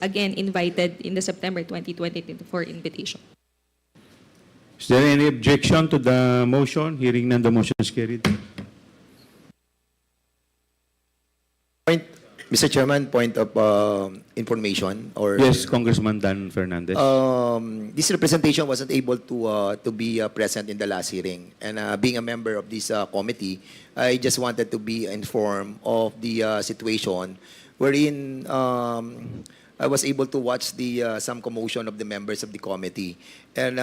again invited in the September 2024 invitation. Is there any objection to the motion? Hearing none, the motion is carried. Point, Mr. Chairman, point of information or Yes, Congressman Dan Fernandez. this representation wasn't able to be present in the last hearing, and being a member of this committee, I just wanted to be informed of the situation wherein I was able to watch the some commotion of the members of the committee, and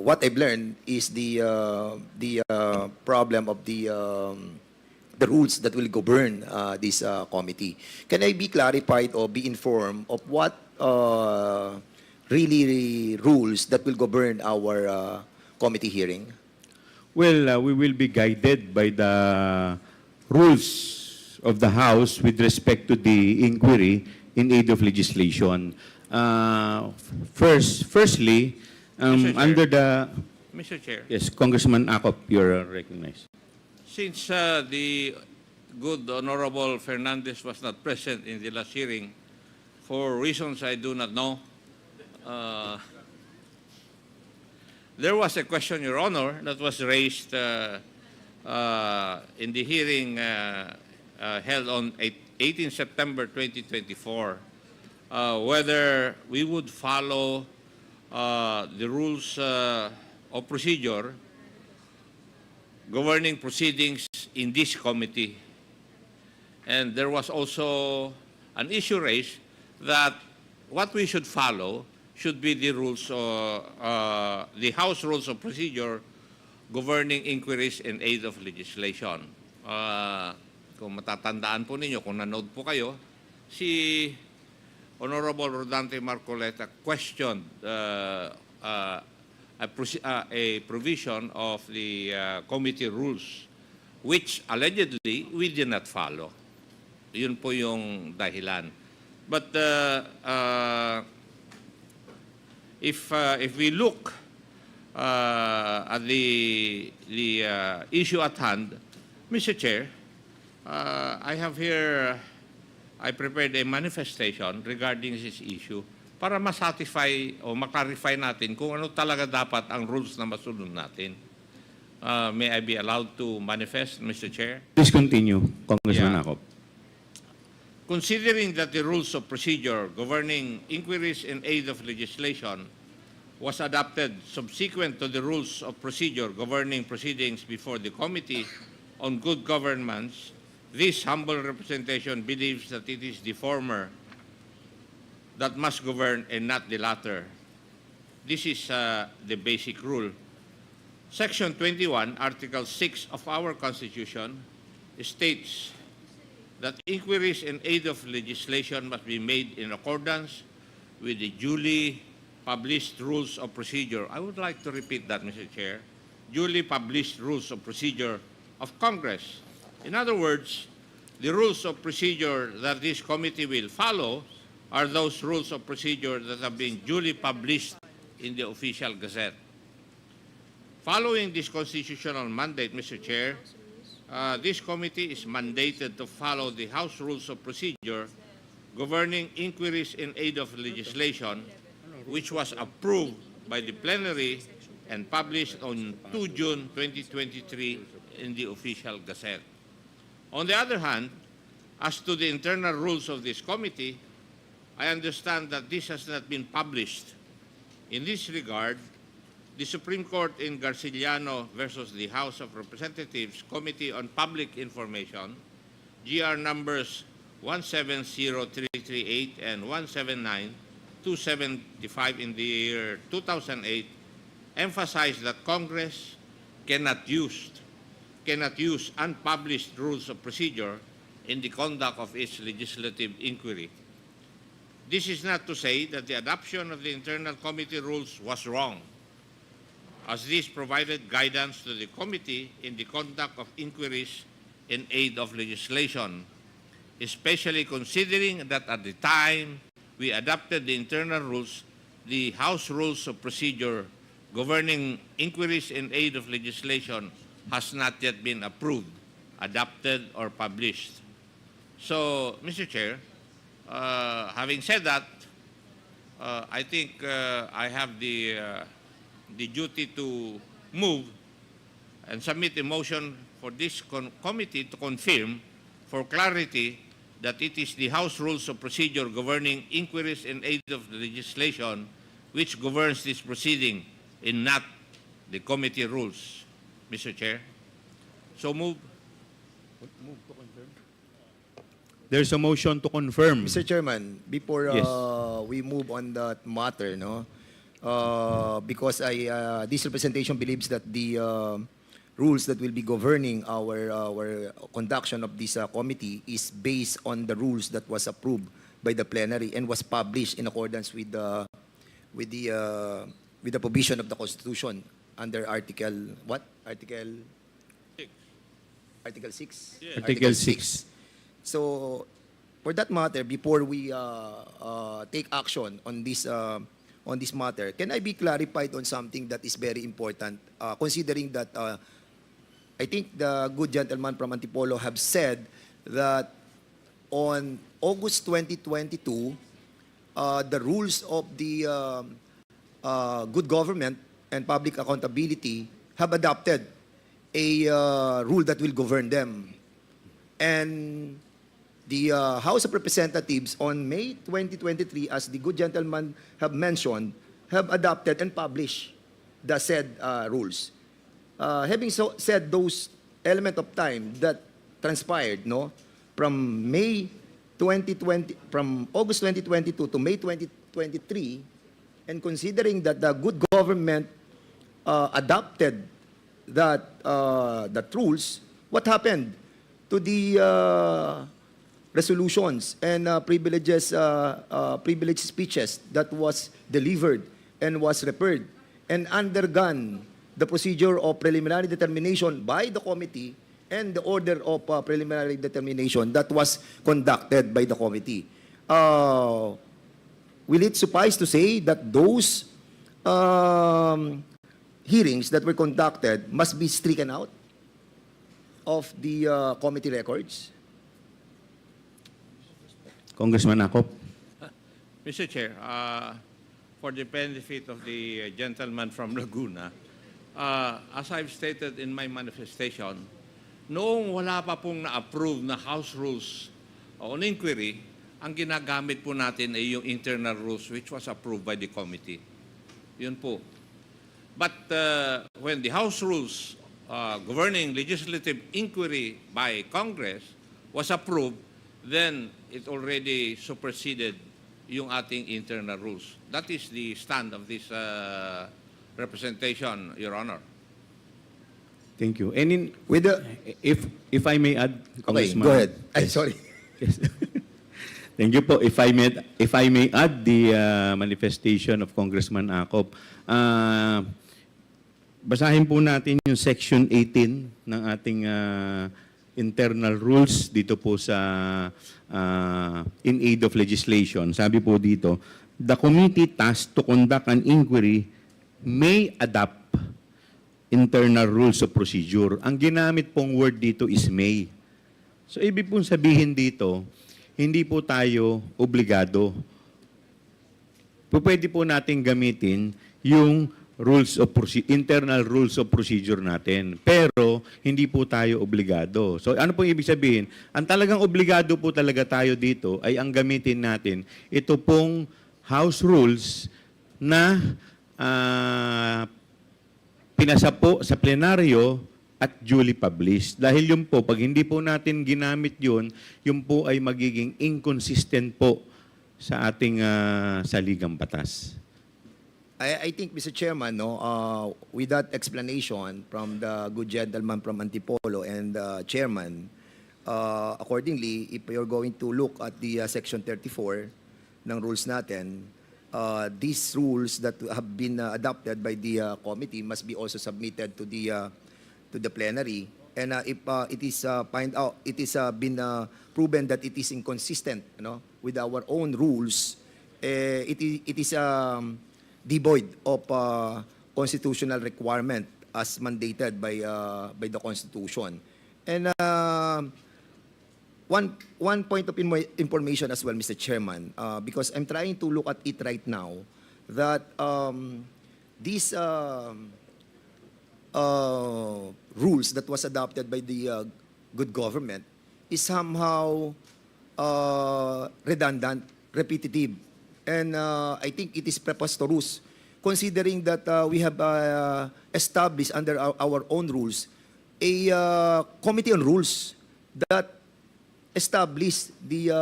what I've learned is the problem of the rules that will govern this committee. Can I be clarified or be informed of what really rules that will govern our committee hearing? Well, we will be guided by the rules of the House with respect to the inquiry in aid of legislation. Firstly, Mr. Chair. under the... Mr. Chair, Yes, Congressman Acop, you're recognized. since the good Honorable Fernandez was not present in the last hearing, for reasons I do not know, there was a question, Your Honor, that was raised in the hearing held on 18 September 2024, whether we would follow the rules of procedure governing proceedings in this committee. And there was also an issue raised that what we should follow should be the rules, the House Rules of Procedure governing inquiries in aid of legislation. Kung matatandaan po ninyo, kung nanood po kayo, si Honorable Rodante Marcoleta questioned a provision of the committee rules, which allegedly we did not follow. Yun po yung dahilan. But if we look at the issue at hand, Mr. Chair, I have here, I prepared a manifestation regarding this issue para ma-satisfy o ma-clarify natin kung ano talaga dapat ang rules na masunod natin. May I be allowed to manifest, Mr. Chair? Please continue, Congressman Yeah. Acop. Considering that the rules of procedure governing inquiries in aid of legislation was adopted subsequent to the rules of procedure governing proceedings before the Committee on Good Governance, this humble representation believes that it is the former that must govern and not the latter. This is the basic rule. Section 21, Article 6 of our Constitution states that inquiries in aid of legislation must be made in accordance with the duly published rules of procedure. I would like to repeat that, Mr. Chair. Duly published rules of procedure of Congress. In other words, the rules of procedure that this committee will follow are those rules of procedure that have been duly published in the official gazette. Following this constitutional mandate, Mr. Chair, this committee is mandated to follow the House Rules of Procedure governing inquiries in aid of legislation, which was approved by the plenary and published on 2 June 2023 in the official gazette. On the other hand, as to the internal rules of this committee, I understand that this has not been published. In this regard, the Supreme Court in Garciliano versus the House of Representatives Committee on Public Information, GR numbers 170338 and 179275 in the year 2008, emphasized that Congress cannot use unpublished rules of procedure in the conduct of its legislative inquiry. This is not to say that the adoption of the internal committee rules was wrong, as this provided guidance to the committee in the conduct of inquiries in aid of legislation, especially considering that at the time we adopted the internal rules, the House Rules of Procedure governing inquiries in aid of legislation has not yet been approved, adopted, or published. So, Mr. Chair, having said that, I think I have the duty to move and submit a motion for this committee to confirm for clarity that it is the House Rules of Procedure governing inquiries in aid of the legislation which governs this proceeding and not the committee rules, Mr. Chair. So move. There's a motion to confirm. Mr. Chairman, before Yes. we move on that matter, no, because this representation believes that the rules that will be governing our conduction of this committee is based on the rules that was approved by the plenary and was published in accordance with the provision of the Constitution under Article what? Article 6. Yes. Article 6. So, for that matter, before we take action on this matter, can I be clarified on something that is very important, considering that I think the good gentleman from Antipolo have said that on August 2022, the rules of the good government and public accountability have adopted a rule that will govern them. And the House of Representatives on May 2023, as the good gentleman have mentioned, have adopted and published the said rules. Having said those element of time that transpired, no, from August 2022 to May 2023, and considering that the good government adopted that rules, what happened to the resolutions and privileged speeches that was delivered and was referred and undergone the procedure of preliminary determination by the committee and the order of preliminary determination that was conducted by the committee? Will it suffice to say that those hearings that were conducted must be stricken out of the committee records? Congressman Akop. Mr. Chair, for the benefit of the gentleman from Laguna, as I've stated in my manifestation, noong wala pa pong na-approve na House Rules on Inquiry, ang ginagamit po natin ay yung internal rules which was approved by the committee. Yun po. But when the House Rules governing legislative inquiry by Congress was approved, then it already superseded yung ating internal rules. That is the stand of this representation, Your Honor. Thank you. And in, With the, if I may add, okay, Congressman. go ahead. I'm Yes. sorry. Yes. Thank you po. If I may add the manifestation of Congressman Akop. Basahin po natin yung section 18 ng ating internal rules dito po sa in aid of legislation. Sabi po dito, the committee tasked to conduct an inquiry may adopt internal rules of procedure. Ang ginamit pong word dito is may. So ibig pong sabihin dito, hindi po tayo obligado. Pwede po natin gamitin yung internal rules of procedure natin. Pero hindi po tayo obligado. So ano po ibig sabihin? Ang talagang obligado po talaga tayo dito ay ang gamitin natin ito pong House Rules na pinasa po sa plenaryo at duly published. Dahil yun po, pag hindi po natin ginamit yun po ay magiging inconsistent po sa ating saligang batas. I think, Mr. Chairman, no, with that explanation from the good gentleman from Antipolo and the chairman, accordingly, if you're going to look at the section 34 ng rules natin, these rules that have been adopted by the committee must be also submitted to the plenary. And if it is been proven that it is inconsistent, with our own rules, it is devoid of constitutional requirement as mandated by the Constitution. And one point of information as well, Mr. Chairman, because I'm trying to look at it right now, that these rules that was adopted by the good government is somehow redundant, repetitive, and I think it is preposterous, considering that we have established under our own rules a committee on rules that establish the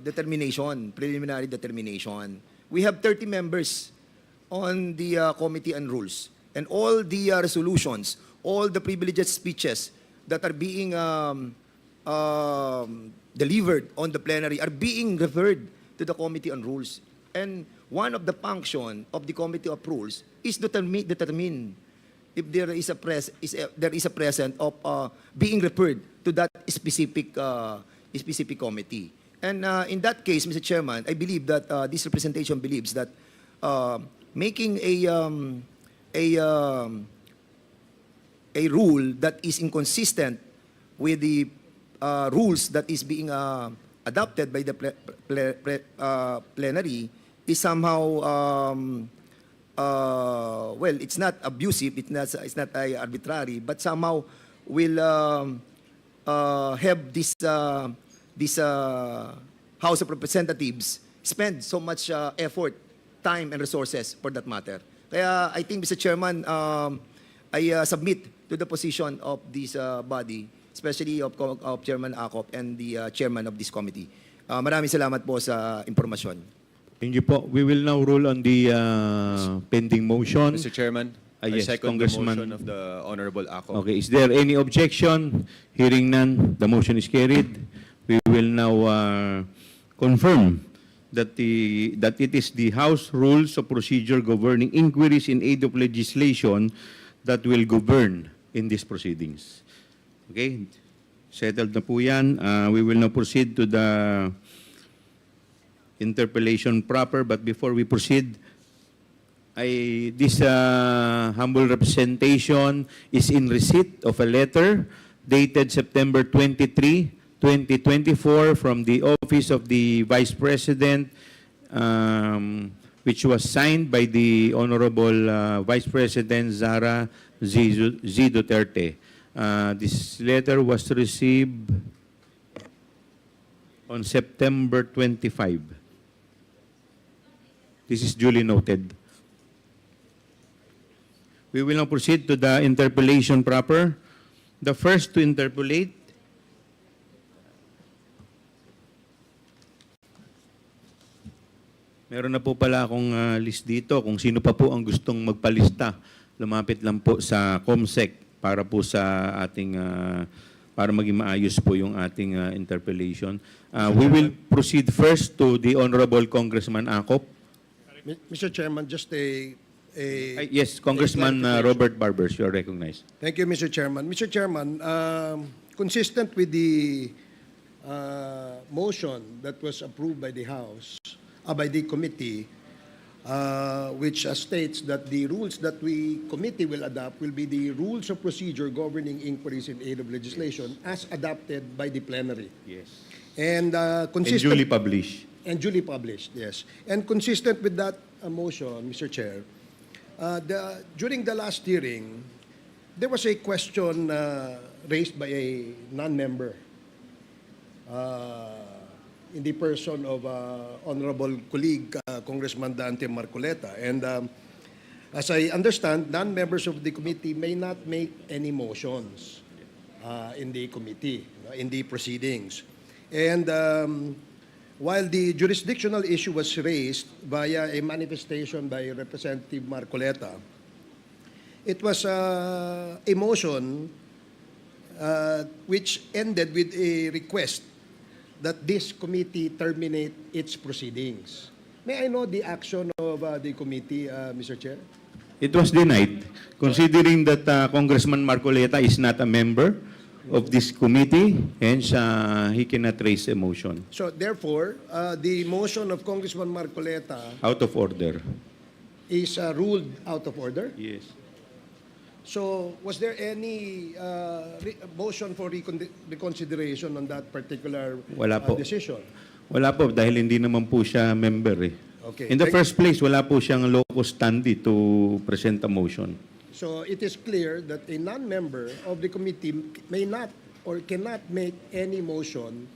determination, preliminary determination. We have 30 members on the committee on rules, and all the resolutions, all the privileged speeches that are being delivered on the plenary are being referred to the committee on rules. And one of the function of the committee of rules is to determine if there is a present of being referred to that specific committee. And in that case, Mr. Chairman, I believe that this representation believes that making a rule that is inconsistent with the rules that is being adopted by the plenary is somehow well, it's not abusive, it's not arbitrary, but somehow will have this House of Representatives spend so much effort, time, and resources for that matter. Kaya I think, Mr. Chairman, I submit to the position of this body, especially of Chairman Acop and the chairman of this committee. Maraming salamat po sa impormasyon. Thank you po. We will now rule on the pending motion. Mr. Chairman, Yes, I second the Congressman. motion of the Honorable Ako. Okay, is there any objection? Hearing none, the motion is carried. We will now confirm that it is the House Rules of Procedure governing inquiries in aid of legislation that will govern in these proceedings. Okay, settled na po yan. We will now proceed to the interpellation proper, but before we proceed, this humble representation is in receipt of a letter dated September 23, 2024 from the Office of the Vice President, which was signed by the Honorable Vice President Zara Z. Duterte. This letter was received on September 25. This is duly noted. We will now proceed to the interpellation proper. The first to interpolate meron na po pala akong list dito. Kung sino pa po ang gustong magpalista, lumapit lang po sa COMSEC para po sa ating para maging maayos po yung ating interpellation. We will proceed first to the Honorable Congressman Acop. Mr. Chairman, just Yes, Congressman Robert Barbers, you are recognized. Thank you, Mr. Chairman. Mr. Chairman, consistent with the motion that was approved by the House, by the committee, which states that the rules that the committee will adopt will be the rules of procedure governing inquiries in aid of legislation as adopted by the plenary. Yes. And And consistent duly published. and duly published, yes. And consistent with that motion, Mr. Chair, during the last hearing, there was a question raised by a non-member in the person of Honorable colleague Congressman Dante Marcoleta. And as I understand, non-members of the committee may not make any motions in the committee, in the proceedings. And while the jurisdictional issue was raised via a manifestation by Representative Marcoleta, it was a motion which ended with a request that this committee terminate its proceedings. May I know the action of the committee, Mr. Chair? It was denied, considering that Congressman Marcoleta is not a member of this committee, hence he cannot raise a motion. So therefore, the motion of Congressman Marcoleta Out of order. is ruled out of order. Yes. So, was there any motion for reconsideration on that particular Wala po. decision? Wala po, dahil hindi naman po siya member eh. Okay. In the first place, wala po siyang locus standi to present a motion. So, it is clear that a non-member of the committee may not or cannot make any motion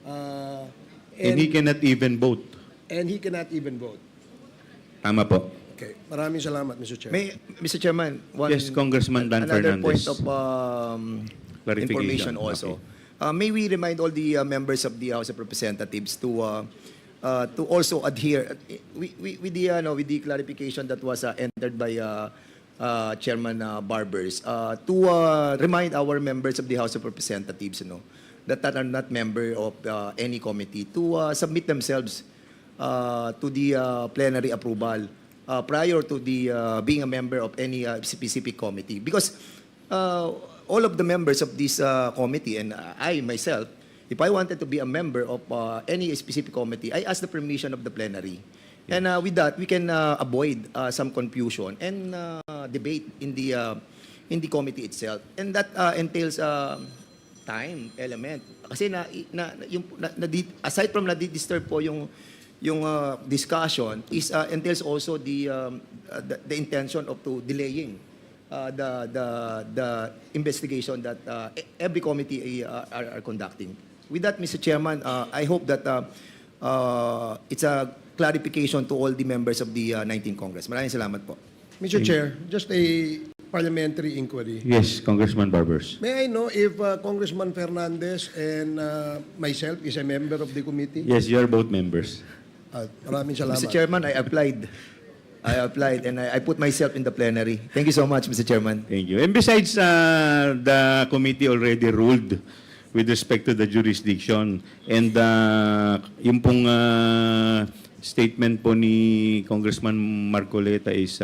And he cannot even vote. and he cannot even vote. Tama po. Okay. Maraming salamat, Mr. Chair. Mr. Chairman, Yes, Congressman Dan another point Fernandez. of Clarification. information also. Okay. May we remind all the members of the House of Representatives to also adhere with the clarification that was entered by Chairman Barbers to remind our members of the House of Representatives, that are not member of any committee to submit themselves to the plenary approval prior to the being a member of any specific committee. Because all of the members of this committee and I myself, if I wanted to be a member of any specific committee, I ask the permission of the plenary. And with that, we can avoid some confusion and debate in the committee itself. And that entails time element. Kasi aside from na-disturb po yung discussion, is entails also the intention of delaying the investigation that every committee are conducting. With that, Mr. Chairman, I hope that it's a clarification to all the members of the 19th Congress. Maraming salamat po. Mr. Chair, just a parliamentary inquiry. Yes, Congressman Barbers. May I know if Congressman Fernandez and myself is a member of the committee? Yes, you are both members. Maraming salamat. Mr. Chairman, I applied and I put myself in the plenary. Thank you so much, Mr. Chairman. Thank you. And besides, the committee already ruled with respect to the jurisdiction. And yung pong statement po ni Congressman Marcoleta is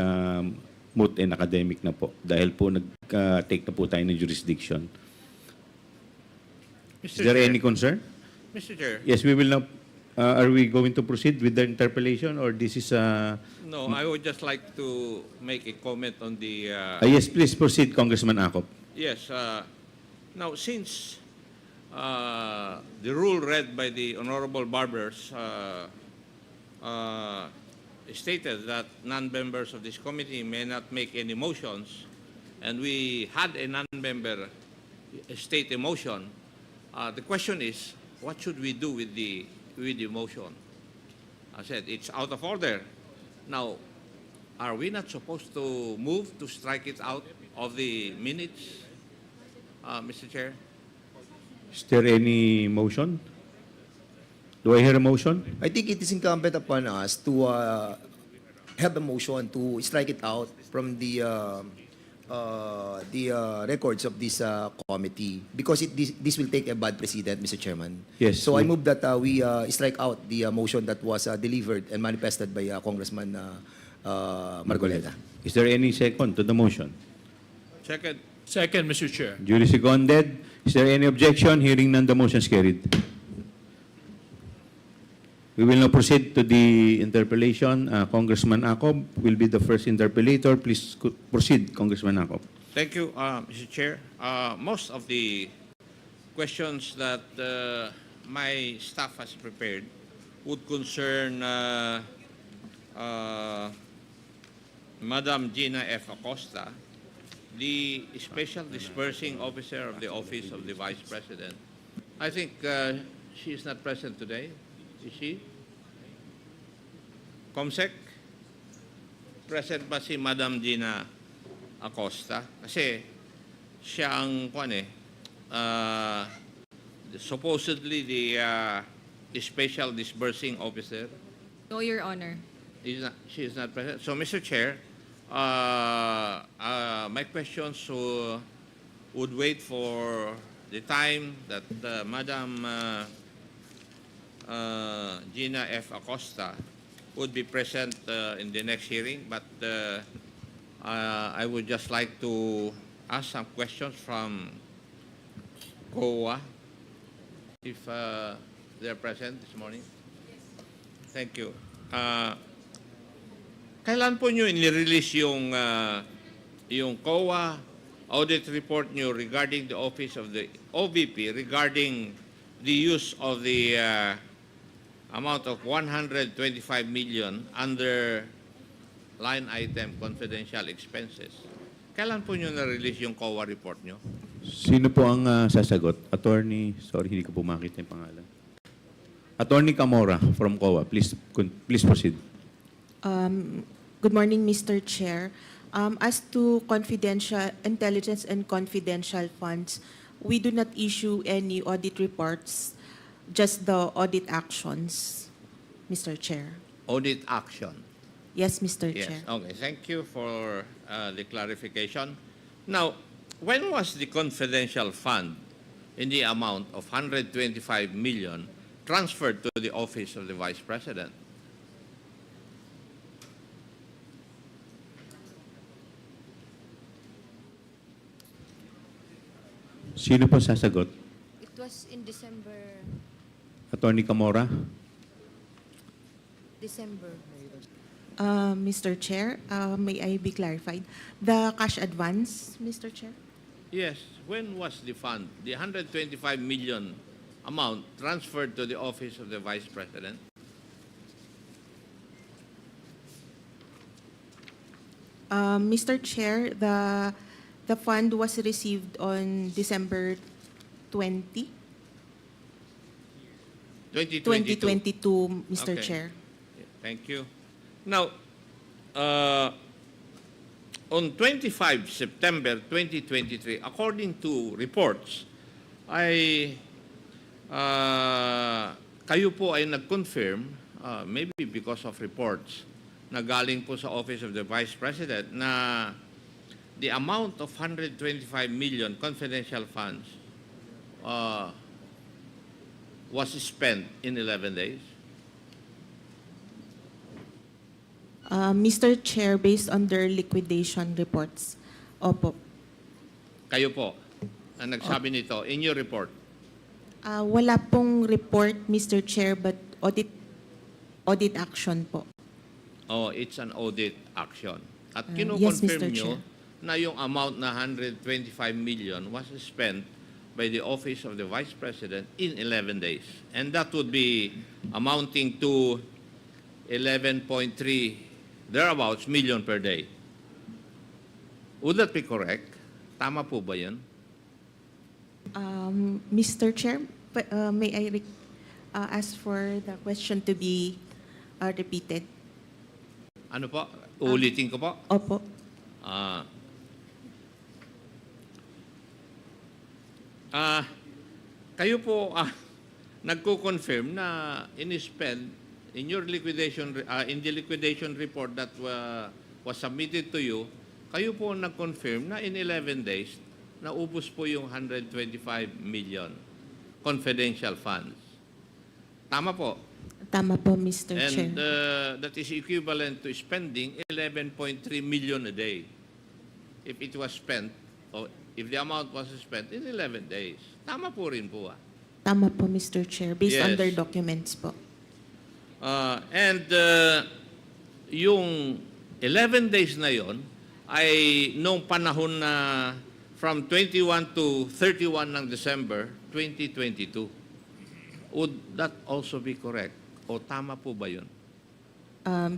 moot and academic na po. Dahil po nag-take na po tayo ng jurisdiction. Is Mr. there Chair. any concern? Mr. Chair, Yes, we will now. Are we going to proceed with the interpellation or this is no, I would just like to make a comment on the... yes, please proceed, Congressman Acop. Yes. Now, since the rule read by the Honorable Barbers stated that non-members of this committee may not make any motions, and we had a non-member state a motion, the question is, what should we do with the motion? I said, it's out of order. Now, are we not supposed to move to strike it out of the minutes, Mr. Chair? Is there any motion? Do I hear a motion? I think it is incumbent upon us to have a motion to strike it out from the records of this committee because this will take a bad precedent, Mr. Chairman. Yes. So I move that we strike out the motion that was delivered and manifested by Congressman Marcoleta. Is there any second to the motion? Second. Second, Mr. Chair. Duly seconded. Is there any objection? Hearing none, the motion is carried. We will now proceed to the interpellation. Congressman Acop will be the first interpellator. Please proceed, Congressman Acop. Thank you, Mr. Chair. Most of the questions that my staff has prepared would concern Madam Gina F. Acosta, the Special Dispersing Officer of the Office of the Vice President. I think she is not present today. Is she? Comsec? Present ba si Madam Gina Acosta? Kasi siya ang supposedly the Special Dispersing Officer. No, Your Honor. She is not present. So, Mr. Chair, my questions would wait for the time that Madam Gina F. Acosta would be present in the next hearing, but I would just like to ask some questions from COA, if they're present this morning. Thank you. Kailan po nyo inirelease yung yung COA audit report nyo regarding the office of the OVP regarding the use of the amount of 125 million under line item confidential expenses. Kailan po nyo na-release yung COA report nyo? Sino po ang sasagot? Attorney, sorry, hindi ko po makita yung pangalan. Attorney Camora from COA. Please proceed. Good morning, Mr. Chair. As to confidential intelligence and confidential funds, we do not issue any audit reports, just the audit actions, Mr. Chair. Audit action. Yes, Mr. Yes. Chair. Okay. Thank you for the clarification. Now, when was the confidential fund in the amount of 125 million transferred to the office of the Vice President? Sino po sasagot? It was in December. Attorney Camora? Mr. Chair, may I be clarified? The cash advance, Mr. Chair? Yes. When was the fund, the 125 million amount transferred to the office of the Vice President? Mr. Chair, the fund was received on December 20, 2022. 2022, Mr. Okay. Chair. Thank you. Now, on 25 September 2023, according to reports, kayo po ay nag-confirm, maybe because of reports, na galing po sa Office of the Vice President na the amount of 125 million confidential funds was spent in 11 days. Mr. Chair, based on their liquidation reports, opo. Kayo po ang nagsabi nito in your report. Wala pong report, Mr. Chair, but audit action po. Oh, it's an audit action. At Yes, kinukonfirm Mr. nyo Chair. na yung amount na 125 million was spent by the Office of the Vice President in 11 days. And that would be amounting to 11.3 thereabouts million per day. Would that be correct? Tama po ba yun? Mr. Chair, may I ask for the question to be repeated? Ano po? Uulitin ko po. Opo. Kayo po nagko-confirm na in-spend in your liquidation in the liquidation report that was submitted to you, kayo po nag-confirm na in 11 days naubos po yung 125 million confidential funds. Tama po. Tama po, Mr. Chair. And that is equivalent to spending 11.3 million a day. If it was spent, or if the amount was spent in 11 days. Tama po rin po. Tama po, Mr. Chair, based on Yes. their documents po. And yung 11 days na yon ay nung panahon na from 21 to 31 ng December 2022. Would that also be correct? O tama po ba yun?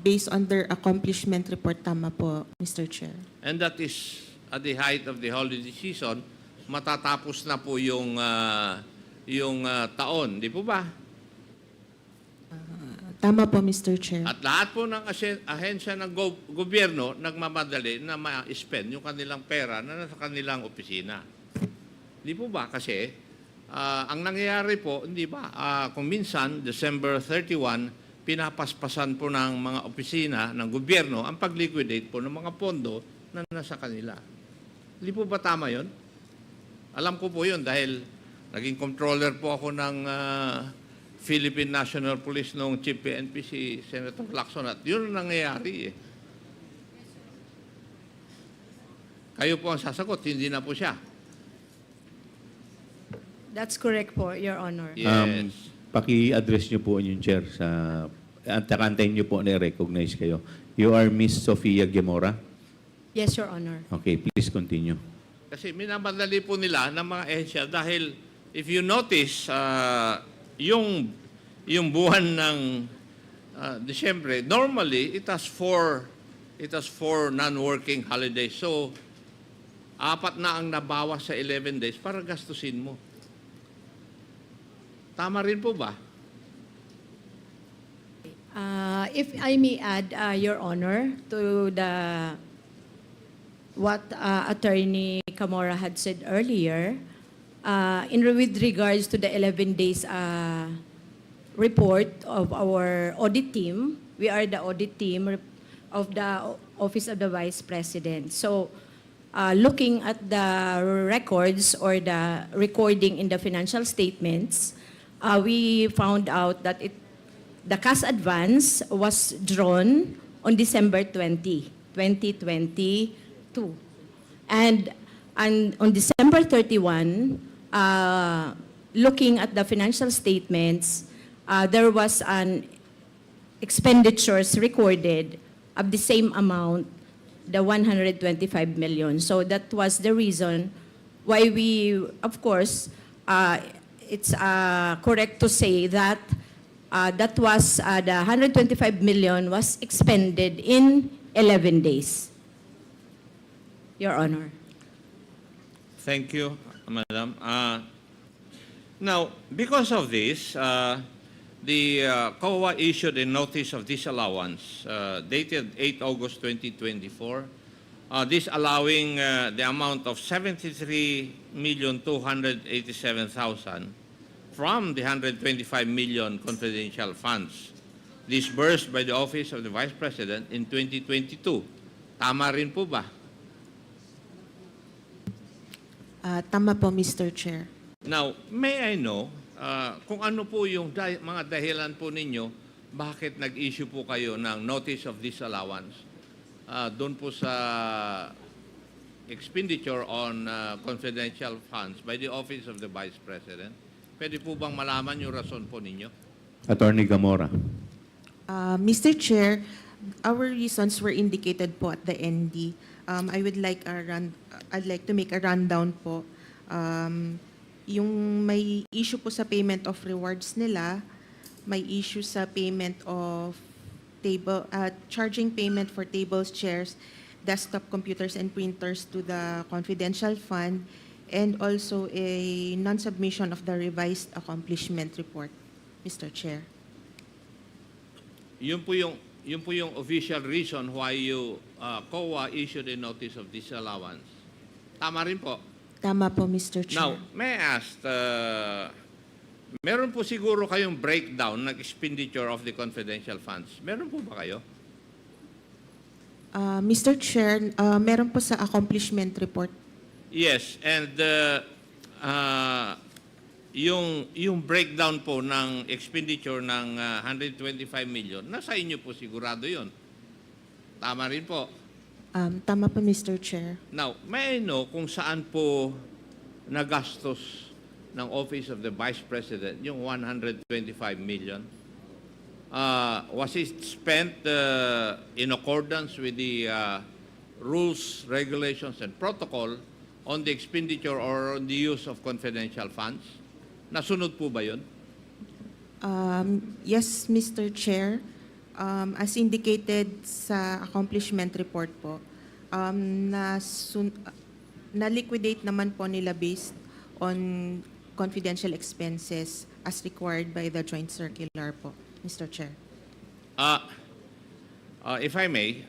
Based on their accomplishment report, tama po, Mr. Chair. And that is at the height of the holiday season, matatapos na po yung taon, di po ba? Tama po, Mr. Chair. At lahat po ng ahensya ng gobyerno nagmamadali na ma-spend yung kanilang pera na nasa kanilang opisina. Di po ba? Kasi ang nangyayari po, hindi ba, kung minsan, December 31, pinapaspasan po ng mga opisina ng gobyerno ang pag-liquidate po ng mga pondo na nasa kanila. Hindi po ba tama yun? Alam ko po yun dahil naging controller po ako ng Philippine National Police noong Chief PNP si Senator Lacson at yun ang nangyayari eh. Kayo po ang sasagot, hindi na po siya. That's correct po, Your Honor. Yes. Paki-address niyo po yung chair sa antakantayin niyo po na recognize kayo. You are Miss Sofia Gemora. Yes, Your Honor. Okay, please continue. Kasi minamadali po nila ng mga ehensya dahil if you notice, yung buwan ng Disyembre, normally it has four non-working holidays. So, 4 na ang nabawas sa 11 days para gastusin mo. Tama rin po ba? If I may add, Your Honor, to what Attorney Camora had said earlier, with regards to the 11 days report of our audit team, we are the audit team of the Office of the Vice President. So, looking at the records or the recording in the financial statements, we found out that the cash advance was drawn on December 20, 2022. And on December 31, looking at the financial statements, there was an expenditures recorded of the same amount, the 125 million. So that was the reason why we, of course, it's correct to say that that was the 125 million was expended in 11 days. Your Honor. Thank you, Madam. Now, because of this, the COA issued a notice of disallowance dated 8 August 2024, this allowing the amount of 73,287,000 from the 125 million confidential funds disbursed by the Office of the Vice President in 2022. Tama rin po ba? Tama po, Mr. Chair. Now, may I know kung ano po yung mga dahilan po ninyo bakit nag-issue po kayo ng notice of disallowance doon po sa expenditure on confidential funds by the Office of the Vice President? Pwede po bang malaman yung rason po ninyo? Attorney Gamora. Mr. Chair, our reasons were indicated po at the ND. I'd like to make a rundown po. Yung may issue po sa payment of rewards nila, may issue sa payment of charging payment for tables, chairs, desktop computers, and printers to the confidential fund, and also a non-submission of the revised accomplishment report, Mr. Chair. Yun po yung official reason why you COA issued a notice of disallowance. Tama rin po. Tama po, Mr. Chair. Now, may I ask, meron po siguro kayong breakdown ng expenditure of the confidential funds. Meron po ba kayo? Mr. Chair, meron po sa accomplishment report. Yes, and yung breakdown po ng expenditure ng 125 million, nasa inyo po sigurado yun. Tama rin po. Tama po, Mr. Chair. Now, may I know kung saan po nagastos ng Office of the Vice President yung 125 million? Was it spent in accordance with the rules, regulations, and protocol on the expenditure or on the use of confidential funds? Nasunod po ba yun? Yes, Mr. Chair. As indicated sa accomplishment report po, na-liquidate naman po nila based on confidential expenses as required by the joint circular po, Mr. Chair. If I may,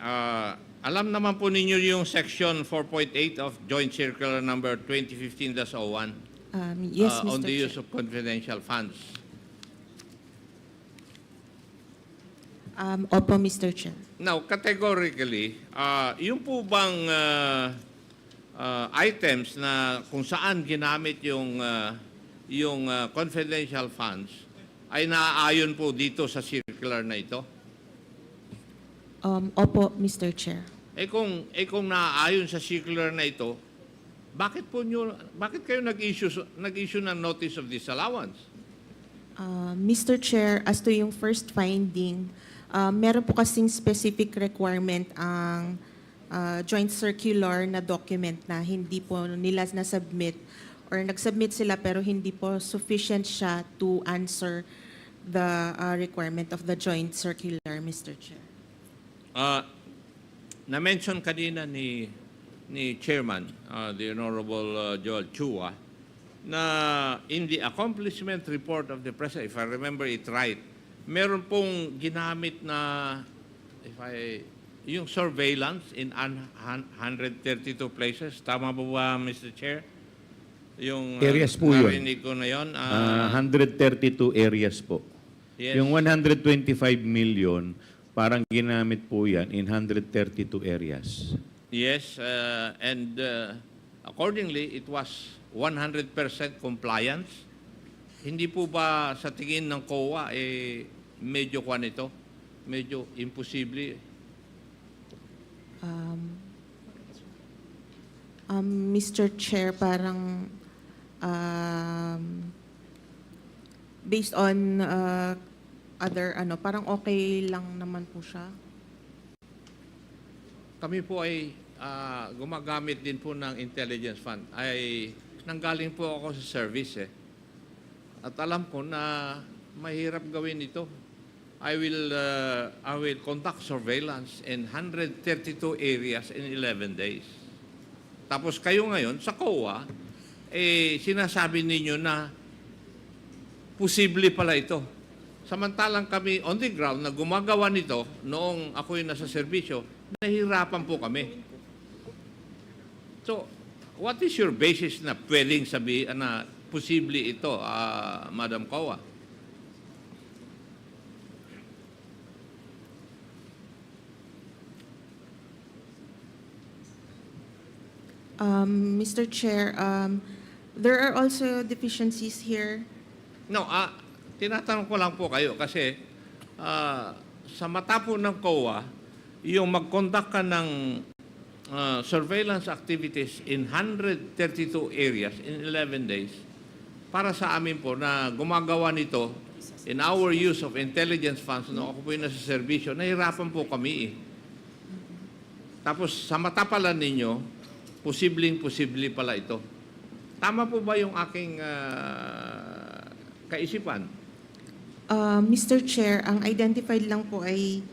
alam naman po ninyo yung section 4.8 of Joint Circular number 2015-01 Yes, Mr. on the Chair. use of confidential funds. Opo, Mr. Chair. Now, categorically, yung po bang items na kung saan ginamit yung confidential funds ay naaayon po dito sa circular na ito? Opo, Mr. Chair. Kung naaayon sa circular na ito, bakit kayo nag-issue ng notice of disallowance? Mr. Chair, as to yung first finding, meron po kasing specific requirement ang joint circular na document na hindi po nila na-submit or nag-submit sila pero hindi po sufficient siya to answer the requirement of the joint circular, Mr. Chair. Na-mention kanina ni Chairman, the Honorable Joel Chua, na in the accomplishment report of the President, if I remember it right, meron pong ginamit na, yung surveillance in 132 places. Tama po ba, Mr. Chair? Yung Areas po yun. narinig ko na yun. 132 areas po. Yes. Yung 125 million, parang ginamit po yan in 132 areas. Yes, and accordingly, it was 100% compliance. Hindi po ba sa tingin ng COA, medyo kwan ito? Medyo imposible? Mr. Chair, parang based on other parang okay lang naman po siya. Kami po ay gumagamit din po ng intelligence fund. Nanggaling po ako sa service At alam ko na mahirap gawin ito. I will conduct surveillance in 132 areas in 11 days. Tapos kayo ngayon sa COA, sinasabi ninyo na posible pala ito. Samantalang kami on the ground na gumagawa nito noong ako'y nasa serbisyo, nahihirapan po kami. So, what is your basis na pwedeng sabihin na posible ito, Madam COA? Mr. Chair, there are also deficiencies here. No, tinatanong ko lang po kayo kasi sa mata po ng COA, yung mag-conduct ka ng surveillance activities in 132 areas in 11 days, para sa amin po na gumagawa nito in our use of intelligence funds, no, ako po yung nasa serbisyo, nahirapan po kami Tapos sa mata pala ninyo, posibleng-posible pala ito. Tama po ba yung aking kaisipan? Mr. Chair, ang identified lang po ay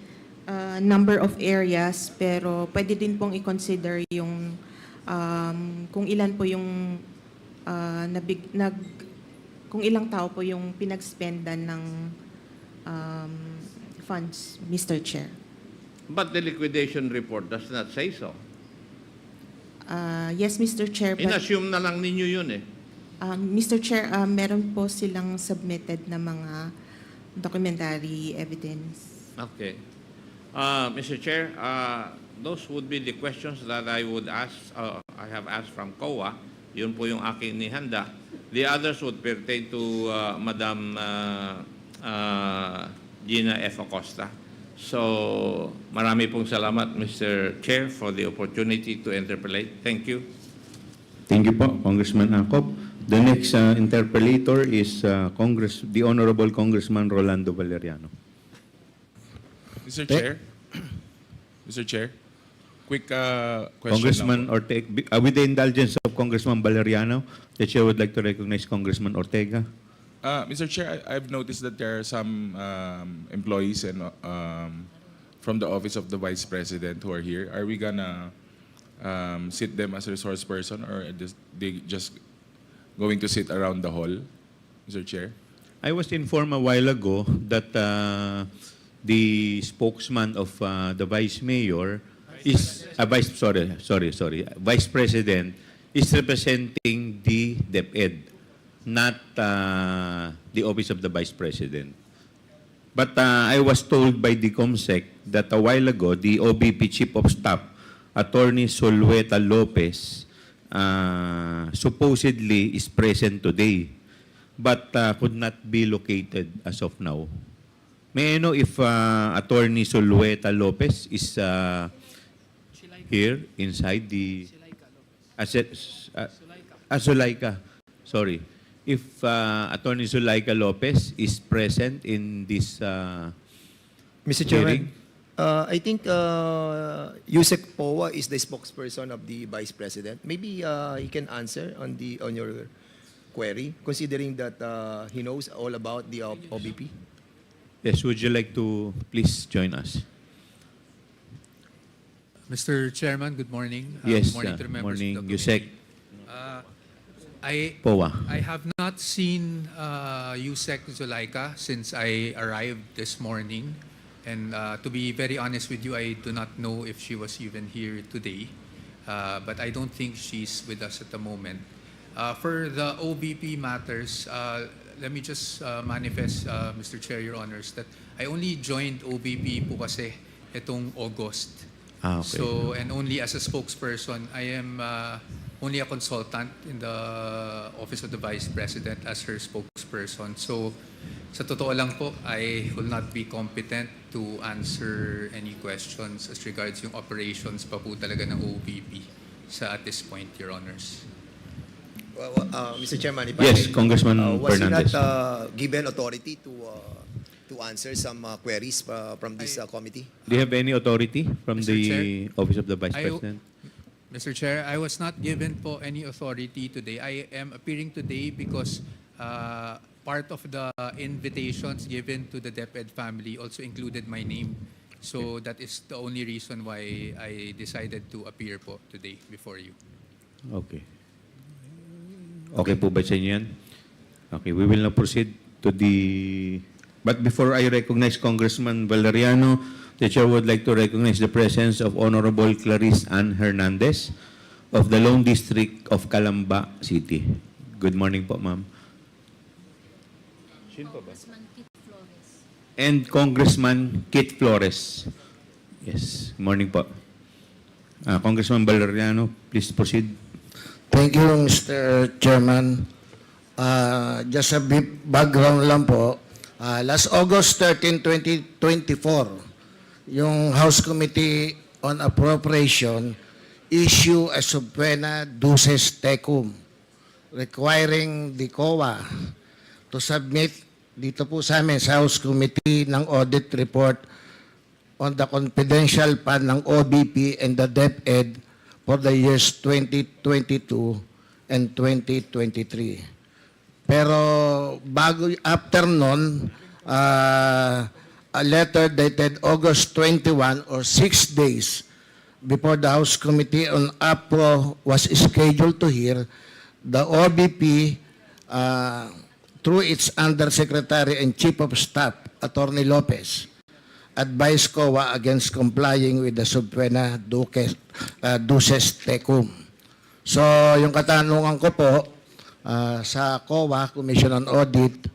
number of areas, pero pwede din pong i-consider yung kung ilan po yung kung ilang tao po yung pinag-spendan ng funds, Mr. Chair. But the liquidation report does not say so. Yes, Mr. Chair. But, In-assume na lang ninyo yun Mr. Chair, meron po silang submitted na mga documentary evidence. Okay. Mr. Chair, those would be the questions that I would ask, I have asked from COA. Yun po yung aking nihanda. The others would pertain to Madam Gina F. Acosta. So, marami pong salamat, Mr. Chair, for the opportunity to interpellate. Thank you. Thank you po, Congressman Acop. The next interpellator is the Honorable Congressman Rolando Valeriano. Mr. Chair, Mr. Chair, quick question. Congressman Ortega, with the indulgence of Congressman Valeriano, the chair would like to recognize Congressman Ortega. Mr. Chair, I've noticed that there are some employees and from the office of the Vice President who are here. Are we gonna sit them as a resource person, or they just going to sit around the hall, Mr. Chair? I was informed a while ago that the spokesman of the Vice Mayor is Vice President is representing the DepEd, not the office of the Vice President. But I was told by the COMSEC that a while ago, the OBP Chief of Staff, Attorney Solueta Lopez, supposedly is present today, but could not be located as of now. May I know if Attorney Solueta Lopez is here inside the Zulaika. Sorry. If Attorney Zulaika Lopez is present in this Mr. hearing. Chairman, I think Yusek Powa is the spokesperson of the Vice President. Maybe he can answer on your query, considering that he knows all about the OBP. Yes, would you like to please join us? Mr. Chairman, good morning. Yes, good morning to the members morning, of the Yusek I Powa. have not seen Yusek Zulaika since I arrived this morning. And to be very honest with you, I do not know if she was even here today. But I don't think she's with us at the moment. For the OBP matters, let me just manifest, Mr. Chair, Your Honors, that I only joined OBP po kasi itong August. Ah, okay. So, and only as a spokesperson, I am only a consultant in the Office of the Vice President as her spokesperson. So, sa totoo lang po, I will not be competent to answer any questions as regards yung operations pa po talaga ng OBP at this point, Your Honors. Mr. Chairman, if Yes, I may, Congressman was Fernandez. he not given authority to answer some queries from this committee? Do you have any authority from Mr. the Chair, Office of the Vice I- President? Mr. Chair, I was not given po any authority today. I am appearing today because part of the invitations given to the DepEd family also included my name. So that is the only reason why I decided to appear po today before you. Okay. Okay po ba sa inyo yan? Okay, we will now proceed to the... But before I recognize Congressman Valeriano, the Chair would like to recognize the presence of Honorable Clarice Ann Hernandez of the Lone District of Calamba City. Good morning po, ma'am. And Congressman Kit Flores. Yes, good morning po. Congressman Valeriano, please proceed. Thank you, Mr. Chairman. Just a bit background lang po. Last August 13, 2024, yung House Committee on Appropriation issue a subpoena duces tecum requiring the COA to submit dito po sa amin sa House Committee ng audit report on the confidential fund ng OBP and the DepEd for the years 2022 and 2023. Pero after nun, a letter dated August 21 or 6 days before the House Committee on APRO was scheduled to hear, the OBP, through its Undersecretary and Chief of Staff, Attorney Lopez, advised COA against complying with the subpoena duces tecum. So, yung katanungan ko po sa COA, Commission on Audit,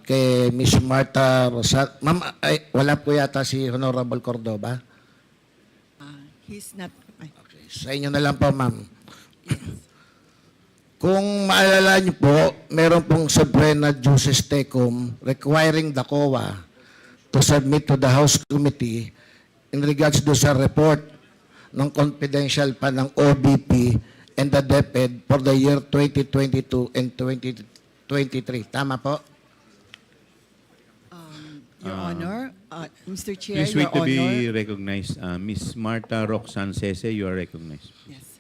kay Ms. Martha Rosat. Ma'am, wala po yata si Honorable Cordova? He's not. Okay, sa inyo na lang po, ma'am. Kung maalala niyo po, meron pong subpoena duces tecum requiring the COA to submit to the House Committee in regards do sa report ng confidential pa ng OBP and the DepEd for the year 2022 and 2023. Tama po? Your Honor, Mr. Chair, Please Your wait to Honor. be recognized. Ms. Martha Roxanne Sese, you are recognized. Yes.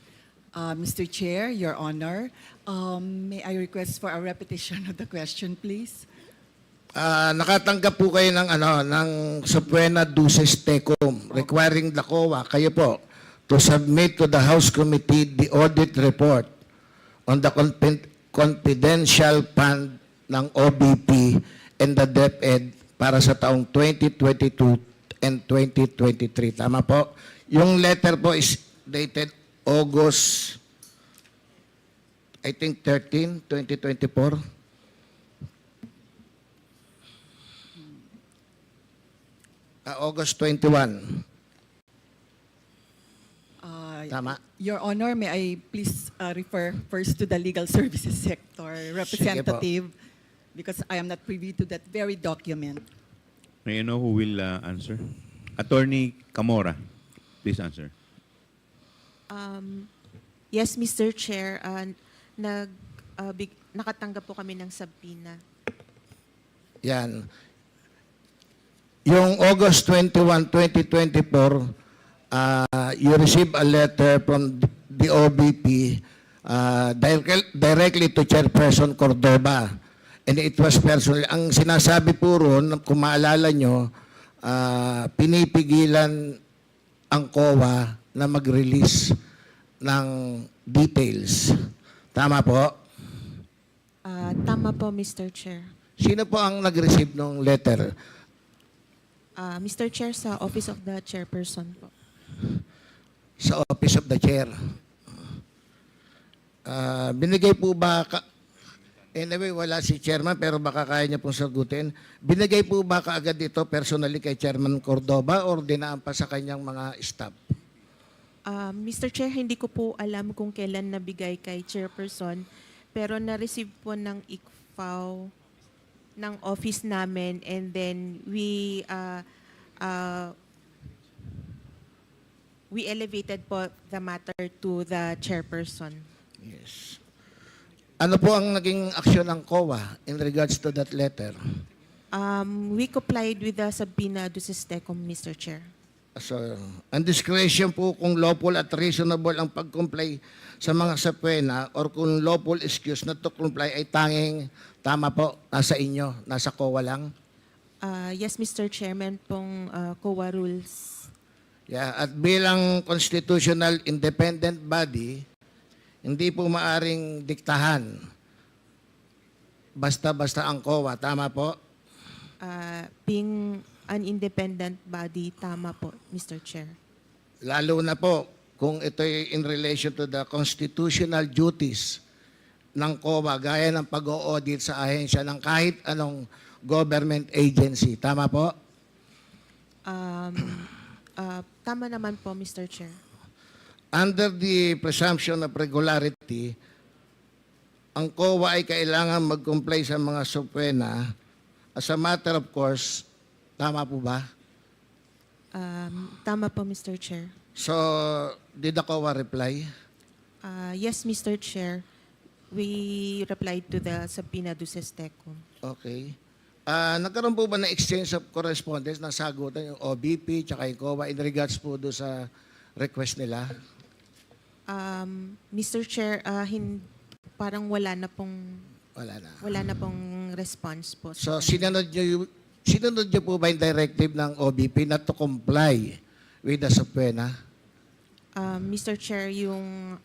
Mr. Chair, Your Honor, may I request for a repetition of the question, please? Nakatanggap po kayo ng subpoena duces tecum requiring the COA, kayo po, to submit to the House Committee the audit report on the confidential fund ng OBP and the DepEd para sa taong 2022 and 2023. Tama po? Yung letter po is dated August, I think 13, 2024. August 21. Tama. Your Honor, may I please refer first to the legal services sector representative because I am not privy to that very document. May I know who will answer? Attorney Camora, please answer. Yes, Mr. Chair, nakatanggap po kami ng subpoena. Yan. yung August 21, 2024, you received a letter from the OBP directly to Chairperson Cordoba. And it was personal. Ang sinasabi po ron, kung maalala nyo, pinipigilan ang COA na mag-release ng details. Tama po? Tama po, Mr. Chair. Sino po ang nag-receive ng letter? Mr. Chair, sa Office of the Chairperson po. Sa Office of the Chair. Binigay po ba, anyway, wala si Chairman pero baka kaya niya pong sagutin. Binigay po ba kaagad ito personally kay Chairman Cordoba or dinaan pa sa kanyang mga staff? Mr. Chair, hindi ko po alam kung kailan nabigay kay Chairperson, pero na-receive po ng ICFAO ng office namin, and then we elevated po the matter to the Chairperson. Yes. Ano po ang naging aksyon ng COA in regards to that letter? We complied with the subpoena do Sistecom, Mr. Chair. So, ang discretion po kung lawful at reasonable ang pag-comply sa mga subpoena or kung lawful excuse not to comply ay tanging tama po, nasa inyo, nasa COA lang. Yes, Mr. Chairman, pong COA rules. Yeah, at bilang constitutional independent body, hindi po maaring diktahan basta-basta ang COA. Tama po? Being an independent body, tama po, Mr. Chair. Lalo na po kung ito'y in relation to the constitutional duties ng COA, gaya ng pag-o-audit sa ahensya ng kahit anong government agency. Tama po? Tama naman po, Mr. Chair. Under the presumption of regularity, ang COA ay kailangan mag-comply sa mga subpoena as a matter of course. Tama po ba? Tama po, Mr. Chair. So, did the COA reply? Yes, Mr. Chair. We replied to the subpoena do Sistecom. Okay. Nagkaroon po ba ng exchange of correspondence na sagutan yung OBP tsaka yung COA in regards po do sa request nila? Mr. Chair, parang wala na pong response po. So, sinunod niyo po ba yung directive ng OBP not to comply with the subpoena? Mr. Chair, yung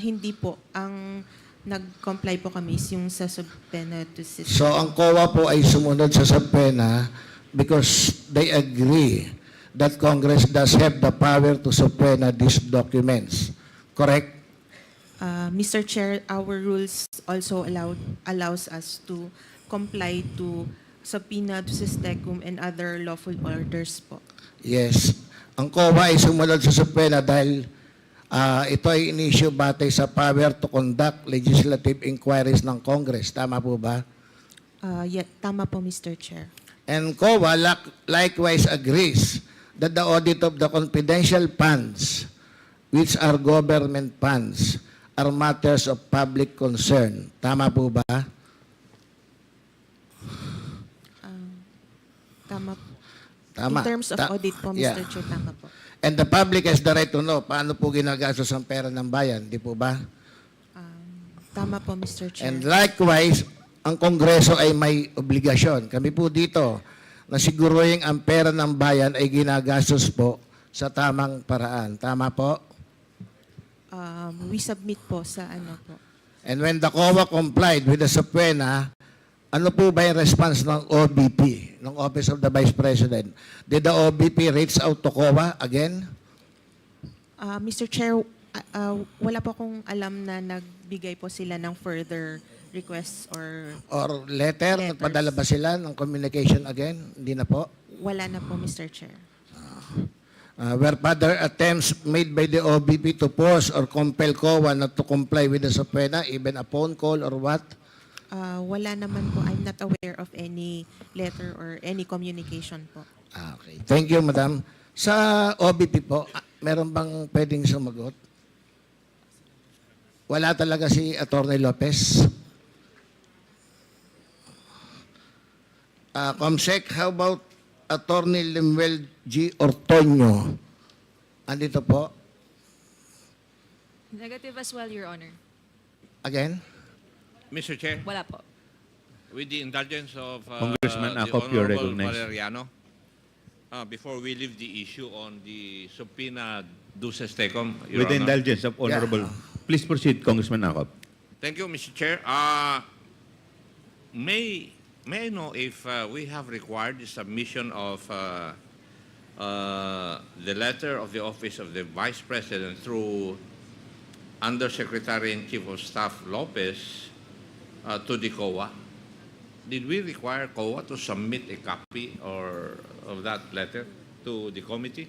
hindi po. Ang nag-comply po kami is yung sa subpoena to Sistecom. So, ang COA po ay sumunod sa subpoena because they agree that Congress does have the power to subpoena these documents. Correct? Mr. Chair, our rules also allows us to comply to subpoena to Sistecom and other lawful orders po. Yes. Ang COA ay sumunod sa subpoena dahil ito ay in-issue batay sa power to conduct legislative inquiries ng Congress. Tama po ba? Yeah, tama po, Mr. Chair. And COA likewise agrees that the audit of the confidential funds, which are government funds, are matters of public concern. Tama po ba? Tama po. Tama. In terms of audit po, Mr. Yeah. Chair, tama po. And the public has the right to know paano po ginagastos ang pera ng bayan. Di po ba? Tama po, Mr. Chair. And likewise, ang Kongreso ay may obligasyon. Kami po dito na siguruhin ang pera ng bayan ay ginagastos po sa tamang paraan. Tama po? We submit po sa ano po. And when the COA complied with the subpoena, ano po ba yung response ng OBP, ng Office of the Vice President? Did the OBP reach out to COA again? Mr. Chair, wala po akong alam na nagbigay po sila ng further requests or Or letter? Letters. Nagpadala ba sila ng communication again? Hindi na po? wala na po, Mr. Chair. Were further attempts made by the OBP to force or compel COA not to comply with the subpoena, even a phone call or what? Wala naman po. I'm not aware of any letter or any communication po. Okay. Thank you, Madam. Sa OBP po, meron bang pwedeng sumagot? Wala talaga si Atty. Lopez. Comsec, how about Attorney Lemuel G. Ortoño. Andito po. Negative as well, Your Honor. Again? Mr. Chair, Wala po. with the indulgence of Congressman the Acop, you're Honorable recognized. Valeriano, before we leave the issue on the subpoena duces tecum, Your With the Honor. indulgence of Honorable. Please proceed, Congressman Acop. Thank you, Mr. Chair. May I know if we have required the submission of the letter of the Office of the Vice President through Undersecretary and Chief of Staff Lopez to the COA? Did we require COA to submit a copy of that letter to the committee?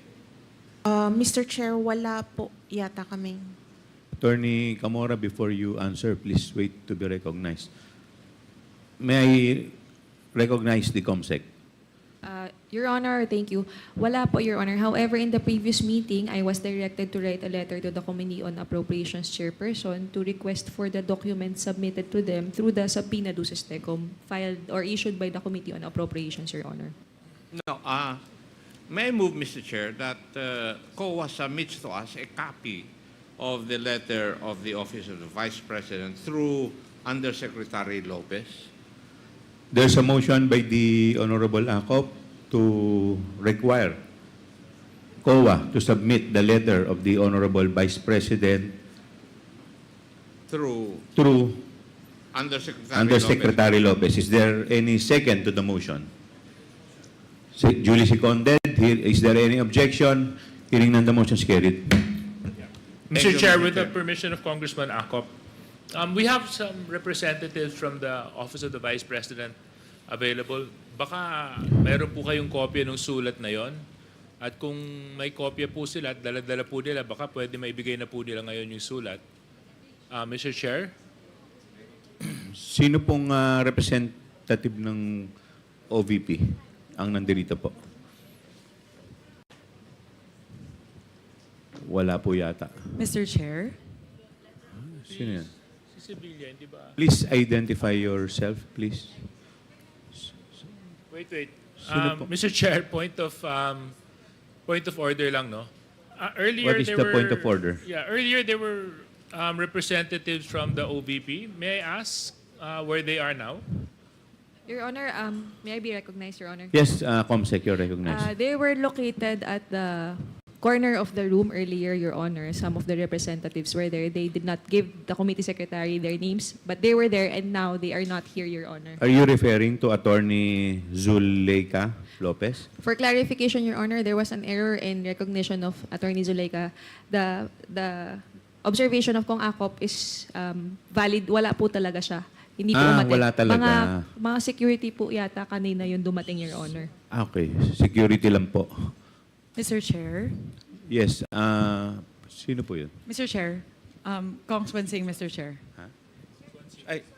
Mr. Chair, wala po yata kaming. Attorney Camora, before you answer, please wait to be recognized. May I recognize the COMSEC? Your Honor, thank you. Wala po, Your Honor. However, in the previous meeting, I was directed to write a letter to the Committee on Appropriations Chairperson to request for the documents submitted to them through the subpoena duces tecum filed or issued by the Committee on Appropriations, Your Honor. No. May I move, Mr. Chair, that COA submits to us a copy of the letter of the Office of the Vice President through Undersecretary Lopez? There's a motion by the Honorable Acop to require COA to submit the letter of the Honorable Vice President Through Undersecretary Lopez. Undersecretary Lopez. Is there any second to the motion? Duly seconded. Is there any objection? Hearing none, the motion is carried. Mr. you, Chair, Mr. with the Chair. permission of Congressman Acop, we have some representatives from the Office of the Vice President available. Baka meron po kayong kopya ng sulat na yon. At kung may kopya po sila at dala-dala po nila, baka pwede maibigay na po nila ngayon yung sulat. Mr. Chair? Sino pong representative ng OVP ang nandirito po? Wala po yata. Mr. Chair? Sino yan? Si Sibilia, hindi ba? Please identify yourself, please. Wait. Sino po? Mr. Chair, point of order lang, no? Earlier What is there the were, point of order? Yeah, earlier there were representatives from the OVP. May I ask where they are now? Your Honor, may I be recognized, Your Honor? Yes, COMSEC, you're recognized. They were located at the corner of the room earlier, Your Honor. Some of the representatives were there. They did not give the committee secretary their names, but they were there and now they are not here, Your Honor. Are you referring to Attorney Zuleika Lopez? For clarification, Your Honor, there was an error in recognition of Attorney Zuleika. The observation of Kong Acop is valid. Wala po talaga siya. Hindi po umattend. Wala talaga. Mga security po yata kanina yung dumating, Your Honor. Okay, security lang po. Mr. Chair? Yes, sino po yun? Mr. Chair? Congressman Singh, Mr. Chair.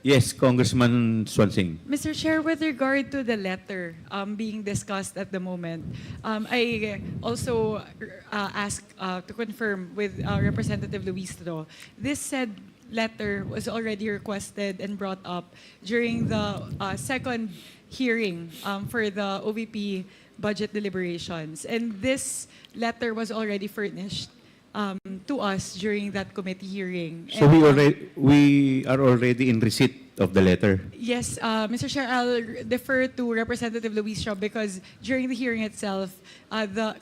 Yes, Congressman Swansing. Mr. Chair, with regard to the letter being discussed at the moment, I also ask to confirm with Representative Luistro, this said letter was already requested and brought up during the second hearing for the OVP budget deliberations. And this letter was already furnished to us during that committee hearing. So And, we are already in receipt of the letter. Yes, Mr. Chair, I'll defer to Representative Luis Shaw because during the hearing itself, the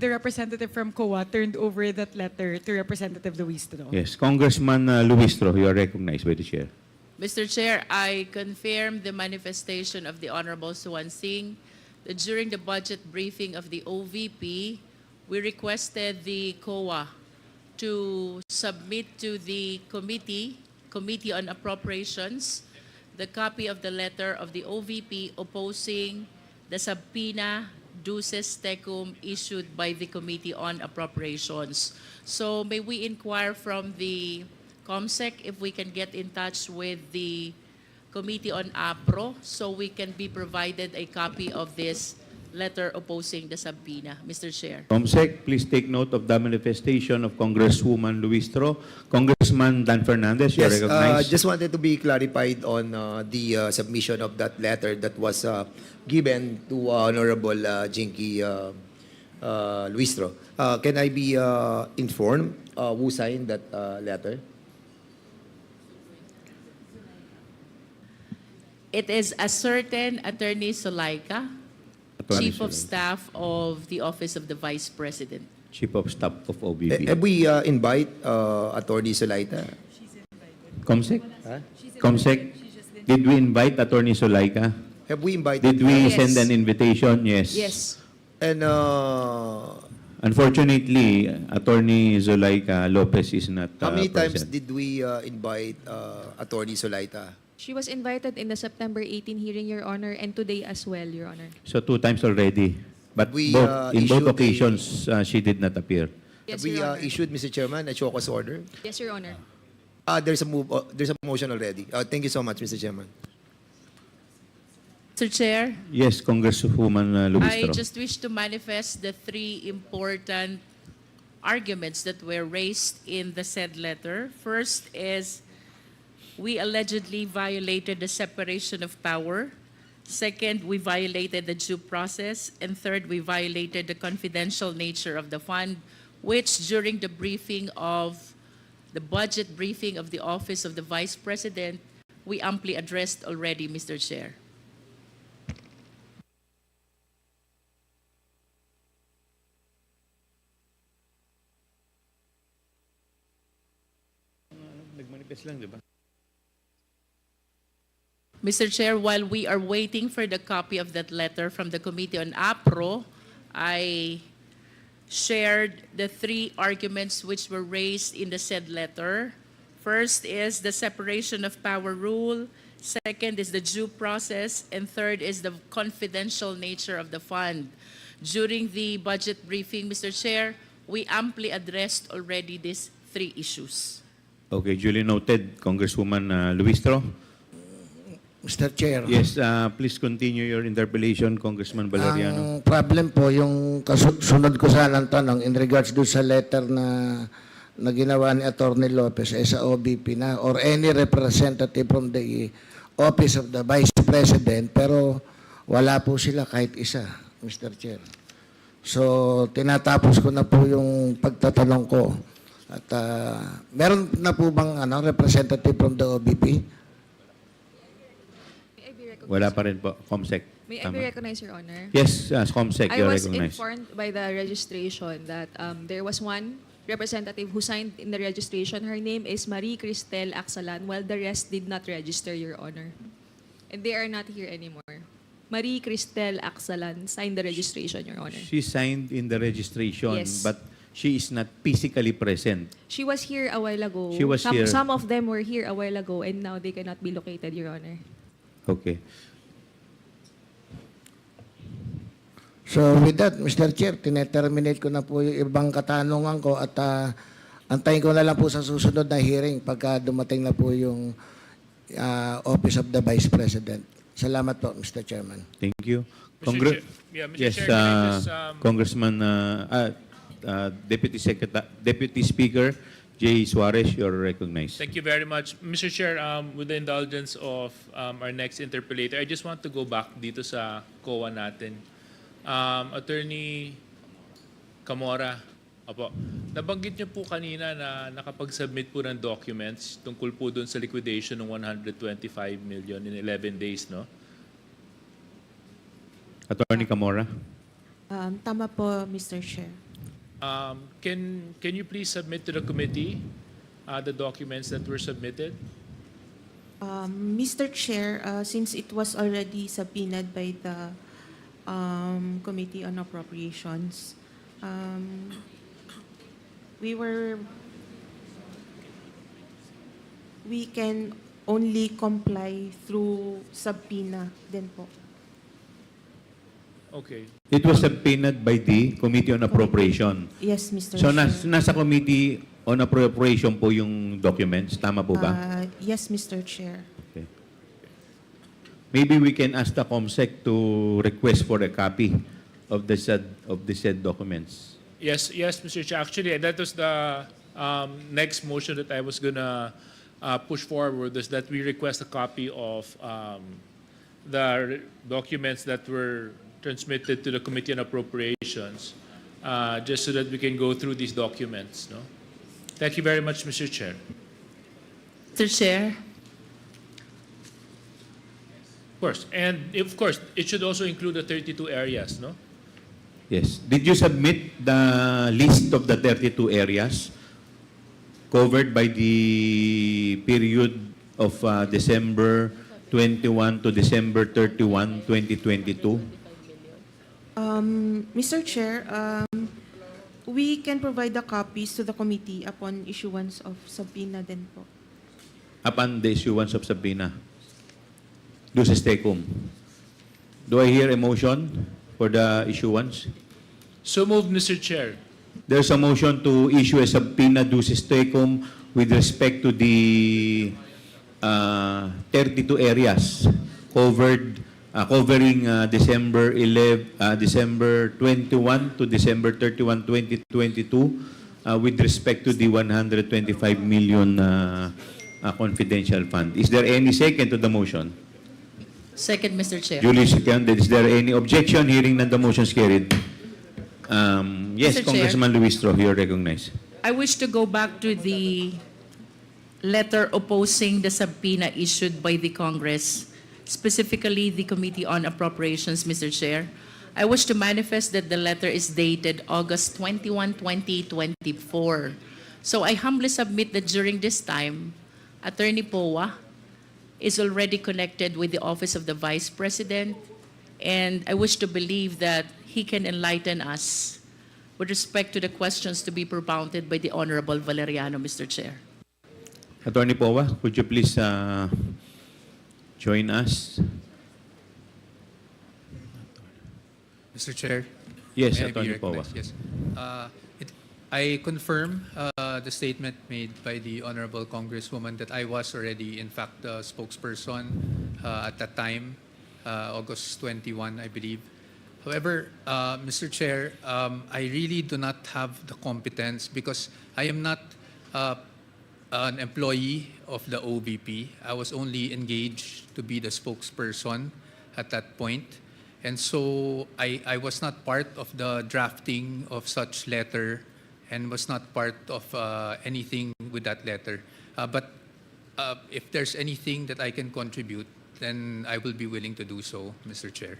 representative from COA turned over that letter to Representative Luis Tro. Yes, Congressman Luistro, you are recognized by the chair. Mr. Chair, I confirm the manifestation of the Honorable Suwan Singh that during the budget briefing of the OVP, we requested the COA to submit to the Committee on Appropriations, the copy of the letter of the OVP opposing the subpoena duces tecum issued by the Committee on Appropriations. So may we inquire from the COMSEC if we can get in touch with the Committee on APRO so we can be provided a copy of this letter opposing the subpoena, Mr. Chair. COMSEC, please take note of the manifestation of Congresswoman Luistro. Congressman Dan Fernandez, you're Yes, recognized. just wanted to be clarified on the submission of that letter that was given to Honorable Jinky Luistro. Can I be informed who signed that letter? It is a certain Attorney Solaika, Attorney Chief of Solaika. Staff of the Office of the Vice President. Chief of Staff of OBP. Have we invite Attorney Solaita? COMSEC? COMSEC, did we invite Attorney Solaika? Have we invited? Did we Yes. send an invitation? Yes. Yes. And Unfortunately, Attorney Zulaika Lopez is not how many times present. did we invite Attorney Solaita? She was invited in the September 18 hearing, Your Honor, and today as well, Your Honor. So 2 times already. But We, in both issued occasions, she did not appear. Yes, Have we Your Honor. issued, Mr. Chairman, a show cause order? Yes, Your Honor. There's a move. There's a motion already. Thank you so much, Mr. Chairman. Mr. Chair, Yes, Congresswoman I Luistro. just wish to manifest the 3 important arguments that were raised in the said letter. First is we allegedly violated the separation of power. Second, we violated the due process. And third, we violated the confidential nature of the fund, which during the briefing of the budget briefing of the Office of the Vice President, we amply addressed already, Mr. Chair. Nagmanifest lang, di ba? Mr. Chair, while we are waiting for the copy of that letter from the Committee on APRO, I shared the 3 arguments which were raised in the said letter. First is the separation of power rule. Second is the due process. And third is the confidential nature of the fund. During the budget briefing, Mr. Chair, we amply addressed already these 3 issues. Okay, duly noted, Congresswoman Luistro. Mr. Chair. Yes, please continue your interpellation, Congressman Valeriano. Ang problem po, yung kasunod ko sana ng tanong in regards do sa letter na ginawa ni Attorney Lopez ay sa OBP na or any representative from the Office of the Vice President, pero wala po sila kahit isa, Mr. Chair. So, tinatapos ko na po yung pagtatanong ko. At meron na po bang representative from the OBP? May I be recognized? Wala pa rin po, COMSEC. May I be recognized, Your Honor? Yes, COMSEC, I you're was recognized. informed by the registration that there was one representative who signed in the registration. Her name is Marie Cristel Axalan, while the rest did not register, Your Honor. And they are not here anymore. Marie Cristel Axalan signed the registration, Your Honor. She signed in the registration, Yes. but she is not physically present. She was here a while ago. She was here. Some of them were here a while ago, and now they cannot be located, Your Honor. Okay. So with that, Mr. Chair, tineterminate ko na po yung ibang katanungan ko at antayin ko na lang po sa susunod na hearing pagka dumating na po yung Office of the Vice President. Salamat po, Mr. Chairman. Thank you. Mr. Mr. Yes, Chair, can I just, Congressman, Deputy Speaker Jay Suarez, you're recognized. Thank you very much. Mr. Chair, with the indulgence of our next interpellator, I just want to go back dito sa COA natin. Attorney Camora, opo, nabanggit niyo po kanina na nakapag-submit po ng documents tungkol po doon sa liquidation ng 125 million in 11 days, no? Attorney Camora. Tama po, Mr. Chair. Can you please submit to the committee the documents that were submitted? Mr. Chair, since it was already subpoenaed by the Committee on Appropriations, we can only comply through subpoena din po. Okay. It was subpoenaed by the Committee on Appropriation. Yes, Mr. So Chair. nasa Committee on Appropriation po yung documents, tama po ba? Yes, Mr. Chair. Okay. Maybe we can ask the COMSEC to request for a copy of the said documents. Yes, Mr. Chair. Actually, that was the next motion that I was gonna push forward, is that we request a copy of the documents that were transmitted to the Committee on Appropriations, just so that we can go through these documents. No? Thank you very much, Mr. Chair. Mr. Chair, Of course, and of course, it should also include the 32 areas, no? Yes. Did you submit the list of the 32 areas covered by the period of December 21 to December 31, 2022? Mr. Chair, we can provide the copies to the committee upon issuance of subpoena din po. Upon the issuance of subpoena. Duces tecum. Do I hear a motion for the issuance? So moved, Mr. Chair. There's a motion to issue a subpoena duces tecum with respect to the 32 areas covered covering December 21 to December 31, 2022 with respect to the 125 million confidential fund. Is there any second to the motion? second, Mr. Chair. Duly seconded. Is there any objection? Hearing none, the motion is carried. Yes, Mr. Chair. Congressman Luistro, you're recognized. I wish to go back to the letter opposing the subpoena issued by the Congress, specifically the Committee on Appropriations, Mr. Chair. I wish to manifest that the letter is dated August 21, 2024. So I humbly submit that during this time, Attorney Powa is already connected with the Office of the Vice President, and I wish to believe that he can enlighten us with respect to the questions to be propounded by the Honorable Valeriano, Mr. Chair. Attorney Powa, could you please join us? Mr. Chair? Yes, may I be Attorney Powa. recognized? Yes. I confirm the statement made by the Honorable Congresswoman that I was already, in fact, the spokesperson at that time, August 21, I believe. However, Mr. Chair, I really do not have the competence because I am not an employee of the OVP. I was only engaged to be the spokesperson at that point. And so I was not part of the drafting of such letter and was not part of anything with that letter. But if there's anything that I can contribute, then I will be willing to do so, Mr. Chair.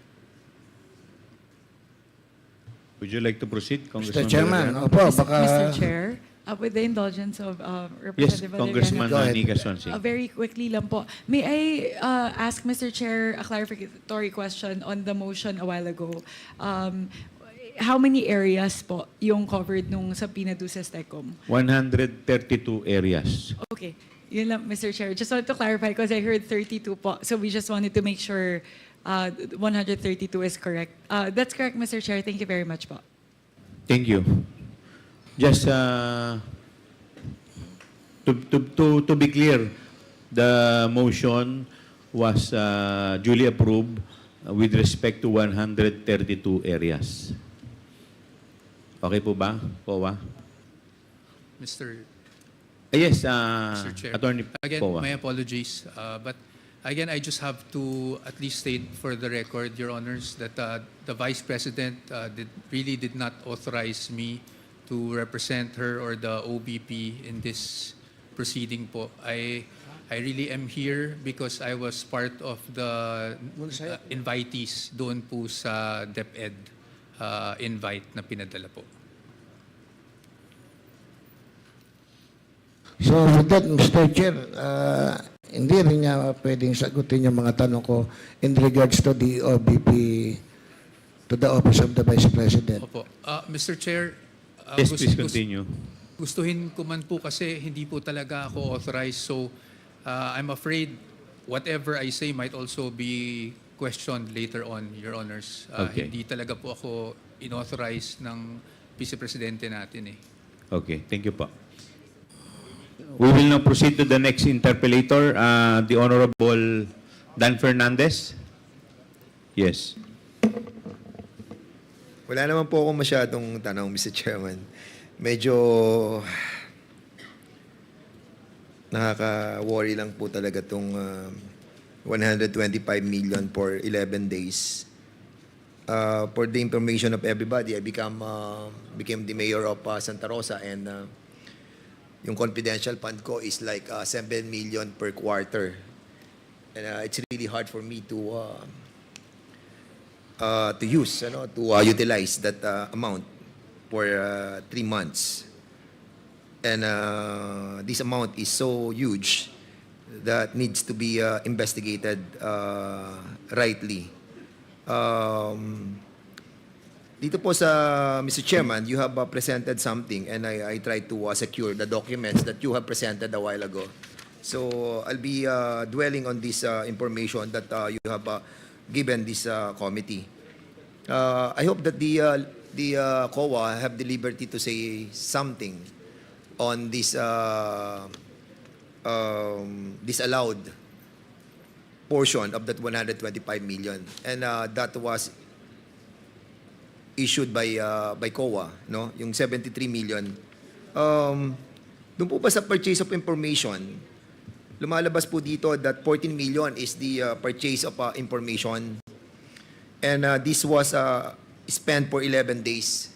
Would you like to proceed, Mr. Congressman? Chairman, Valeriano? opo, baka... Mr. Chair, with the indulgence of Yes, Representative Congressman Go ahead. Nika Sonsing. Very quickly lang po. May I ask Mr. Chair a clarificatory question on the motion a while ago? How many areas po yung covered nung subpoena duces tecum? 132 areas. Okay. Yun lang, Mr. Chair. Just wanted to clarify because I heard 32 po. So we just wanted to make sure 132 is correct. That's correct, Mr. Chair. Thank you very much po. Thank you. Just to be clear, the motion was duly approved with respect to 132 areas. Okay po ba, Powa? Mr. Yes, Mr. Chair. Attorney Again, Powa. my apologies. But again, I just have to at least state for the record, Your Honors, that the Vice President really did not authorize me to represent her or the OBP in this proceeding po. I really am here because I was part of the invitees doon po sa DepEd invite na pinadala po. So with that, Mr. Chair, hindi rin niya pwedeng sagutin yung mga tanong ko in regards to the OBP, to the Office of the Vice President. Opo. Mr. Chair, Yes, please continue. Gustuhin ko man po kasi hindi po talaga ako authorized. So I'm afraid whatever I say might also be questioned later on, Your Honors. Okay. Hindi talaga po ako inauthorized ng Vice Presidente natin eh. Okay, thank you po. We will now proceed to the next interpellator, the Honorable Dan Fernandez. Yes. Wala naman po akong masyadong tanong, Mr. Chairman. Medyo nakaka-worry lang po talaga itong 125 million for 11 days. For the information of everybody, I became the mayor of Santa Rosa, and yung confidential fund ko is like 7 million per quarter. And it's really hard for me to use, to utilize that amount for 3 months. And this amount is so huge that needs to be investigated rightly. Dito po sa Mr. Chairman, you have presented something, and I tried to secure the documents that you have presented a while ago. So I'll be dwelling on this information that you have given this committee. I hope that the COA have the liberty to say something on this disallowed portion of that 125 million, and that was issued by COA, no? Yung 73 million. Doon po ba sa purchase of information, lumalabas po dito that 14 million is the purchase of information, and this was spent for 11 days.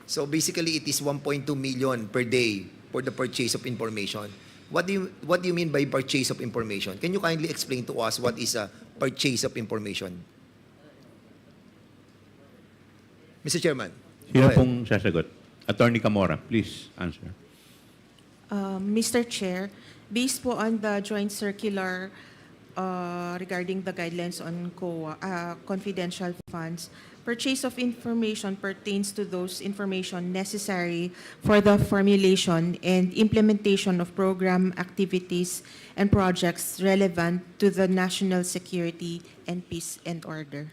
So basically, it is 1.2 million per day for the purchase of information. What do you mean by purchase of information? Can you kindly explain to us what is a purchase of information? Mr. Chairman. Sino pong sasagot? Attorney Camora, please answer. Mr. Chair, based po on the joint circular regarding the guidelines on COA, confidential funds, purchase of information pertains to those information necessary for the formulation and implementation of program activities and projects relevant to the national security and peace and order.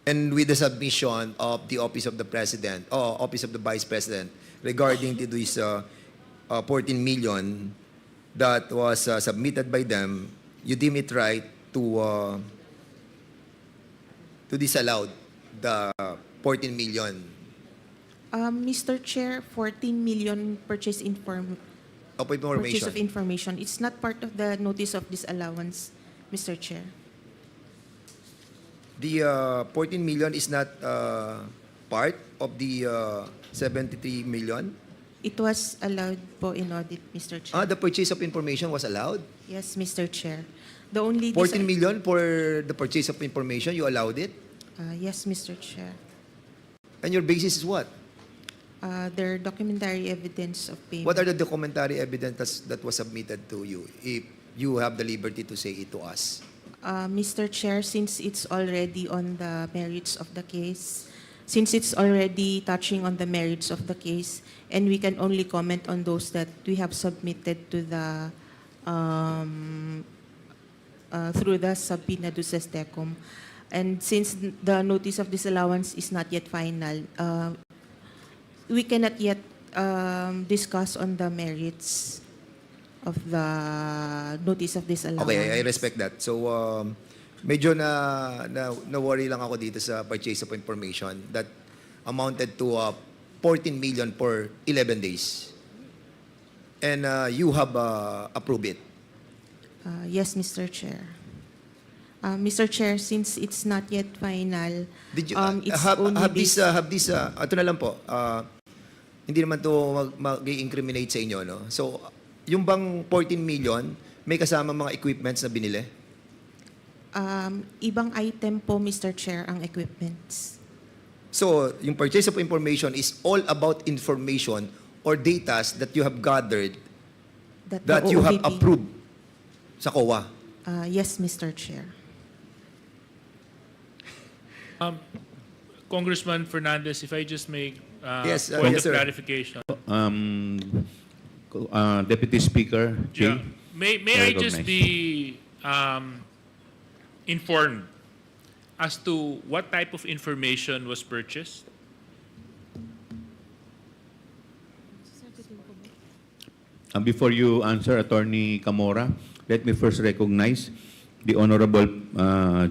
And with the submission of the Office of the President, or Office of the Vice President, regarding to this 14 million that was submitted by them, you deem it right to disallow the 14 million Mr. Chair, 14 million purchase of purchase information. of information. It's not part of the notice of disallowance, Mr. Chair. The 14 million is not part of the 73 million? It was allowed po in audit, Mr. Chair. The purchase of information was allowed? Yes, Mr. Chair. The only 14 million for the purchase of information, you allowed it? yes, Mr. Chair. And your basis is what? Their documentary evidence of payment. What are the documentary evidence that was submitted to you, if you have the liberty to say it to us? Mr. Chair, since it's already on the merits of the case, since it's already touching on the merits of the case, and we can only comment on those that we have submitted to the through the subpoena to SESTECOM. And since the notice of disallowance is not yet final, we cannot yet discuss on the merits of the notice of disallowance. Okay, I respect that. So, medyo na-worry lang ako dito sa purchase of information that amounted to 14 million for 11 days. And you have approved it. Yes, Mr. Chair. Mr. Chair, since it's not yet final, Did you it's have only this ito na lang po. Hindi naman to mag-incriminate sa inyo, no? So, yung bang 14 million, may kasama mga equipments na binili? ibang item po, Mr. Chair, ang equipments. So, yung purchase of information is all about information or data that you have gathered the that you have OVP. approved sa COA. Yes, Mr. Chair. Congressman Fernandez, if I just make Yes, point yes, of sir. clarification. Deputy Speaker, Jay. Yeah. May I just be informed as to what type of information was purchased? Before you answer, Attorney Camora, let me first recognize the Honorable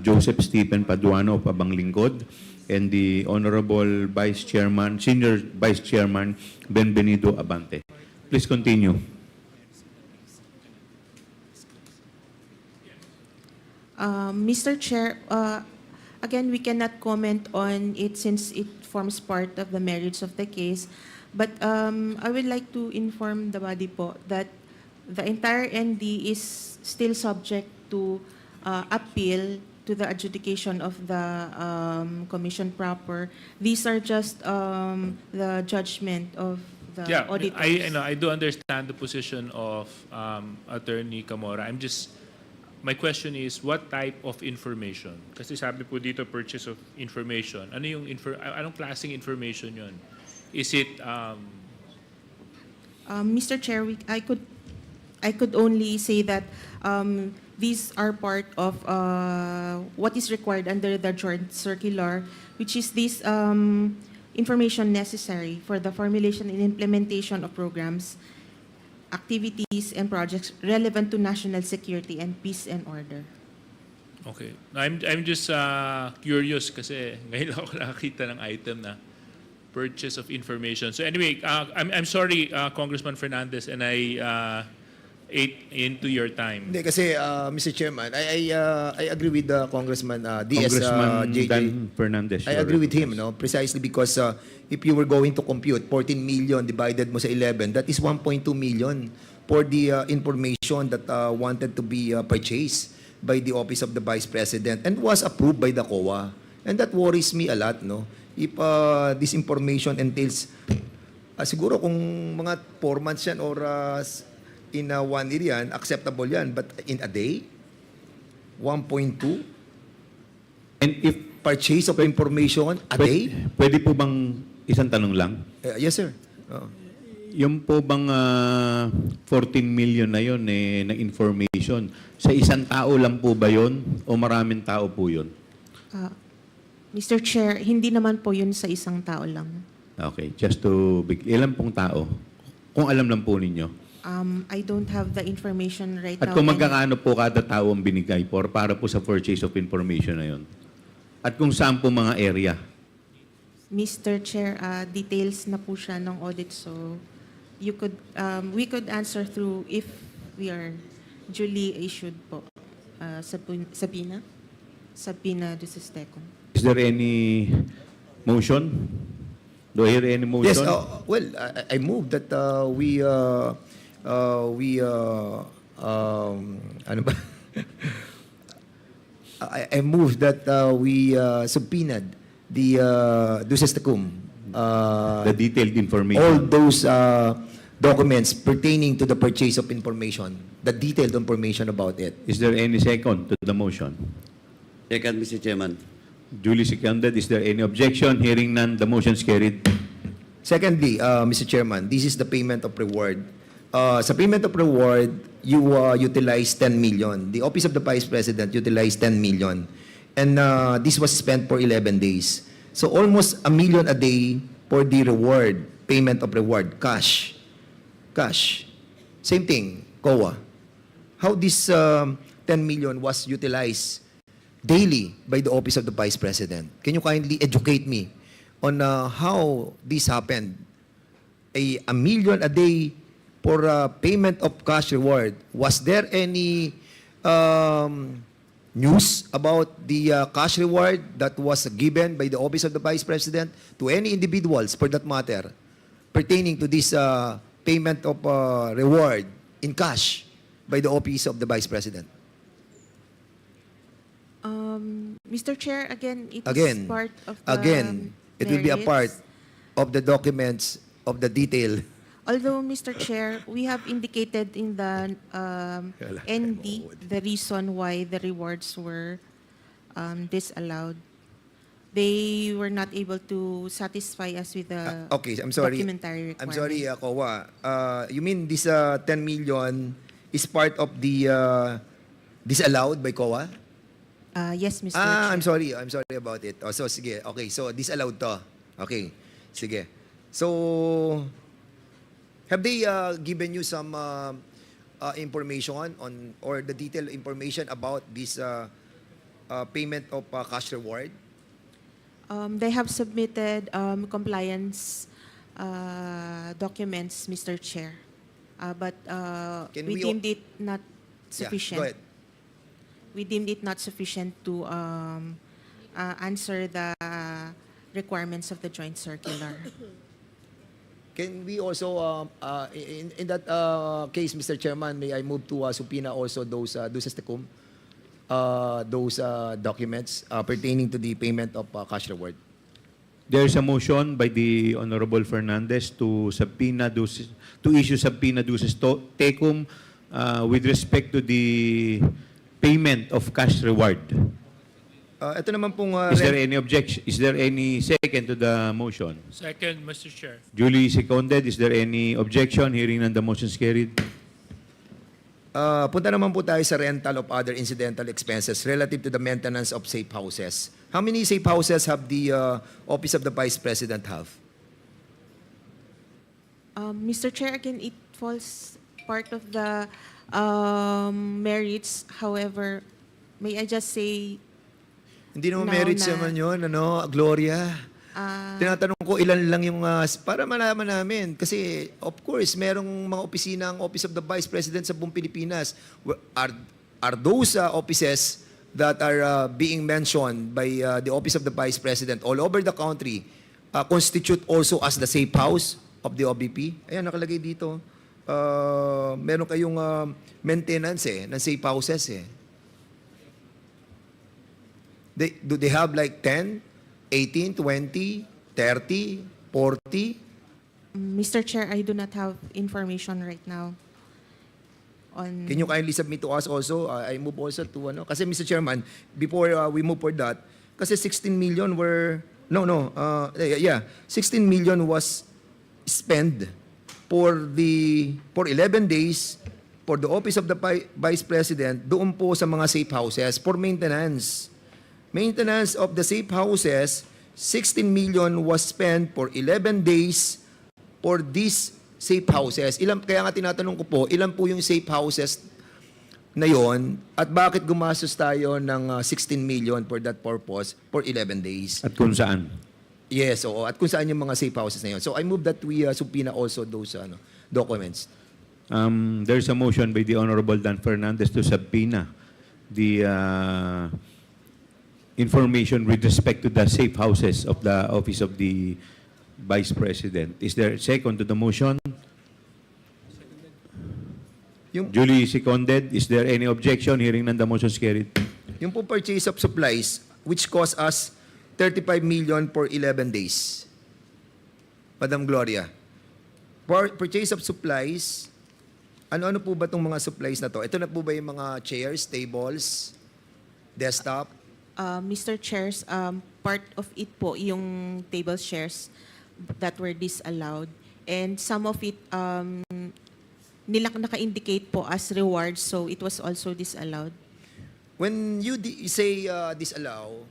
Joseph Stephen Paduano of Abang Lingkod, and the Honorable Vice Chairman, Senior Vice Chairman Benvenido Abante. Please continue. Mr. Chair, again, we cannot comment on it since it forms part of the merits of the case. But I would like to inform the body po that the entire ND is still subject to appeal to the adjudication of the commission proper. These are just the judgment of the Yeah, auditors. I do understand the position of Attorney Camora. My question is, what type of information? Kasi sabi po dito, purchase of information. Anong klaseng information yon? Is it, Mr. Chair, I could only say that these are part of what is required under the joint circular, which is this information necessary for the formulation and implementation of programs, activities, and projects relevant to national security and peace and order. okay. I'm just curious kasi ngayon ako nakakita ng item na purchase of information. So anyway, I'm sorry, Congressman Fernandez, and I ate into your time. Hindi, kasi, Mr. Chairman, I agree with Congressman DS Congressman JJ. Dan Fernandez. I agree with him, no? Precisely because if you were going to compute 14 million divided mo sa 11, that is 1.2 million for the information that wanted to be purchased by the Office of the Vice President and was approved by the COA. And that worries me a lot, no? If this information entails, siguro kung mga 4 months yan or in 1 year yan, acceptable yan. But in a day, 1.2? And if Purchase of information a day? Pwede po bang isang tanong lang? Yes, sir. Oo. Yung po bang 14 million na yun na information, sa isang tao lang po ba yun o maraming tao po yun? Mr. Chair, hindi naman po yun sa isang tao lang. Okay, just to ilan pong tao? Kung alam lang po ninyo. I don't have the information right At now. kung and- magkakaano po kada tao ang binigay para po sa purchase of information na yun? At kung saan po mga area? Mr. Chair, details na po siya ng audit, so we could answer through if we are duly issued po subpoena to Sistecom. Is there any motion? Do I hear any motion? Yes, well, I move that ano ba? I move that we subpoenaed the Dusestacum, The detailed information. all those documents pertaining to the purchase of information, the detailed information about it. Is there any second to the motion? Second, Mr. Chairman. Duly seconded. Is there any objection? Hearing none, the motion is carried. Secondly, Mr. Chairman, this is the payment of reward. Sa payment of reward, you utilize 10 million. The Office of the Vice President utilized 10 million. And this was spent for 11 days. So almost $1 million a day for the reward, payment of reward, cash. Cash. Same thing, COA. How this 10 million was utilized daily by the Office of the Vice President. Can you kindly educate me on how this happened? $1 million a day for payment of cash reward. Was there any news about the cash reward that was given by the Office of the Vice President to any individuals, for that matter, pertaining to this payment of reward in cash by the Office of the Vice President? Mr. Chair, again, it is Again, part of the it will be a part merits. of the documents of the detail. Although, Mr. Chair, we have indicated in the ND the reason why the rewards were disallowed. They were not able to satisfy us with the Okay, I'm sorry. documentary I'm requirement. sorry, Kowa. You mean this 10 million is part of the disallowed by COA? Yes, Mr. Chair. I'm sorry about it. So, sige. Okay, so disallowed to. Okay, sige. So, have they given you some information on, or the detailed information about this payment of cash reward? They have submitted compliance documents, Mr. Chair. But Can we we deemed it not Yeah, sufficient. go ahead. We deemed it not sufficient to answer the requirements of the joint circular. Can we also, in that case, Mr. Chairman, may I move to subpoena also those those documents pertaining to the payment of cash reward? There is a motion by the Honorable Fernandez to issue subpoena duces tecum with respect to the payment of cash reward. Ito naman pong Is there any objection? Is there any second to the motion? Second, Mr. Chair. Duly seconded. Is there any objection? Hearing none, the motion is carried. punta naman po tayo sa rental of other incidental expenses relative to the maintenance of safe houses. How many safe houses have the Office of the Vice President have? Mr. Chair, again, it falls part of the merits. However, may I just say, Hindi naman Now merits na- naman yun, Gloria. Tinatanong ko ilan lang yung, para malaman namin. Kasi, of course, merong mga opisina ang Office of the Vice President sa buong Pilipinas. Are those offices that are being mentioned by the Office of the Vice President all over the country constitute also as the safe house of the OVP? Ayan, nakalagay dito. Meron kayong maintenance ng safe houses Do they have like 10, 18, 20, 30, 40? Mr. Chair, I do not have information right now on... Can you kindly submit to us also? I move also to Kasi Mr. Chairman, before we move for that, kasi 16 million were... 16 million was spent for 11 days for the Office of the Vice President doon po sa mga safe houses for maintenance. Maintenance of the safe houses, 16 million was spent for 11 days for these safe houses. Kaya nga tinatanong ko po, ilan po yung safe houses na yon at bakit gumastos tayo ng 16 million for that purpose for 11 days? At kung saan? Yes, oo. At kung saan yung mga safe houses na yon. So I move that we subpoena also those documents. There's a motion by the Honorable Dan Fernandez to subpoena the information with respect to the safe houses of the Office of the Vice President. Is there a second to the motion? Duly seconded. Is there any objection? Hearing none, the motion is carried. Yung po purchase of supplies, which cost us 35 million for 11 days. Madam Gloria, purchase of supplies, ano-ano po ba itong mga supplies na to? Ito na po ba yung mga chairs, tables, desktop? Mr. Chairs, part of it po yung table shares that were disallowed. And some of it, naka-indicate po as rewards, so it was also disallowed. When you say disallow,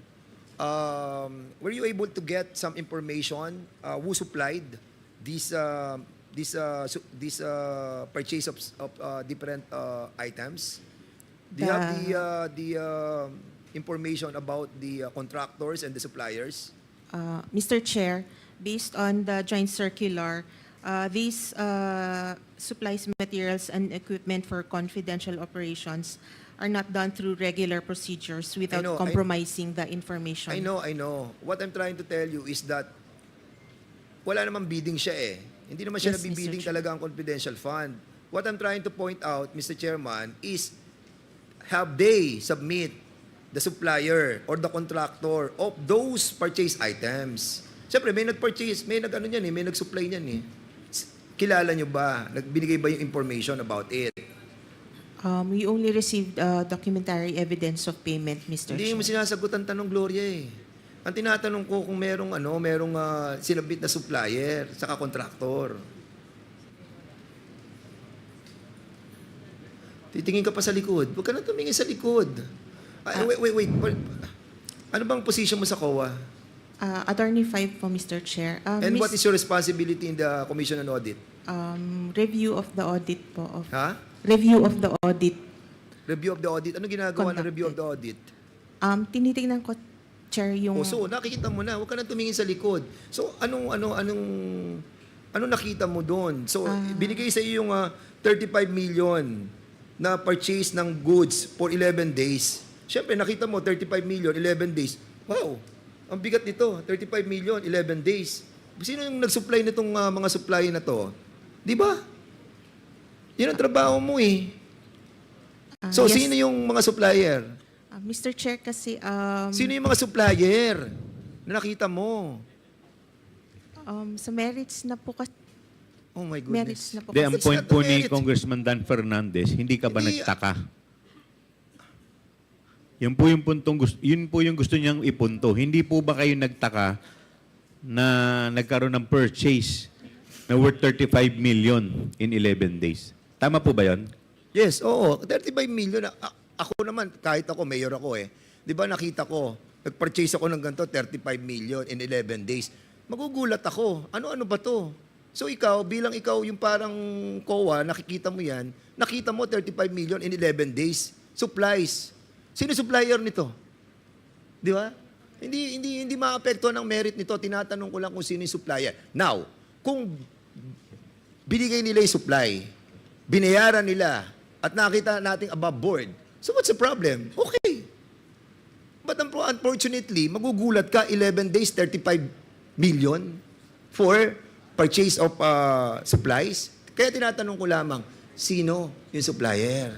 were you able to get some information who supplied this purchase of different items? Do you have the information about the contractors and the suppliers? Mr. Chair, based on the joint circular, these supplies, materials, and equipment for confidential operations are not done through regular procedures without compromising the information. I know. What I'm trying to tell you is that wala namang bidding siya eh. Hindi naman siya Yes, nabibidding Mr. Chair. talaga ang confidential fund. What I'm trying to point out, Mr. Chairman, is have they submit the supplier or the contractor of those purchase items? Siyempre, may nag-purchase, may nag-supply niyan eh. Kilala nyo ba? Nagbinigay ba yung information about it? We only received documentary evidence of payment, Mr. Hindi mo Chair. sinasagot ang tanong, Gloria eh. Ang tinatanong ko kung merong sinabit na supplier saka contractor. Titingin ka pa sa likod. Huwag ka na tumingin sa likod. Wait. Ano bang position mo sa COA? Attorney 5 po, Mr. Chair. And what is your responsibility in the Commission on Audit? Review of the audit po. Ha? Review of the audit. Review of the audit. Ano ginagawa ng review of the audit? Tinitingnan ko Chair, yung... So, nakikita mo na, huwag ka na tumingin sa likod. So, anong nakita mo doon? So, binigay sa iyo yung 35 million na purchase ng goods for 11 days. Siyempre, nakita mo, 35 million, 11 days. Wow, ang bigat nito, 35 million, 11 days. Sino yung nag-supply nitong mga supply na to? Di ba? Yan ang trabaho mo eh. So, yes. sino yung mga supplier? Mr. Chair, kasi... Sino yung mga supplier na nakita mo? sa merits na po kasi... Oh my Merits goodness. na po Ang kasi... point not po the ni merit. Congressman Dan Fernandez, hindi ka ba Hindi, nagtaka? Yun po yung yun po yung gusto niyang ipunto. Hindi po ba kayo nagtaka na nagkaroon ng purchase na worth 35 million in 11 days? Tama po ba yun? Yes, oo. 35 million. Ako naman, kahit ako, mayor ako eh. Di ba nakita ko, nag-purchase ako ng ganito, 35 million in 11 days. Magugulat ako. Ano-ano ba to? So ikaw, bilang ikaw yung parang COA, nakikita mo yan, nakita mo 35 million in 11 days. Supplies. Sino supplier nito? Di ba? Hindi maapektuhan ng merit nito. Tinatanong ko lang kung sino yung supplier. Now, kung binigay nila yung supply, binayaran nila, at nakita nating above board, so what's the problem? Okay. But unfortunately, magugulat ka 11 days, 35 million for purchase of supplies. Kaya tinatanong ko lamang, sino yung supplier?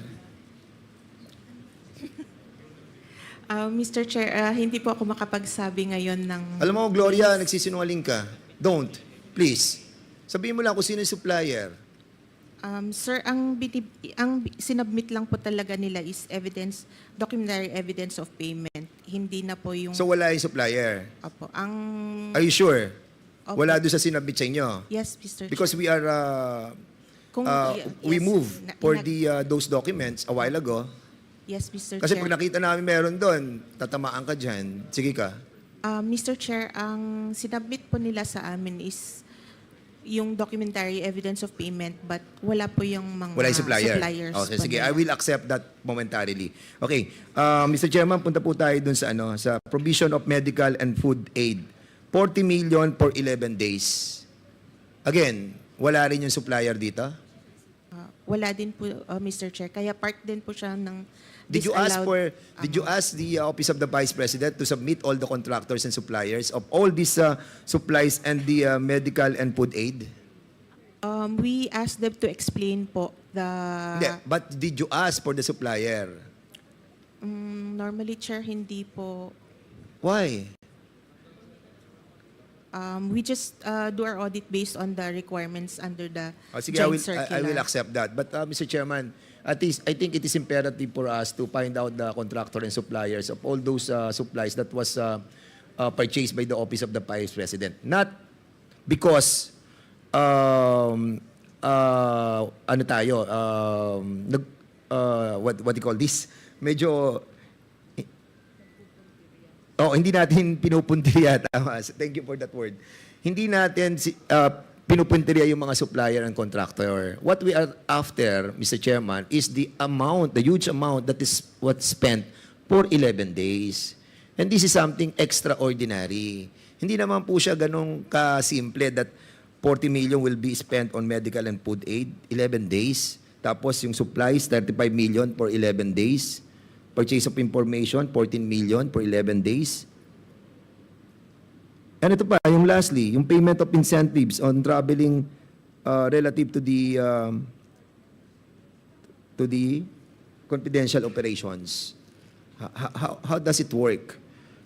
Mr. Chair, hindi po ako makapagsabi ngayon ng... Alam mo, Gloria, nagsisinungaling ka. Don't. Please. Sabihin mo lang kung sino yung supplier. Sir, ang sinubmit lang po talaga nila is evidence, documentary evidence of payment. Hindi na po yung... So wala yung supplier. Opo. Are you sure? Opo. Wala doon sa sinabit sa inyo? Yes, Mr. Because Chair. we are... we Yes, move for na- those documents a while ago. Yes, Mr. Kasi Chair. pag nakita namin meron doon, tatamaan ka dyan. Sige ka. Mr. Chair, ang sinubmit po nila sa amin is yung documentary evidence of payment, but wala po yung mga Wala yung supplier. suppliers Okay, po sige. nila. I will accept that momentarily. Okay. Mr. Chairman, punta po tayo dun sa, sa provision of medical and food aid. 40 million for 11 days. Again, wala rin yung supplier dito? Wala din po, Mr. Chair. Kaya part din po siya ng Did you ask disallowed the Office of the Vice President to submit all the contractors and suppliers of all these supplies and the medical and food aid? We asked them to explain po the... Hindi, but did you ask for the supplier? Normally, Chair, hindi po. Why? We just do our audit based on the requirements under the Sige, joint I will circular. accept that. But Mr. Chairman, at least I think it is imperative for us to find out the contractor and suppliers of all those supplies that was purchased by the Office of the Vice President. Not because ano tayo, what do you call this? Medyo hindi natin pinupuntirya. Tama. Thank you for that word. Hindi natin pinupuntirya yung mga supplier and contractor. What we are after, Mr. Chairman, is the amount, the huge amount that is what's spent for 11 days. And this is something extraordinary. Hindi naman po siya ganun kasimple that 40 million will be spent on medical and food aid, 11 days. Tapos yung supplies, 35 million for 11 days. Purchase of information, 14 million for 11 days. And ito pa, yung lastly, yung payment of incentives on traveling relative to the confidential operations. How does it work?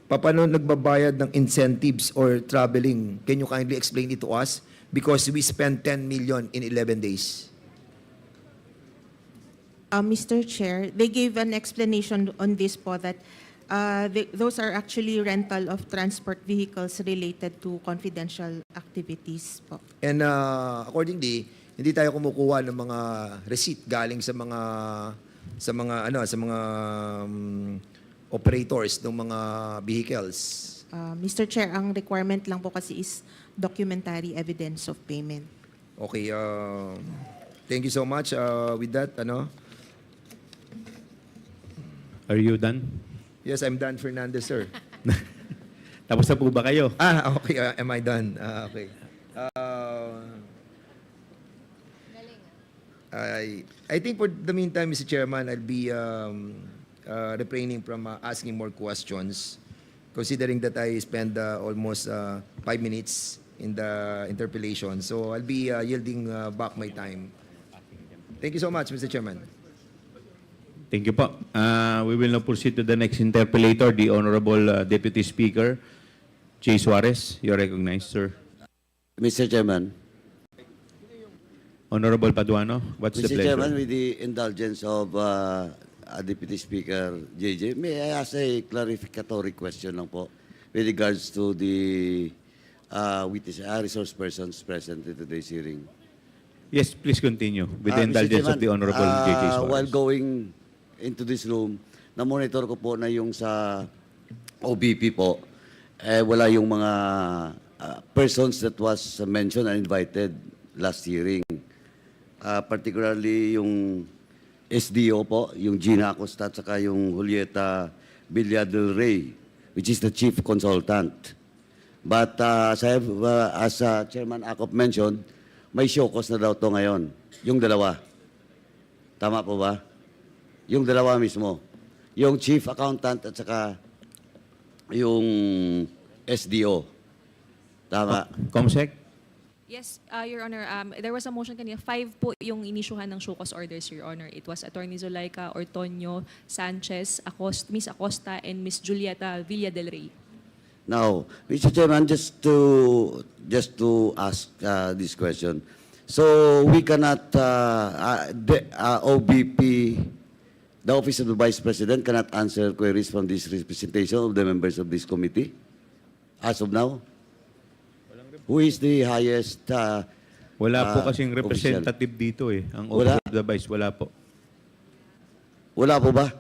Paano nagbabayad ng incentives or traveling? Can you kindly explain it to us? Because we spent 10 million in 11 days. Mr. Chair, they gave an explanation on this po that those are actually rental of transport vehicles related to confidential activities po. And accordingly, hindi tayo kumukuha ng mga receipt galing sa mga operators ng mga vehicles. Mr. Chair, ang requirement lang po kasi is documentary evidence of payment. Okay, thank you so much. With that, Are you done? Yes, I'm Dan Fernandez, sir. Tapos na po ba kayo? Okay. Am I done? Okay. I think for the meantime, Mr. Chairman, I'll be refraining from asking more questions, considering that I spent almost 5 minutes in the interpellation. So I'll be yielding back my time. Thank you so much, Mr. Chairman. Thank you po. We will now proceed to the next interpellator, the Honorable Deputy Speaker, Jay Suarez. You're recognized, sir. Mr. Chairman. Honorable Paduano, what's the Mr. pleasure? Chairman, with the indulgence of Deputy Speaker JJ, may I ask a clarificatory question lang po with regards to the witness, resource persons present in today's hearing. Yes, please continue with the Mr. indulgence of Chairman, the Honorable J.J. Suarez. While going into this room, na-monitor ko po na yung sa OBP po, wala yung mga persons that was mentioned and invited last hearing. Particularly yung SDO po, yung Gina Acosta at saka yung Julieta Villa del Rey, which is the chief consultant. But as Chairman Acop mentioned, may show cause na daw to ngayon. Yung dalawa. Tama po ba? Yung dalawa mismo. Yung chief accountant at saka yung SDO. Tama. Comsec? Yes, Your Honor. There was a motion kanina. 5 po yung inisyuhan ng show cause orders, Your Honor. It was Attorney Zulaika Ortonio Sanchez, Miss Acosta, and Miss Julieta Villa del Rey. Now, Mr. Chairman, just to ask this question. So we cannot, the OBP, the Office of the Vice President cannot answer queries from this representation of the members of this committee as of now? Who is the highest Wala po kasing official? representative dito eh. Ang Wala? Office of the Vice, wala po. Wala po ba?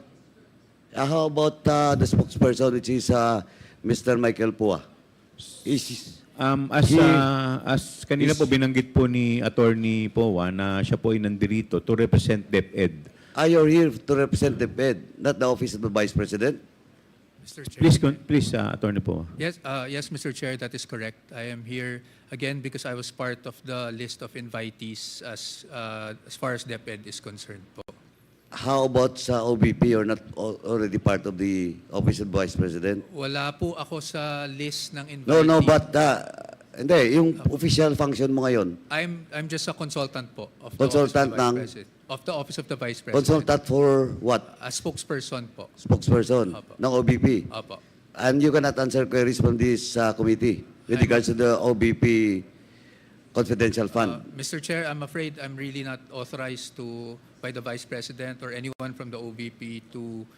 How about the spokesperson, which is Mr. Michael Pua? As kanina po binanggit po ni Attorney Powa na siya po ay nandirito to represent DepEd. You're here to represent the Fed, not the Office of the Vice President? Mr. Chair. Please, Attorney Powa. Yes, yes, Mr. Chair, that is correct. I am here again because I was part of the list of invitees as far as DepEd is concerned po. How about sa OBP? You're not already part of the Office of the Vice President? Wala po ako sa list ng invitees. No, but hindi, yung official function mo ngayon. I'm just a consultant po of the Consultant Office of the ng- Vice President. Of the Office of the Vice President. Consultant for what? A spokesperson po. Spokesperson Opo. ng OBP? Opo. And you cannot answer queries from this committee with regards to the OBP confidential fund? Mr. Chair, I'm afraid I'm really not authorized by the Vice President or anyone from the OVP to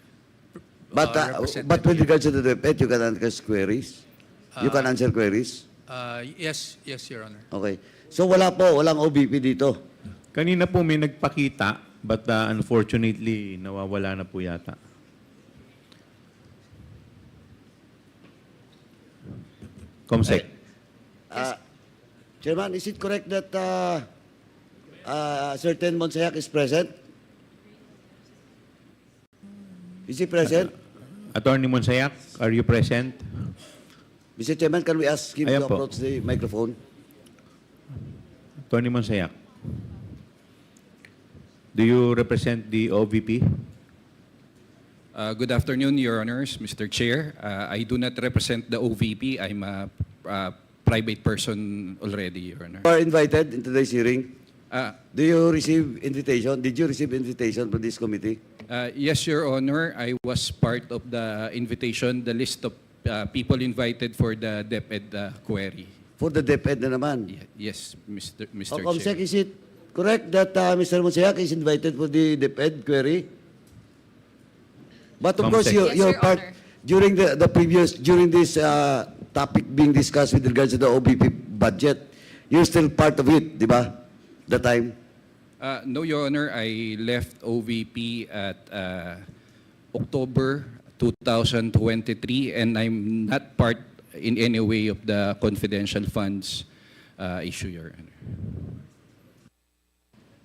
represent But them with here. regards to the DepEd, you can answer queries? You can answer queries? Yes, Your Honor. Okay. So walang OBP dito? Kanina po may nagpakita, but unfortunately, nawawala na po yata. Comsec. Chairman, is it correct that certain Monsayak is present? Is he present? Attorney Monsayak, are you present? Mr. Chairman, can we ask him Ayan to po. approach the microphone? Attorney Monsayak. Do you represent the OVP? Good afternoon, Your Honors, Mr. Chair. I do not represent the OVP. I'm a private person already, Your Honor. You are invited in today's hearing. Did you receive invitation from this committee? Yes, Your Honor. I was part of the invitation, the list of people invited for the DepEd query. For the DepEd na naman? Yes, Mr. Comsec, Chair. is it correct that Mr. Monsayak is invited for the DepEd query? But of course, Comsec. Yes, you're Your part Honor. during this topic being discussed with regards to the OBP budget. You're still part of it, di ba? The time. No, Your Honor. I left OVP at October 2023, and I'm not part in any way of the confidential funds issue, Your Honor.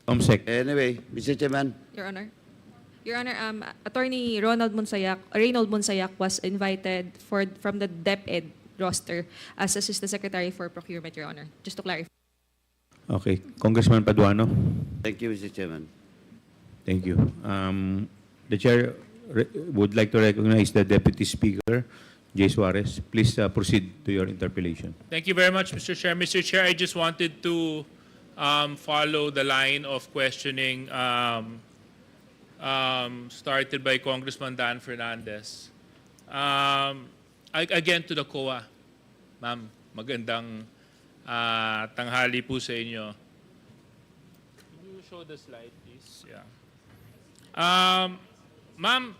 Comsec. Anyway, Mr. Chairman. Your Honor, Attorney Reynold Monsayak was invited from the DepEd roster as Assistant Secretary for Procurement, Your Honor. Just to clarify. Okay. Congressman Paduano. Thank you, Mr. Chairman. Thank you. The chair would like to recognize the Deputy Speaker, Jay Suarez. Please proceed to your interpellation. Thank you very much, Mr. Chair. Mr. Chair, I just wanted to follow the line of questioning started by Congressman Dan Fernandez. Again, to the COA. Ma'am, magandang tanghali po sa inyo. Can you show the slide, please? Yeah. Ma'am,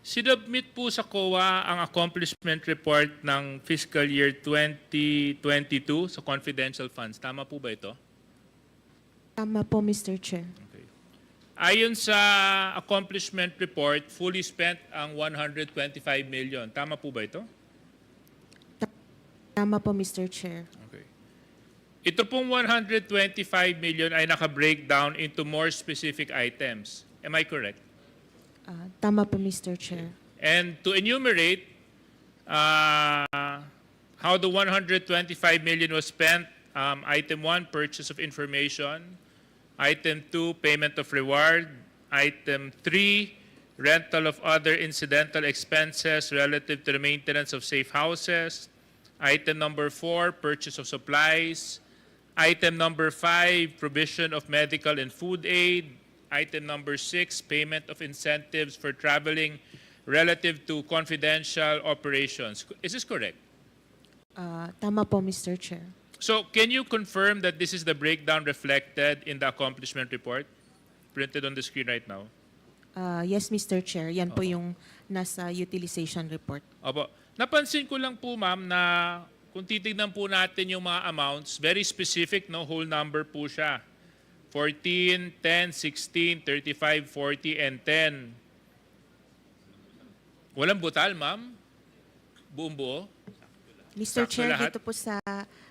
sinubmit po sa COA ang accomplishment report ng fiscal year 2022 sa confidential funds. Tama po ba ito? Tama po, Mr. Chair. Okay. Ayon sa accomplishment report, fully spent ang 125 million. Tama po ba ito? Tama po, Mr. Chair. Okay. Ito pong 125 million ay naka-breakdown into more specific items. Am I correct? Tama po, Mr. Chair. And to enumerate how the 125 million was spent, item 1, purchase of information. Item 2, payment of reward. Item 3, rental of other incidental expenses relative to the maintenance of safe houses. Item number 4, purchase of supplies. Item number 5, provision of medical and food aid. Item number 6, payment of incentives for traveling relative to confidential operations. Is this correct? Tama po, Mr. Chair. So, can you confirm that this is the breakdown reflected in the accomplishment report printed on the screen right now? Yes, Mr. Chair. Yan po yung nasa utilization report. Opo. Napansin ko lang po, ma'am, na kung titignan po natin yung mga amounts, very specific, no? Whole number po siya. 14, 10, 16, 35, 40, and 10. Walang butal, ma'am? Buong buo? Mr. Sakto Chair, lahat?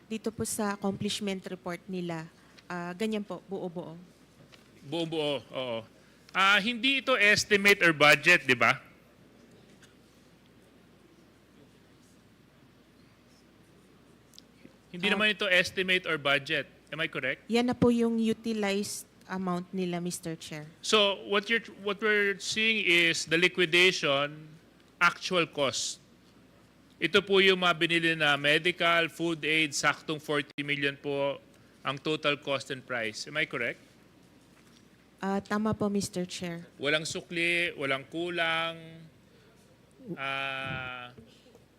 dito po sa accomplishment report nila, ganyan po, buo-buo. Buong buo, oo. Hindi ito estimate or budget, di ba? Hindi naman ito estimate or budget. Am I correct? Yan na po yung utilized amount nila, Mr. Chair. So what we're seeing is the liquidation actual cost. Ito po yung mga binili na medical, food aid, saktong 40 million po ang total cost and price. Am I correct? Tama po, Mr. Chair. Walang sukli, walang kulang.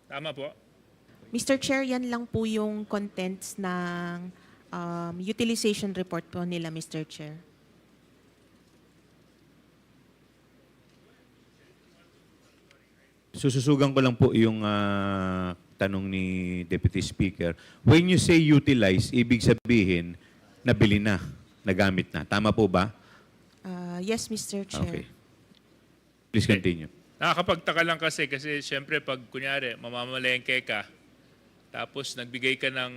Tama po? Mr. Chair, yan lang po yung contents ng utilization report po nila, Mr. Chair. Sususugan ko lang po yung tanong ni Deputy Speaker. When you say utilize, ibig sabihin, nabili na, nagamit na. Tama po ba? Yes, Mr. Chair. Okay. Please continue. Nakakapagtaka lang kasi siyempre pag kunyari mamamalengke ka, tapos nagbigay ka ng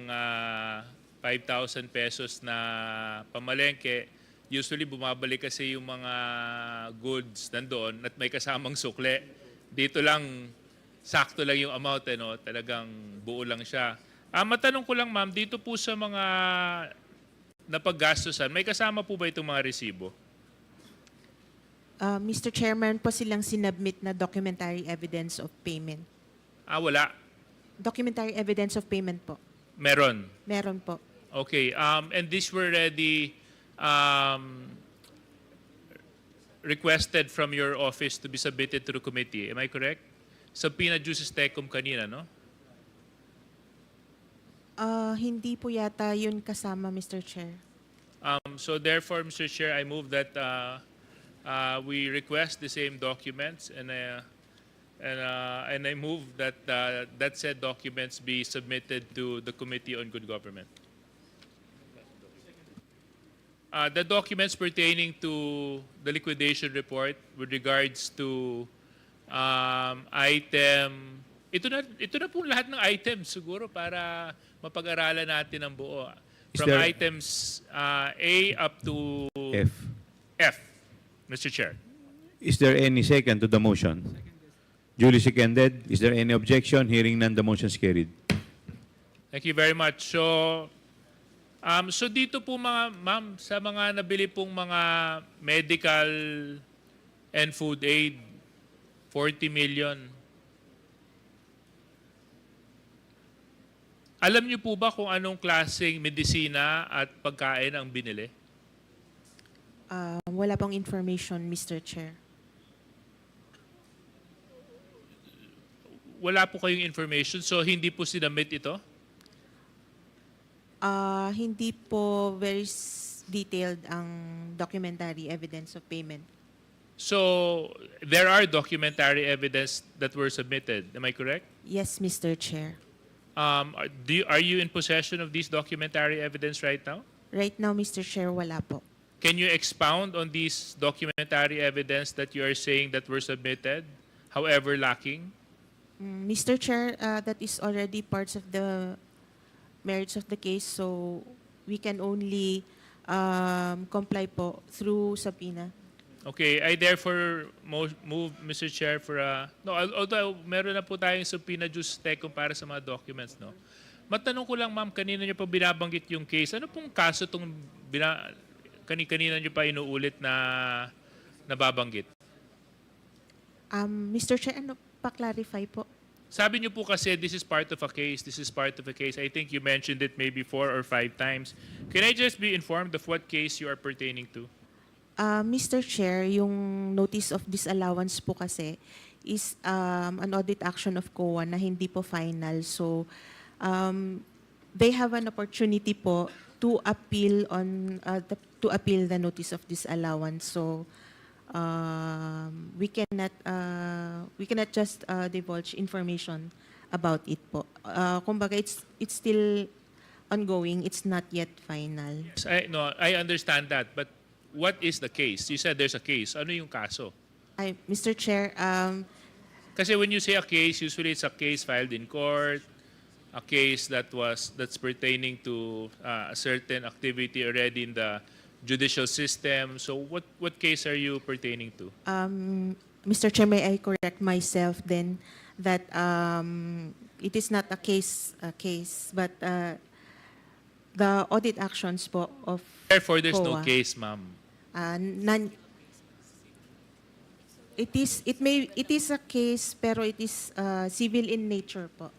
5,000 pesos na pamalengke, usually bumabalik kasi yung mga goods nandoon at may kasamang sukle. Dito lang, sakto lang yung amount, no? Talagang buo lang siya. Matanong ko lang, ma'am, dito po sa mga napaggastusan, may kasama po ba itong mga resibo? Mr. Chairman, po silang sinubmit na documentary evidence of payment. Wala. Documentary evidence of payment po. Meron. Meron po. Okay. And these were already requested from your office to be submitted to the committee. Am I correct? Subpoena juices tecum kanina, no? Hindi po yata yun kasama, Mr. Chair. So therefore, Mr. Chair, I move that we request the same documents and I move that that said documents be submitted to the Committee on Good Government. The documents pertaining to the liquidation report with regards to item, ito na po lahat ng items siguro para mapag-aralan natin ang buo. From items A up to F, Mr. Chair. Is there any second to the motion? Duly seconded. Is there any objection? Hearing none, the motion is carried. Thank you very much. So dito po ma'am, sa mga nabili pong mga medical and food aid, 40 million. Alam niyo po ba kung anong klaseng medisina at pagkain ang binili? Wala pong information, Mr. Chair. Wala po kayong information, so hindi po sinamit ito? Hindi po very detailed ang documentary evidence of payment. So there are documentary evidence that were submitted. Am I correct? Yes, Mr. Chair. Are you in possession of these documentary evidence right now? Right now, Mr. Chair, wala po. Can you expound on these documentary evidence that you are saying that were submitted, however lacking? Mr. Chair, that is already parts of the merits of the case, so we can only comply po through subpoena. Okay, I therefore move, Mr. Chair, for a... No, although meron na po tayong subpoena jus tecum para sa mga documents, no? Matanong ko lang, ma'am, kanina niyo pa binabanggit yung case. Ano pong kaso itong kanina niyo pa inuulit na nababanggit? Mr. Chair, ano pa-clarify po? Sabi niyo po kasi this is part of a case, this is part of a case. I think you mentioned it maybe 4 or 5 times. Can I just be informed of what case you are pertaining to? Mr. Chair, yung notice of disallowance po kasi is an audit action of COA na hindi po final. So, they have an opportunity po to appeal the notice of disallowance. So, we cannot just divulge information about it po. Kumbaga, it's still ongoing. It's not yet final. Yes, I understand that, but what is the case? You said there's a case. Ano yung kaso? Mr. Chair, Kasi when you say a case, usually it's a case filed in court, a case that's pertaining to a certain activity already in the judicial system. So what case are you pertaining to? Mr. Chair, may I correct myself then that it is not a case, but the audit actions po of Therefore, there's no COA. case, ma'am. It is a case pero it is civil in nature po.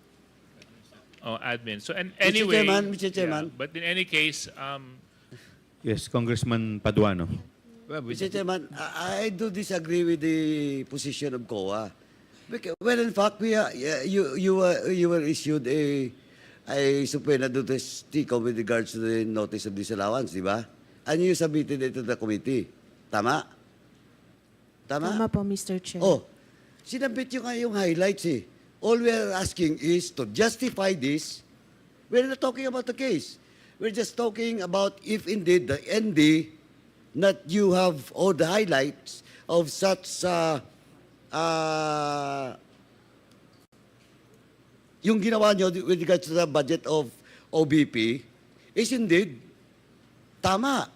Oh, admin. So and anyway, Mr. Chairman. yeah, but in any case, Yes, Congressman Paduano. Mr. Chairman, I do disagree with the position of COA. Well, in fact, you were issued a subpoena notice with regards to the notice of disallowance, di ba? And you submitted it to the committee. Tama? Tama po, Mr. Chair. Oh, sinabit nyo nga yung highlights eh. All we are asking is to justify this. We're not talking about the case. We're just talking about if indeed the ND, not you have all the highlights of such yung ginawa nyo with regards to the budget of OBP is indeed tama.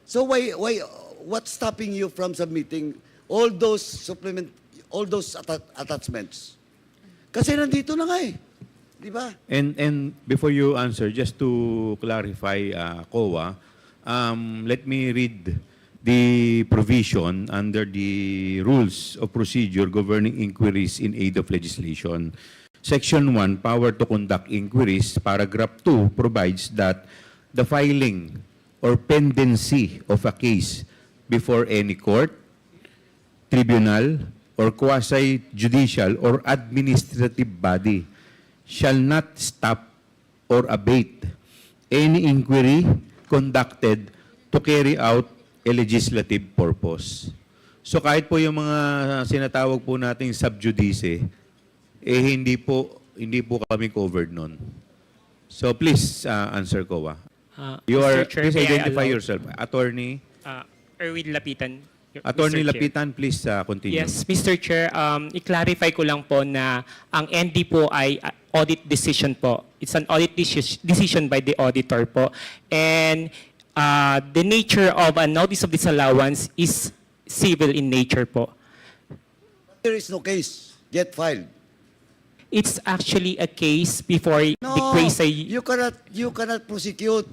So what's stopping you from submitting all those attachments? Kasi nandito na nga eh. Di ba? And before you answer, just to clarify, COA, let me read the provision under the Rules of Procedure Governing Inquiries in Aid of Legislation. Section 1, Power to Conduct Inquiries, Paragraph 2 provides that the filing or pendency of a case before any court, tribunal, or quasi-judicial or administrative body shall not stop or abate any inquiry conducted to carry out a legislative purpose. So kahit po yung mga sinatawag po nating sub judice, hindi po kami covered nun. So please answer COA. Mr. Chair, Please may I identify allow- yourself. Attorney Erwin Lapitan. Attorney Mr. Chair. Lapitan, please continue. Yes, Mr. Chair, i-clarify ko lang po na ang ND po ay audit decision po. It's an audit decision by the auditor po. And the nature of a notice of disallowance is civil in nature po. There is no case. get filed? It's actually a case before the No, Quasi. you cannot prosecute.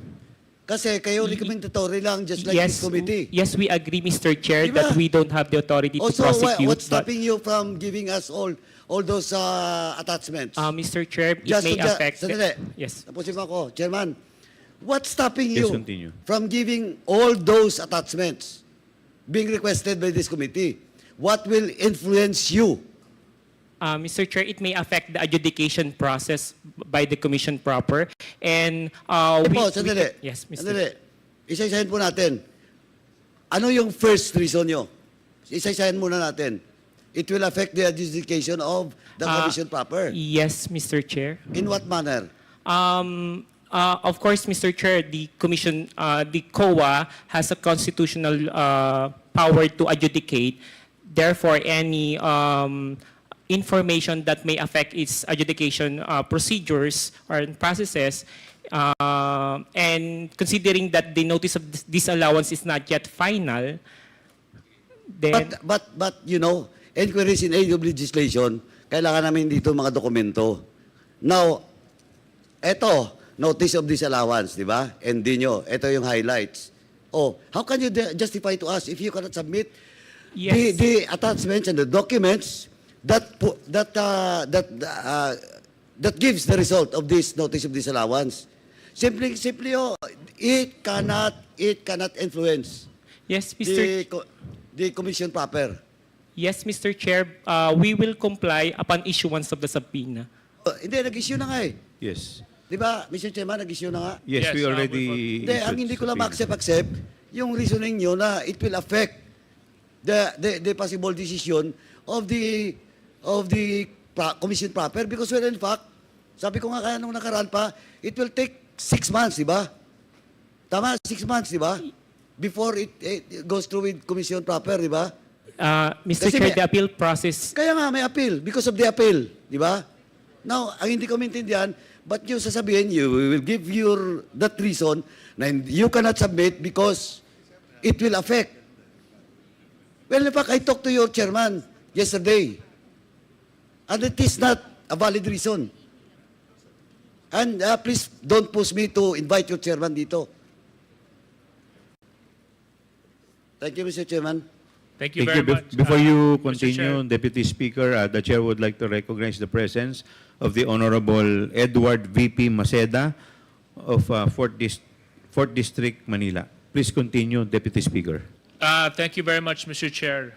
Kasi kayo recommendatory lang, just like this committee. Yes, we agree, Mr. Chair, Diba? that we don't have the authority to Also, prosecute. what's but, stopping you from giving us all those attachments? Mr. Chair, it Just may to affect. sandali. Yes. Tapusin mo ako, Chairman. What's stopping Yes, you continue. from giving all those attachments being requested by this committee? What will influence you? Mr. Chair, it may affect the adjudication process by the commission proper. And Sandali. yes, Mr. Sandali. Isa-isahin po natin. Ano yung first reason nyo? Isa-isahin muna natin. It will affect the adjudication of the commission proper. Yes, Mr. Chair. In what manner? Of course, Mr. Chair, the commission, the COA has a constitutional power to adjudicate. Therefore, any information that may affect its adjudication procedures or processes, and considering that the notice of disallowance is not yet final, then But you know, inquiries in aid of legislation, kailangan namin dito mga dokumento. Now, eto, notice of disallowance, di ba? And di nyo, eto yung highlights. Oh, how can you justify to us if you cannot submit yes. the attachments and the documents that gives the result of this notice of disallowance? Simply, it cannot influence Yes, Mr. the commission proper. Yes, Mr. Chair, we will comply upon issuance of the subpoena. Hindi, nag-issue na nga eh. Yes. Di ba, Mr. Chairman, nag-issue na nga? Yes, we already... Hindi, ang hindi ko lang ma-accept, yung reasoning nyo na it will affect the possible decision of the commission proper because well, in fact, sabi ko nga kaya nung nakaraan pa, it will take 6 months, di ba? Tama, 6 months, di ba? Before it goes through with commission proper, di ba? Mr. Kasi Chair, the appeal process... Kaya nga may appeal because of the appeal, di ba? Now, ang hindi ko maintindihan, but yung sasabihin, you will give that reason na you cannot submit because it will affect. Well, in fact, I talked to your chairman yesterday, and it is not a valid reason. And please don't push me to invite your chairman dito. Thank you, Mr. Chairman. Thank you very much. Before you Mr. Chair. continue, Deputy Speaker, the Chair would like to recognize the presence of the Honorable Edward V.P. Maceda of 4th District, Manila. Please continue, Deputy Speaker. Thank you very much, Mr. Chair.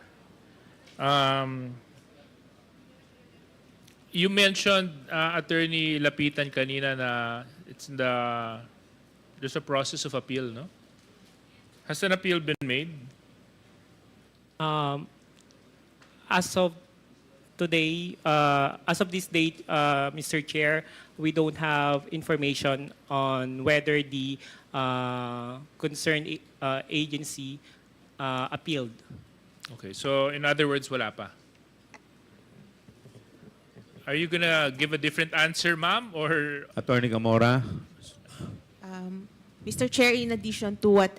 You mentioned, Attorney Lapitan kanina na there's a process of appeal, no? Has an appeal been made? As of today, as of this date, Mr. Chair, we don't have information on whether the concerned agency appealed. Okay, so in other words, wala pa. Are you gonna give a different answer, ma'am, or Attorney Gamora. Mr. Chair, in addition to what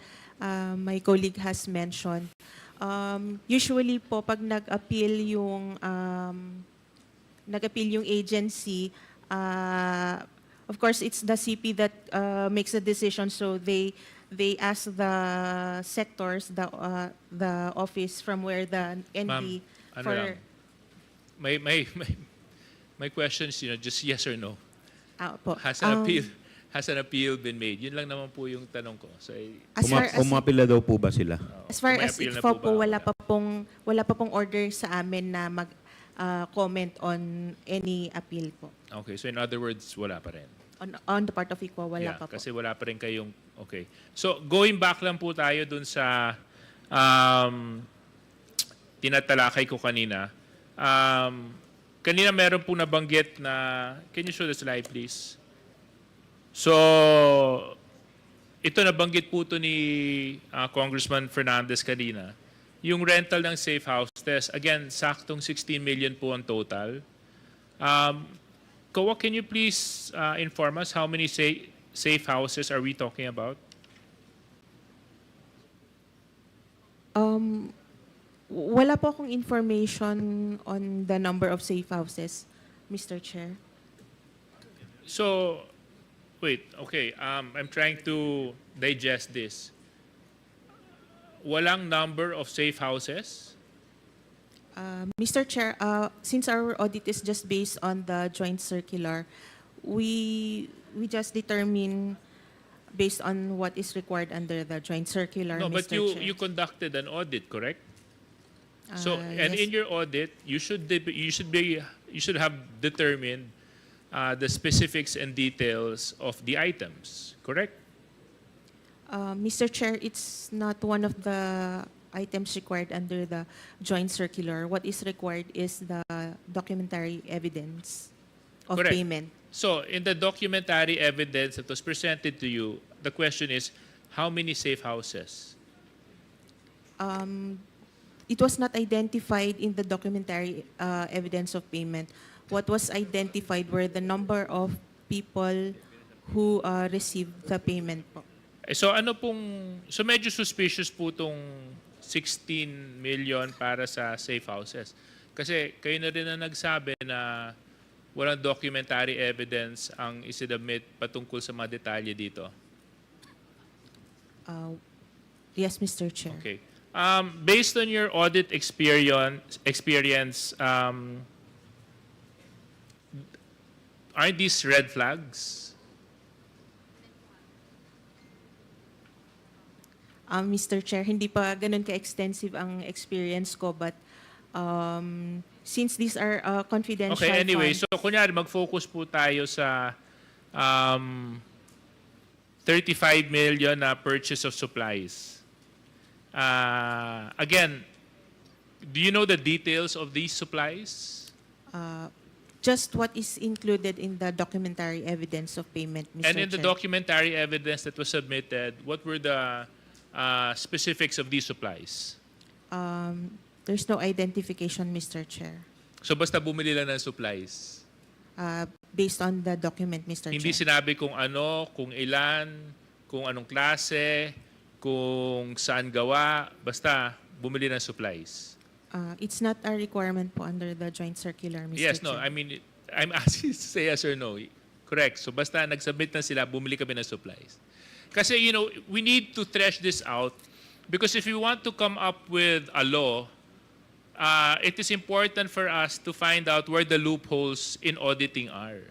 my colleague has mentioned, usually po pag nag-appeal yung agency, of course it's the CP that makes a decision, so they ask the sectors, the office from where the NP Ma'am, ano lang? My question is, just yes or no. Po. Has an appeal been made? Yun lang naman po yung tanong ko. So, As far as- Umapila daw po ba sila? As far May as appeal na ICFO po ba? po, wala pa pong order sa amin na mag-comment on any appeal po. okay, so in other words, wala pa rin. On the part of ICFO, wala Yeah, pa po. kasi wala pa rin kayong, okay. So, going back lang po tayo dun sa tinatalakay ko kanina. Kanina meron po nabanggit na, can you show the slide please? So, ito nabanggit po ito ni Congressman Fernandez kanina. Yung rental ng safe houses, again, saktong 16 million po ang total. Kowa, can you please inform us how many safe houses are we talking about? Wala po akong information on the number of safe houses, Mr. Chair. So, wait, okay. I'm trying to digest this. Walang number of safe houses? Mr. Chair, since our audit is just based on the joint circular, we just determine based on what is required under the joint circular, No, Mr. but Chair. you conducted an audit, correct? So, and Yes. in your audit, you should have determined the specifics and details of the items, correct? Mr. Chair, it's not one of the items required under the joint circular. What is required is the documentary evidence of Correct. payment. So, in the documentary evidence that was presented to you, the question is, how many safe houses? It was not identified in the documentary evidence of payment. What was identified were the number of people who received the payment po. So so medyo suspicious po itong 16 million para sa safe houses. Kasi kayo na rin ang nagsabi na walang documentary evidence ang isinubmit patungkol sa mga detalye dito. Yes, Mr. Chair. Okay. Based on your audit experience, aren't these red flags? Mr. Chair, hindi pa ganun ka-extensive ang experience ko, but since these are confidential Okay, anyway, funds, so kunyari mag-focus po tayo sa 35 million na purchase of supplies. Again, do you know the details of these supplies? just what is included in the documentary evidence of payment, Mr. And in the Chair. documentary evidence that was submitted, what were the specifics of these supplies? There's no identification, Mr. Chair, So basta bumili lang ng supplies. based on the document, Mr. Hindi Chair. sinabi kung ano, kung ilan, kung anong klase, kung saan gawa, basta bumili ng supplies. It's not a requirement po under the joint circular, Mr. Yes, Chair. no, I mean, I'm asking you to say yes or no. Correct. So basta nagsubmit na sila, bumili kami ng supplies. Kasi, you know, we need to thresh this out because if we want to come up with a law, it is important for us to find out where the loopholes in auditing are.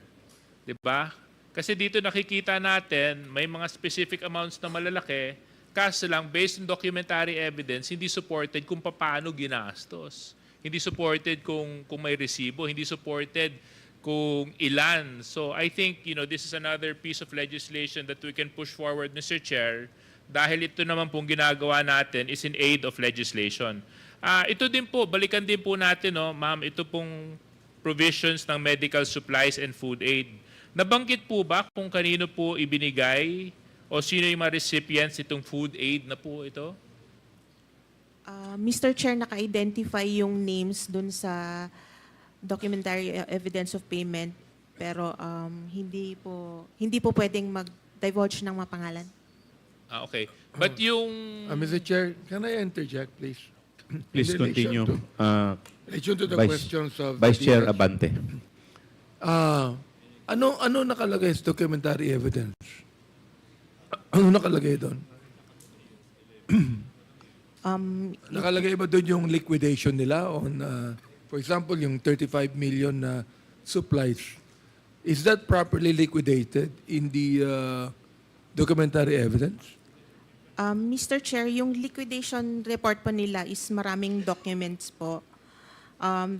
Diba? Kasi dito nakikita natin, may mga specific amounts na malalaki, kaso lang, based on documentary evidence, hindi supported kung paano ginastos. Hindi supported kung may resibo, hindi supported kung ilan. So I think, you know, this is another piece of legislation that we can push forward, Mr. Chair, dahil ito naman pong ginagawa natin is in aid of legislation. Ito din po, balikan din po natin, no, ma'am, ito pong provisions ng medical supplies and food aid. Nabanggit po ba kung kanino po ibinigay o sino yung mga recipients itong food aid na po ito? Mr. Chair, naka-identify yung names dun sa documentary evidence of payment, pero hindi po pwedeng mag-divulge ng mga pangalan. Okay. But yung... Mr. Chair, can I interject, please? Please In relation continue. to- In relation to the questions of Vice the Chair DS. Abante. Ano nakalagay sa documentary evidence? Ano nakalagay doon? Nakalagay ba doon yung liquidation nila on, for example, yung 35 million na supplies? Is that properly liquidated in the documentary evidence? Mr. Chair, yung liquidation report po nila is maraming documents po.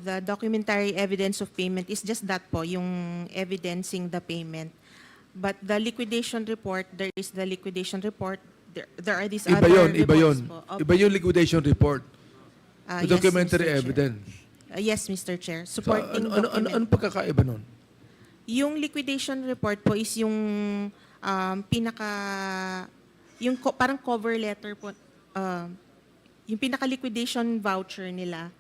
The documentary evidence of payment is just that po, yung evidencing the payment. But the liquidation report, there is the liquidation report. There are these Iba other yun, iba yun. reports po. Iba yung liquidation report. The Yes, documentary Mr. Chair. evidence. Yes, Mr. Chair. So, Supporting document. ano pagkakaiba nun? Yung liquidation report po is yung parang cover letter po, yung pinaka-liquidation voucher nila.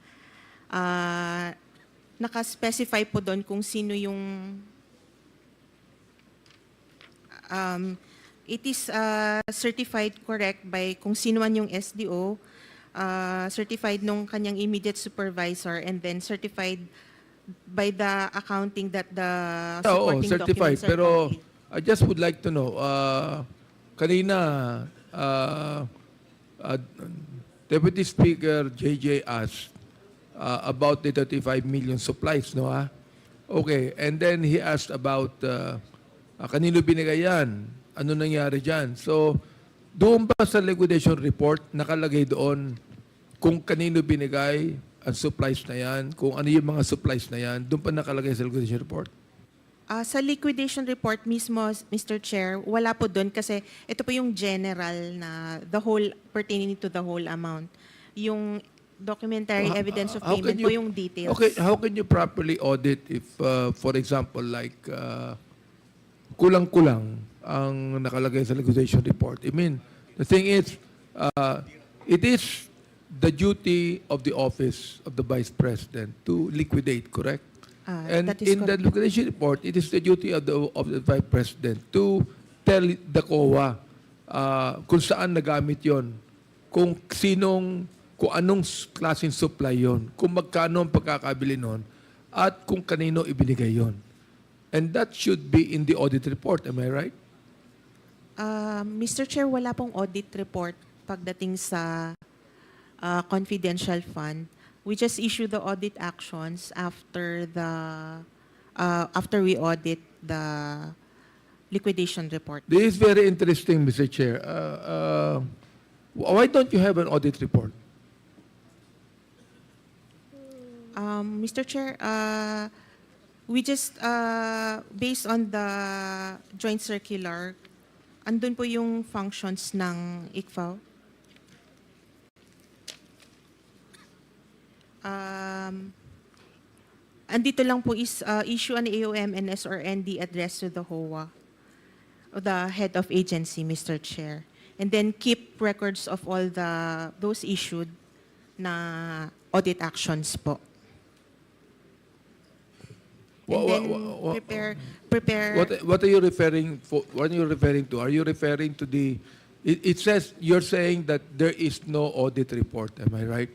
Naka-specify po doon kung sino yung it is certified correct by kung sino man yung SDO, certified nung kanyang immediate supervisor, and then certified by the accounting that the Oo, supporting certified. documents are Pero complete. I just would like to know, kanina, Deputy Speaker JJ asked about the 35 million supplies, no ha? Okay, and then he asked about kanino binigay yan? Ano nangyari dyan? So, doon ba sa liquidation report, nakalagay doon kung kanino binigay ang supplies na yan, kung ano yung mga supplies na yan, doon pa nakalagay sa liquidation report? Sa liquidation report mismo, Mr. Chair, wala po doon kasi ito po yung general na the whole, pertaining to the whole amount. Yung documentary evidence of How payment can po you- yung details. Okay, how can you properly audit if, for example, like, kulang-kulang ang nakalagay sa liquidation report? I mean, the thing is, it is the duty of the office of the Vice President to liquidate, correct? And That is in the correct. liquidation report, it is the duty of the Vice President to tell the COA kung saan nagamit yon, kung anong klaseng supply yon, kung magkano ang pagkakabili nun, at kung kanino ibinigay yon. And that should be in the audit report, am I right? Mr. Chair, wala pong audit report pagdating sa confidential fund. We just issue the audit actions after we audit the liquidation report. This is very interesting, Mr. Chair. Why don't you have an audit report? Mr. Chair, we just, based on the joint circular, andun po yung functions ng ICFAO. Andito lang po is issue an AOMNS or ND address to the HOA, or the head of agency, Mr. Chair. And then keep records of all those issued na audit actions po. And then prepare. What are you referring for? What are you referring to? Are you referring to the? It says you're saying that there is no audit report. Am I right?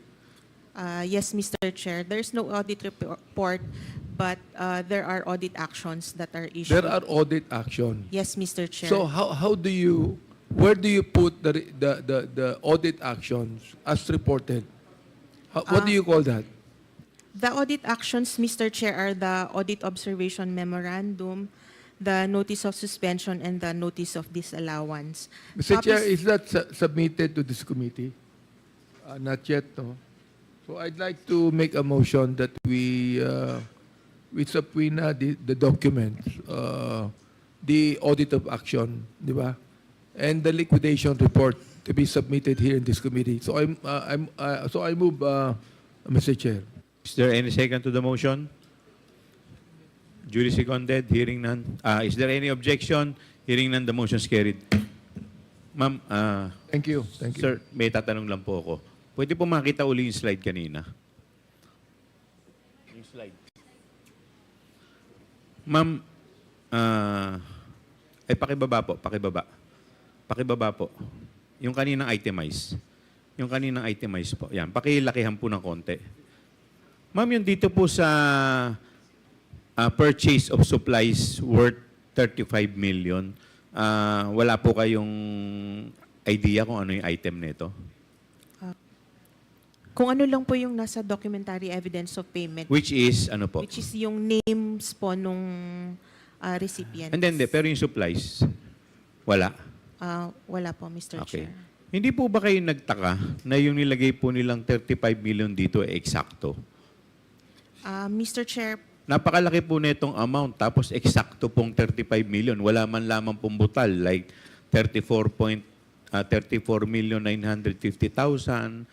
Yes, Mr. Chair. There's no audit report, but there are audit actions that are issued. There are audit action. Yes, Mr. Chair. So how do you? Where do you put the audit actions as reported? What do you call that? The audit actions, Mr. Chair, are the audit observation memorandum, the notice of suspension, and the notice of disallowance. Mr. Chair, Copies- is that submitted to this committee? Not yet, no. So I'd like to make a motion that we subpoena the documents, the audit of action, di ba? And the liquidation report to be submitted here in this committee. So I move, Mr. Chair. Is there any second to the motion? Duly seconded, hearing none. Is there any objection? Hearing none, the motion is carried. Ma'am, Thank you. Thank you. sir, may tatanong lang po ako. Pwede po makita uli yung slide kanina? Yung slide. Ma'am, ay pakibaba po, pakibaba. Pakibaba po. Yung kaninang itemize. Yung kaninang itemize po. Yan, pakilakihan po ng konti. Ma'am, yung dito po sa purchase of supplies worth 35 million, wala po kayong idea kung ano yung item nito? Kung ano lang po yung nasa documentary evidence of payment, Which is, ano po? which is yung names po nung recipient. And then, pero yung supplies, wala. Wala po, Mr. Okay. Chair. Hindi po ba kayo nagtaka na yung nilagay po nilang 35 million dito ay eksakto? Mr. Chair, Napakalaki po nitong amount, tapos eksakto pong 35 million. Wala man lamang pong butal, like 34,950,000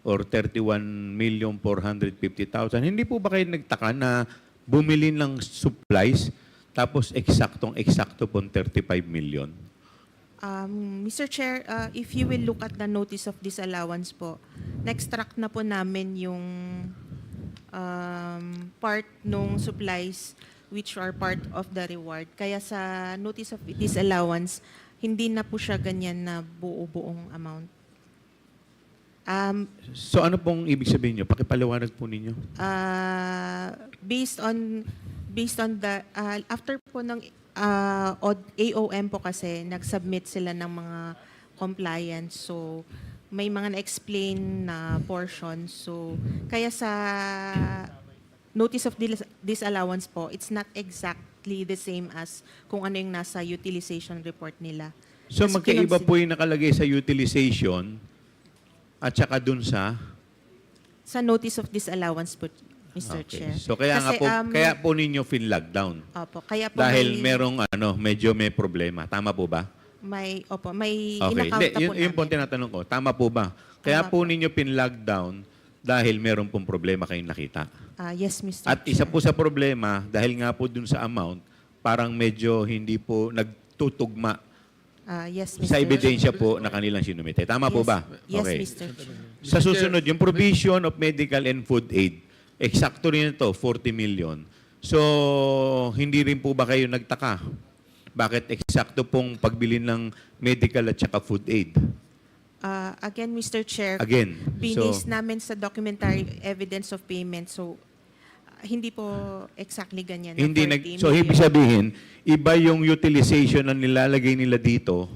or 31,450,000. Hindi po ba kayo nagtaka na bumili ng supplies, tapos eksakto pong 35 million? Mr. Chair, if you will look at the notice of disallowance po, na-extract na po namin yung part nung supplies which are part of the reward. Kaya sa notice of disallowance, hindi na po siya ganyan na buo-buong amount. So ano pong ibig sabihin nyo? Pakipaliwanag po ninyo. Based on the after po ng AOM po kasi nag-submit sila ng mga compliance, so may mga na-explain na portion, so kaya sa notice of disallowance po, it's not exactly the same as kung ano yung nasa utilization report nila. So Kasi magkaiba kinonsi- po yung nakalagay sa utilization at saka dun sa... sa notice of disallowance po, Mr. Chair. So kaya nga Kasi, po, kaya po ninyo lockdown. Opo, kaya po Dahil may, merong medyo may problema. Tama po ba? may Okay. in-account Hindi, na po yun po namin. tinatanong ko. Tama po ba? Kaya Tama po po. ninyo lockdown dahil meron pong problema kayong nakita. Yes, Mr. At Chair. isa po sa problema, dahil nga po dun sa amount, parang medyo hindi po nagtutugma Yes, Mr. sa ebidensya po na kanilang sinumite. Tama po ba? Yes, Okay. Mr. Chair. Sa susunod, yung provision of medical and food aid, eksakto rin ito, 40 million. So, hindi rin po ba kayo nagtaka? Bakit eksakto pong pagbili ng medical at saka food aid? Again, Mr. Chair, Again, binis namin sa documentary evidence of payment, so hindi po exactly ganyan. na hindi 40 so million. ibig sabihin, iba yung utilization na nilalagay nila dito,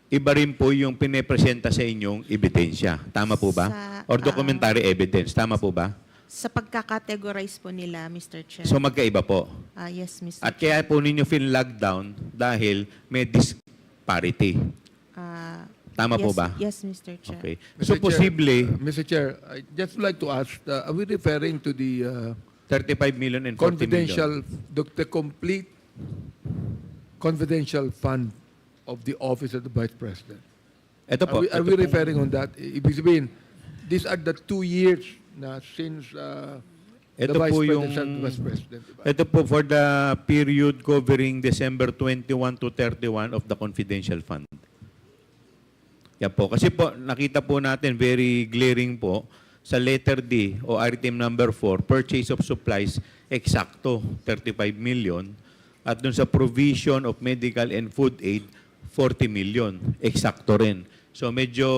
iba rin po yung pinepresenta sa inyong ebidensya. Tama po ba? Sa, Or documentary evidence. Tama po ba? Sa pagkakategorize po nila, Mr. Chair. So magkaiba po. Yes, Mr. At kaya po ninyo lockdown dahil may disparity. Tama yes, po ba? Yes, Mr. Chair. Okay. Mr. So Chair, posible, Mr. Chair, I just like to ask, are we referring to the 35 million and 40 confidential, million. the complete confidential fund of the Office of the Vice President? Ito po. Are we referring on that? Ibig sabihin, these are the 2 years na since the Ito Vice po President yung and Vice President. Diba? ito po for the period covering December 21 to 31 of the confidential fund. Yan po. Kasi po, nakita po natin very glaring po sa letter D o item number 4, purchase of supplies, eksakto 35 million. At dun sa provision of medical and food aid, 40 million. Eksakto rin. So medyo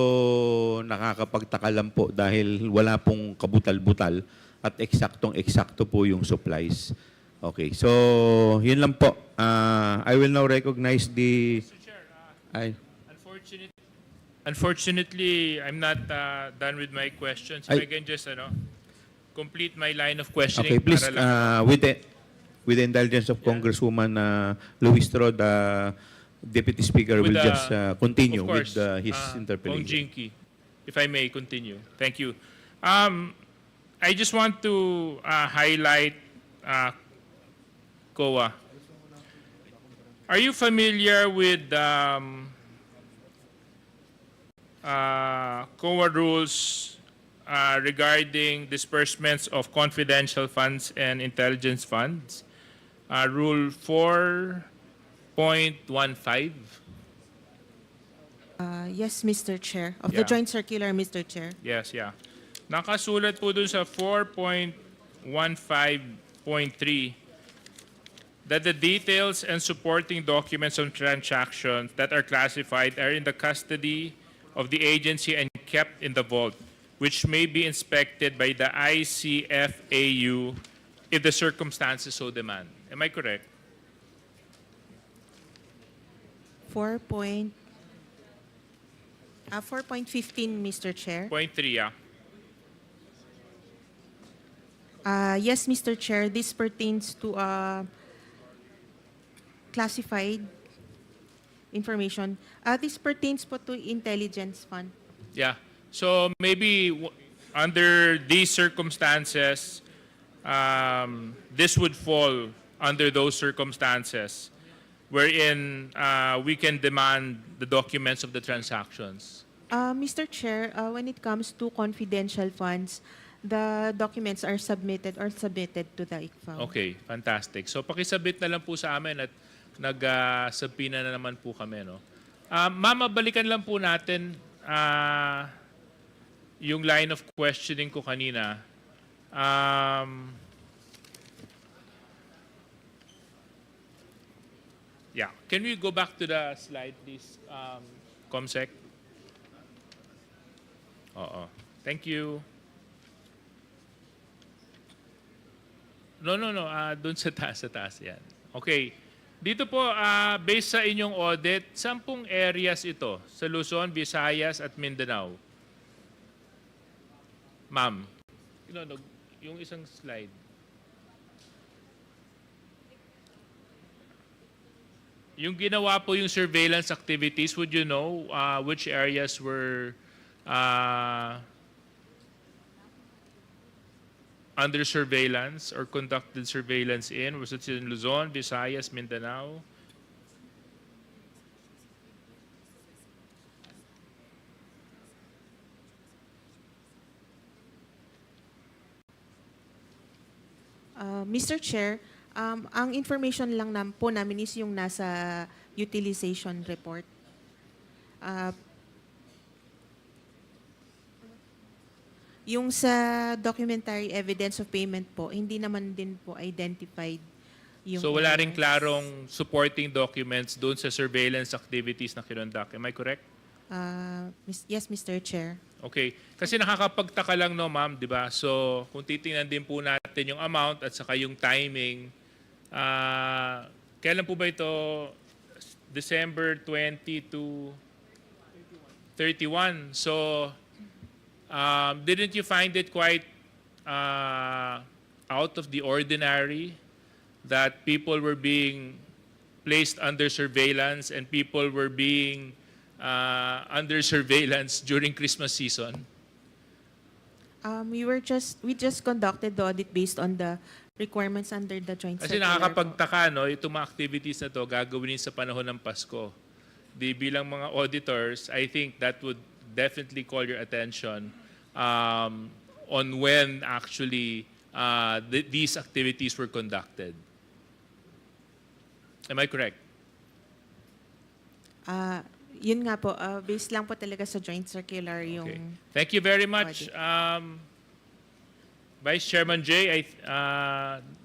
nakakapagtaka lang po dahil wala pong kabutal-butal at eksaktong-eksakto po yung supplies. Okay, so yun lang po. I will now recognize the... Unfortunately, I'm not done with my questions. If I can just complete my line of questioning. Okay, please, para lang- with the indulgence of Congresswoman Luis Tro, the Deputy Speaker will With the- just continue of course, with his Bong interpellation. Jinky, if I may continue. Thank you. I just want to highlight COA. Are you familiar with COA rules regarding disbursements of confidential funds and intelligence funds? Rule 4.15. Yes, Mr. Chair. Of the Yeah. Joint Circular, Mr. Chair. Yes, yeah. Nakasulat po dun sa 4.15.3 that the details and supporting documents on transactions that are classified are in the custody of the agency and kept in the vault, which may be inspected by the ICFAU if the circumstances so demand. Am I correct? 4.15, Mr. Chair. Point 3, yeah. Yes, Mr. Chair, this pertains to classified information. This pertains po to intelligence fund. Yeah. So maybe under these circumstances, this would fall under those circumstances wherein we can demand the documents of the transactions. Mr. Chair, when it comes to confidential funds, the documents are submitted to the ICFAO. Okay, fantastic. So pakisabit na lang po sa amin at nag-subpoena na naman po kami. No? Ma'am, balikan lang po natin yung line of questioning ko kanina. Yeah. Can we go back to the slide, please, Comsec? Oo. Thank you. No. Doon sa taas yan. Okay. Dito po, based sa inyong audit, 10 areas ito sa Luzon, Visayas at Mindanao. Ma'am. Yung isang slide. Yung ginawa po yung surveillance activities, would you know which areas were under surveillance or conducted surveillance in? Was it in Luzon, Visayas, Mindanao? Mr. Chair, ang information lang po namin is yung nasa utilization report. Yung sa documentary evidence of payment po, hindi naman din po identified yung... So wala ring klarong supporting documents doon sa surveillance activities na kinonduct. Am I correct? Yes, Mr. Chair. Okay. Kasi nakakapagtaka lang, no, ma'am, di ba? So, kung titingnan din po natin yung amount at saka yung timing, kailan po ba ito? December 20 to 31. So, didn't you find it quite out of the ordinary that people were being placed under surveillance and people were being under surveillance during Christmas season? We just conducted the audit based on the requirements under the joint Kasi circular po. nakakapagtaka, no, itong mga activities na to gagawin sa panahon ng Pasko. Di bilang mga auditors, I think that would definitely call your attention on when actually these activities were conducted. Am I correct? Yun nga po, based lang po talaga sa joint circular yung... Okay. Thank you very much. Vice Chairman Jay,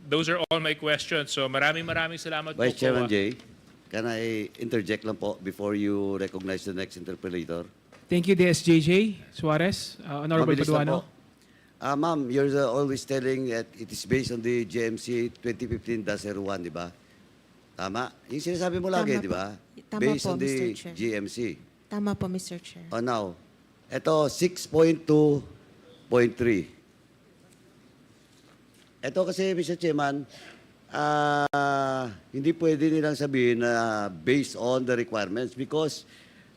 those are all my questions. So maraming salamat po. Vice Chairman Jay, can I interject lang po before you recognize the next interpolator? Thank you, DSJJ Suarez. Honorable Mabilis lang Paduano. po. Ma'am, you're always telling that it is based on the GMC 2015-01, di ba? Tama? Yung sinasabi mo lagi, Tama di ba? Tama Based po, on the Mr. Chair. GMC. Tama po, Mr. Chair. Oh, now, ito 6.2.3. Ito kasi, Mr. Chairman, hindi pwede nilang sabihin na based on the requirements because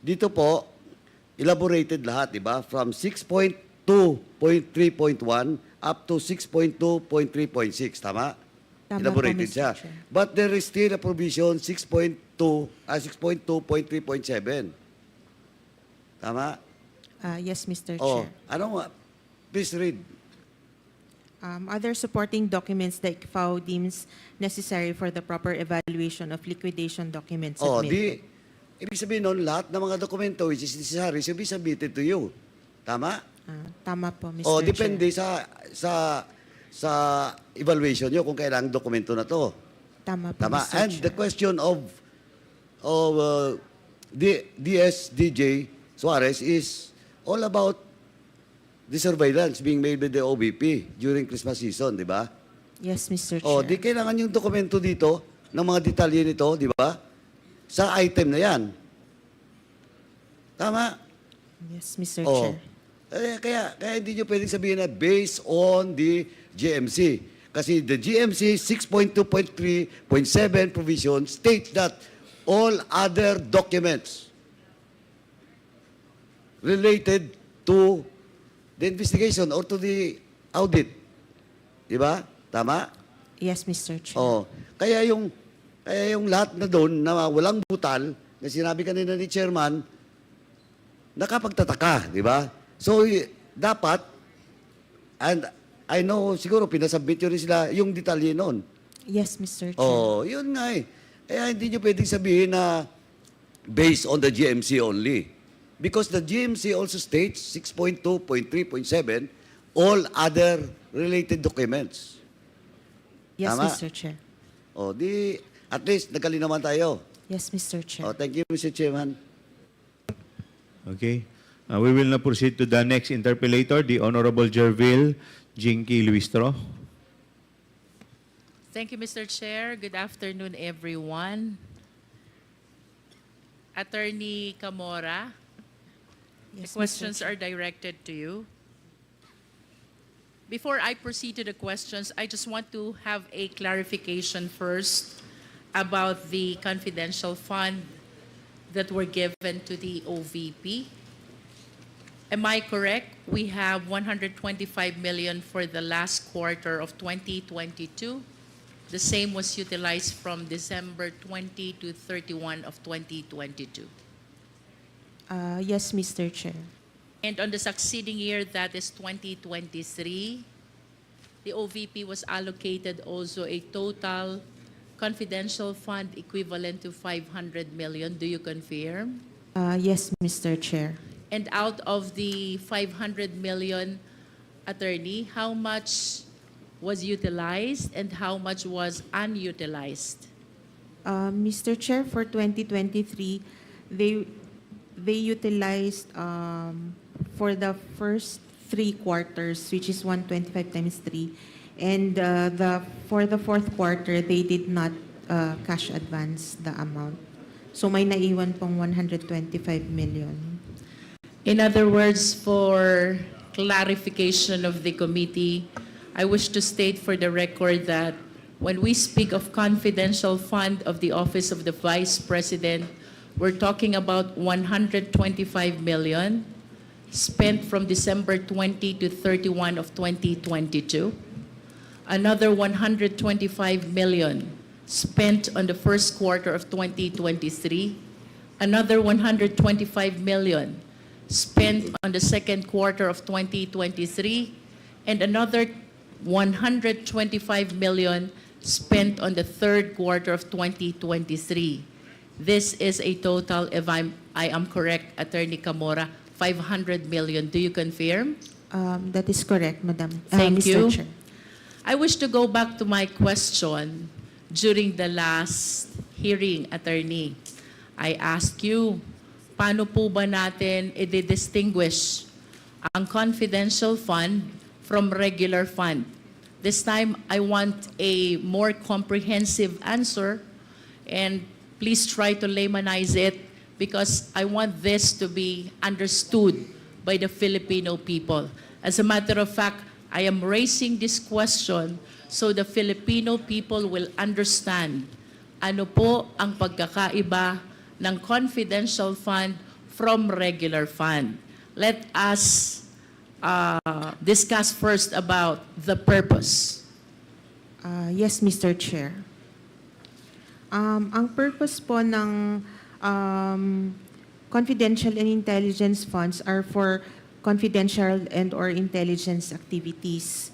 dito po, elaborated lahat, di ba? From 6.2.3.1 up to 6.2.3.6, tama? Tama Elaborated po, Mr. siya. Chair. But there is still a provision 6.2.3.7. Tama? Yes, Mr. Oh, Chair. ano? Please read. Other supporting documents that FAO deems necessary for the proper evaluation of liquidation documents Oh, submitted. ibig sabihin nun, lahat ng mga dokumento which is necessary should be submitted to you. Tama? Tama po, Mr. O, Chair. depende sa evaluation nyo kung kailangang dokumento na to. Tama po, Tama? Mr. And Chair. the question of DSDJ Suarez is all about the surveillance being made by the OVP during Christmas season, di ba? Yes, Mr. Chair. O, di kailangan yung dokumento dito ng mga detalye nito, di ba? Sa item na yan. Tama? Yes, Mr. Oh. Chair. Kaya hindi nyo pwedeng sabihin na based on the GMC. Kasi the GMC 6.2.3.7 provision states that all other documents related to the investigation or to the audit. Di ba? Tama? Yes, Mr. Chair. Oh. Kaya yung lahat na doon na walang butal, na sinabi kanina ni Chairman, nakapagtataka, di ba? So, dapat, and I know, siguro pinasubmit yun rin sila yung detalye noon. Yes, Mr. Chair. Oh, yun nga eh. Kaya hindi nyo pwedeng sabihin na based on the GMC only. Because the GMC also states 6.2.3.7 all other related documents. Yes, Tama? Mr. Chair. Oh, di at least nagkalinawan tayo. Yes, Mr. Chair. Oh, thank you, Mr. Chairman. Okay. We will now proceed to the next interpellator, the Honorable Jervil Jinky Luistro. Thank you, Mr. Chair. Good afternoon, everyone. Attorney Camora, the Yes, Mr. questions Chair. are directed to you. Before I proceed to the questions, I just want to have a clarification first about the confidential fund that were given to the OVP. Am I correct? We have 125 million for the last quarter of 2022. The same was utilized from December 20 to 31 of 2022. Yes, Mr. Chair. And on the succeeding year, that is 2023, the OVP was allocated also a total confidential fund equivalent to 500 million. Do you confirm? Yes, Mr. Chair. And out of the 500 million, attorney, how much was utilized and how much was unutilized? Mr. Chair, for 2023, they utilized for the first 3 quarters, which is 125 times 3, and for the fourth quarter, they did not cash advance the amount. So may naiwan pong 125 million. In other words, for clarification of the committee, I wish to state for the record that when we speak of confidential fund of the Office of the Vice President, we're talking about 125 million spent from December 20 to 31 of 2022. Another 125 million spent on the first quarter of 2023. Another 125 million spent on the second quarter of 2023. And another 125 million spent on the third quarter of 2023. This is a total, if I am correct, Attorney Camora, 500 million. Do you confirm? That is correct, Madam. Thank Mr. you. Chair. I wish to go back to my question during the last hearing, Attorney. I asked you, paano po ba natin i-distinguish ang confidential fund from regular fund? This time, I want a more comprehensive answer, and please try to laymanize it because I want this to be understood by the Filipino people. As a matter of fact, I am raising this question so the Filipino people will understand ano po ang pagkakaiba ng confidential fund from regular fund. Let us discuss first about the purpose. Yes, Mr. Chair. Ang purpose po ng confidential and intelligence funds are for confidential and or intelligence activities.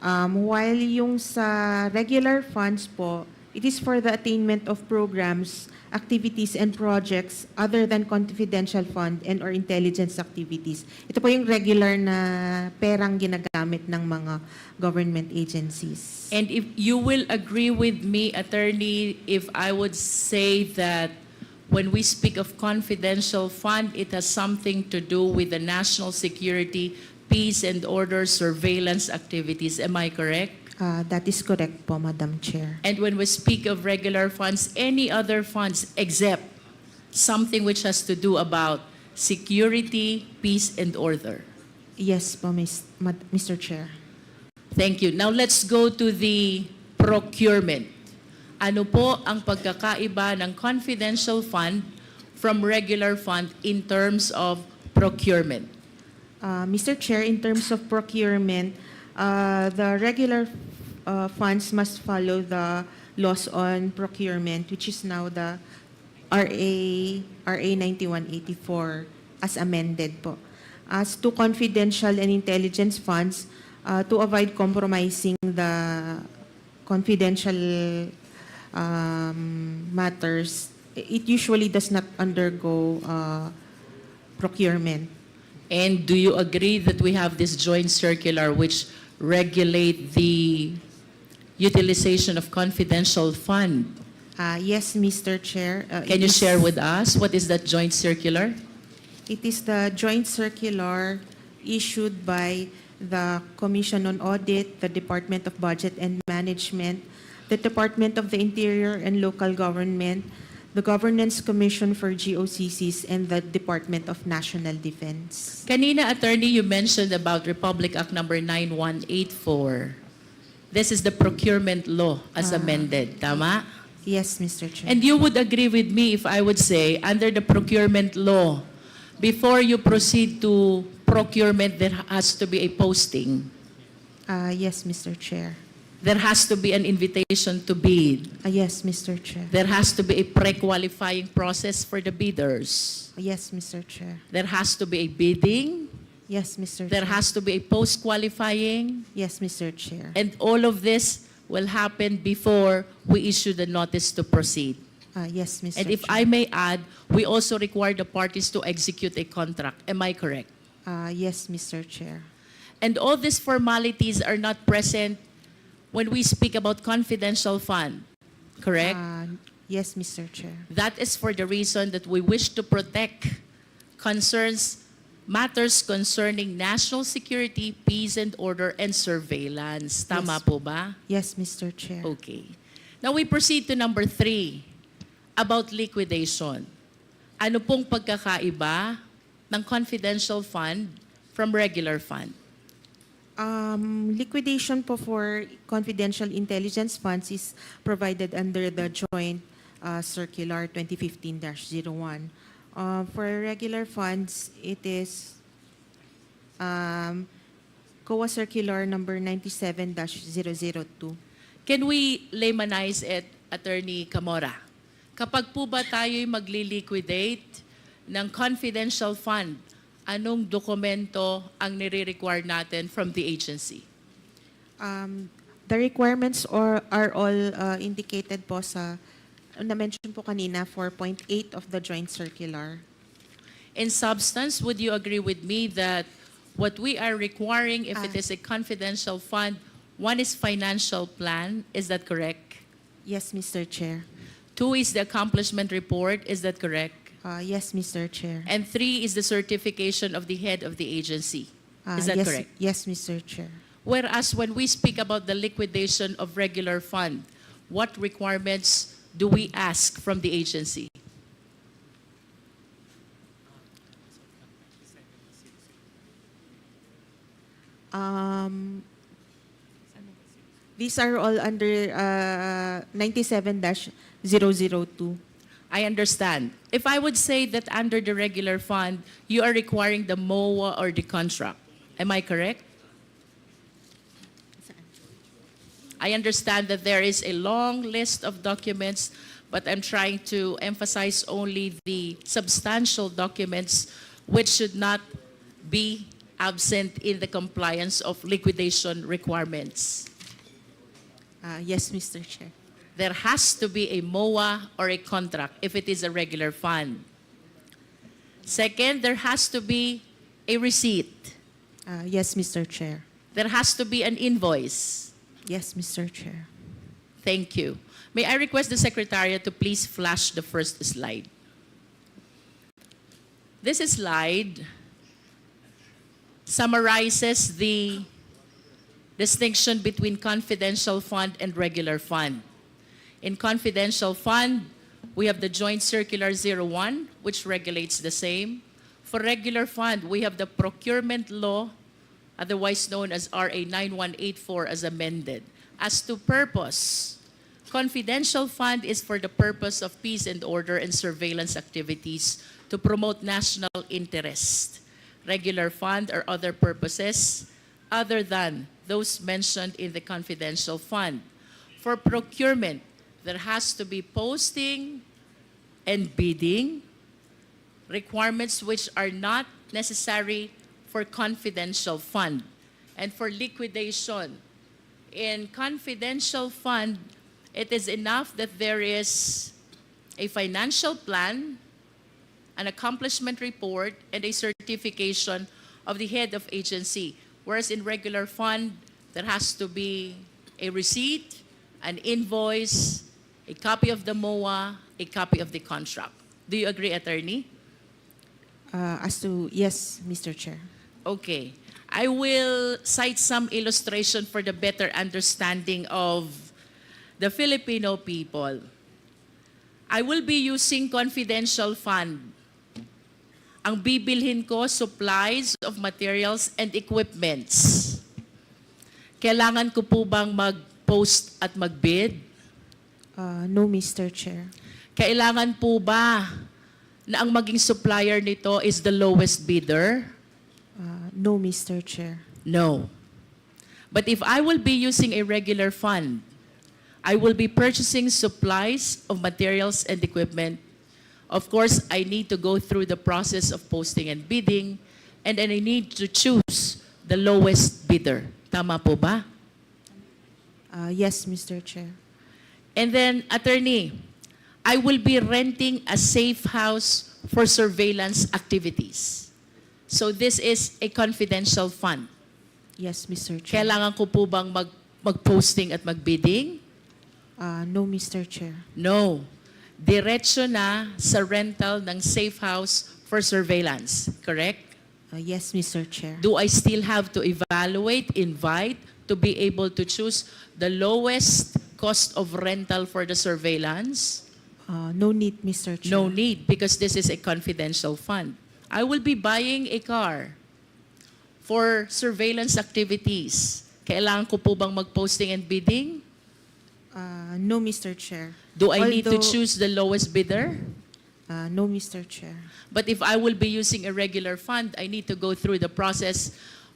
While yung sa regular funds po, it is for the attainment of programs, activities, and projects other than confidential fund and or intelligence activities. Ito po yung regular na perang ginagamit ng mga government agencies. And if you will agree with me, Attorney, if I would say that when we speak of confidential fund, it has something to do with the national security, peace and order surveillance activities. Am I correct? That is correct po, Madam Chair. And when we speak of regular funds, any other funds except something which has to do about security, peace, and order. Yes po, Mr. Chair. Thank you. Now let's go to the procurement. Ano po ang pagkakaiba ng confidential fund from regular fund in terms of procurement? Mr. Chair, in terms of procurement, the regular funds must follow the laws on procurement, which is now the RA 9184 as amended po. As to confidential and intelligence funds, to avoid compromising the confidential matters, it usually does not undergo procurement. And do you agree that we have this joint circular which regulate the utilization of confidential fund? Yes, Mr. Chair. Can you share with us what is that joint circular? It is the joint circular issued by the Commission on Audit, the Department of Budget and Management, the Department of the Interior and Local Government, the Governance Commission for GOCCs, and the Department of National Defense. Kanina, attorney, you mentioned about Republic Act number 9184. This is the procurement law as amended, tama? Yes, Mr. Chair. And you would agree with me if I would say, under the procurement law, before you proceed to procurement, there has to be a posting. Yes, Mr. Chair. There has to be an invitation to bid. Yes, Mr. Chair. There has to be a pre-qualifying process for the bidders. Yes, Mr. Chair. There has to be a bidding. Yes, Mr. There Chair. has to be a post-qualifying. Yes, Mr. Chair. And all of this will happen before we issue the notice to proceed. Yes, Mr. And if Chair. I may add, we also require the parties to execute a contract. Am I correct? Yes, Mr. Chair. And all these formalities are not present when we speak about confidential fund, correct? Yes, Mr. Chair. That is for the reason that we wish to protect matters concerning national security, peace and order, and surveillance. Tama Yes. po ba? Yes, Mr. Chair. Okay. Now we proceed to number 3, about liquidation. Ano pong pagkakaiba ng confidential fund from regular fund? Liquidation po for confidential intelligence funds is provided under the joint circular 2015-01. For regular funds, it is COA circular number 97-002. Can we laymanize it, Attorney Camora? Kapag po ba tayo'y magli-liquidate ng confidential fund, anong dokumento ang nire-require natin from the agency? The requirements are all indicated po sa, na-mention po kanina, 4.8 of the joint circular. In substance, would you agree with me that what we are requiring if it is a confidential fund, one is financial plan, is that correct? Yes, Mr. Chair. 2 is the accomplishment report, is that correct? Yes, Mr. Chair. And 3 is the certification of the head of the agency. Is that yes, correct? Yes, Mr. Chair. Whereas when we speak about the liquidation of regular fund, what requirements do we ask from the agency? These are all under 97-002. I understand. If I would say that under the regular fund, you are requiring the MOA or the contract, am I correct? I understand that there is a long list of documents, but I'm trying to emphasize only the substantial documents which should not be absent in the compliance of liquidation requirements. Yes, Mr. Chair. There has to be a MOA or a contract if it is a regular fund. Second, there has to be a receipt. Yes, Mr. Chair. There has to be an invoice. Yes, Mr. Chair. Thank you. May I request the Secretariat to please flash the first slide. This slide summarizes the distinction between confidential fund and regular fund. In confidential fund, we have the Joint Circular 01, which regulates the same. For regular fund, we have the procurement law, otherwise known as RA 9184 as amended. As to purpose, confidential fund is for the purpose of peace and order and surveillance activities to promote national interest. Regular fund or other purposes other than those mentioned in the confidential fund. For procurement, there has to be posting and bidding, requirements which are not necessary for confidential fund. And for liquidation, in confidential fund, it is enough that there is a financial plan, an accomplishment report, and a certification of the head of agency. Whereas in regular fund, there has to be a receipt, an invoice, a copy of the MOA, a copy of the contract. Do you agree, Attorney? Yes, Mr. Chair. Okay. I will cite some illustration for the better understanding of the Filipino people. I will be using confidential fund. Ang bibilhin ko, supplies of materials and equipments. Kailangan ko po bang mag-post at mag-bid? No, Mr. Chair. Kailangan po ba na ang maging supplier nito is the lowest bidder? No, Mr. Chair. No. But if I will be using a regular fund, I will be purchasing supplies of materials and equipment. Of course, I need to go through the process of posting and bidding, and then I need to choose the lowest bidder. Tama po ba? Yes, Mr. Chair. And then, attorney, I will be renting a safe house for surveillance activities. So this is a confidential fund. Yes, Mr. Chair. Kailangan ko po bang mag-posting at mag-bidding? No, Mr. Chair. No. Diretso na sa rental ng safe house for surveillance. Correct? Yes, Mr. Chair. Do I still have to evaluate, invite, to be able to choose the lowest cost of rental for the surveillance? No need, Mr. Chair. No need, because this is a confidential fund. I will be buying a car for surveillance activities. Kailangan ko po bang mag-posting and bidding? No, Mr. Chair. Do I need to Although- choose the lowest bidder? No, Mr. Chair. But if I will be using a regular fund, I need to go through the process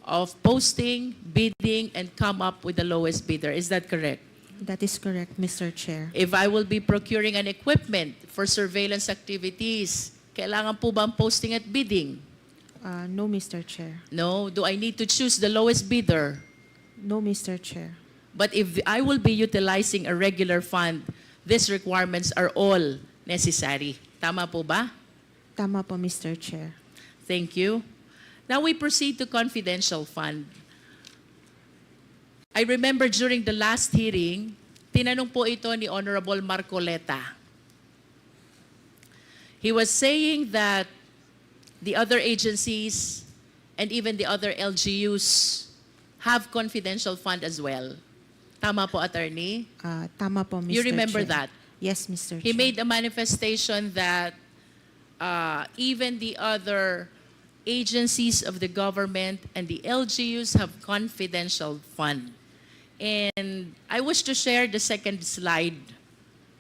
of posting, bidding, and come up with the lowest bidder. Is that correct? That is correct, Mr. Chair. If I will be procuring an equipment for surveillance activities, kailangan po ba ang posting at bidding? No, Mr. Chair. No. Do I need to choose the lowest bidder? No, Mr. Chair. But if I will be utilizing a regular fund, these requirements are all necessary. Tama po ba? Tama po, Mr. Chair. Thank you. Now we proceed to confidential fund. I remember during the last hearing, tinanong po ito ni Honorable Marcoleta. He was saying that the other agencies and even the other LGUs have confidential fund as well. Tama po, attorney? Tama po, Mr. You remember Chair. that? Yes, Mr. He Chair. made a manifestation that even the other agencies of the government and the LGUs have confidential fund. And I wish to share the second slide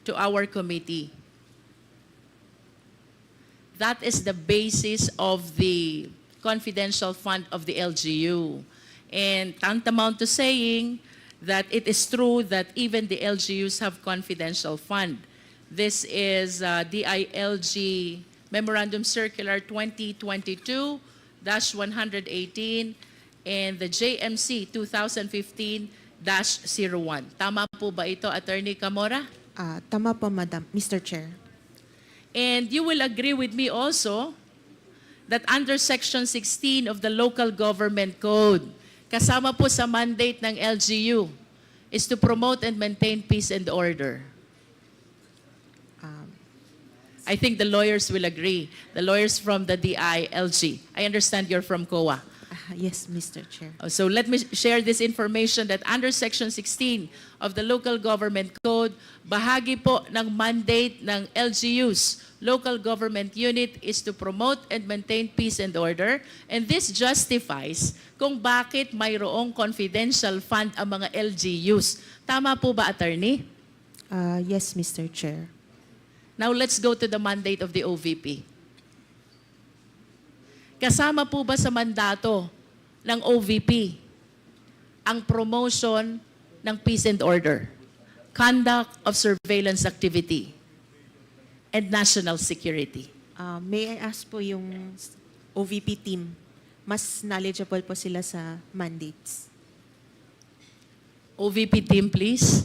to our committee. That is the basis of the confidential fund of the LGU. And tantamount to saying that it is true that even the LGUs have confidential fund. This is DILG Memorandum Circular 2022-118 and the JMC 2015-01. Tama po ba ito, Attorney Camora? Tama po, Madam, Mr. Chair. And you will agree with me also that under Section 16 of the Local Government Code, kasama po sa mandate ng LGU is to promote and maintain peace and order. I think the lawyers will agree. The lawyers from the DILG. I understand you're from COA. Yes, Mr. Chair. So let me share this information that under Section 16 of the Local Government Code, bahagi po ng mandate ng LGUs, Local Government Unit, is to promote and maintain peace and order. And this justifies kung bakit mayroong confidential fund ang mga LGUs. Tama po ba, Attorney? Yes, Mr. Chair. Now let's go to the mandate of the OVP. Kasama po ba sa mandato ng OVP ang promotion ng peace and order, conduct of surveillance activity, and national security? May I ask po yung OVP team, mas knowledgeable po sila sa mandates. OVP team, please.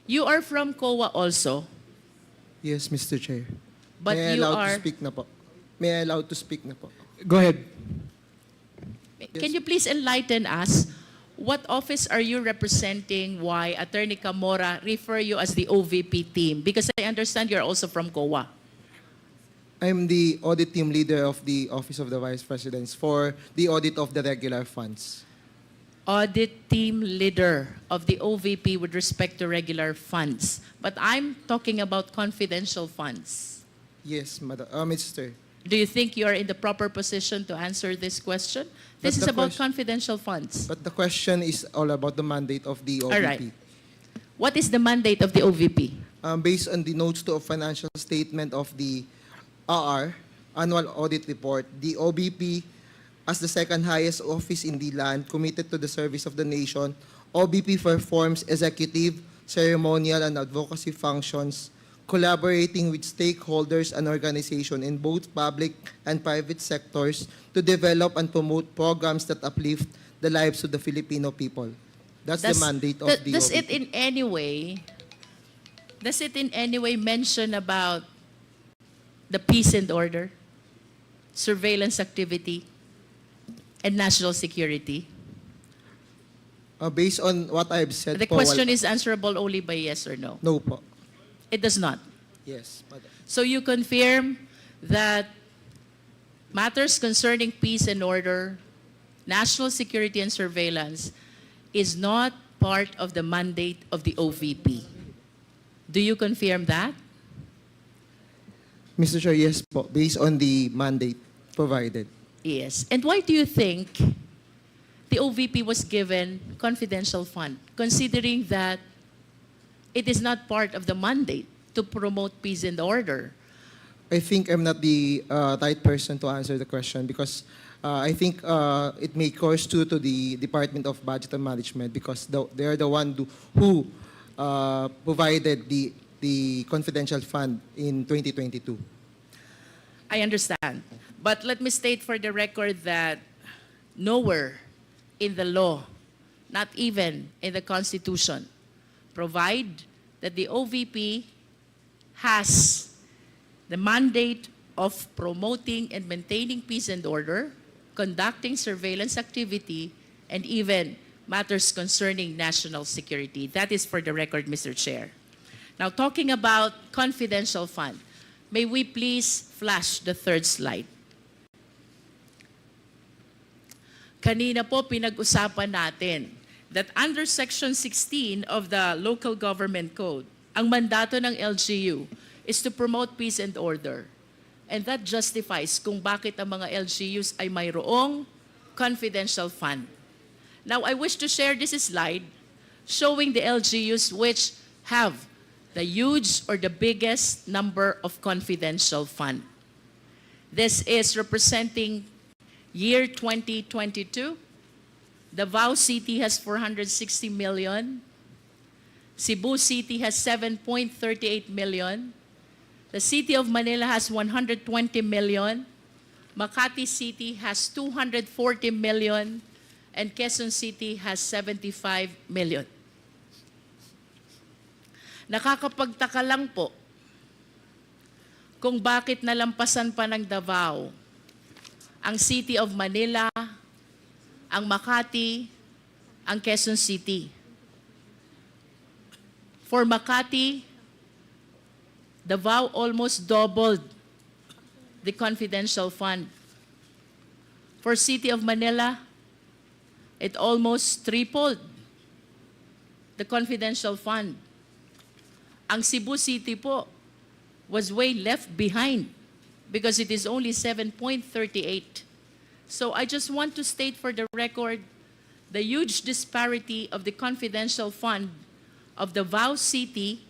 You are from COA also, Yes, Mr. Chair. but May I you allow are... to speak na po? May I allow to speak na po? Go ahead. Can you please enlighten us, what office are you representing, why Attorney Camora refer you as the OVP team? Because I understand you're also from COA. I'm the audit team leader of the Office of the Vice President for the audit of the regular funds. Audit team leader of the OVP with respect to regular funds. But I'm talking about confidential funds. Yes, Madam, Mr. Do you think you are in the proper position to answer this question? This But is the about question- confidential funds. But the question is all about the mandate of the OVP. All right. What is the mandate of the OVP? Based on the notes to a financial statement of the AR, Annual Audit Report, the OVP, as the second highest office in the land committed to the service of the nation, OVP performs executive, ceremonial, and advocacy functions, collaborating with stakeholders and organizations in both public and private sectors to develop and promote programs that uplift the lives of the Filipino people. That's the mandate of the Does OVP. it in any way mention about the peace and order, surveillance activity, and national security? Based on what I've said The po, question is answerable only by yes or no. no po. It does not. Yes, Madam. So you confirm that matters concerning peace and order, national security and surveillance is not part of the mandate of the OVP. Do you confirm that? Mr. Chair, yes po, based on the mandate provided. Yes. And why do you think the OVP was given confidential fund, considering that it is not part of the mandate to promote peace and order? I think I'm not the right person to answer the question because I think it may course due to the Department of Budget and Management because they're the one who provided the confidential fund in 2022. I understand. But let me state for the record that nowhere in the law, not even in the Constitution, provide that the OVP has the mandate of promoting and maintaining peace and order, conducting surveillance activity, and even matters concerning national security. That is for the record, Mr. Chair. Now, talking about confidential fund, may we please flash the third slide? Kanina po pinag-usapan natin that under Section 16 of the Local Government Code, ang mandato ng LGU is to promote peace and order. And that justifies kung bakit ang mga LGUs ay mayroong confidential fund. Now, I wish to share this slide showing the LGUs which have the huge or the biggest number of confidential fund. This is representing year 2022. Davao City has 460 million. Cebu City has 7.38 million. The City of Manila has 120 million. Makati City has 240 million. And Quezon City has 75 million. Nakakapagtaka lang po kung bakit nalampasan pa ng Davao ang City of Manila, ang Makati, ang Quezon City. For Makati, Davao almost doubled the confidential fund. For City of Manila, it almost tripled the confidential fund. Ang Cebu City po was way left behind because it is only 7.38. So I just want to state for the record the huge disparity of the confidential fund of the Davao City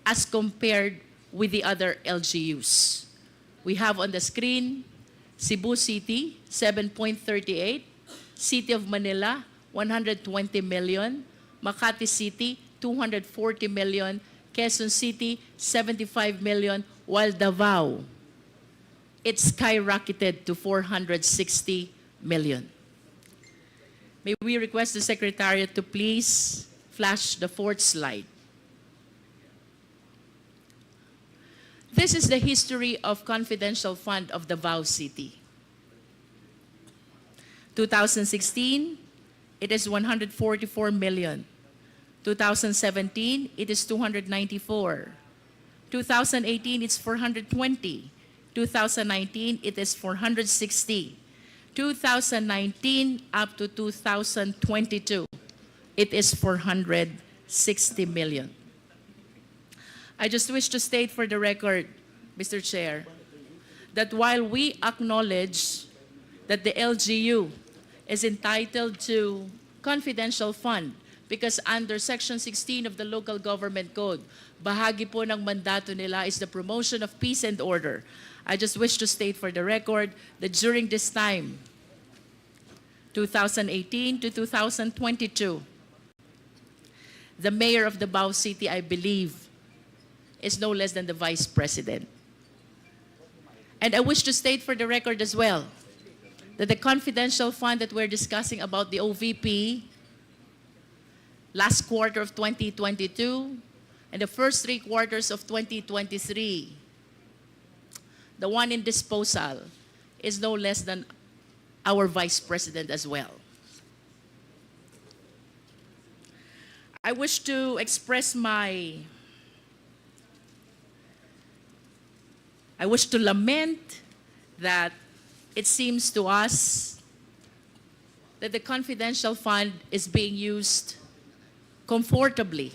as compared with the other LGUs. We have on the screen Cebu City, 7.38, City of Manila, 120 million, Makati City, 240 million, Quezon City, 75 million, while Davao, it skyrocketed to 460 million. May we request the Secretariat to please flash the fourth slide. This is the history of confidential fund of Davao City. 2016, it is 144 million. 2017, it is 294. 2018, it's 420. 2019, it is 460. 2019 up to 2022, it is 460 million. I just wish to state for the record, Mr. Chair, that while we acknowledge that the LGU is entitled to confidential fund because under Section 16 of the Local Government Code, bahagi po ng mandato nila is the promotion of peace and order. I just wish to state for the record that during this time, 2018 to 2022, the mayor of Davao City, I believe, is no less than the vice president. And I wish to state for the record as well that the confidential fund that we're discussing about the OVP last quarter of 2022 and the first 3 quarters of 2023, the one in disposal is no less than our vice president as well. I wish to express I wish to lament that it seems to us that the confidential fund is being used comfortably.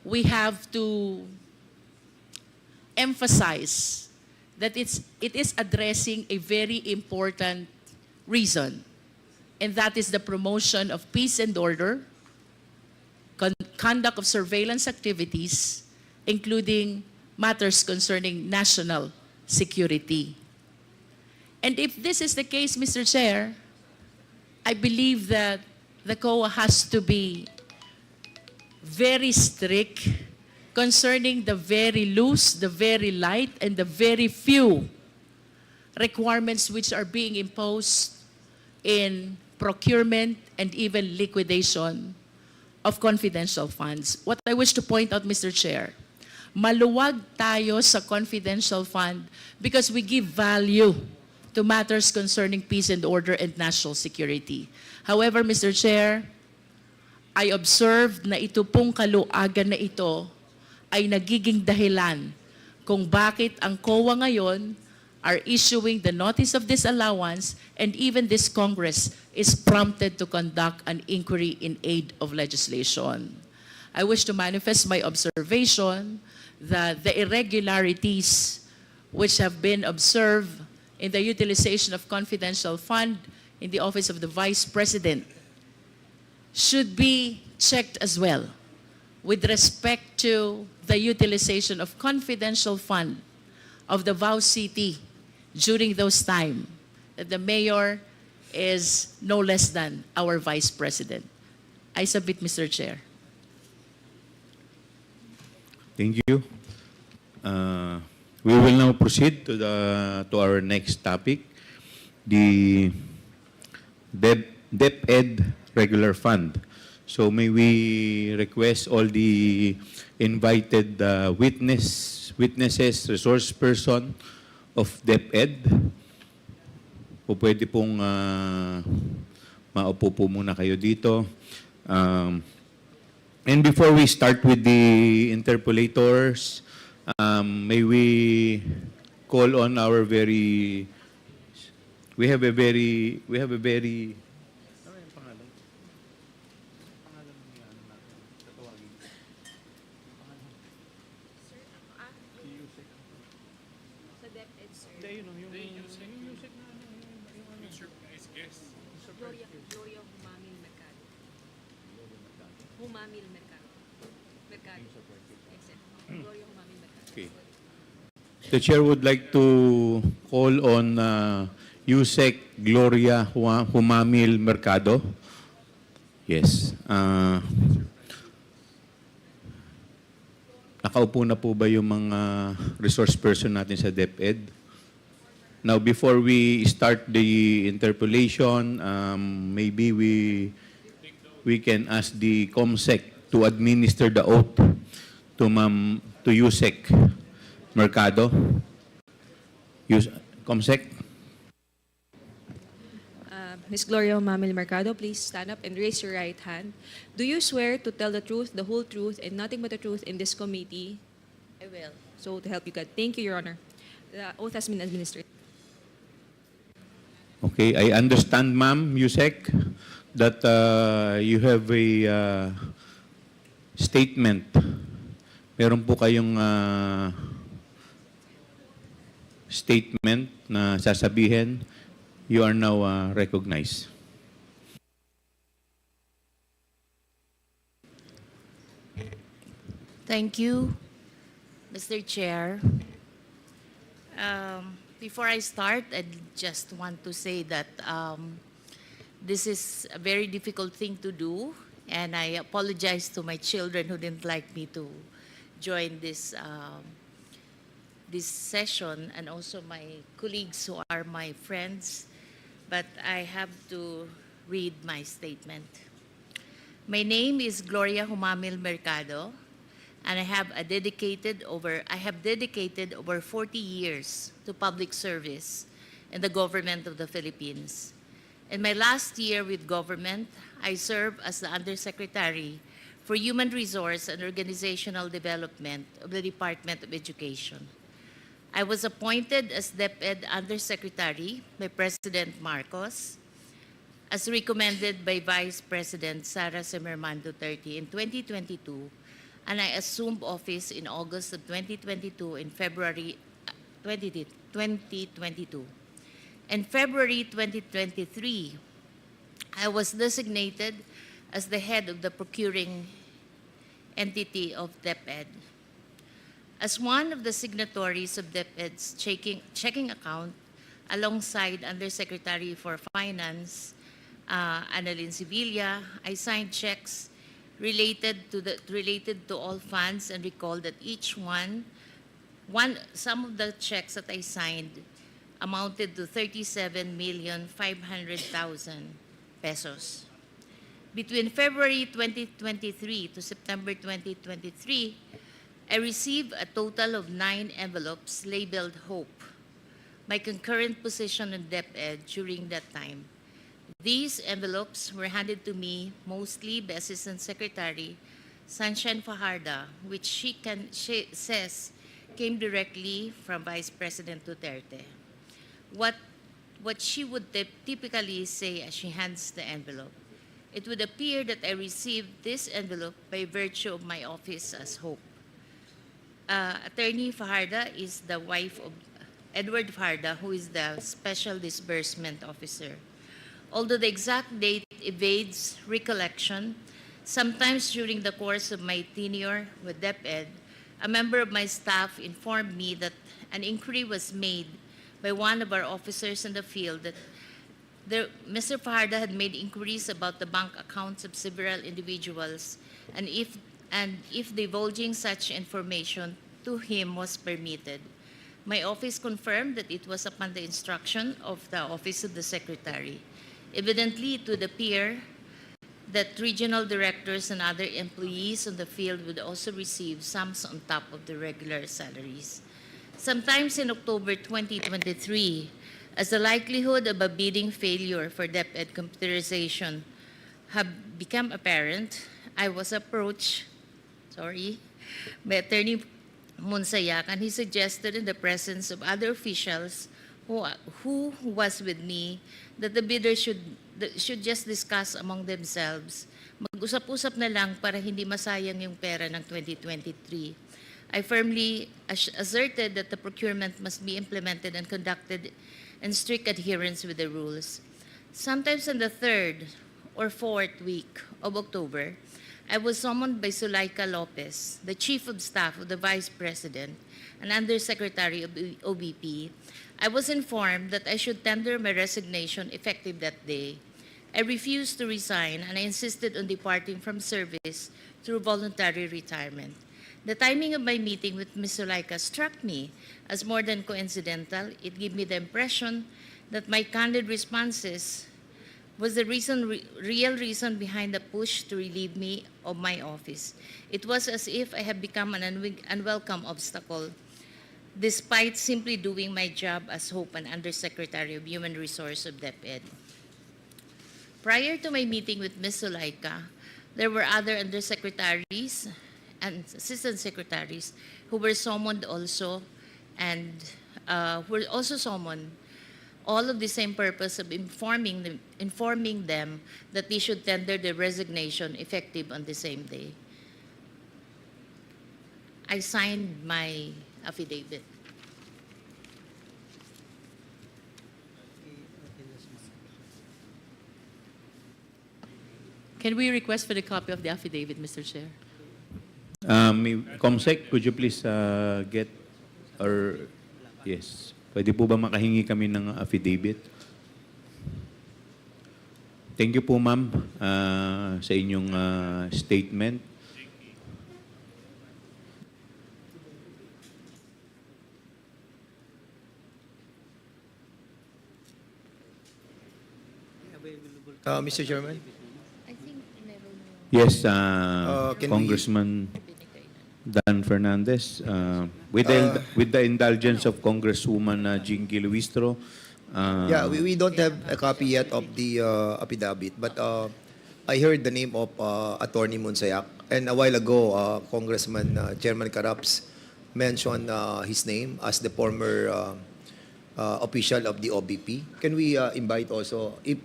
We have to emphasize that it is addressing a very important reason, and that is the promotion of peace and order, conduct of surveillance activities, including matters concerning national security. And if this is the case, Mr. Chair, I believe that the COA has to be very strict concerning the very loose, the very light, and the very few requirements which are being imposed in procurement and even liquidation of confidential funds. What I wish to point out, Mr. Chair, maluwag tayo sa confidential fund because we give value to matters concerning peace and order and national security. However, Mr. Chair, I observed na ito pong kaluagan na ito ay nagiging dahilan kung bakit ang COA ngayon are issuing the notice of disallowance and even this Congress is prompted to conduct an inquiry in aid of legislation. I wish to manifest my observation that the irregularities which have been observed in the utilization of confidential fund in the office of the Vice President should be checked as well with respect to the utilization of confidential fund of Davao City during those time that the mayor is no less than our Vice President. I submit, Mr. Chair. Thank you. We will now proceed to our next topic, the DepEd Regular Fund. So may we request all the invited witnesses, resource person of DepEd, po pwede pong maupo po muna kayo dito. And before we start with the interpolators, may we call on our we have a very Okay. The chair would like to call on Yusek Gloria Humamil Mercado. Yes. Nakaupo na po ba yung mga resource person natin sa DepEd? Now, before we start the interpolation, maybe we can ask the COMSEC to administer the oath to Yusek Mercado. COMSEC. Ms. Gloria Mamil Mercado, please stand up and raise your right hand. Do you swear to tell the truth, the whole truth, and nothing but the truth in this committee? I will. So, to help you God. Thank you, Your Honor. The oath has been administered. Okay, I understand, ma'am, Yusek, that you have a statement. Meron po kayong statement na sasabihin. You are now recognized. Thank you, Mr. Chair. Before I start, I just want to say that this is a very difficult thing to do, and I apologize to my children who didn't like me to join this this session, and also my colleagues who are my friends, but I have to read my statement. My name is Gloria Humamil Mercado, and I have dedicated over 40 years to public service in the government of the Philippines. In my last year with government, I served as the Undersecretary for Human Resource and Organizational Development of the Department of Education. I was appointed as DepEd Undersecretary by President Marcos, as recommended by Vice President Sara Semerman Duterte in 2022, and I assumed office in August of 2022 in February 2022. In February 2023, I was designated as the head of the procuring entity of DepEd. As one of the signatories of DepEd's checking account, alongside Undersecretary for Finance, Annalyn Sevilla, I signed checks related to all funds, and recall that each some of the checks that I signed amounted to 37,500,000 pesos. Between February 2023 to September 2023, I received a total of 9 envelopes labeled Hope, my concurrent position in DepEd during that time. These envelopes were handed to me mostly by Assistant Secretary Sunshine Fajarda, which she says came directly from Vice President Duterte. What she would typically say as she hands the envelope, it would appear that I received this envelope by virtue of my office as Hope. Attorney Fajarda is the wife of Edward Fajarda, who is the Special Disbursement Officer. Although the exact date evades recollection, sometimes during the course of my tenure with DepEd, a member of my staff informed me that an inquiry was made by one of our officers in the field that Mr. Fajarda had made inquiries about the bank accounts of several individuals, and if divulging such information to him was permitted. My office confirmed that it was upon the instruction of the Office of the Secretary. Evidently, it would appear that regional directors and other employees on the field would also receive sums on top of the regular salaries. Sometimes in October 2023, as the likelihood of a bidding failure for DepEd computerization have become apparent, I was approached by Attorney Monsayak, and he suggested in the presence of other officials who was with me that the bidders should just discuss among themselves. Mag-usap-usap na lang para hindi masayang yung pera ng 2023. I firmly asserted that the procurement must be implemented and conducted in strict adherence with the rules. Sometimes in the 3rd or 4th week of October, I was summoned by Zulaika Lopez, the Chief of Staff of the Vice President and Undersecretary of the OBP. I was informed that I should tender my resignation effective that day. I refused to resign, and I insisted on departing from service through voluntary retirement. The timing of my meeting with Ms. Zulaika struck me as more than coincidental. It gave me the impression that my candid responses was the real reason behind the push to relieve me of my office. It was as if I had become an unwelcome obstacle, despite simply doing my job as Hope and Undersecretary of Human Resource of DepEd. Prior to my meeting with Ms. Zulaika, there were other undersecretaries and assistant secretaries who were summoned also and were also summoned, all of the same purpose of informing them that they should tender their resignation effective on the same day. I signed my affidavit. Can we request for the copy of the affidavit, Mr. Chair? Comsec, could you please get, or, yes, pwede po ba makahingi kami ng affidavit? Thank you po, ma'am, sa inyong statement. Mr. Chairman? Yes, can we- Congressman Dan Fernandez, with the indulgence of Congresswoman Jinky Luistro. Yeah, we don't have a copy yet of the affidavit, but I heard the name of Attorney Monsayak, and a while ago, Congressman Chairman Caraps mentioned his name as the former official of the OBP. Can we invite also, if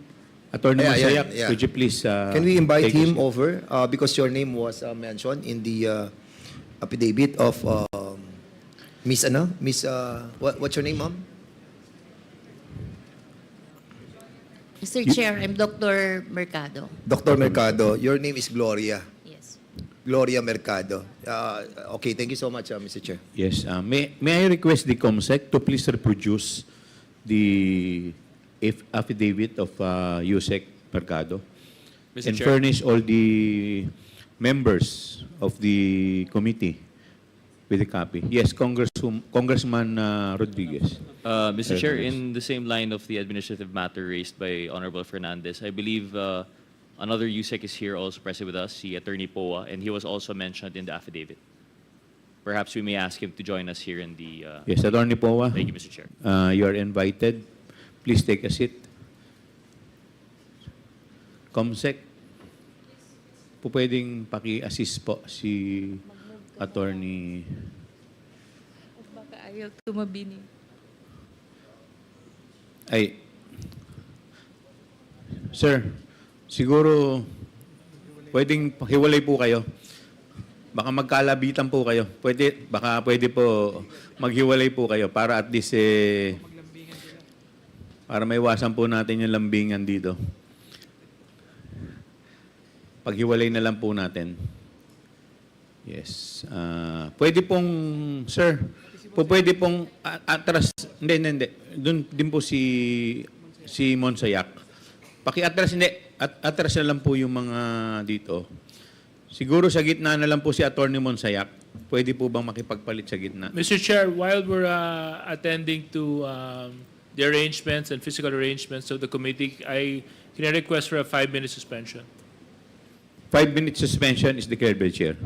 Attorney Yeah, Monsayak, yeah. could you please can we invite take a him seat? over? Because your name was mentioned in the affidavit of Miss ano? Miss what's your name, ma'am? Mr. Chair, I'm Dr. Mercado. Dr. Mercado. Your name is Gloria. Yes. Gloria Mercado. Okay, thank you so much, Mr. Chair. Yes, may I request the COMSEC to please reproduce the affidavit of Yusek Mercado Mr. and Chair. furnish all the members of the committee with a copy. Yes, Congressman Rodriguez. Mr. Chair, in the same line of the administrative matter raised by Honorable Fernandez, I believe another USEC is here also present with us, the Attorney Poa, and he was also mentioned in the affidavit. Perhaps we may ask him to join us here in the... Yes, Attorney Poa. Thank you, Mr. Chair. You are invited. Please take a seat. COMSEC, po pwedeng paki-assist po si Attorney. Baka ayaw tumabini. Ay, sir, siguro pwedeng pakiwalay po kayo. Baka magkalabitan po kayo. Baka pwede po maghiwalay po kayo para at least para maiwasan po natin yung lambingan dito. Paghiwalay na lang po natin. Yes. Pwede pong, sir, pwede pong atras, hindi. Doon din po si Monsayak. Paki-atras, atras na lang po yung mga dito. Siguro sa gitna na lang po si Attorney Monsayak. Pwede po bang makipagpalit sa gitna? Mr. Chair, while we're attending to the arrangements and physical arrangements of the committee, can I request for a 5-minute suspension? 5-minute suspension is declared by the chair.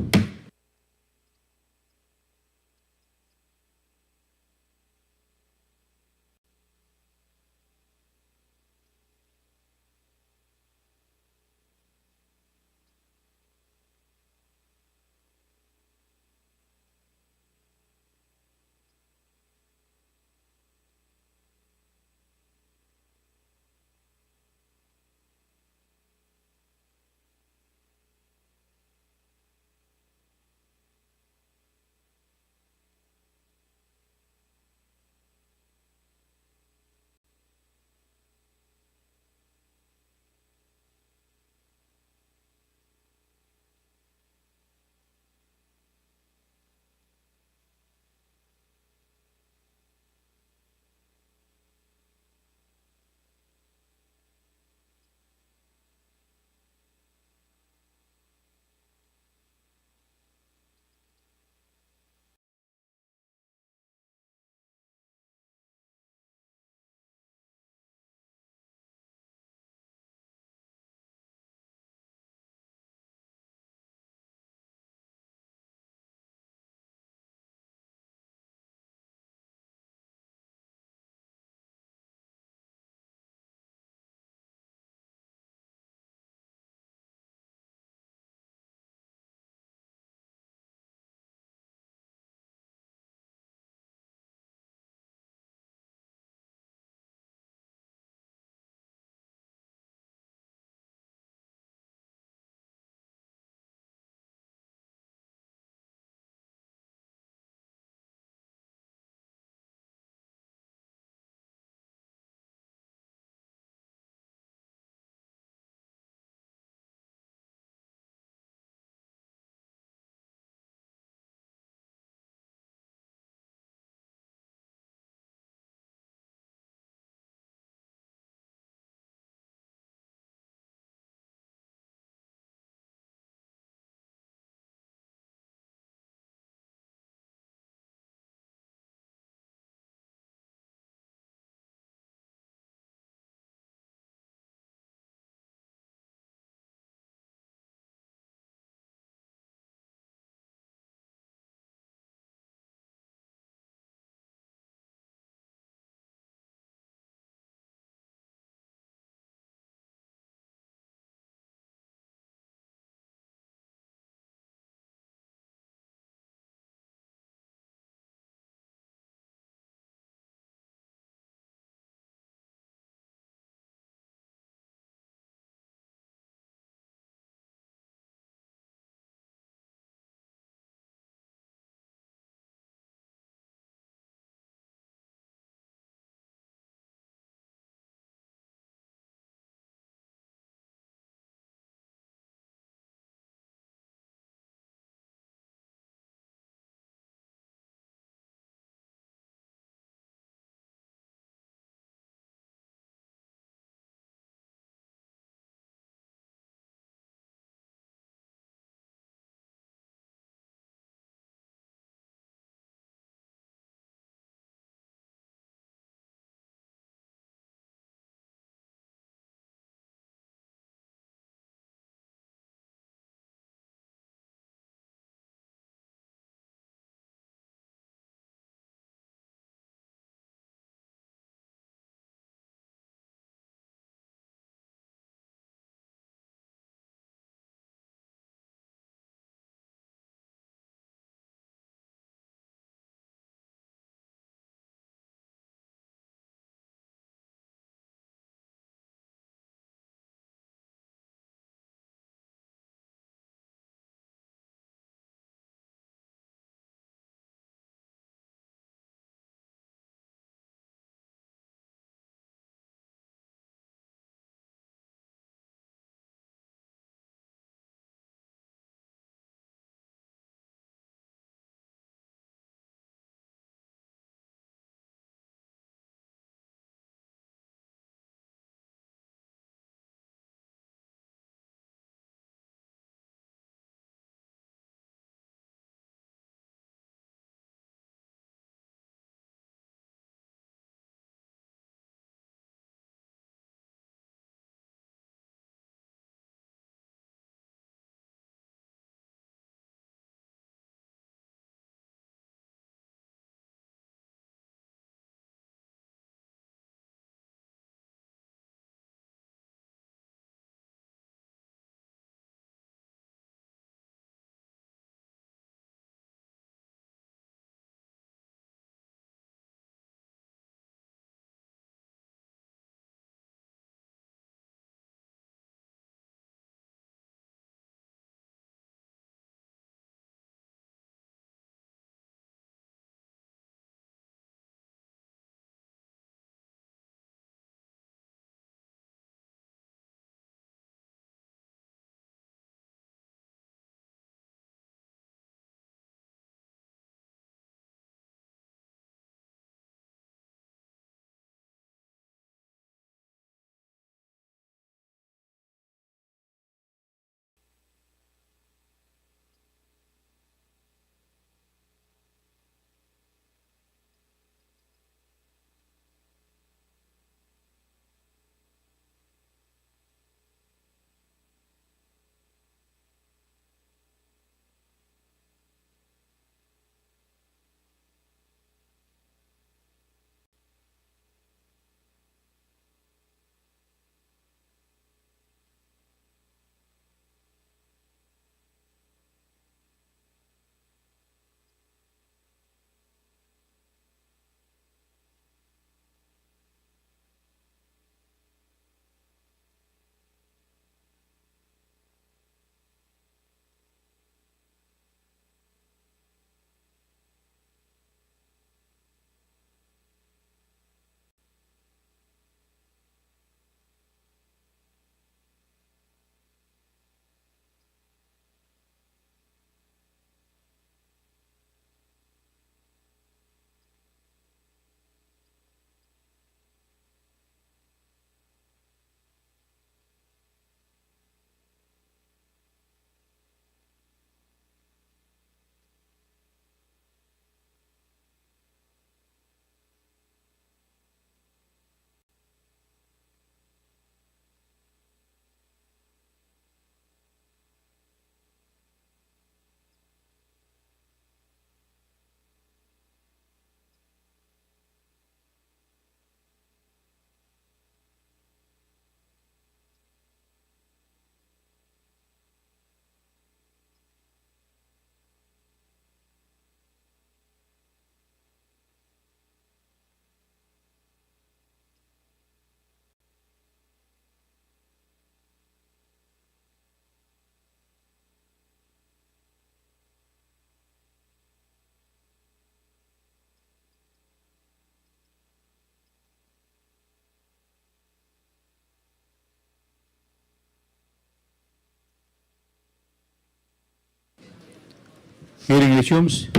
Hearing resumes.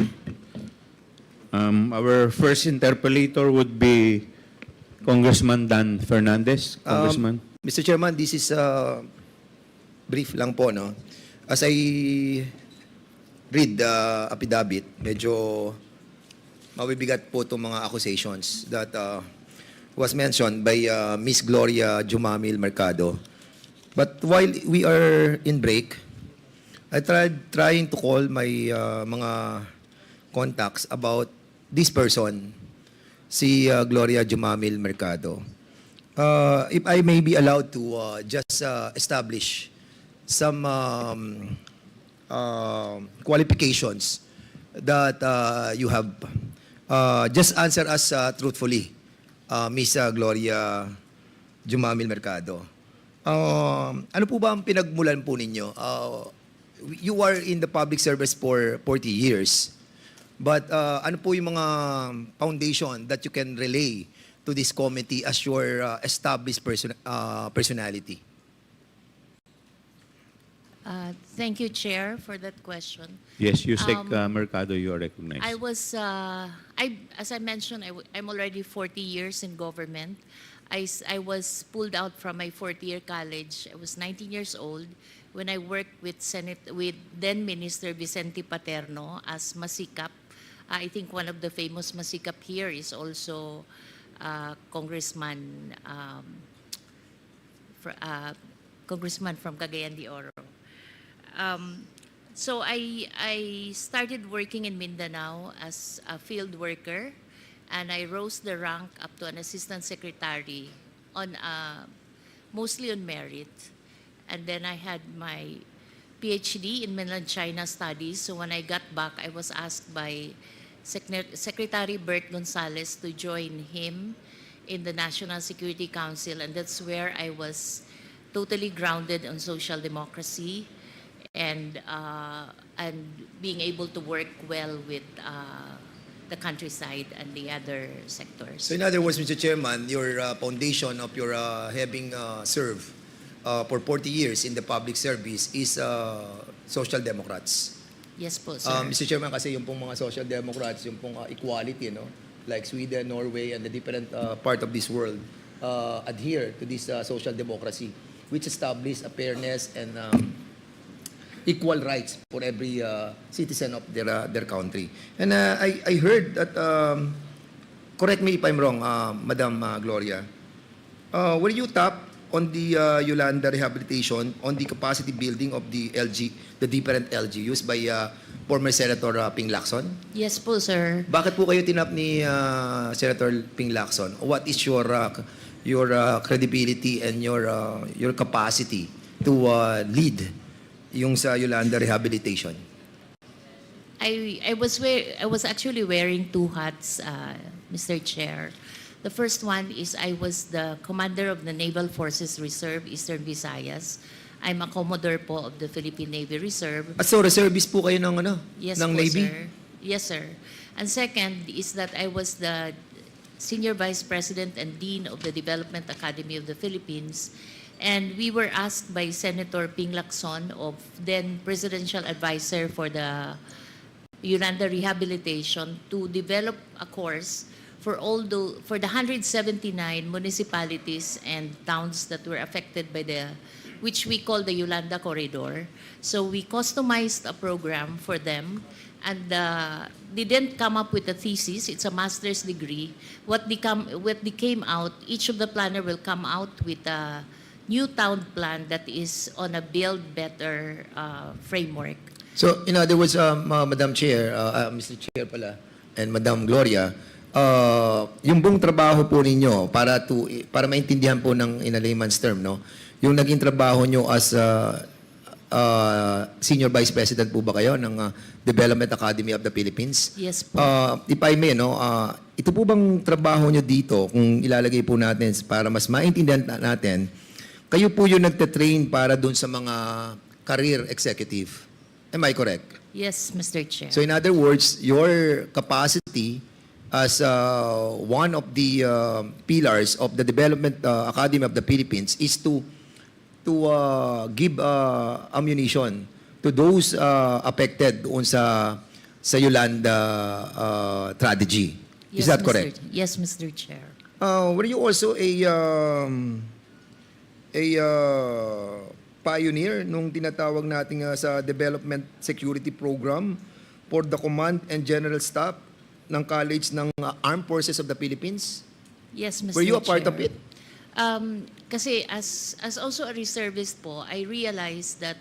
Our first interpellator would be Congressman Dan Fernandez. Congressman. Mr. Chairman, this is brief lang po, no? As I read the affidavit, medyo mabibigat po itong mga accusations that was mentioned by Miss Gloria Jumamil Mercado. But while we are in break, I tried trying to call my mga contacts about this person, si Gloria Jumamil Mercado. If I may be allowed to just establish some qualifications that you have. Just answer us truthfully, Miss Gloria Jumamil Mercado. Ano po ba ang pinagmulan po ninyo? You are in the public service for 40 years. But ano po yung mga foundation that you can relay to this committee as your established personality? Thank you, Chair, for that question. Yes, Yusek Mercado, you are recognized. I was, as I mentioned, I'm already 40 years in government. I was pulled out from my fourth-year college. I was 19 years old when I worked with then Minister Vicente Paterno as Masikap. I think one of the famous Masikap here is also Congressman from Cagayan de Oro. So I started working in Mindanao as a field worker, and I rose the rank up to an assistant secretary on mostly on merit. And then I had my PhD in Mainland China Studies. So when I got back, I was asked by Secretary Bert Gonzales to join him in the National Security Council, and that's where I was totally grounded on social democracy and being able to work well with the countryside and the other sectors. So in other words, Mr. Chairman, your foundation of your having served for 40 years in the public service is Social Democrats. Yes po, sir. Mr. Chairman, kasi yung pong mga Social Democrats, yung pong equality, no? Like Sweden, Norway, and the different part of this world adhere to this social democracy, which establish a fairness and equal rights for every citizen of their country. And I heard that, correct me if I'm wrong, Madam Gloria, were you tapped on the Yolanda rehabilitation, on the capacity building of the different LGUs by former Senator Ping Lacson? Yes po, sir. Bakit po kayo tinap ni Senator Ping Lacson? What is your credibility and your capacity to lead yung sa Yolanda rehabilitation? I was actually wearing two hats, Mr. Chair. The first one is I was the commander of the Naval Forces Reserve, Eastern Visayas. I'm a Commodore po of the Philippine Navy Reserve. So reservist po kayo ng Yes ng po, Navy? sir. Yes, sir. And second is that I was the Senior Vice President and Dean of the Development Academy of the Philippines. And we were asked by Senator Ping Lacson, of then Presidential Advisor for the Yolanda Rehabilitation, to develop a course for the 179 municipalities and towns that were affected by which we call the Yolanda Corridor. So we customized a program for them, and they didn't come up with a thesis. It's a master's degree. What came out, each of the planner will come out with a new town plan that is on a build better framework. So in other words, Madam Chair, Mr. Chair pala, and Madam Gloria, yung buong trabaho po ninyo para maintindihan po ng in a layman's term, no? Yung naging trabaho nyo as Senior Vice President po ba kayo ng Development Academy of the Philippines? Yes po. If I may, no, ito po bang trabaho nyo dito, kung ilalagay po natin para mas maintindihan natin, kayo po yung nagte-train para dun sa mga career executive. Am I correct? Yes, Mr. Chair. So in other words, your capacity as one of the pillars of the Development Academy of the Philippines is to give ammunition to those affected doon sa sa Yolanda strategy. Is that correct? Yes, Mr. Chair. Were you also a pioneer nung tinatawag nating sa Development Security Program for the Command and General Staff ng College ng Armed Forces of the Philippines? Yes, Mr. Were you a part Chair. of it? Kasi as also a reservist po, I realized that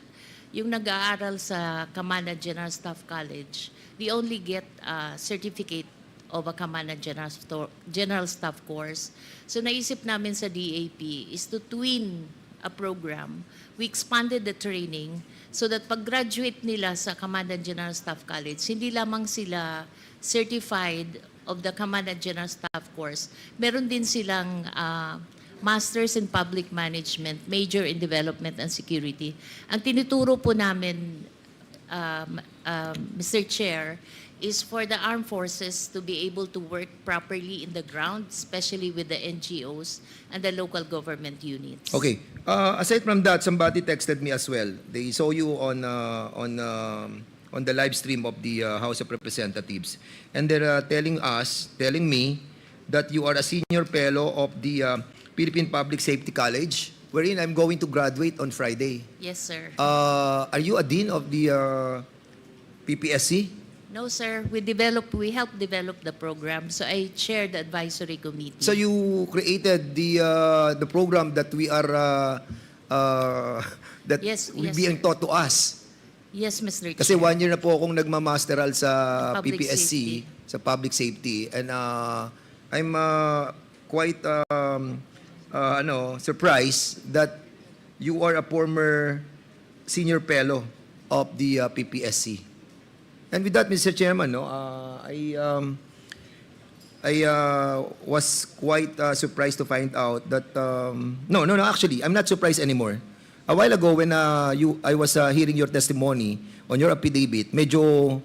yung nag-aaral sa Command and General Staff College, they only get a certificate of a Command and General Staff course. So naisip namin sa DAP is to twin a program. We expanded the training so that pag-graduate nila sa Command and General Staff College, hindi lamang sila certified of the Command and General Staff course, meron din silang Masters in Public Management, Major in Development and Security. Ang tinuturo po namin, Mr. Chair, is for the armed forces to be able to work properly in the ground, especially with the NGOs and the local government units. Okay. Aside from that, somebody texted me as well. They saw you on the live stream of the House of Representatives, and they're telling me that you are a senior fellow of the Philippine Public Safety College, wherein I'm going to graduate on Friday. Yes, sir. Are you a dean of the PPSC? No, sir. We helped develop the program, so I chair the advisory committee. So you created the program that we are Yes, will yes, being sir. taught to us. Yes, Mr. Chair. Kasi 1 year na po akong nagmamasteral sa Public PPSC, sa public safety, and I'm quite surprised that you are a former senior fellow of the PPSC. And with that, Mr. Chairman, I was quite surprised to find out that actually, I'm not surprised anymore. A while ago, when I was hearing your testimony on your affidavit, medyo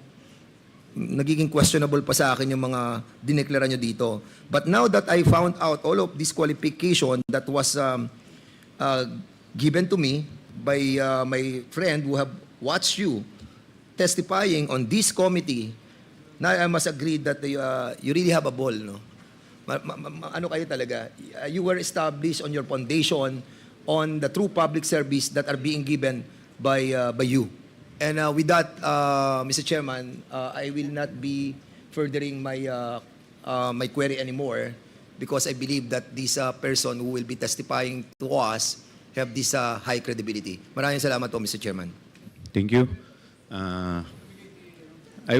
nagiging questionable pa sa akin yung mga dineklara nyo dito. But now that I found out all of this qualification that was given to me by my friend who have watched you testifying on this committee, now I must agree that you really have a ball, no? Ano kayo talaga? You were established on your foundation on the true public service that are being given by you. And with that, Mr. Chairman, I will not be furthering my query anymore because I believe that this person who will be testifying to us have this high credibility. Maraming salamat po, Mr. Chairman. Thank you. I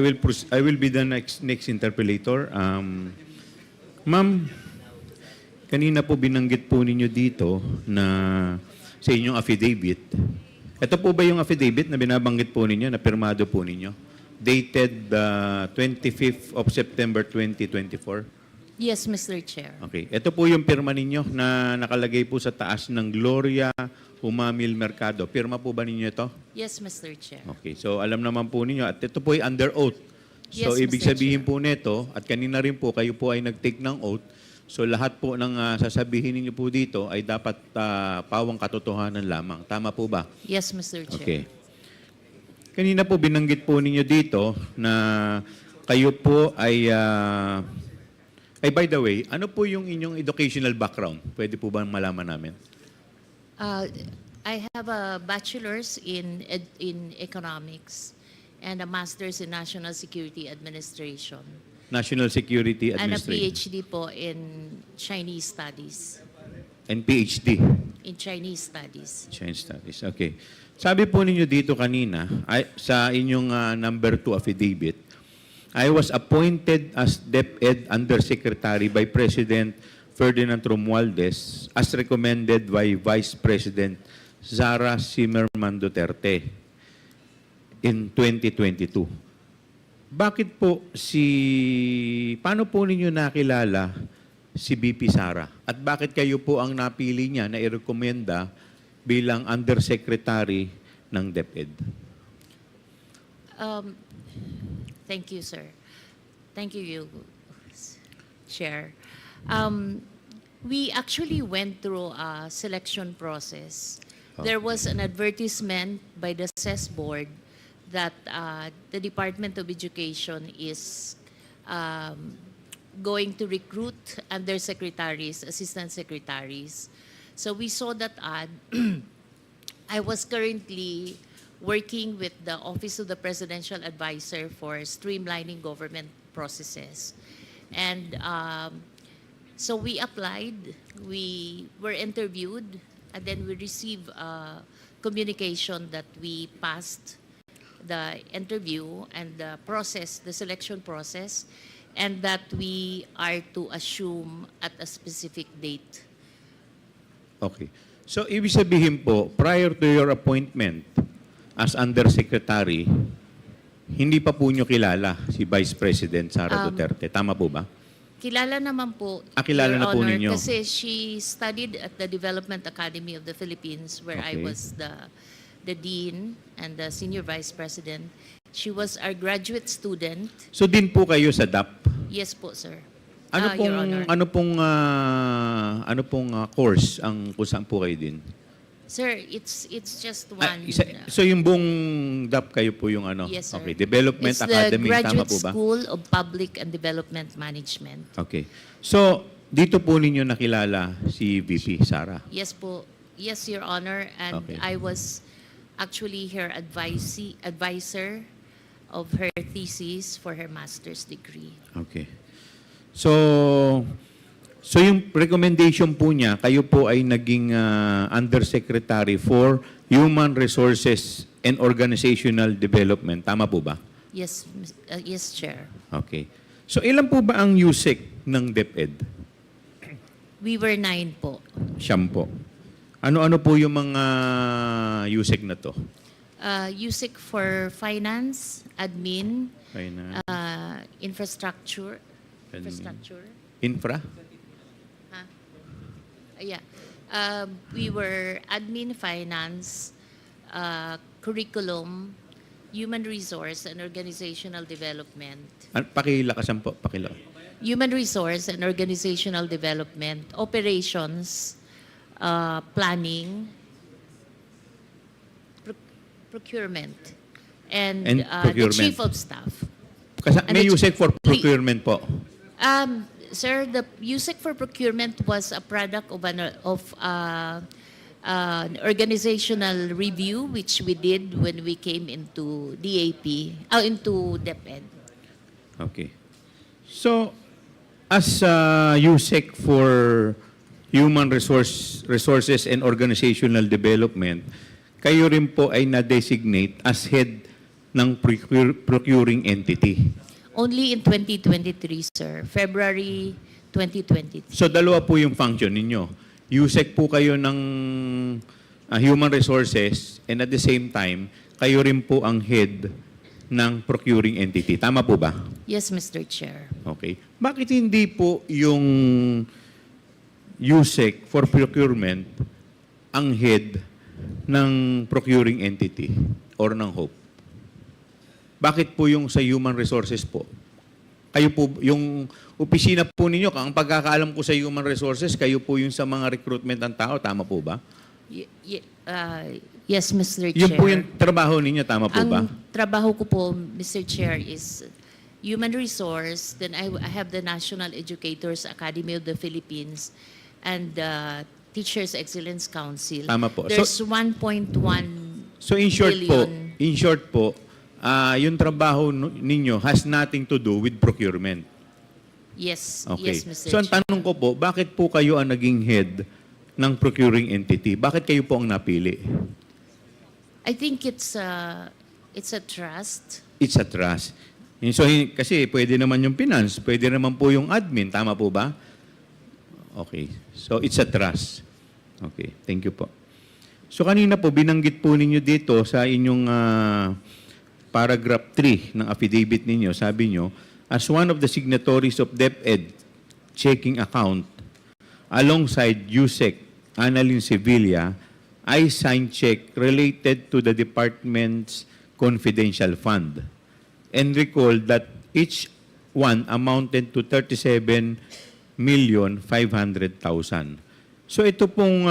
will be the next interpellator. Ma'am, kanina po binanggit po ninyo dito na sa inyong affidavit. Ito po ba yung affidavit na binabanggit po ninyo, na pirmado po ninyo? Dated 25th of September 2024? Yes, Mr. Chair. Okay. Ito po yung pirma ninyo na nakalagay po sa taas ng Gloria Humamil Mercado. Pirma po ba ninyo ito? Yes, Mr. Chair. Okay. So alam naman po ninyo at ito po ay under oath. So Yes, ibig Mr. sabihin po nito at kanina rin po kayo po ay nag-take ng oath. So lahat po ng sasabihin ninyo po dito ay dapat pawang katotohanan lamang. Tama po ba? Yes, Mr. Chair. Okay. Kanina po binanggit po ninyo dito na kayo po ay by the way, ano po yung inyong educational background? Pwede po ba malaman namin? I have a bachelor's in economics and a master's in National Security Administration. National Security And a Administration. PhD po in Chinese Studies. And PhD. In Chinese Studies. Chinese Studies. Okay. Sabi po ninyo dito kanina, sa inyong number 2 affidavit, I was appointed as DepEd Undersecretary by President Ferdinand Romualdez as recommended by Vice President Sara Zimmerman Duterte in 2022. Bakit po paano po ninyo nakilala si BP Sara? At bakit kayo po ang napili niya na irekomenda bilang Undersecretary ng DepEd? Thank you, sir. Thank you, Chair. We actually went through a selection process. There was an advertisement by the CES board that the Department of Education is going to recruit undersecretaries, assistant secretaries. So we saw that ad. I was currently working with the Office of the Presidential Advisor for streamlining government processes. And so we applied, we were interviewed, and then we received communication that we passed the interview and the process, the selection process, and that we are to assume at a specific date. Okay. So, ibig sabihin po, prior to your appointment as Undersecretary, hindi pa po nyo kilala si Vice President Sara Duterte. Tama po ba? Kilala naman po, Kilala Your na po Honor, ninyo. kasi she studied at the Development Academy of the Philippines where I Okay. was the Dean and the Senior Vice President. She was our graduate student. So, din po kayo sa DAP. Yes po, sir. Ano Your Honor. pong course ang kung saan po kayo din? Sir, it's just one. So yung buong DAP kayo po yung ano? Yes, sir. Okay, Development It's Academy, the tama Graduate po ba? School of Public and Development Management. Okay. So, dito po ninyo nakilala si VP Sara. Yes po. Yes, Your Honor. And Okay. I was actually her advisor of her thesis for her master's degree. Okay. So yung recommendation po niya, kayo po ay naging Undersecretary for Human Resources and Organizational Development. Tama po ba? Yes, yes, Chair. Okay. So ilan po ba ang USEC ng DepEd? We were 9 po. Siyam po. Ano-ano po yung mga USEC na to? USIC for Finance, Admin, Finance, Infrastructure. Admin. Infrastructure. Infra? Yeah. We were Admin, Finance, Curriculum, Human Resource and Organizational Development. Pakilakasan po, pakilakas. Human Resource and Organizational Development, Operations, Planning, Procurement, and the procurement. Chief of Staff. And May the USEC for procurement po. Sir, the USEC for procurement was a product of an organizational review which we did when we came into into DepEd. Okay. So, as USEC for Human Resources and Organizational Development, kayo rin po ay na-designate as head ng procuring entity. Only in 2023, sir. February 2023. So, dalawa po yung function ninyo. USEC po kayo ng Human Resources and at the same time, kayo rin po ang head ng procuring entity. Tama po ba? Yes, Mr. Chair. Okay. Bakit hindi po yung USEC for procurement ang head ng procuring entity or ng HOPE? Bakit po yung sa human resources po? Kayo po, yung opisina po ninyo, ang pagkakaalam ko sa human resources, kayo po yung sa mga recruitment ng tao, tama po ba? Yes, Mr. Chair. Yun po yung trabaho ninyo, tama po ba? Ang trabaho ko po, Mr. Chair, is human resource. Then I have the National Educators Academy of the Philippines and the Teachers Excellence Council. Tama po. There's 1.1 So in short billion. po, yung trabaho ninyo has nothing to do with procurement. Yes, Okay. yes, Mr. So ang Chair. tanong ko po, bakit po kayo ang naging head ng procuring entity? Bakit kayo po ang napili? I think it's a trust. It's a trust. So, kasi pwede naman yung finance, pwede naman po yung admin. Tama po ba? Okay. So, it's a trust. Okay. Thank you po. So, kanina po, binanggit po ninyo dito sa inyong paragraph 3 ng affidavit ninyo, sabi nyo, as one of the signatories of DepEd checking account, alongside USEC, Annalyn Sevilla, I signed check related to the department's confidential fund and recalled that each one amounted to 37,500,000. So ito pong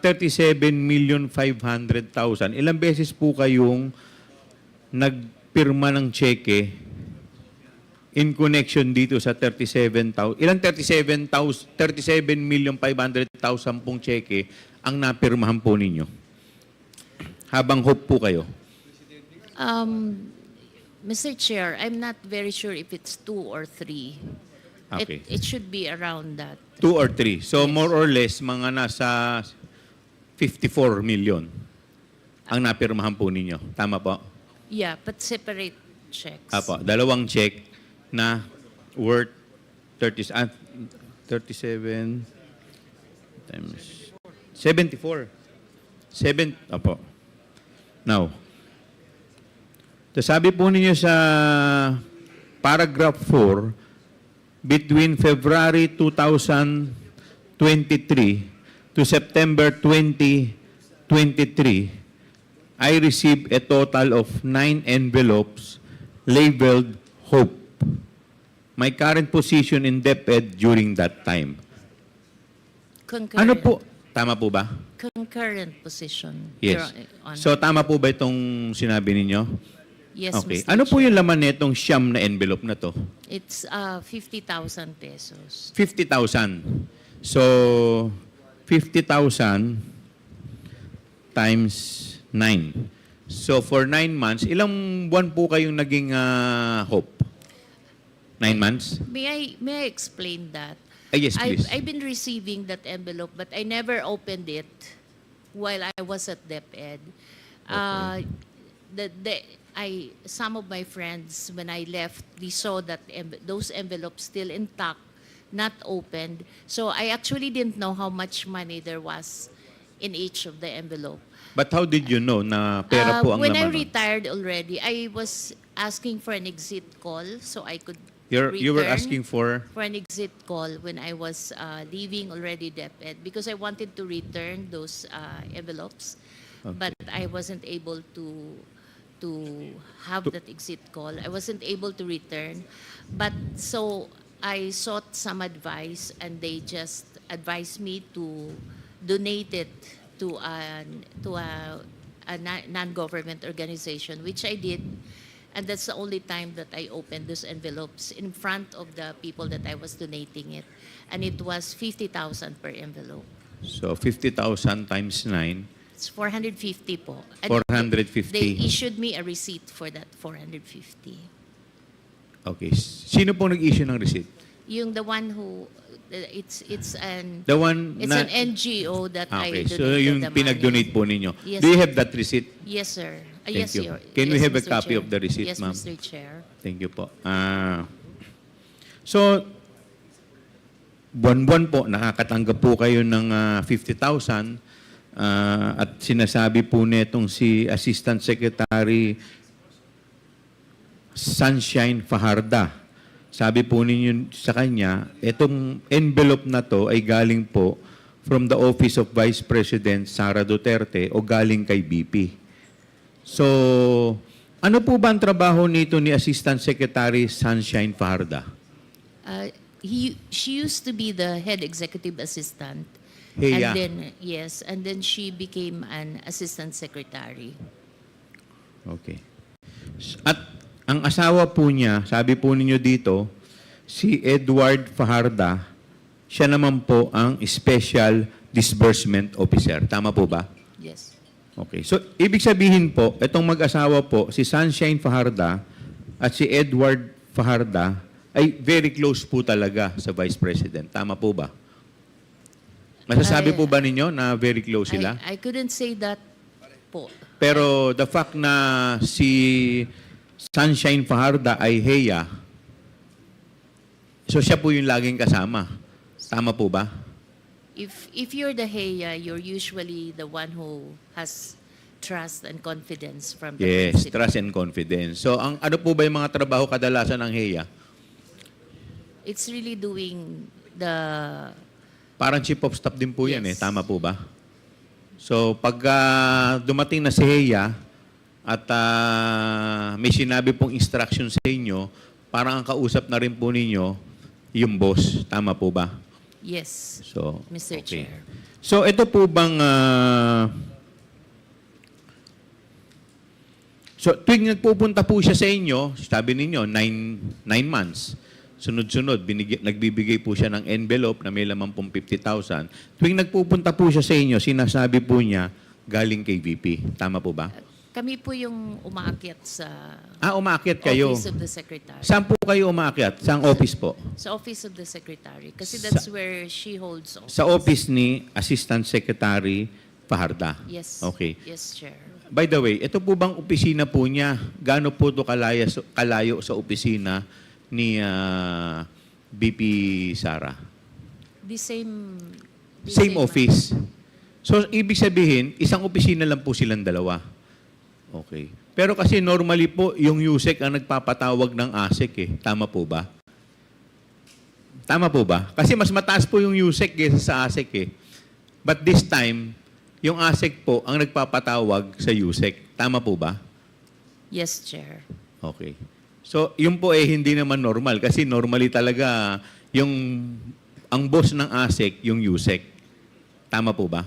37,500,000, ilang beses po kayong nagpirma ng cheque in connection dito sa 37,000, ilang 37,500,000 pong cheque ang napirmahan po ninyo? Habang hope po kayo. Mr. Chair, I'm not very sure if it's 2 or 3. Okay. It should be around that. 2 or 3. So more or less, mga nasa 54 million ang napirmahan po ninyo. Tama po? Yeah, but separate checks. Apo, dalawang check na worth 37 times 74. Apo. Now, sabi po ninyo sa paragraph 4, between February 2023 to September 2023, I received a total of 9 envelopes labeled Hope. My current position in DepEd during that time. Concurrent, Ano po? Tama po ba? concurrent position. Yes. Your Honor. So tama po ba itong sinabi ninyo? Yes, Okay. Mr. Ano po Chair. yung laman nitong siyam na envelope na to? It's 50,000 pesos. 50,000. So 50,000 times 9. So for 9 months, ilang buwan po kayong naging Hope? 9 months? May I explain that? Yes, please. I've been receiving that envelope, but I never opened it while I was at DepEd. Some of my friends, when I left, they saw that those envelopes still intact, not opened. So I actually didn't know how much money there was in each of the envelope. But how did you know na pera po ang When I laman? retired already, I was asking for an exit call so I could You were return asking for? an exit call when I was leaving already DepEd because I wanted to return those envelopes, but I wasn't able to have that exit call. I wasn't able to return, but so I sought some advice, and they just advised me to donate it to a non-government organization, which I did. And that's the only time that I opened those envelopes in front of the people that I was donating it. And it was 50,000 per envelope. So 50,000 times 9, It's 450 po. And 450. They issued me a receipt for that 450. Okay. Sino po nag-issue ng receipt? Yung the one who, it's an The one it's na... an NGO that I Okay. donated So yung the money. pinag-donate po ninyo. Yes, Do you sir. have that receipt? Yes, sir. Thank Yes, you. Your- Can we yes, have a Mr. copy Chair. of the receipt, Yes, ma'am? Mr. Chair. Thank you po. So, buwan-buwan po, nakakatanggap po kayo ng 50,000 at sinasabi po netong si Assistant Secretary Sunshine Fajarda. Sabi po ninyo sa kanya, itong envelope na to ay galing po from the Office of Vice President Sara Duterte o galing kay BP. So, ano po ba ang trabaho nito ni Assistant Secretary Sunshine Fajarda? She used to be the head executive assistant. Heya. And then, yes, and then she became an assistant secretary. Okay. At ang asawa po niya, sabi po ninyo dito, si Edward Fajarda, siya naman po ang Special Disbursement Officer. Tama po ba? Yes. Okay. So, ibig sabihin po, itong mag-asawa po, si Sunshine Fajarda at si Edward Fajarda ay very close po talaga sa Vice President. Tama po ba? Masasabi po ba ninyo na very close sila? I couldn't say that po. Pero the fact na si Sunshine Fajarda ay Heya, so siya po yung laging kasama. Tama po ba? If you're the Heya, you're usually the one who has trust and confidence from the Yes, principal. trust and confidence. So ang ano po ba yung mga trabaho kadalasan ng Heya? It's really doing the Parang chief of staff din po yan Yes. Tama po ba? So pag dumating na si Heya at may sinabi pong instruction sa inyo, parang ang kausap na rin po ninyo yung boss. Tama po ba? yes, So, Mr. okay. Chair. So ito po bang So, tuwing nagpupunta po siya sa inyo, sabi ninyo, 9 months. Sunod-sunod, nagbibigay po siya ng envelope na may laman pong 50,000. Tuwing nagpupunta po siya sa inyo, sinasabi po niya, galing kay VP. Tama po ba? Kami po yung umaakyat sa Umaakyat kayo. Office of the Secretary. Saan po kayo umaakyat? Saang office po? Sa Office of the Secretary. Kasi that's where she holds office. Sa office ni Assistant Secretary Fajarda. Yes. Okay. Yes, Chair. By the way, ito po bang opisina po niya? Gaano po ito kalayo sa opisina ni BP Sara? The same... Same office. So, ibig sabihin, isang opisina lang po silang dalawa. Okay. Pero kasi normally po, yung USEC ang nagpapatawag ng ASEC eh. Tama po ba? Tama po ba? Kasi mas mataas po yung USEC kaysa sa ASEC eh. But this time, yung ASEC po ang nagpapatawag sa USEC. Tama po ba? Yes, Chair. Okay. So, yun po eh hindi naman normal. Kasi normally talaga, ang boss ng ASEC, yung USEC. Tama po ba?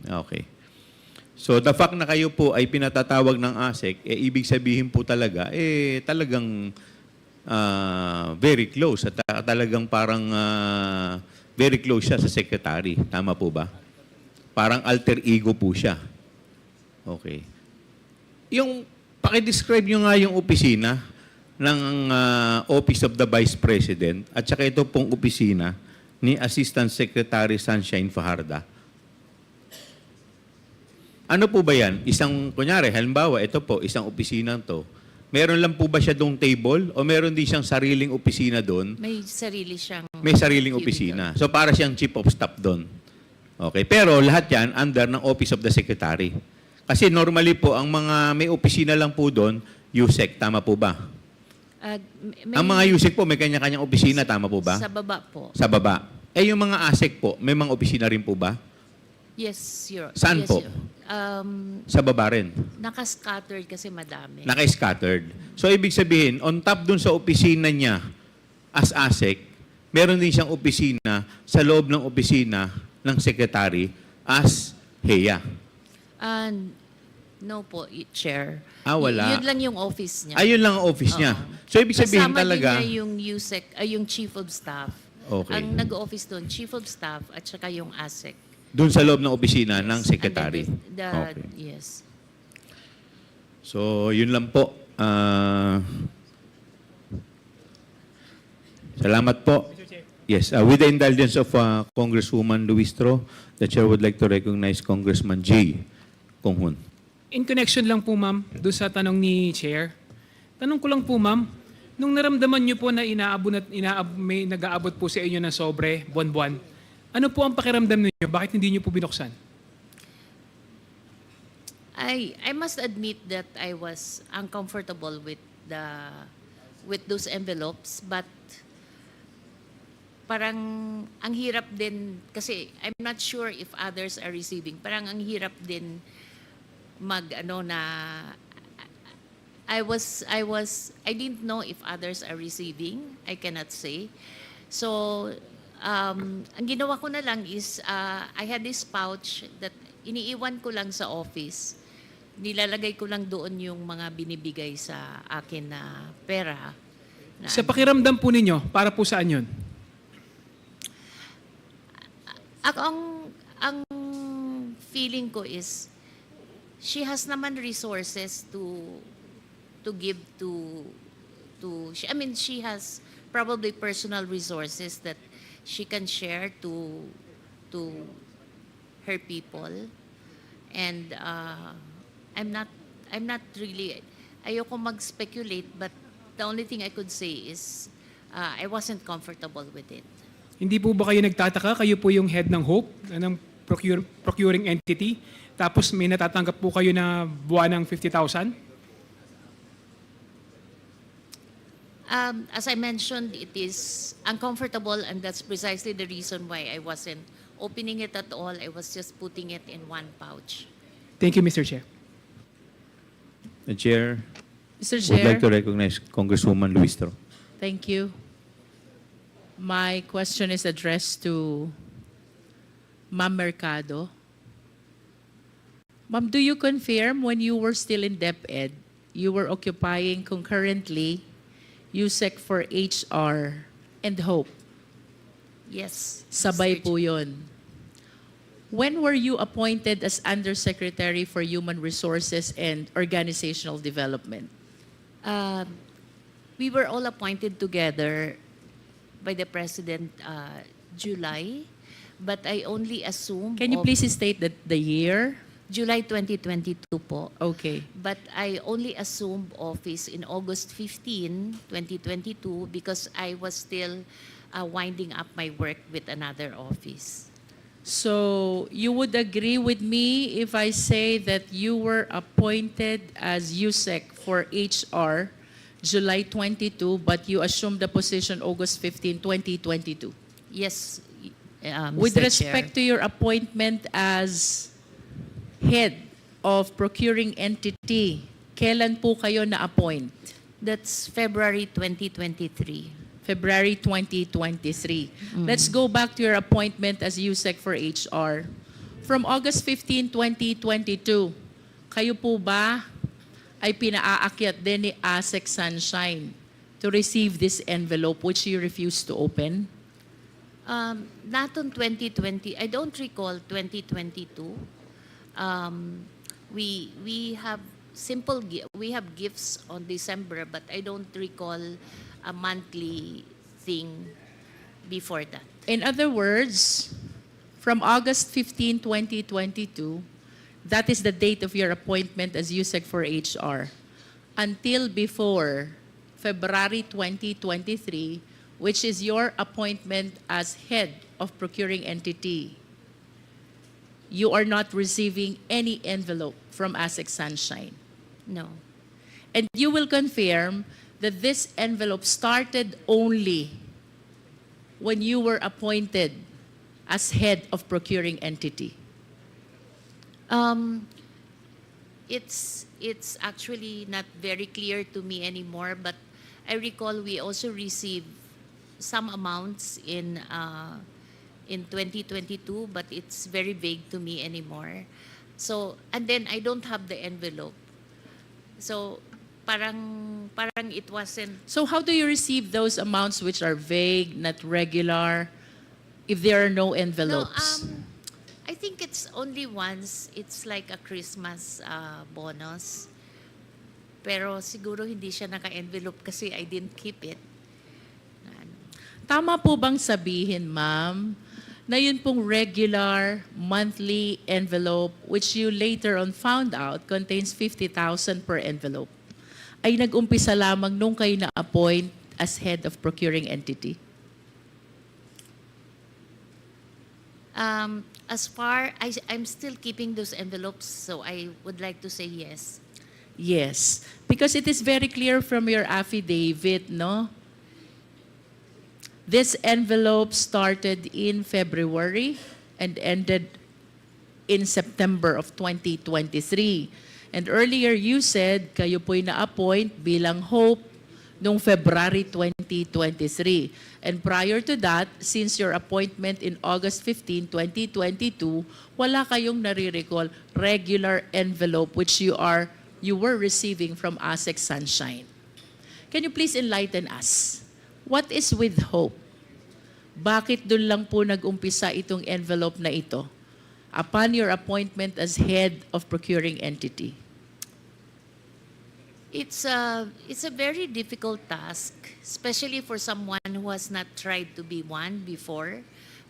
Okay. So, the fact na kayo po ay pinatatawag ng ASEC, ibig sabihin po talaga, talagang very close. At talagang parang very close siya sa secretary. Tama po ba? Parang alter ego po siya. Okay. Pakidescribe nyo nga yung opisina ng Office of the Vice President at saka ito pong opisina ni Assistant Secretary Sunshine Fajarda. Ano po ba yan? Kunyari, halimbawa, ito po, isang opisina to. Meron lang po ba siya doong table o meron din siyang sariling opisina doon? May sarili siyang... May sariling opisina. So, para siyang chief of staff doon. Okay. Pero lahat yan under ng Office of the Secretary. Kasi normally po, ang mga may opisina lang po doon, USEC. Tama po ba? Ang mga USEC po, may kanya-kanyang opisina. Tama po ba? Sa baba po. Sa baba. Yung mga ASEC po, may mga opisina rin po ba? Yes, Saan yes, po? Sa baba rin. Naka-scattered kasi madami. Naka-scattered. So, ibig sabihin, on top dun sa opisina niya as ASEC, meron din siyang opisina sa loob ng opisina ng secretary as HEA. No po, Chair. Wala. Yun lang yung office niya. Ayun lang ang office niya. So, ibig sabihin kasama talaga... din niya yung USEC, yung Chief of Staff. Okay. Ang nag-office doon, Chief of Staff at saka yung ASEC. Doon sa loob ng opisina ng secretary. Okay. Yes. So, yun lang po. Salamat po. Yes, with the indulgence of Congresswoman Luistro, the Chair would like to recognize Congressman J. Conghun. In connection lang po, ma'am, doon sa tanong ni Chair. Tanong ko lang po, ma'am, nung naramdaman niyo po na may nag-aabot po sa inyo ng sobre, buwan-buwan, ano po ang pakiramdam niyo? Bakit hindi niyo po binuksan? I must admit that I was uncomfortable with those envelopes, but parang ang hirap din kasi I'm not sure if others are receiving. Parang ang hirap din I didn't know if others are receiving. I cannot say. So ang ginawa ko na lang is I had this pouch that iniiwan ko lang sa office. Nilalagay ko lang doon yung mga binibigay sa akin na pera. Sa pakiramdam po ninyo, para po saan yun? Ang feeling ko is she has naman resources to give to she has probably personal resources that she can share to her people, and I'm not really, ayoko mag-speculate, but the only thing I could say is I wasn't comfortable with it. Hindi po ba kayo nagtataka? Kayo po yung head ng HOPE, ng procuring entity, tapos may natatanggap po kayo na buwan ng 50,000? As I mentioned, it is uncomfortable, and that's precisely the reason why I wasn't opening it at all. I was just putting it in one pouch. Thank you, Mr. Chair. The Chair Mr. would like to Chair, recognize Congresswoman Luistro. thank you. My question is addressed to Ma'am Mercado. Ma'am, do you confirm when you were still in DepEd, you were occupying concurrently USEC for HR and Hope. Yes. Sabay Mr. po yun. When were you appointed as Undersecretary for Human Resources and Organizational Development? We were all appointed together by the President July, but I only assumed Can you please state the year? July 2022 po. Okay. But I only assumed office in August 15, 2022 because I was still winding up my work with another office. So you would agree with me if I say that you were appointed as USEC for HR July 22, but you assumed the position August 15, 2022? Yes, Mr. With Chair. respect to your appointment as head of procuring entity, kailan po kayo na-appoint? That's February 2023. February 2023. Let's go back to your appointment as USEC for HR. From August 15, 2022, kayo po ba ay pinaakyat din ni ASEC Sunshine to receive this envelope which you refused to open? Not on 2020. I don't recall 2022. We have we have gifts on December, but I don't recall a monthly thing before that. In other words, from August 15, 2022, that is the date of your appointment as USEC for HR, until before February 2023, which is your appointment as head of procuring entity, you are not receiving any envelope from ASEC Sunshine. No. And you will confirm that this envelope started only when you were appointed as head of procuring entity. It's actually not very clear to me anymore, but I recall we also received some amounts in 2022, but it's very vague to me anymore. So, and then I don't have the envelope. So, parang it wasn't. So how do you receive those amounts which are vague, not regular, if there are no envelopes? No, I think it's only once. It's like a Christmas bonus. Pero siguro hindi siya naka-envelope kasi I didn't keep it. Tama po bang sabihin, ma'am, na yun pong regular monthly envelope which you later on found out contains 50,000 per envelope ay nag-umpisa lamang nung kayo na-appoint as head of procuring entity? As far I'm still keeping those envelopes, so I would like to say yes. Yes, because it is very clear from your affidavit, no? This envelope started in February and ended in September of 2023. And earlier you said kayo po'y na-appoint bilang Hope noong February 2023. And prior to that, since your appointment in August 15, 2022, wala kayong nare-recall regular envelope which you were receiving from ASEC Sunshine. Can you please enlighten us? What is with Hope? Bakit dun lang po nag-umpisa itong envelope na ito upon your appointment as head of procuring entity? It's a very difficult task, especially for someone who has not tried to be one before.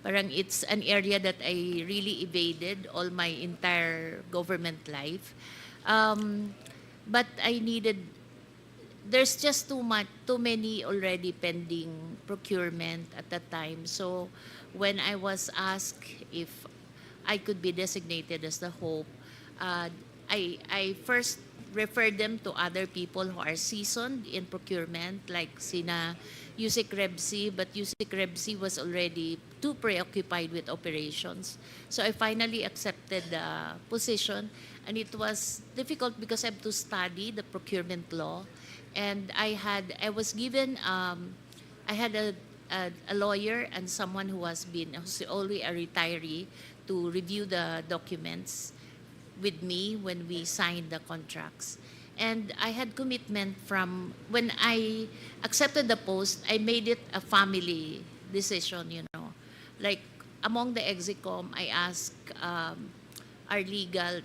Parang it's an area that I really evaded all my entire government life. But I needed, there's just too many already pending procurement at that time. So when I was asked if I could be designated as the Hope, I first referred them to other people who are seasoned in procurement, like sina Yusek Rebsi, but Yusek Rebsi was already too preoccupied with operations. So I finally accepted the position, and it was difficult because I have to study the procurement law, and I was given I had a lawyer and someone who's already a retiree to review the documents with me when we signed the contracts. And I had commitment from when I accepted the post, I made it a family decision, you know. Like among the execom, I asked our legal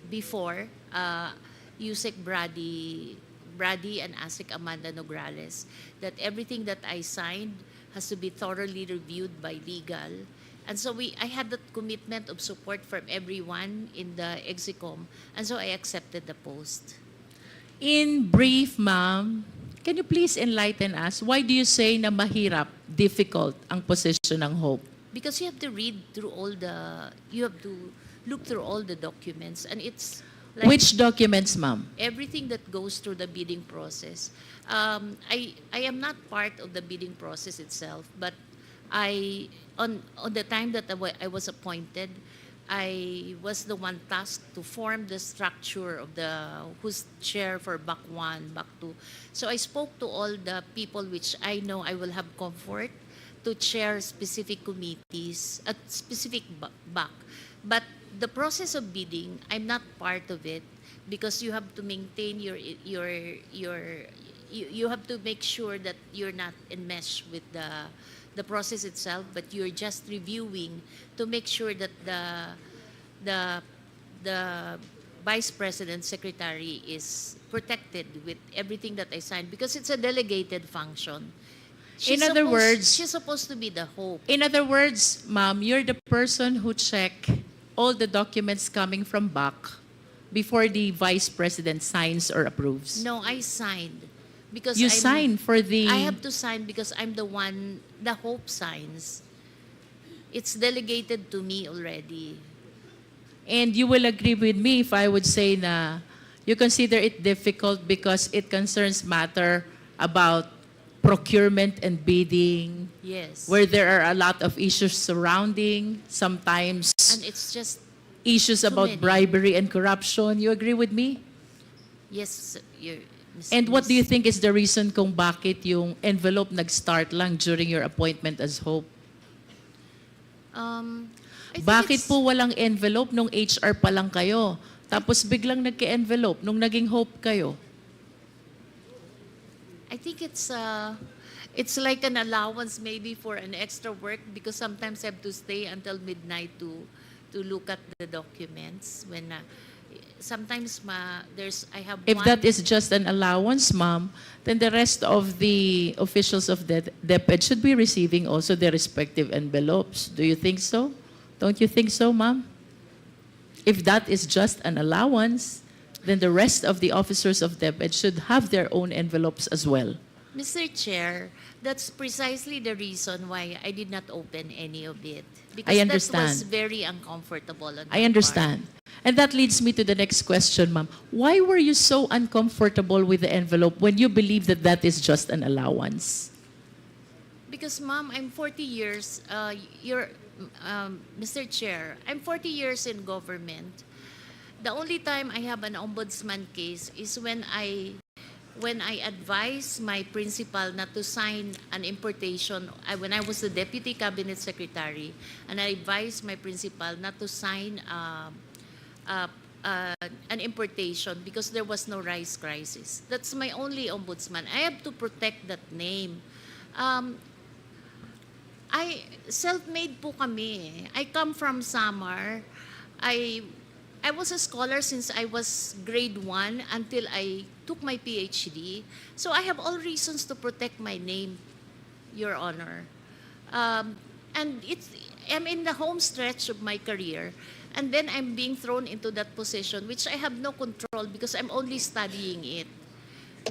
before, Yusek Brady and ASIC Amanda Nograles, that everything that I signed has to be thoroughly reviewed by legal. And so I had that commitment of support from everyone in the execom, and so I accepted the post. In brief, ma'am, can you please enlighten us? Why do you say na mahirap, difficult ang position ng Hope? Because you have to read through you have to look through all the documents, and it's like Which documents, ma'am? everything that goes through the bidding process. I am not part of the bidding process itself, but on the time that I was appointed, I was the one tasked to form the structure of who's chair for BAC 1, BAC 2. So I spoke to all the people which I know I will have comfort to chair specific committees at specific BAC. But the process of bidding, I'm not part of it because you have to maintain you have to make sure that you're not enmeshed with the process itself, but you're just reviewing to make sure that the vice president secretary is protected with everything that I signed because it's a delegated function. In other words, she's supposed to be the hope. In other words, ma'am, you're the person who check all the documents coming from BAC before the vice president signs or approves. No, I signed because You sign for the... I have to sign because I'm the one the hope signs. It's delegated to me already. And you will agree with me if I would say na you consider it difficult because it concerns matter about procurement and bidding, Yes. where there are a lot of issues surrounding, sometimes And it's just issues too about many. bribery and corruption. You agree with me? Yes, And what do you think is the reason kung bakit yung envelope nag-start lang during your appointment as Hope? I think Bakit it's- po walang envelope nung HR pa lang kayo? Tapos biglang nagka-envelope nung naging Hope kayo? I think it's like an allowance maybe for an extra work because sometimes I have to stay until midnight to look at the documents when sometimes I have If one. that is just an allowance, ma'am, then the rest of the officials of the DepEd should be receiving also their respective envelopes. Do you think so? Don't you think so, ma'am? If that is just an allowance, then the rest of the officers of DepEd should have their own envelopes as well. Mr. Chair, that's precisely the reason why I did not open any of it. Because I that understand. was very uncomfortable on I my understand. And that leads me to the next question, ma'am. Why were you so uncomfortable with the envelope when you believe that that is just an allowance? part. Because, Ma'am, I'm 40 years, Mr. Chair, I'm 40 years in government. The only time I have an ombudsman case is when I advised my principal not to sign an importation, when I was the deputy cabinet secretary, and I advised my principal not to sign an importation because there was no rice crisis. That's my only ombudsman. I have to protect that name. Self-made po kami. I come from Samar. I was a scholar since I was grade 1 until I took my PhD. So I have all reasons to protect my name, Your Honor. And I'm in the home stretch of my career. And then I'm being thrown into that position, which I have no control because I'm only studying it.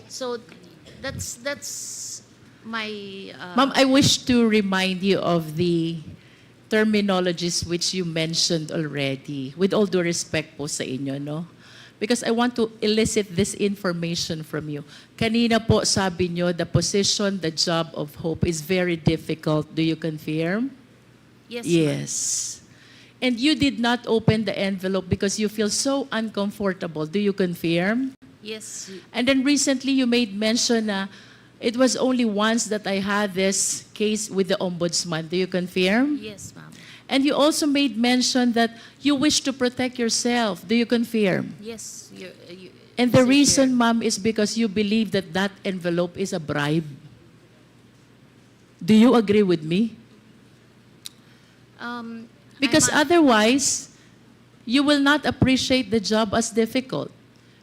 So that's my... Ma'am, I wish to remind you of the terminologies which you mentioned already. With all due respect po sa inyo, no? Because I want to elicit this information from you. Kanina po sabi nyo, the position, the job of Hope is very difficult. Do you confirm? Yes, Yes. And you did not open the envelope because you feel so uncomfortable. Do you confirm? Yes. And then recently you made mention na it was only once that I had this case with the ombudsman. Do you confirm? Yes, ma'am. And you also made mention that you wish to protect yourself. Do you confirm? Yes, And the Mr. reason, Chair. ma'am, is because you believe that that envelope is a bribe. Do you agree with me? Because otherwise, you will not appreciate the job as difficult.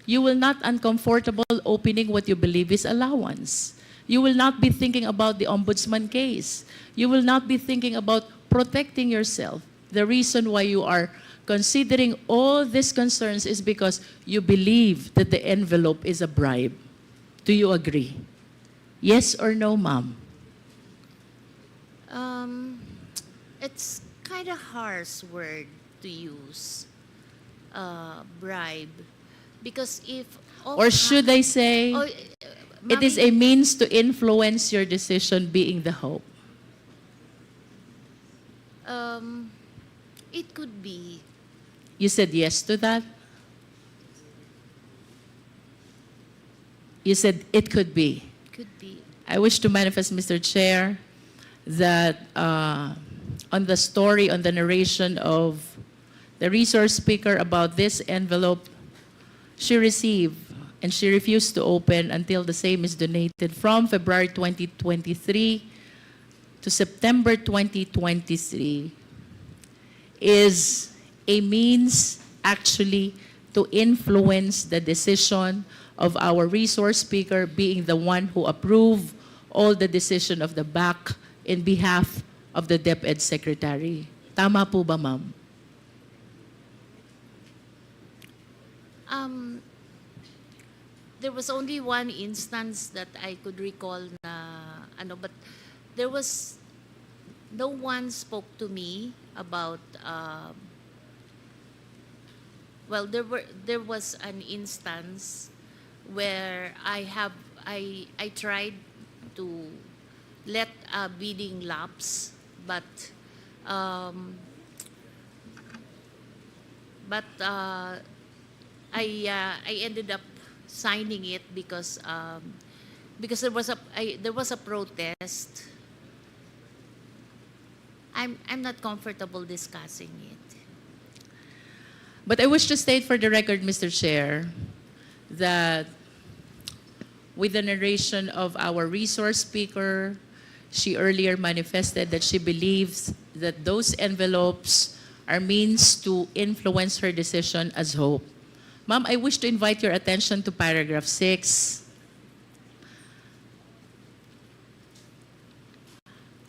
You will not uncomfortable opening what you believe is allowance. You will not be thinking about the ombudsman case. You will not be thinking about protecting yourself. The reason why you are considering all these concerns is because you believe that the envelope is a bribe. Do you agree? Yes or no, ma'am? It's kind of harsh word to use, bribe, because if Or should I say, it is a means to influence your decision being the hope? it could be. You said yes to that? You said it could be. Could be. I wish to manifest, Mr. Chair, that on the story, on the narration of the resource speaker about this envelope she received and she refused to open until the same is donated from February 2023 to September 2023 is a means actually to influence the decision of our resource speaker being the one who approved all the decision of the BAC in behalf of the DepEd Secretary. Tama po ba, ma'am? There was only one instance that I could recall na but there was no one spoke to me about there was an instance where I tried to let a bidding lapse, but I ended up signing it because there was a protest. I'm not comfortable discussing it. But I wish to state for the record, Mr. Chair, that with the narration of our resource speaker, she earlier manifested that she believes that those envelopes are means to influence her decision as hope. Ma'am, I wish to invite your attention to paragraph 6.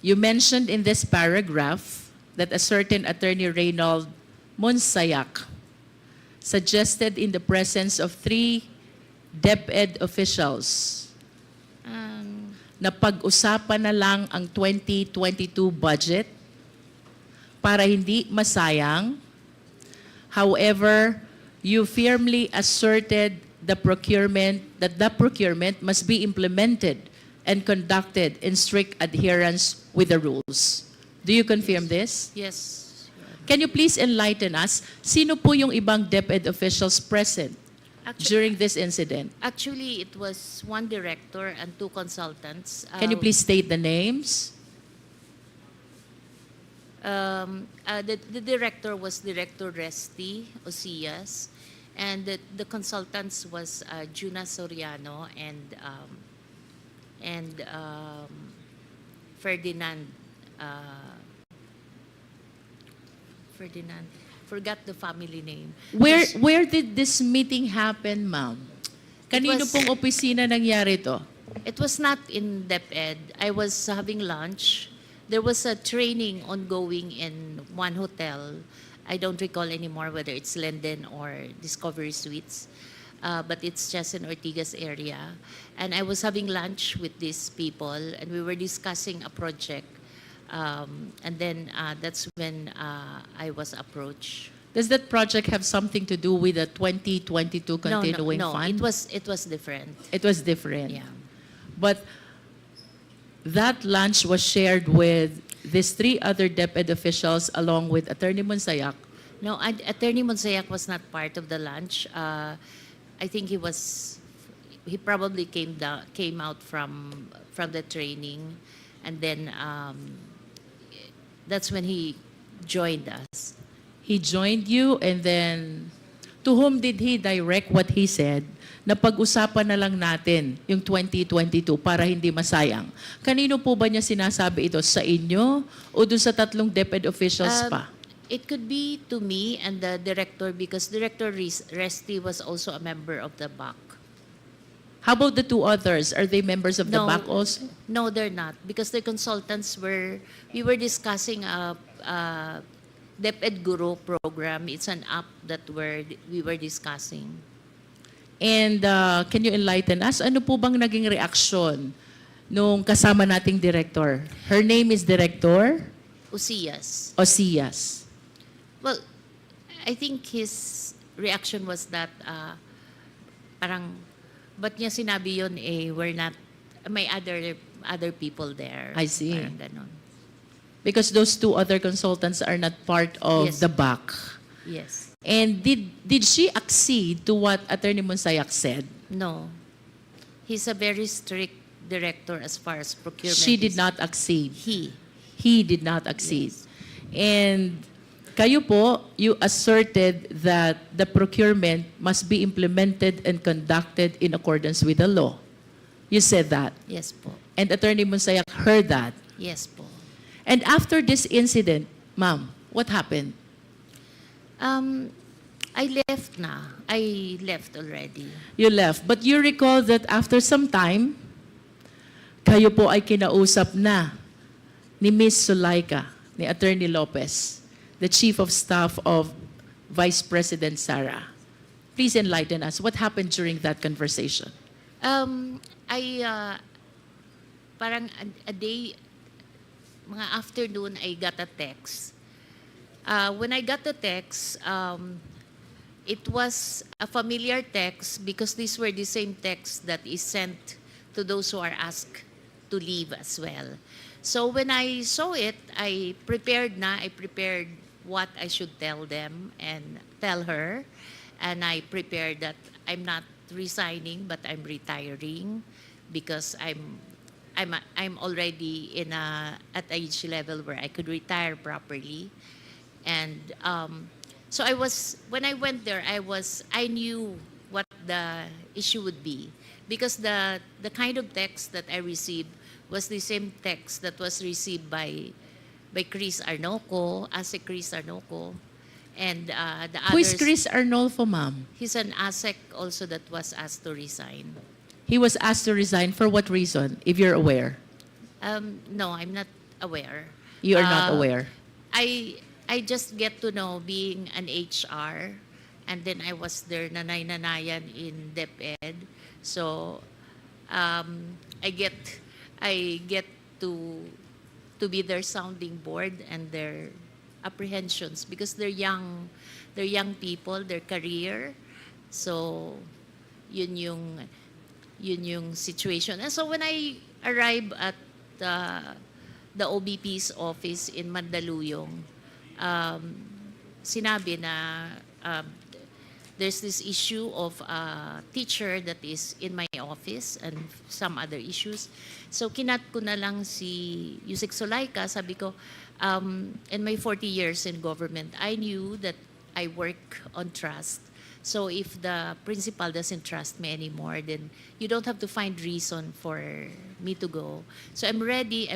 You mentioned in this paragraph that a certain attorney Reynold Monsayak suggested in the presence of 3 DepEd officials na pag-usapan na lang ang 2022 budget para hindi masayang. However, you firmly asserted that the procurement must be implemented and conducted in strict adherence with the rules. Do you confirm this? Yes. Can you please enlighten us? Sino po yung ibang DepEd officials present during this incident? Actually, it was one director and 2 consultants. Can you please state the names? The director was Director Resty Osias, and the consultants was Juna Soriano and Ferdinand. Forgot the family name. Where did this meeting happen, ma'am? Kanino pong opisina nangyari to? It was not in DepEd. I was having lunch. There was a training ongoing in one hotel. I don't recall anymore whether it's Linden or Discovery Suites, but it's just in Ortigas area. And I was having lunch with these people, and we were discussing a project. And then that's when I was approached. Does that project have something to do with the 2022 continuing no, fund? it was different. It was different. Yeah. But that lunch was shared with these 3 other DepEd officials along with Attorney Monsayak. No, Attorney Monsayak was not part of the lunch. I think he probably came out from the training, and then that's when he joined us. He joined you, and then to whom did he direct what he said na pag-usapan na lang natin yung 2022 para hindi masayang? Kanino po ba niya sinasabi ito? Sa inyo o doon sa 3 DepEd officials pa? It could be to me and the director because Director Resty was also a member of the BAC. How about the 2 others? Are they members of the BAC also? No, they're not because the consultants we were discussing a DepEd Guru program. It's an app that we were discussing. And can you enlighten us? Ano po bang naging reaksyon nung kasama nating director? Her name is Director Ucias. Osias. Well, I think his reaction was that parang ba't niya sinabi yun we're not, may other people there. I see. Parang ganon. Because those 2 other consultants are not part of Yes. the BAC. Yes. And did she accede to what Attorney Monsayak said? No. He's a very strict director as far as procurement. She did is- not accede. He did not accede. And kayo po, you asserted that the procurement must be implemented and conducted in accordance with the law. You said that. Yes po. And Attorney Monsayak heard that. Yes po. And after this incident, ma'am, what happened? I left na. I left already. You left. But you recall that after some time, kayo po ay kinausap na ni Ms. Zulaika, ni Attorney Lopez, the Chief of Staff of Vice President Sara. Please enlighten us. What happened during that conversation? Parang a day, mga afternoon, I got a text. When I got the text, it was a familiar text because these were the same texts that is sent to those who are asked to leave as well. So when I saw it, I prepared what I should tell them and tell her. And I prepared that I'm not resigning, but I'm retiring because I'm already at age level where I could retire properly. And so when I went there, I knew what the issue would be because the kind of text that I received was the same text that was received by Chris Arnoco, ASEC Chris Arnoco, and the others. Who is Chris Arnolfo, ma'am? He's an ASEC also that was asked to resign. He was asked to resign for what reason, if you're aware? No, I'm not aware. You are not aware. I just get to know being an HR, and then I was their nanay-nanayan in DepEd. So I get to be their sounding board and their apprehensions because they're young people, their career. So yun yung situation. And so when I arrived at the OBP's office in Mandaluyong, sinabi na there's this issue of a teacher that is in my office and some other issues. So kinat ko na lang si Yusek Zulaika, sabi ko, in my 40 years in government, I knew that I work on trust. So if the principal doesn't trust me anymore, then you don't have to find reason for me to go. So I'm ready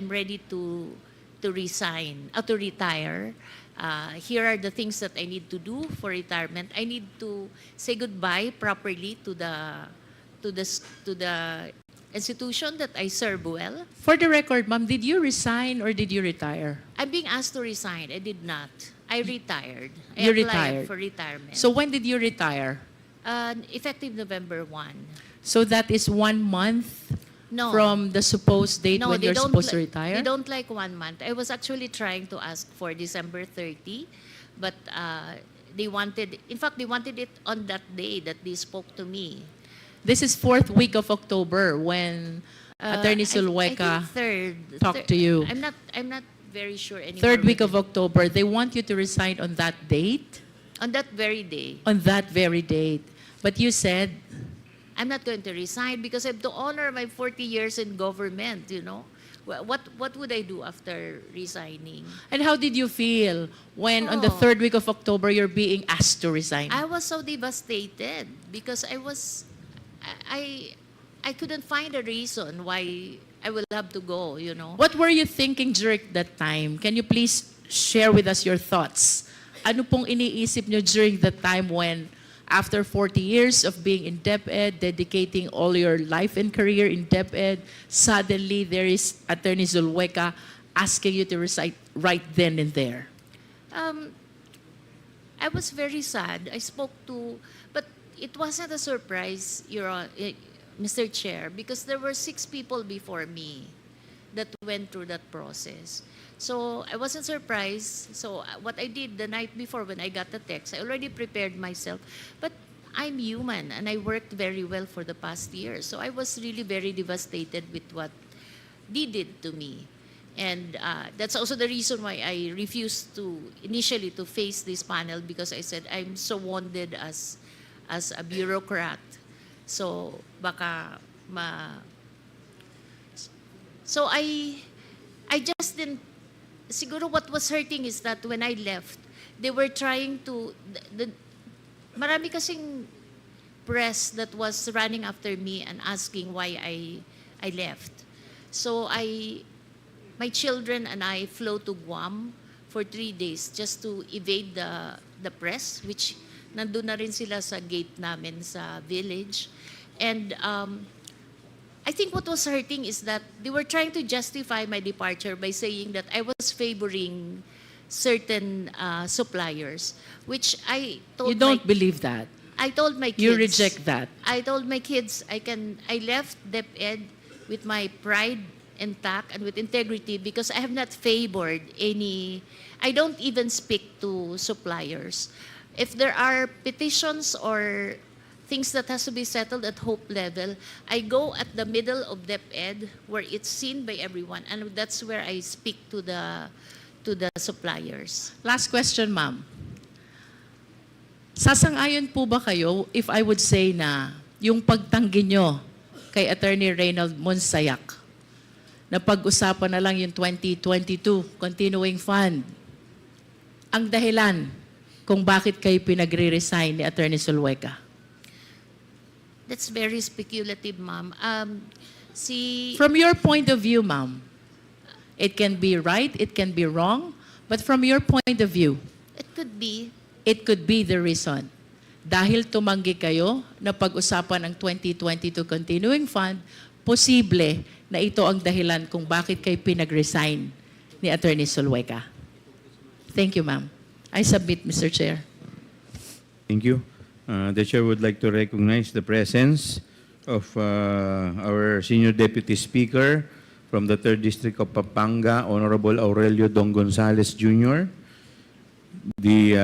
to resign, to retire. Here are the things that I need to do for retirement. I need to say goodbye properly to the institution that I serve well. For the record, ma'am, did you resign or did you retire? I'm being asked to resign. I did not. I retired. I You applied retired. for retirement. So when did you retire? Effective November 1. So that is 1 month No. from the supposed date No, when they you're don't supposed to li- retire? They don't like 1 month. I was actually trying to ask for December 30, but they wanted it on that day that they spoke to me. This is 4th week of October when Attorney I Zulueta think third. talked to you. I'm not very sure anymore. 3rd week with of October, they want you to resign on that date? on that very day. On that very date. But you said, I'm not going to resign because I have to honor my 40 years in government, What would I do after resigning? And how did you feel when on the Oh. 3rd week of October you're being asked to resign? I was so devastated because I couldn't find a reason why I will have to go, you know. What were you thinking during that time? Can you please share with us your thoughts? Ano pong iniisip nyo during the time when, after 40 years of being in DepEd, dedicating all your life and career in DepEd, suddenly there is Attorney Zulueta asking you to resign right then and there? I was very sad. I spoke to, but it wasn't a surprise, Mr. Chair, because there were 6 people before me that went through that process. So I wasn't surprised. So what I did the night before when I got the text, I already prepared myself. But I'm human and I worked very well for the past year. So I was really very devastated with what they did to me. And that's also the reason why I refused initially to face this panel, because I said I'm so wounded as a bureaucrat. So baka So I just didn't. Siguro what was hurting is that when I left, they were trying to. Marami kasing press that was running after me and asking why I left. So my children and I flew to Guam for 3 days just to evade the press, which nandun na rin sila sa gate namin sa village. And I think what was hurting is that they were trying to justify my departure by saying that I was favoring certain suppliers, which I told You don't believe that. I told my kids. You reject that. I told my kids I left DepEd with my pride intact and with integrity because I have not favored any. I don't even speak to suppliers. If there are petitions or things that has to be settled at Hope level, I go at the middle of DepEd where it's seen by everyone, and that's where I speak to the suppliers. Last question, ma'am. Sasang-ayon po ba kayo if I would say na yung pagtanggi nyo kay Attorney Reynald Monsayak na pag-usapan na lang yung 2022 continuing fund ang dahilan kung bakit kayo pinagre-resign ni Attorney Zulueta? That's very speculative, ma'am. From your point of view, ma'am, it can be right, it can be wrong, but from your point of view, It could be. it could be the reason. Dahil tumanggi kayo na pag-usapan ang 2022 Continuing Fund, posible na ito ang dahilan kung bakit kayo pinag-resign ni Attorney Zulueta. Thank you, ma'am. I submit, Mr. Chair. Thank you. The Chair would like to recognize the presence of our Senior Deputy Speaker from the 3rd District of Pampanga, Honorable Aurelio Dong Gonzales Jr., the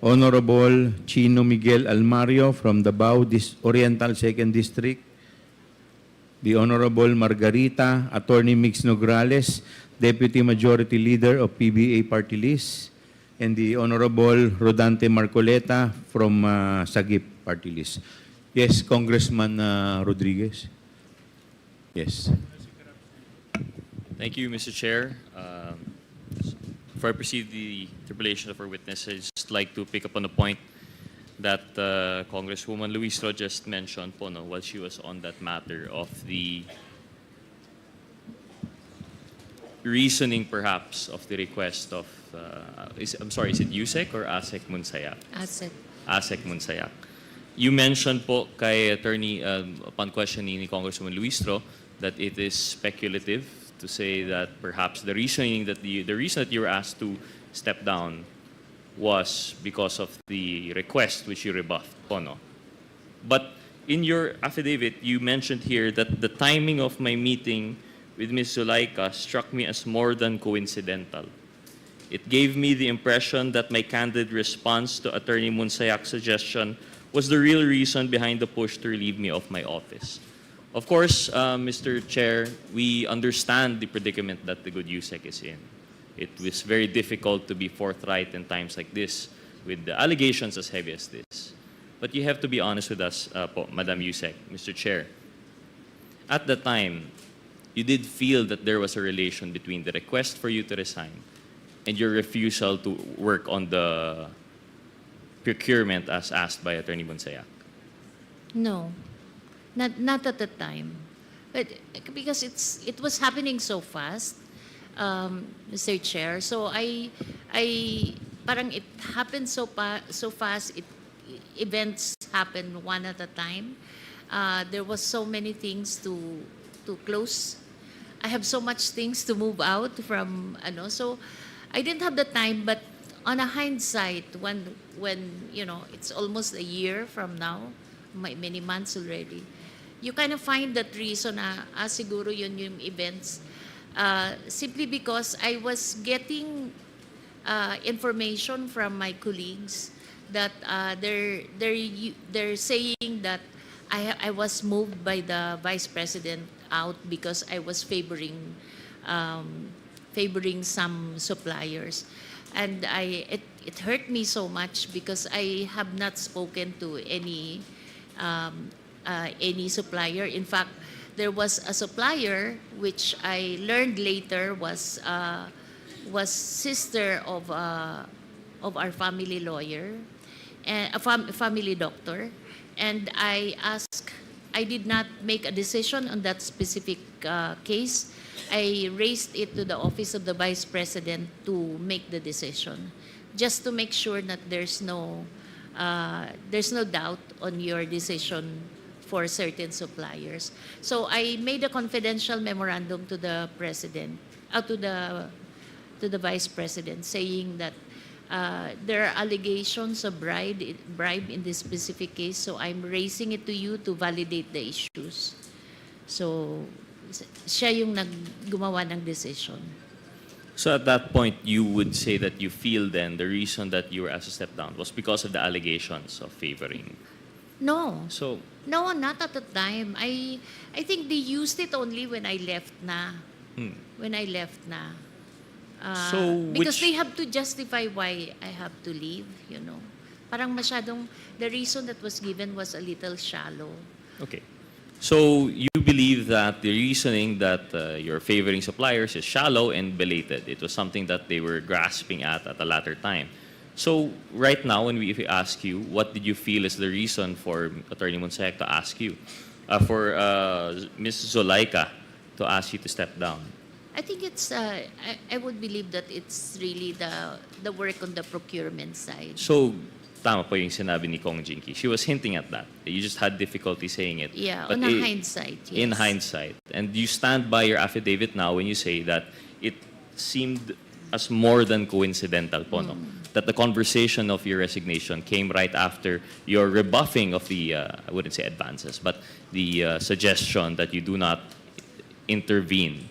Honorable Chino Miguel Almario from the Bao Oriental 2nd District, the Honorable Margarita Attorney Mix Nograles, Deputy Majority Leader of PBA Party List, and the Honorable Rodante Marcoleta from Sagip Party List. Yes, Congressman Rodriguez. Yes. Thank you, Mr. Chair. Before I proceed the interpellation of our witness, I'd just like to pick up on the point that Congresswoman Luistro just mentioned po, no, while she was on that matter of the reasoning perhaps of the request of, is it Yusek or Asek Munsayak? Asek Munsayak. You mentioned po kay attorney, upon questioning ni Congresswoman Luistro, that it is speculative to say that perhaps the reason that you were asked to step down was because of the request which you rebuffed po, no? But in your affidavit, you mentioned here that the timing of my meeting with Ms. Zulaika struck me as more than coincidental. It gave me the impression that my candid response to Attorney Munsayak's suggestion was the real reason behind the push to relieve me of my office. Of course, Mr. Chair, we understand the predicament that the good USEC is in. It was very difficult to be forthright in times like this with the allegations as heavy as this. But you have to be honest with us, po, Madam USEC, Mr. Chair. At the time, you did feel that there was a relation between the request for you to resign and your refusal to work on the procurement as asked by Attorney Bonsayak? No, not at the time. But because it was happening so fast, Mr. Chair. So parang it happened so fast. Events happen one at a time. There was so many things to close. I have so much things to move out from so I didn't have the time. But on a hindsight, when it's almost a year from now, many months already, you kind of find that reason na siguro yun yung events. Simply because I was getting information from my colleagues that they're saying that I was moved by the Vice President out because I was favoring some suppliers, and it hurt me so much because I have not spoken to any supplier. In fact, there was a supplier which I learned later was sister of our family lawyer and a family doctor, and I did not make a decision on that specific case. I raised it to the office of the Vice President to make the decision, just to make sure that there's no doubt on your decision for certain suppliers. So I made a confidential memorandum to the President, to the Vice President, saying that there are allegations of bribe in this specific case, so I'm raising it to you to validate the issues. So siya yung gumawa ng decision. So at that point, you would say that you feel then the reason that you were asked to step down was because of the allegations of favoring. No. So No, not at the time. I think they used it only when I left na. When I left na. Because they have to justify why I have to leave, Parang masyadong, the reason that was given was a little shallow. Okay. So you believe that the reasoning that you're favoring suppliers is shallow and belated. It was something that they were grasping at a latter time. So right now, if we ask you, what did you feel is the reason for Attorney Bonsayak to ask you, for Ms. Zulaika to ask you to step down? I think it's, I would believe that it's really the work on the procurement side. So, tama po yung sinabi ni Kong Jinky. She was hinting at that. You just had difficulty saying it. Yeah, But on a hindsight, yes. In hindsight. And you stand by your affidavit now when you say that it seemed as more than coincidental po, no? That the conversation of your resignation came right after your rebuffing of the, I wouldn't say advances, but the suggestion that you do not intervene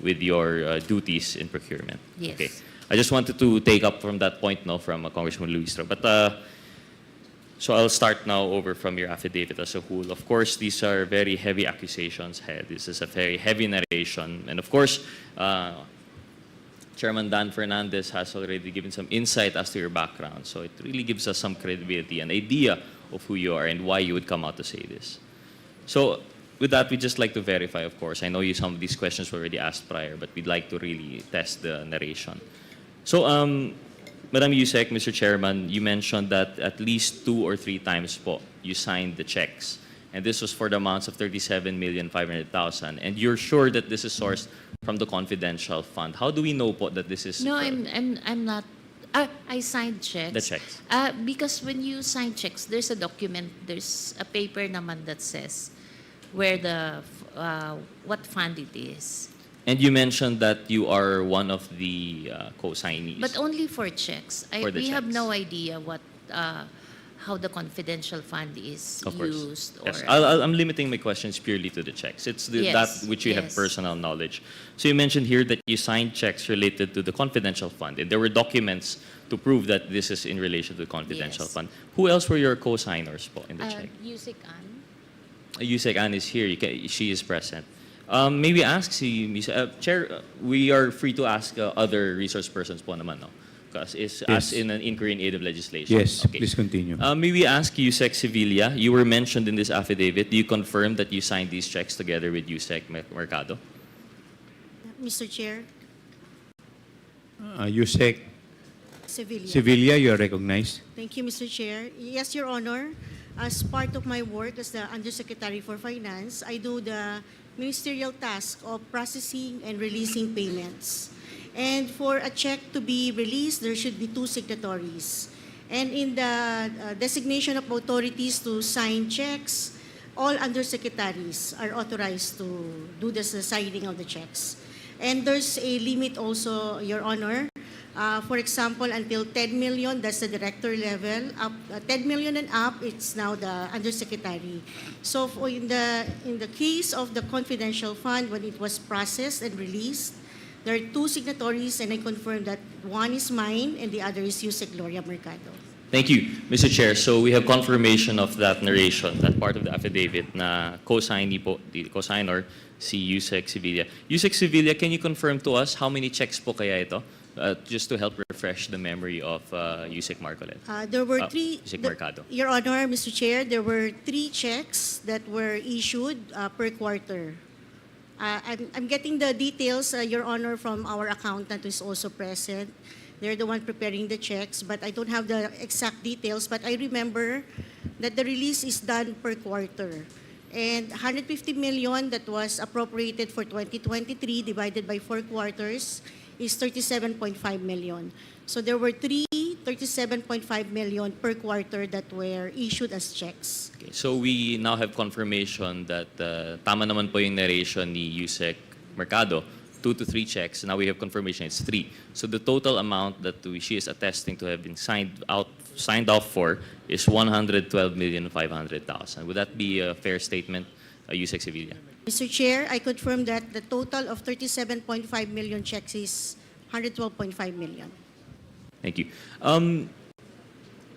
with your duties in procurement. Yes. Okay. I just wanted to take up from that point now from Congressman Luistro. But so I'll start now over from your affidavit as a whole. Of course, these are very heavy accusations. This is a very heavy narration. And of course, Chairman Dan Fernandez has already given some insight as to your background. So it really gives us some credibility, an idea of who you are and why you would come out to say this. So with that, we'd just like to verify, of course. I know some of these questions were already asked prior, but we'd like to really test the narration. So, Madam Yusek, Mr. Chairman, you mentioned that at least 2 or 3 times po, you signed the checks. And this was for the amounts of 37,500,000. And you're sure that this is sourced from the confidential fund. How do we know po that this is... No, I'm not. I signed checks. The checks. Because when you sign checks, there's a document, there's a paper naman that says where what fund it is. And you mentioned that you are one of the co-signees. But only for checks. We have checks. no idea how the confidential fund is Of course. used. Yes. Or, I'm limiting my questions purely to the checks. It's Yes, that which you have yes. personal knowledge. So you mentioned here that you signed checks related to the confidential fund. And there were documents to prove that this is in relation to the confidential Yes. fund. Who else were your co-signers po in the check? Yusek Ann. Yusek Ann is here. She is present. May we ask si Ms. Chair, we are free to ask other resource persons po naman, no? Because it's as in an inquiry in aid of legislation. Yes, please continue. May we ask Yusek Sevilla, you were mentioned in this affidavit. Do you confirm that you signed these checks together with Yusek Mercado? Mr. Chair. Yusek Sevilla. Sevilla, you are recognized. Thank you, Mr. Chair. Yes, Your Honor. As part of my work as the Undersecretary for Finance, I do the ministerial task of processing and releasing payments. And for a check to be released, there should be 2 signatories. And in the designation of authorities to sign checks, all undersecretaries are authorized to do the signing of the checks. And there's a limit also, Your Honor. For example, until 10 million, that's the director level. Up 10 million and up, it's now the undersecretary. So in the case of the confidential fund, when it was processed and released, there are 2 signatories, and I confirm that one is mine and the other is Yusek Gloria Mercado. Thank you, Mr. Chair. So we have confirmation of that narration, that part of the affidavit na co-signee po, the co-signer, si Yusek Sevilla. Yusek Sevilla, can you confirm to us how many checks po kaya ito? Just to help refresh the memory of Yusek Marcolet. There were 3, Yusek Mercado. Your Honor, Mr. Chair, there were 3 checks that were issued per quarter. I'm getting the details, Your Honor, from our accountant who is also present. They're the one preparing the checks, but I don't have the exact details. But I remember that the release is done per quarter. And 150 million that was appropriated for 2023 divided by 4 quarters is 37.5 million. So there were 37.5 million per quarter that were issued as checks. Okay, so we now have confirmation that tama naman po yung narration ni Yusek Mercado, 2 to 3 checks. Now we have confirmation it's 3. So the total amount that she is attesting to have been signed off for is 112,500,000. Would that be a fair statement, Yusek Sevilla? Mr. Chair, I confirm that the total of 37.5 million checks is 112.5 million. Thank you.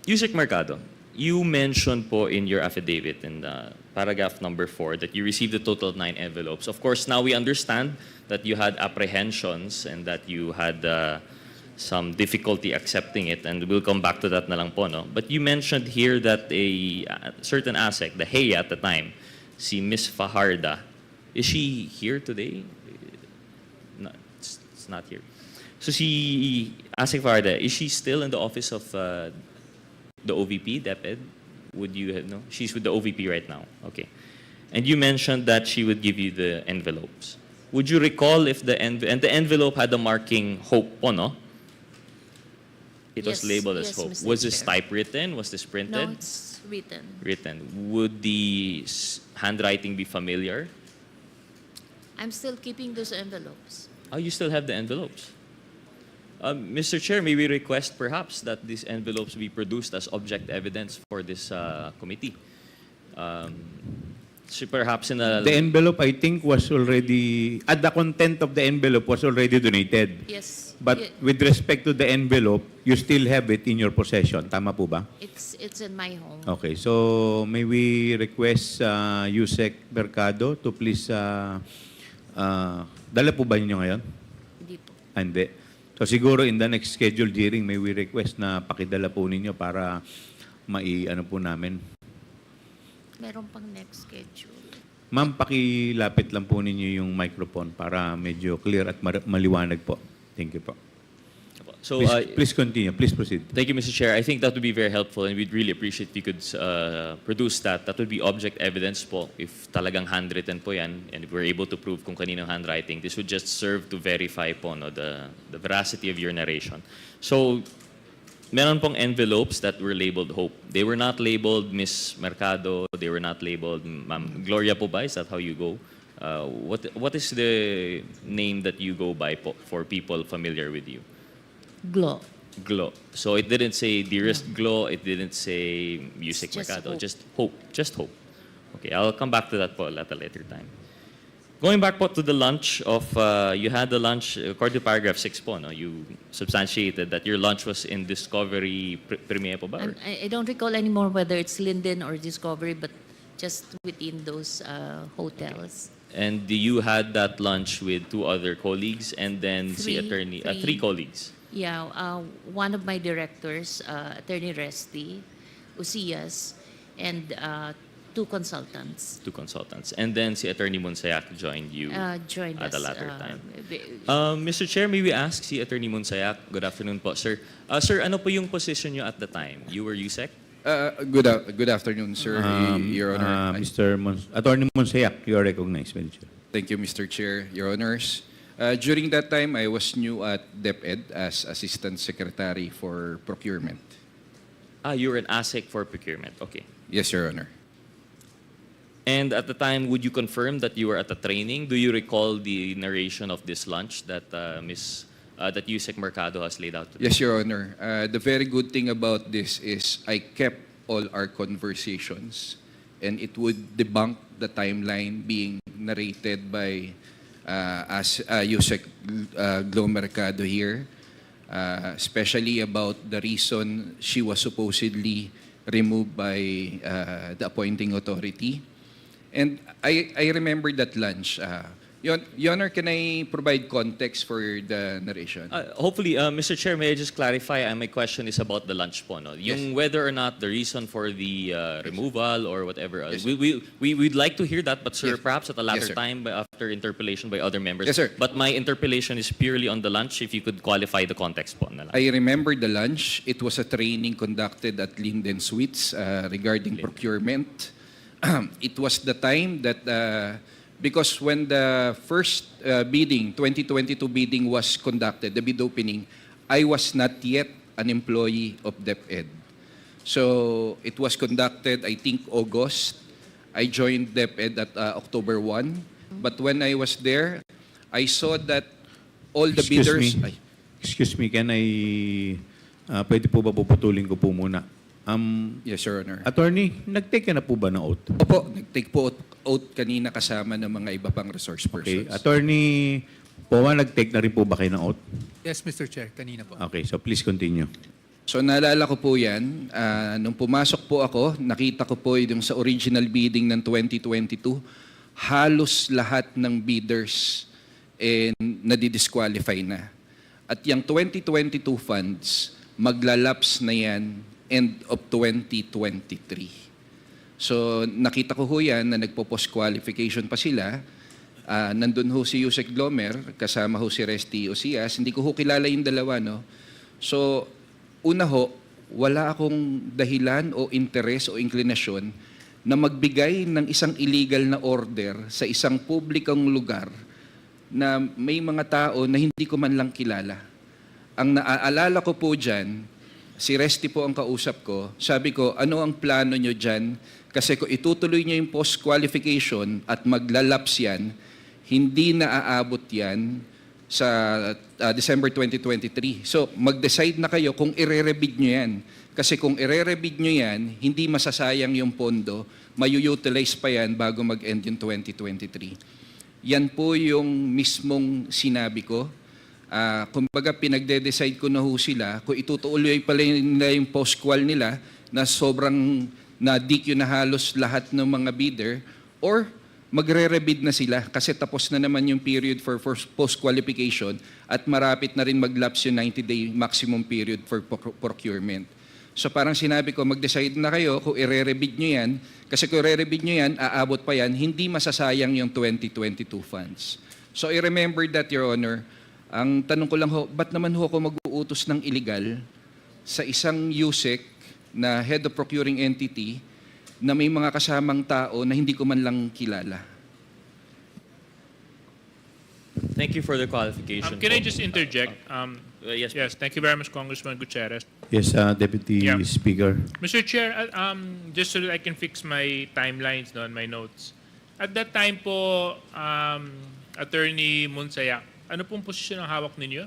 Yusek Mercado, you mentioned po in your affidavit in paragraph number 4 that you received a total of 9 envelopes. Of course, now we understand that you had apprehensions and that you had some difficulty accepting it, and we'll come back to that na lang po, no? But you mentioned here that a certain ASEC, the HEA at the time, si Ms. Fajarda, is she here today? No, it's not here. So si ASEC Fajarda, is she still in the office of the OVP, DepEd? Would you have, no? She's with the OVP right now. Okay. And you mentioned that she would give you the envelopes. Would you recall if the envelope had the marking Hope po, no? It was Yes, labeled as yes, Hope. Mr. Was this Chair. typewritten? Was this printed? No, it's written. Written. Would the handwriting be familiar? I'm still keeping those envelopes. Oh, you still have the envelopes. Mr. Chair, may we request perhaps that these envelopes be produced as object evidence for this committee? So perhaps in a... The envelope, I think, was already, the content of the envelope was already donated. Yes. But with respect to the envelope, you still have it in your possession. Tama po ba? It's in my home. Okay, so may we request Yusek Mercado to please, dala po ba niyo ngayon? Hindi po. Hindi. So siguro in the next scheduled hearing, may we request na pakidala po ninyo para ano po namin. Meron pang next schedule. Ma'am, pakilapit lang po ninyo yung microphone para medyo clear at maliwanag po. Thank you po. So, Please continue. Please proceed. Thank you, Mr. Chair. I think that would be very helpful and we'd really appreciate if you could produce that. That would be object evidence po if talagang handwritten po yan and if we're able to prove kung kaninong handwriting. This would just serve to verify po no, the veracity of your narration. So, meron pong envelopes that were labeled Hope. They were not labeled Miss Mercado. They were not labeled Ma'am Gloria po ba? Is that how you go? What is the name that you go by po for people familiar with you? Glo. Glo. So it didn't say Dearest Glo, it didn't say Yusek Just Mercado, Hope. just Hope. Just Hope. Okay, I'll come back to that po at a later time. Going back po to the lunch of, you had the lunch, according to paragraph 6 po, no? You substantiated that your lunch was in Discovery Premier po ba? Or- I don't recall anymore whether it's Linden or Discovery, but just within those hotels. And you had that lunch with 2 other colleagues and then si attorney, 3 colleagues. Yeah, one of my directors, Attorney Resty, Ucias, and 2 consultants. 2 consultants. And then si Attorney Monsayak joined you Joined at a us, later time. b- Mr. Chair, may we ask si Attorney Monsayak? Good afternoon po, sir. Sir, ano po yung position nyo at the time? You were USEC? Good afternoon, sir, Your Honor. Attorney Monsayak, you are recognized, Mr. Chair. Thank you, Mr. Chair, Your Honors. During that time, I was new at DepEd as Assistant Secretary for Procurement. You were an ASEC for procurement. Okay. Yes, Your Honor. And at the time, would you confirm that you were at the training? Do you recall the narration of this lunch that that USEC Mercado has laid out today? Yes, Your Honor. The very good thing about this is I kept all our conversations, and it would debunk the timeline being narrated by USEC Glo Mercado here, especially about the reason she was supposedly removed by the appointing authority. And I remember that lunch. Your Honor, can I provide context for the narration? Hopefully, Mr. Chair, may I just clarify? My question is about the lunch po. No? Yung whether or not the reason for the removal or whatever. Yes. We'd like to hear that, but sir, Yes. perhaps at a later Yes, sir. time after interpellation by other members. Yes, sir. But my interpellation is purely on the lunch. If you could qualify the context po. Na lang. I remember the lunch. It was a training conducted at Linden Suites regarding procurement. It was the time that, because when the first bidding, 2022 bidding was conducted, the bid opening, I was not yet an employee of DepEd. So it was conducted, I think, August. I joined DepEd at October 1. But when I was there, I saw that all the bidders... Excuse me, can I... pwede po ba puputulin ko po muna? Yes, Your Honor. Attorney, nag-take ka na po ba ng oath? Opo, nag-take po oath kanina kasama ng mga iba pang resource Okay. persons. Attorney Powa, nag-take na rin po ba kayo ng oath? Yes, Mr. Chair, kanina po. Okay, so please continue. So naalala ko po yan, nung pumasok po ako, nakita ko po yung sa original bidding ng 2022, halos lahat ng bidders nadi-disqualify na. At yung 2022 funds, maglalaps na yan end of 2023. So nakita ko ho yan na nagpo-post qualification pa sila. Nandun ho si Yusek Glomer, kasama ho si Resty Ocias. Hindi ko ho kilala yung dalawa, no? So, una ho, wala akong dahilan o interes o inklinasyon na magbigay ng isang illegal na order sa isang publikong lugar na may mga tao na hindi ko man lang kilala. Ang naaalala ko po dyan, si Resty po ang kausap ko, sabi ko, ano ang plano nyo dyan? Kasi kung itutuloy nyo yung post-qualification at maglalaps yan, hindi na aabot yan sa December 2023. So, mag-decide na kayo kung ire-rebid nyo yan. Kasi kung ire-rebid nyo yan, hindi masasayang yung pondo, mayu-utilize pa yan bago mag-end yung 2023. Yan po yung mismong sinabi ko. Kumbaga, pinagde-decide ko na ho sila kung itutuloy pala nila yung post-qual nila na sobrang na-DQ na halos lahat ng mga bidder or magre-rebid na sila kasi tapos na naman yung period for post-qualification at marapit na rin mag-lapse yung 90-day maximum period for procurement. So parang sinabi ko, mag-decide na kayo kung ire-rebid nyo yan kasi kung ire-rebid nyo yan, aabot pa yan, hindi masasayang yung 2022 funds. So I remember that, Your Honor. Ang tanong ko lang ho, ba't naman ho ako mag-uutos ng illegal sa isang USEC na head of procuring entity na may mga kasamang tao na hindi ko man lang kilala? Thank you for the qualification. Can I just interject? Yes. Yes, thank you very much, Congressman Gutierrez. Yes, Deputy Speaker. Mr. Chair, just so that I can fix my timelines no, and my notes. At that time po, Attorney Monsayak, ano pong posisyon ang hawak ninyo?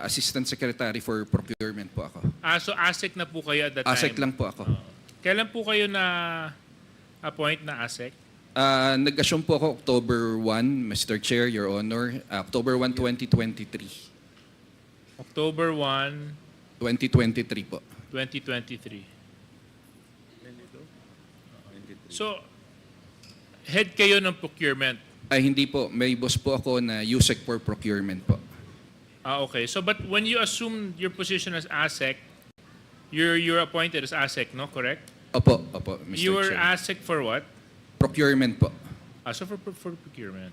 Assistant Secretary for Procurement po ako. So ASEC na po kayo at that time? ASEC lang po ako. Kailan po kayo na-appoint na ASEC? Nag-assume po ako October 1, Mr. Chair, Your Honor. October 1, 2023. October 1, 2023 po. 2023. So, head kayo ng procurement? Ay, hindi po. May boss po ako na USEC for Procurement po. Okay. So, but when you assume your position as ASEC, you're appointed as ASEC, no? Correct? Opo, Mr. You were Chair. ASEC for what? Procurement po. So for procurement.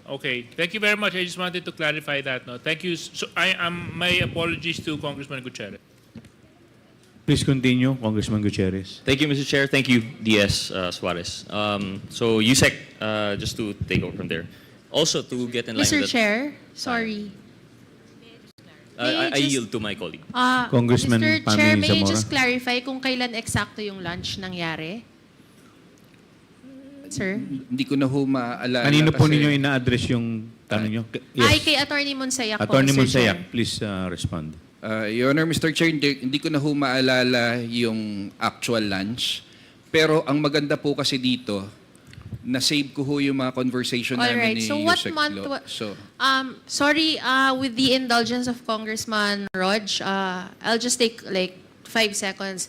Okay, thank you very much. I just wanted to clarify that. No, thank you. So my apologies to Congressman Gutierrez. Please continue, Congressman Gutierrez. Thank you, Mr. Chair. Thank you, DS Suarez. So USEC, just to take over from there. Also, to get in line Mr. with Chair, sorry. I May I just- yield to my colleague. Congressman Mr. Pami Chair, may I Zamora. just clarify kung kailan eksakto yung lunch nangyari? Sir? Hindi ko na ho maaalala. Kanino po kasi- ninyo ina-address yung tanong nyo? Ay, kay Attorney Monsayak po, Attorney Mr. Chair. Monsayak, please respond. Your Honor, Mr. Chair, hindi ko na ho maalala yung actual lunch. Pero ang maganda po kasi dito, na-save ko ho yung mga conversation namin Alright, ni so what Yusek month Glo. So, sorry, with the indulgence of Congressman Rog, I'll just take like 5 seconds.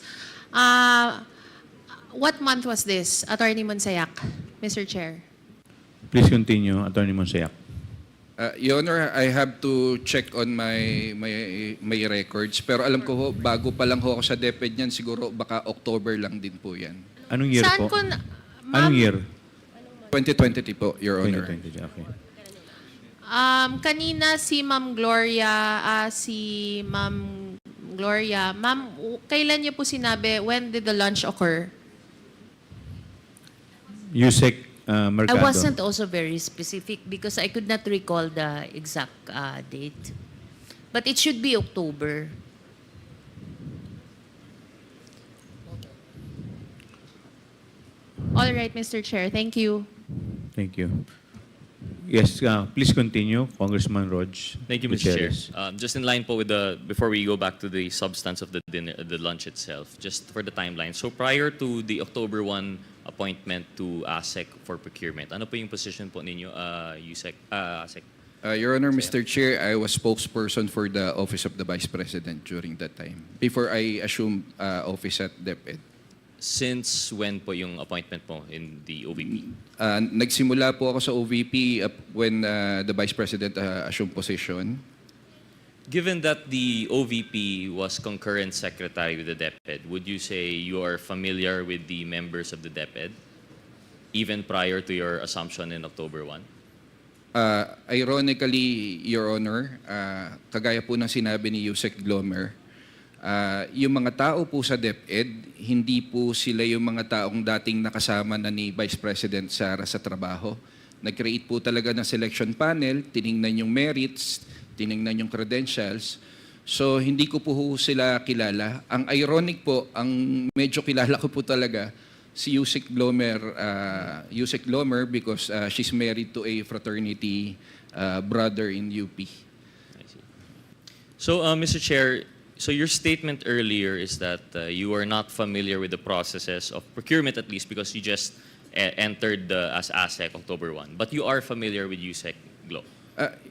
What month was this, Attorney Monsayak, Mr. Chair? Please continue, Attorney Monsayak. Your Honor, I have to check on my records. Pero alam ko ho, bago pa lang ho ako sa DepEd niyan, siguro baka October lang din po yan. Anong year Saan po? ko Anong year? 2023 po, Your Honor. 2020, okay. Kanina si Ma'am Gloria, Ma'am, kailan niyo po sinabi, when did the lunch occur? USEC I Mercado. wasn't also very specific because I could not recall the exact date. But it should be October. All right, Mr. Chair, thank you. Thank you. Yes, please continue, Congressman Rog. Thank you, Mr. Chair. Gutierrez. Just in line po with before we go back to the substance of the dinner, the lunch itself, just for the timeline. So prior to the October 1 appointment to ASEC for procurement, ano po yung position po ninyo, USEC, ASEC? Your Honor, Mr. Chair, I was spokesperson for the Office of the Vice President during that time, before I assumed office at DepEd. Since when po yung appointment po in the OVP? Nagsimula po ako sa OVP when the Vice President assumed position. Given that the OVP was concurrent secretary with the DepEd, would you say you are familiar with the members of the DepEd, even prior to your assumption in October 1? Ironically, Your Honor, kagaya po ng sinabi ni Yusek Glomer, yung mga tao po sa DepEd, hindi po sila yung mga taong dating nakasama na ni Vice President Sara sa trabaho. Nag-create po talaga ng selection panel, tiningnan yung merits, tiningnan yung credentials. So, hindi ko po sila kilala. Ang ironic po, ang medyo kilala ko po talaga, si Yusek Glomer because she's married to a fraternity brother in UP. I see. So, Mr. Chair, so your statement earlier is that you are not familiar with the processes of procurement, at least because you just entered as ASEC October 1. But you are familiar with USEC Glo.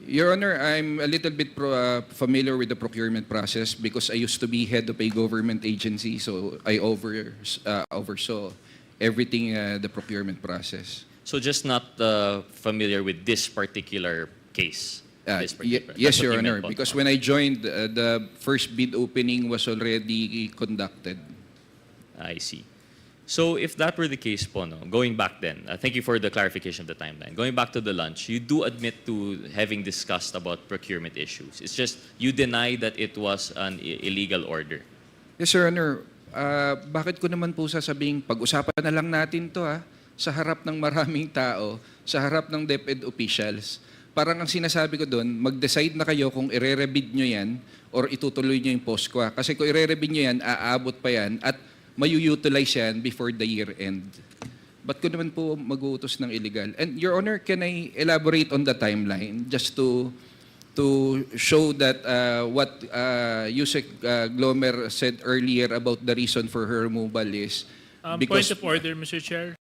Your Honor, I'm a little bit familiar with the procurement process because I used to be head of a government agency, so I oversaw everything the procurement process. So just not familiar with this particular case? Yes, Your Honor, because when I joined, the first bid opening was already conducted. I see. So if that were the case po, no, going back then, thank you for the clarification of the timeline. Going back to the lunch, you do admit to having discussed about procurement issues. It's just you deny that it was an illegal order. Yes, Your Honor. Bakit ko naman po sasabing pag-usapan na lang natin to sa harap ng maraming tao, sa harap ng DepEd officials. Parang ang sinasabi ko doon, mag-decide na kayo kung ire-rebid nyo yan or itutuloy nyo yung POSCOA. Kasi kung ire-rebid nyo yan, aabot pa yan at mayu-utilize yan before the year end. Ba't ko naman po mag-uutos ng illegal? And Your Honor, can I elaborate on the timeline just to show that what Yusek Glomer said earlier about the reason for her removal is Point of order, Mr. Chair.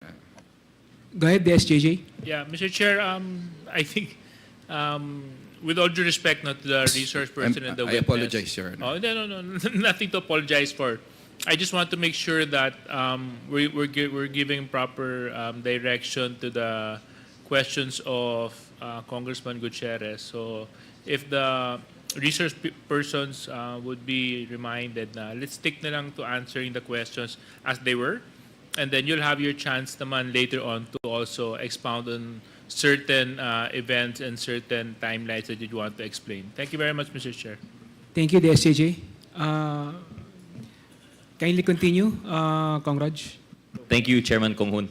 Go ahead, the SJJ. Yeah, Mr. Chair, I think, with all due respect not to the resource person and the I witness. apologize, Your Honor. Oh, no, nothing to apologize for. I just want to make sure that we're giving proper direction to the questions of Congressman Gutierrez. So if the persons would be reminded na let's stick na lang to answering the questions as they were. And then you'll have your chance naman later on to also expound on certain events and certain timelines that you'd want to explain. Thank you very much, Mr. Chair. Thank you, DSJJ. Kindly continue, Congraj. Thank you, Chairman Konghun.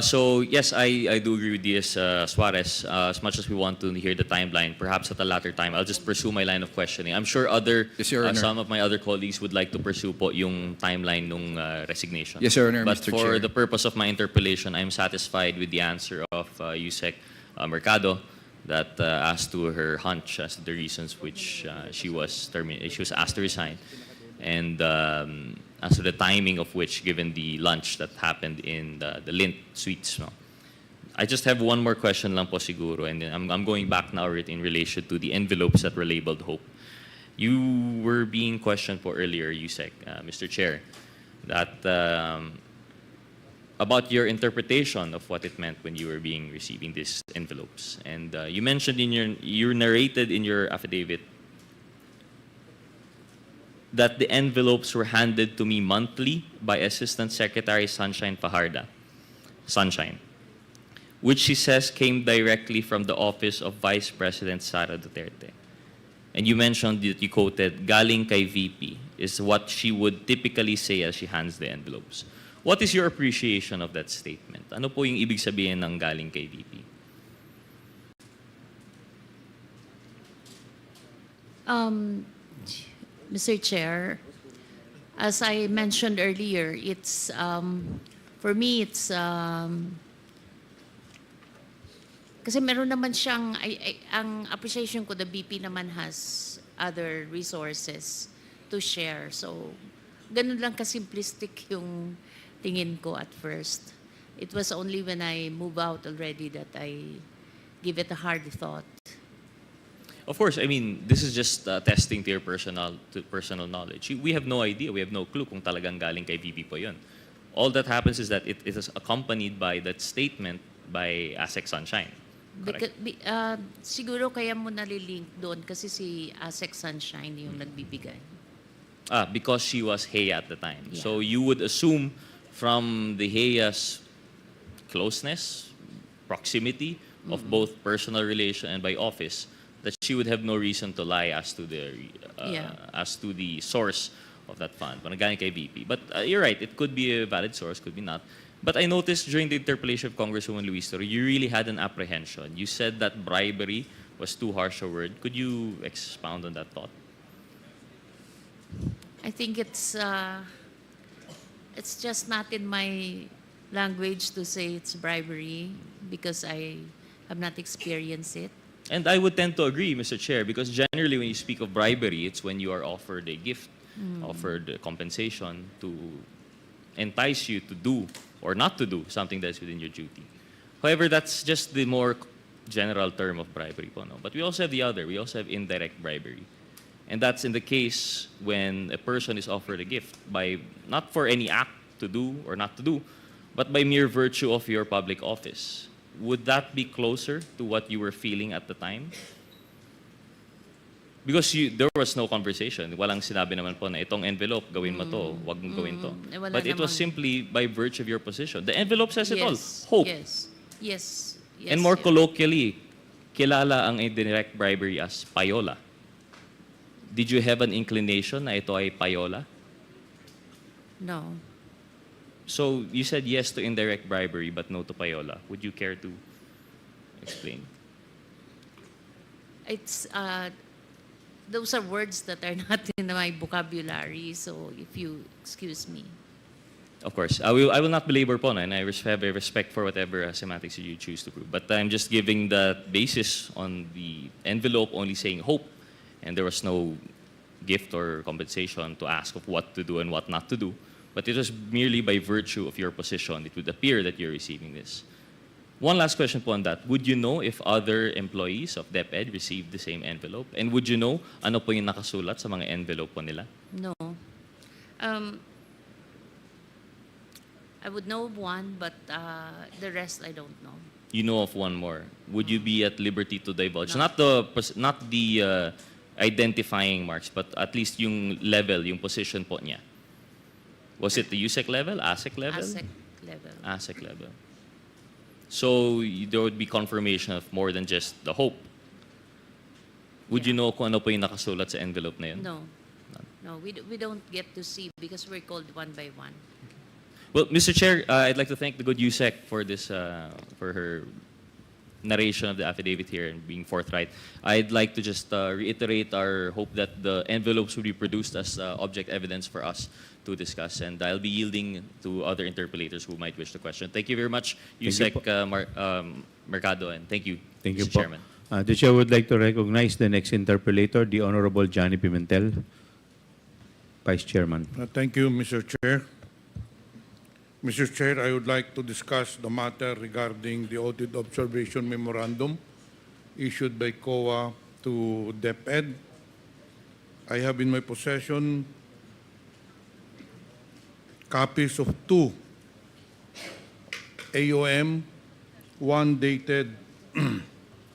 So yes, I do agree with DS Suarez. As much as we want to hear the timeline, perhaps at a later time, I'll just pursue my line of questioning. I'm sure Yes, Your Honor. some of my other colleagues would like to pursue po yung timeline nung resignation. Yes, Your Honor, But Mr. for Chair. the purpose of my interpellation, I'm satisfied with the answer of Yusek Mercado that as to her hunch as to the reasons which she was asked to resign, and as to the timing of which, given the lunch that happened in the Lint Suites. No? I just have one more question lang po siguro, and then I'm going back now in relation to the envelopes that were labeled Hope. You were being questioned po earlier, Yusek, Mr. Chair, that about your interpretation of what it meant when you were receiving these envelopes. And you mentioned you narrated in your affidavit that the envelopes were handed to me monthly by Assistant Secretary Sunshine Fajarda, Sunshine, which she says came directly from the office of Vice President Sara Duterte. And you mentioned that you quoted, "Galing kay VP," is what she would typically say as she hands the envelopes. What is your appreciation of that statement? Ano po yung ibig sabihin ng galing kay VP? Mr. Chair, as I mentioned earlier, it's for me it's kasi meron naman siyang ang appreciation ko, the BP naman has other resources to share. So ganun lang kasimplistic yung tingin ko at first. It was only when I move out already that I give it a hard thought. Of course, I mean, this is just testing to your personal knowledge. We have no idea, we have no clue kung talagang galing kay VP po yun. All that happens is that it is accompanied by that statement by ASEC Sunshine. Correct? Siguro kaya mo nalilink doon kasi si ASEC Sunshine yung nagbibigay. Because she was Heya at the time. Yeah. So you would assume from the Heya's closeness, proximity of both personal relation and by office, that she would have no reason to lie as to the source of that fund. Galing kay VP. But you're right, it could be a valid source, could be not. But I noticed during the interpellation of Congresswoman Luis Toro, you really had an apprehension. You said that bribery was too harsh a word. Could you expound on that thought? I think it's just not in my language to say it's bribery because I have not experienced it. And I would tend to agree, Mr. Chair, because generally when you speak of bribery, it's when you are offered a gift, offered compensation to entice you to do or not to do something that's within your duty. However, that's just the more general term of bribery po, no? But we also have the other. We also have indirect bribery. And that's in the case when a person is offered a gift by not for any act to do or not to do, but by mere virtue of your public office. Would that be closer to what you were feeling at the time? Because there was no conversation. Walang sinabi naman po na itong envelope, gawin mo to, wag mong gawin to. But it was simply by virtue of your position. The envelope says it all. Hope. Yes. And more colloquially, kilala ang indirect bribery as payola. Did you have an inclination na ito ay payola? No. So you said yes to indirect bribery but no to payola. Would you care to explain? It's those are words that are not in my vocabulary, so if you excuse me. Of course. I will not belabor po, and I have a respect for whatever semantics you choose to prove. But I'm just giving the basis on the envelope only saying hope, and there was no gift or compensation to ask of what to do and what not to do. But it was merely by virtue of your position. It would appear that you're receiving this. One last question po on that. Would you know if other employees of DepEd received the same envelope? And would you know ano po yung nakasulat sa mga envelope po nila? No. I would know of one, but the rest I don't know. You know of one more. Would you be at liberty to divulge? Not the identifying marks, but at least yung level, yung position po niya. Was it the USEC level, ASEC level? ASEC level. ASEC level. So there would be confirmation of more than just the hope. Would you know kung ano po yung nakasulat sa envelope na yun? No. No, we don't get to see because we're called one by one. Well, Mr. Chair, I'd like to thank the good USEC for this, for her narration of the affidavit here and being forthright. I'd like to just reiterate our hope that the envelopes will be produced as object evidence for us to discuss, and I'll be yielding to other interpellators who might wish to question. Thank you very much, USEC Mercado, and thank you, Thank you Mr. po. Chairman. The Chair would like to recognize the next interpellator, the Honorable Johnny Pimentel, Vice Chairman. Thank you, Mr. Chair. Mr. Chair, I would like to discuss the matter regarding the audit observation memorandum issued by COA to DepEd. I have in my possession copies of two AOM, one dated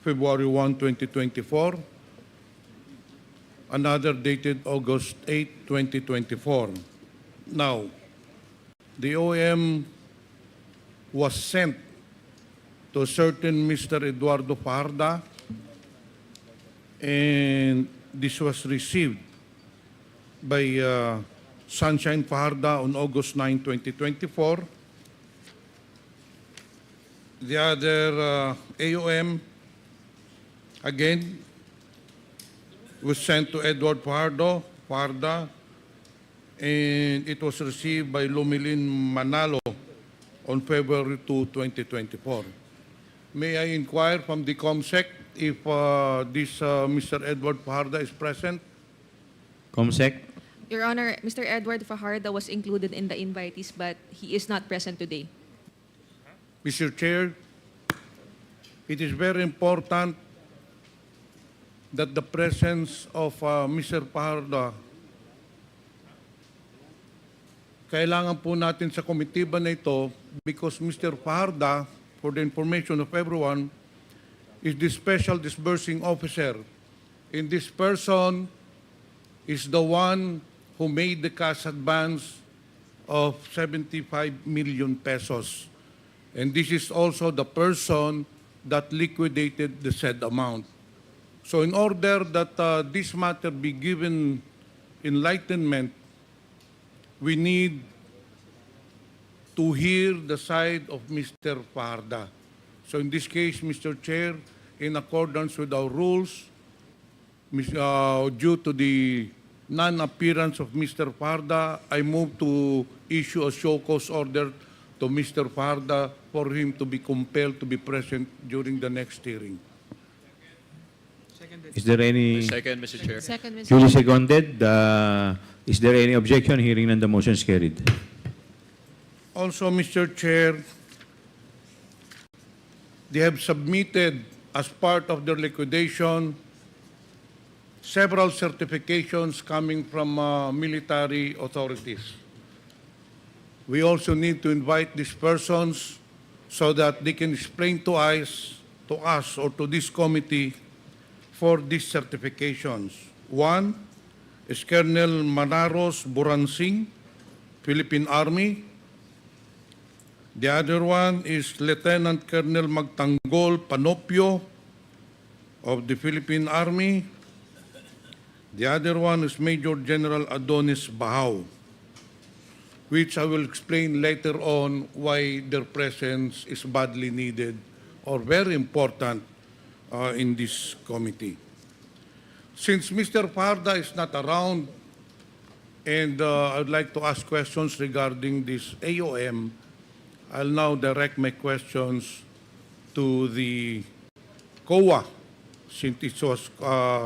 February 1, 2024, another dated August 8, 2024. Now, the OM was sent to a certain Mr. Eduardo Fajarda, and this was received by Sunshine Fajarda on August 9, 2024. The other AOM, again, was sent to Edward Fajarda, and it was received by Lumilin Manalo on February 2, 2024. May I inquire from the COMSEC if this Mr. Edward Fajarda is present? COMSEC? Your Honor, Mr. Edward Fajarda was included in the invitees, but he is not present today. Mr. Chair, it is very important that the presence of Mr. Fajarda, kailangan po natin sa komitiba na ito because Mr. Fajarda, for the information of everyone, is the special disbursing officer. And this person is the one who made the cash advance of 75 million pesos. And this is also the person that liquidated the said amount. So in order that this matter be given enlightenment, we need to hear the side of Mr. Fajarda. So in this case, Mr. Chair, in accordance with our rules, due to the non-appearance of Mr. Fajarda, I move to issue a show cause order to Mr. Fajarda for him to be compelled to be present during the next hearing. Is there any... Second, Mr. Chair. Second, Mr. Duly seconded. Is there any objection? Hearing none, the motion is carried. Also, Mr. Chair, they have submitted as part of their liquidation several certifications coming from military authorities. We also need to invite these persons so that they can explain to us or to this committee for these certifications. One is Colonel Manaros Buransing, Philippine Army. The other one is Lieutenant Colonel Magtanggol Panopio of the Philippine Army. The other one is Major General Adonis Bahao, which I will explain later on why their presence is badly needed or very important in this committee. Since Mr. Fajarda is not around, and I would like to ask questions regarding this AOM, I'll now direct my questions to the COA, since it was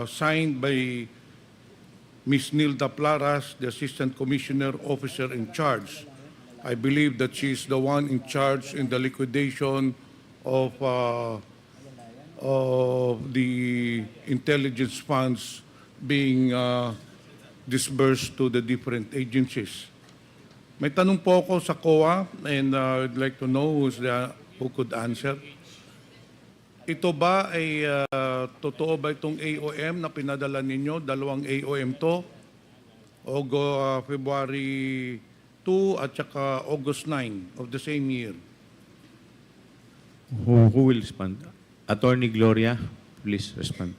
signed by Ms. Nilda Plaras, the Assistant Commissioner Officer in charge. I believe that she is the one in charge in the liquidation of the intelligence funds being disbursed to the different agencies. May tanong po ako sa COA, and I'd like to know who could answer. ito ba ay totoo ba itong AOM na pinadala ninyo? Dalawang AOM to? February 2 at saka August 9 of the same year. Who will respond? Attorney Gloria, please respond.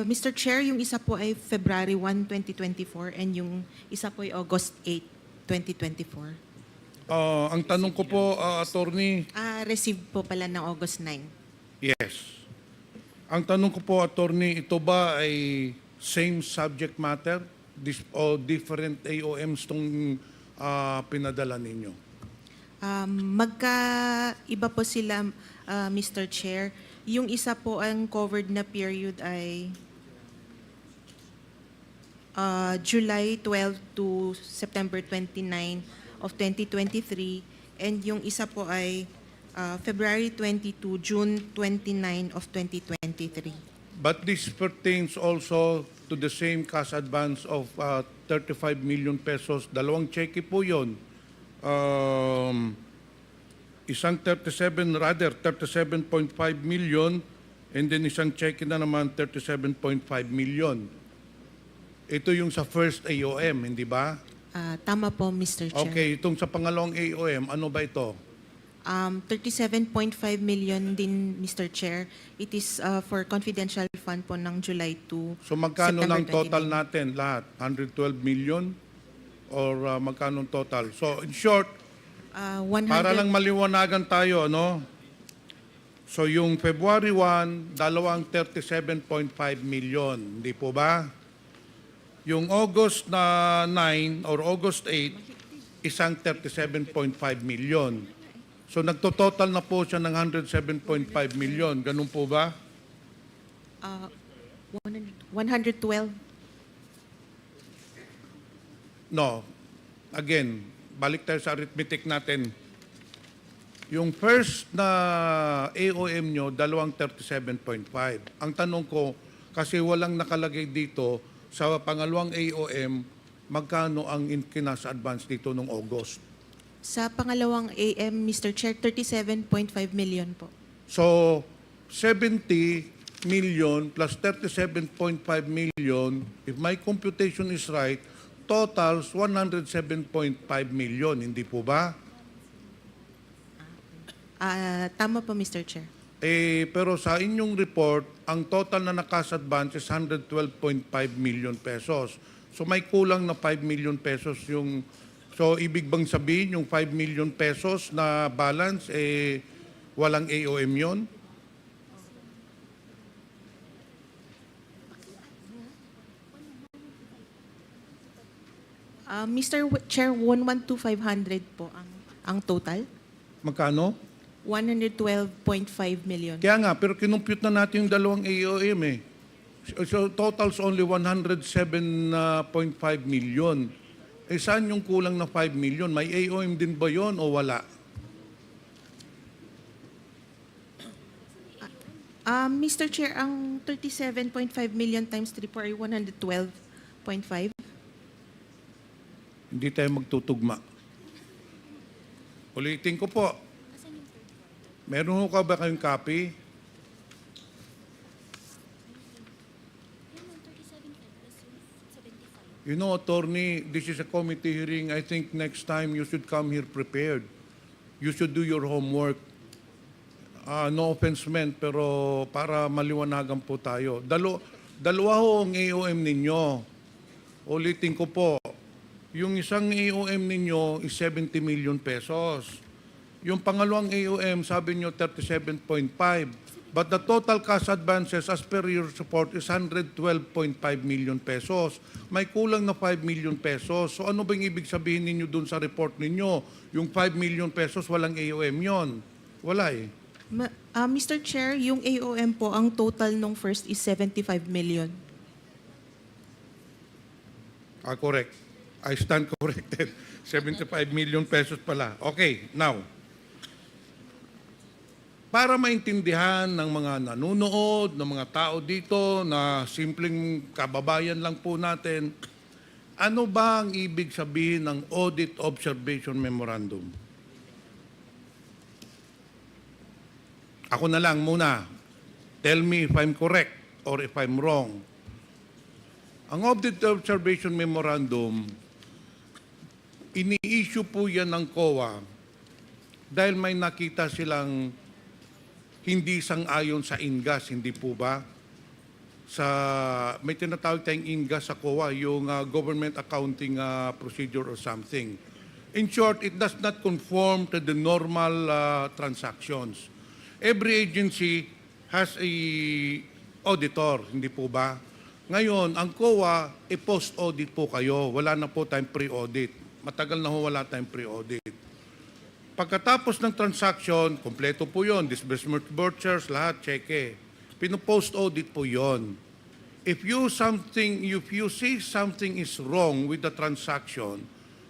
Mr. Chair, yung isa po ay February 1, 2024 and yung isa po ay August 8, 2024. Ang tanong ko po, Attorney, Received po pala ng August 9. yes. Ang tanong ko po, Attorney, ito ba ay same subject matter o different AOMs itong pinadala ninyo? Magkaiba po sila, Mr. Chair. Yung isa po ang covered na period ay July 12 to September 29 of 2023 and yung isa po ay February 22, June 29 of 2023. But this pertains also to the same cash advance of 35 million pesos. Dalawang cheque po yun. Isang 37.5 million and then isang cheque na naman 37.5 million. Ito yung sa first AOM, hindi ba? Tama po, Mr. Chair. Okay, itong sa pangalawang AOM, ano ba ito? 37.5 million din, Mr. Chair. It is for confidential fund po ng July 2. So magkano September ng total 29. natin lahat? 112 million? Or magkano ang total? So in short, 100, para lang maliwanagan tayo, ano? So yung February 1, dalawang 37.5 million, hindi po ba? Yung August na 9 or August 8, isang 37.5 million. So nagtototal na po siya ng 107.5 million. Ganun po ba? 112. No. Again, balik tayo sa arithmetic natin. Yung first na AOM nyo, dalawang 37.5. Ang tanong ko, kasi walang nakalagay dito, sa pangalawang AOM, magkano ang kinas advance dito nung August? Sa pangalawang AM, Mr. Chair, 37.5 million po. So, 70 million plus 37.5 million, if my computation is right, totals 107.5 million, hindi po ba? Tama po, Mr. Chair. Pero sa inyong report, ang total na nakas advance is 112.5 million pesos. So may kulang na 5 million pesos yung... So ibig bang sabihin yung 5 million pesos na balance, walang AOM yun? Mr. Chair, 112,500 po ang total. Magkano? 112.5 million. Kaya nga, pero kinumpute na natin yung dalawang AOM eh. So totals only 107.5 million. Saan yung kulang na 5 million? May AOM din ba yon o wala? Mr. Chair, ang 37.5 million times 3 po ay 112.5. Hindi tayo magtutugma. Ulitin ko po. Meron ho ka ba kayong copy? You know, attorney, this is a committee hearing. I think next time you should come here prepared. You should do your homework. No offense meant, pero para maliwanagan po tayo. Dalawa ho ang AOM ninyo. Ulitin ko po. Yung isang AOM ninyo is 70 million pesos. Yung pangalawang AOM, sabi nyo 37.5. But the total cash advances as per your report is 112.5 million pesos. May kulang na 5 million pesos. So ano bang ibig sabihin ninyo dun sa report ninyo? Yung 5 million pesos, walang AOM yon. Wala eh. Mr. Chair, yung AOM po, ang total nung first is 75 million. Correct. I stand corrected. 75 million pesos pala. Okay, now. Para maintindihan ng mga nanonood, ng mga tao dito na simpleng kababayan lang po natin, ano ba ang ibig sabihin ng Audit Observation Memorandum? Ako na lang muna. Tell me if I'm correct or if I'm wrong. Ang Audit Observation Memorandum, ini-issue po yan ng COA dahil may nakita silang hindi sang-ayon sa INGAS, hindi po ba? May tinatawag tayong INGAS sa COA, yung Government Accounting Procedure or something. In short, it does not conform to the normal transactions. Every agency has a auditor, hindi po ba? Ngayon, ang COA, post-audit po kayo. Wala na po tayong pre-audit. Matagal na ho wala tayong pre-audit. Pagkatapos ng transaction, kompleto po yon, disbursement vouchers, lahat, cheque. Pino-post-audit po yon. If you see something is wrong with the transaction,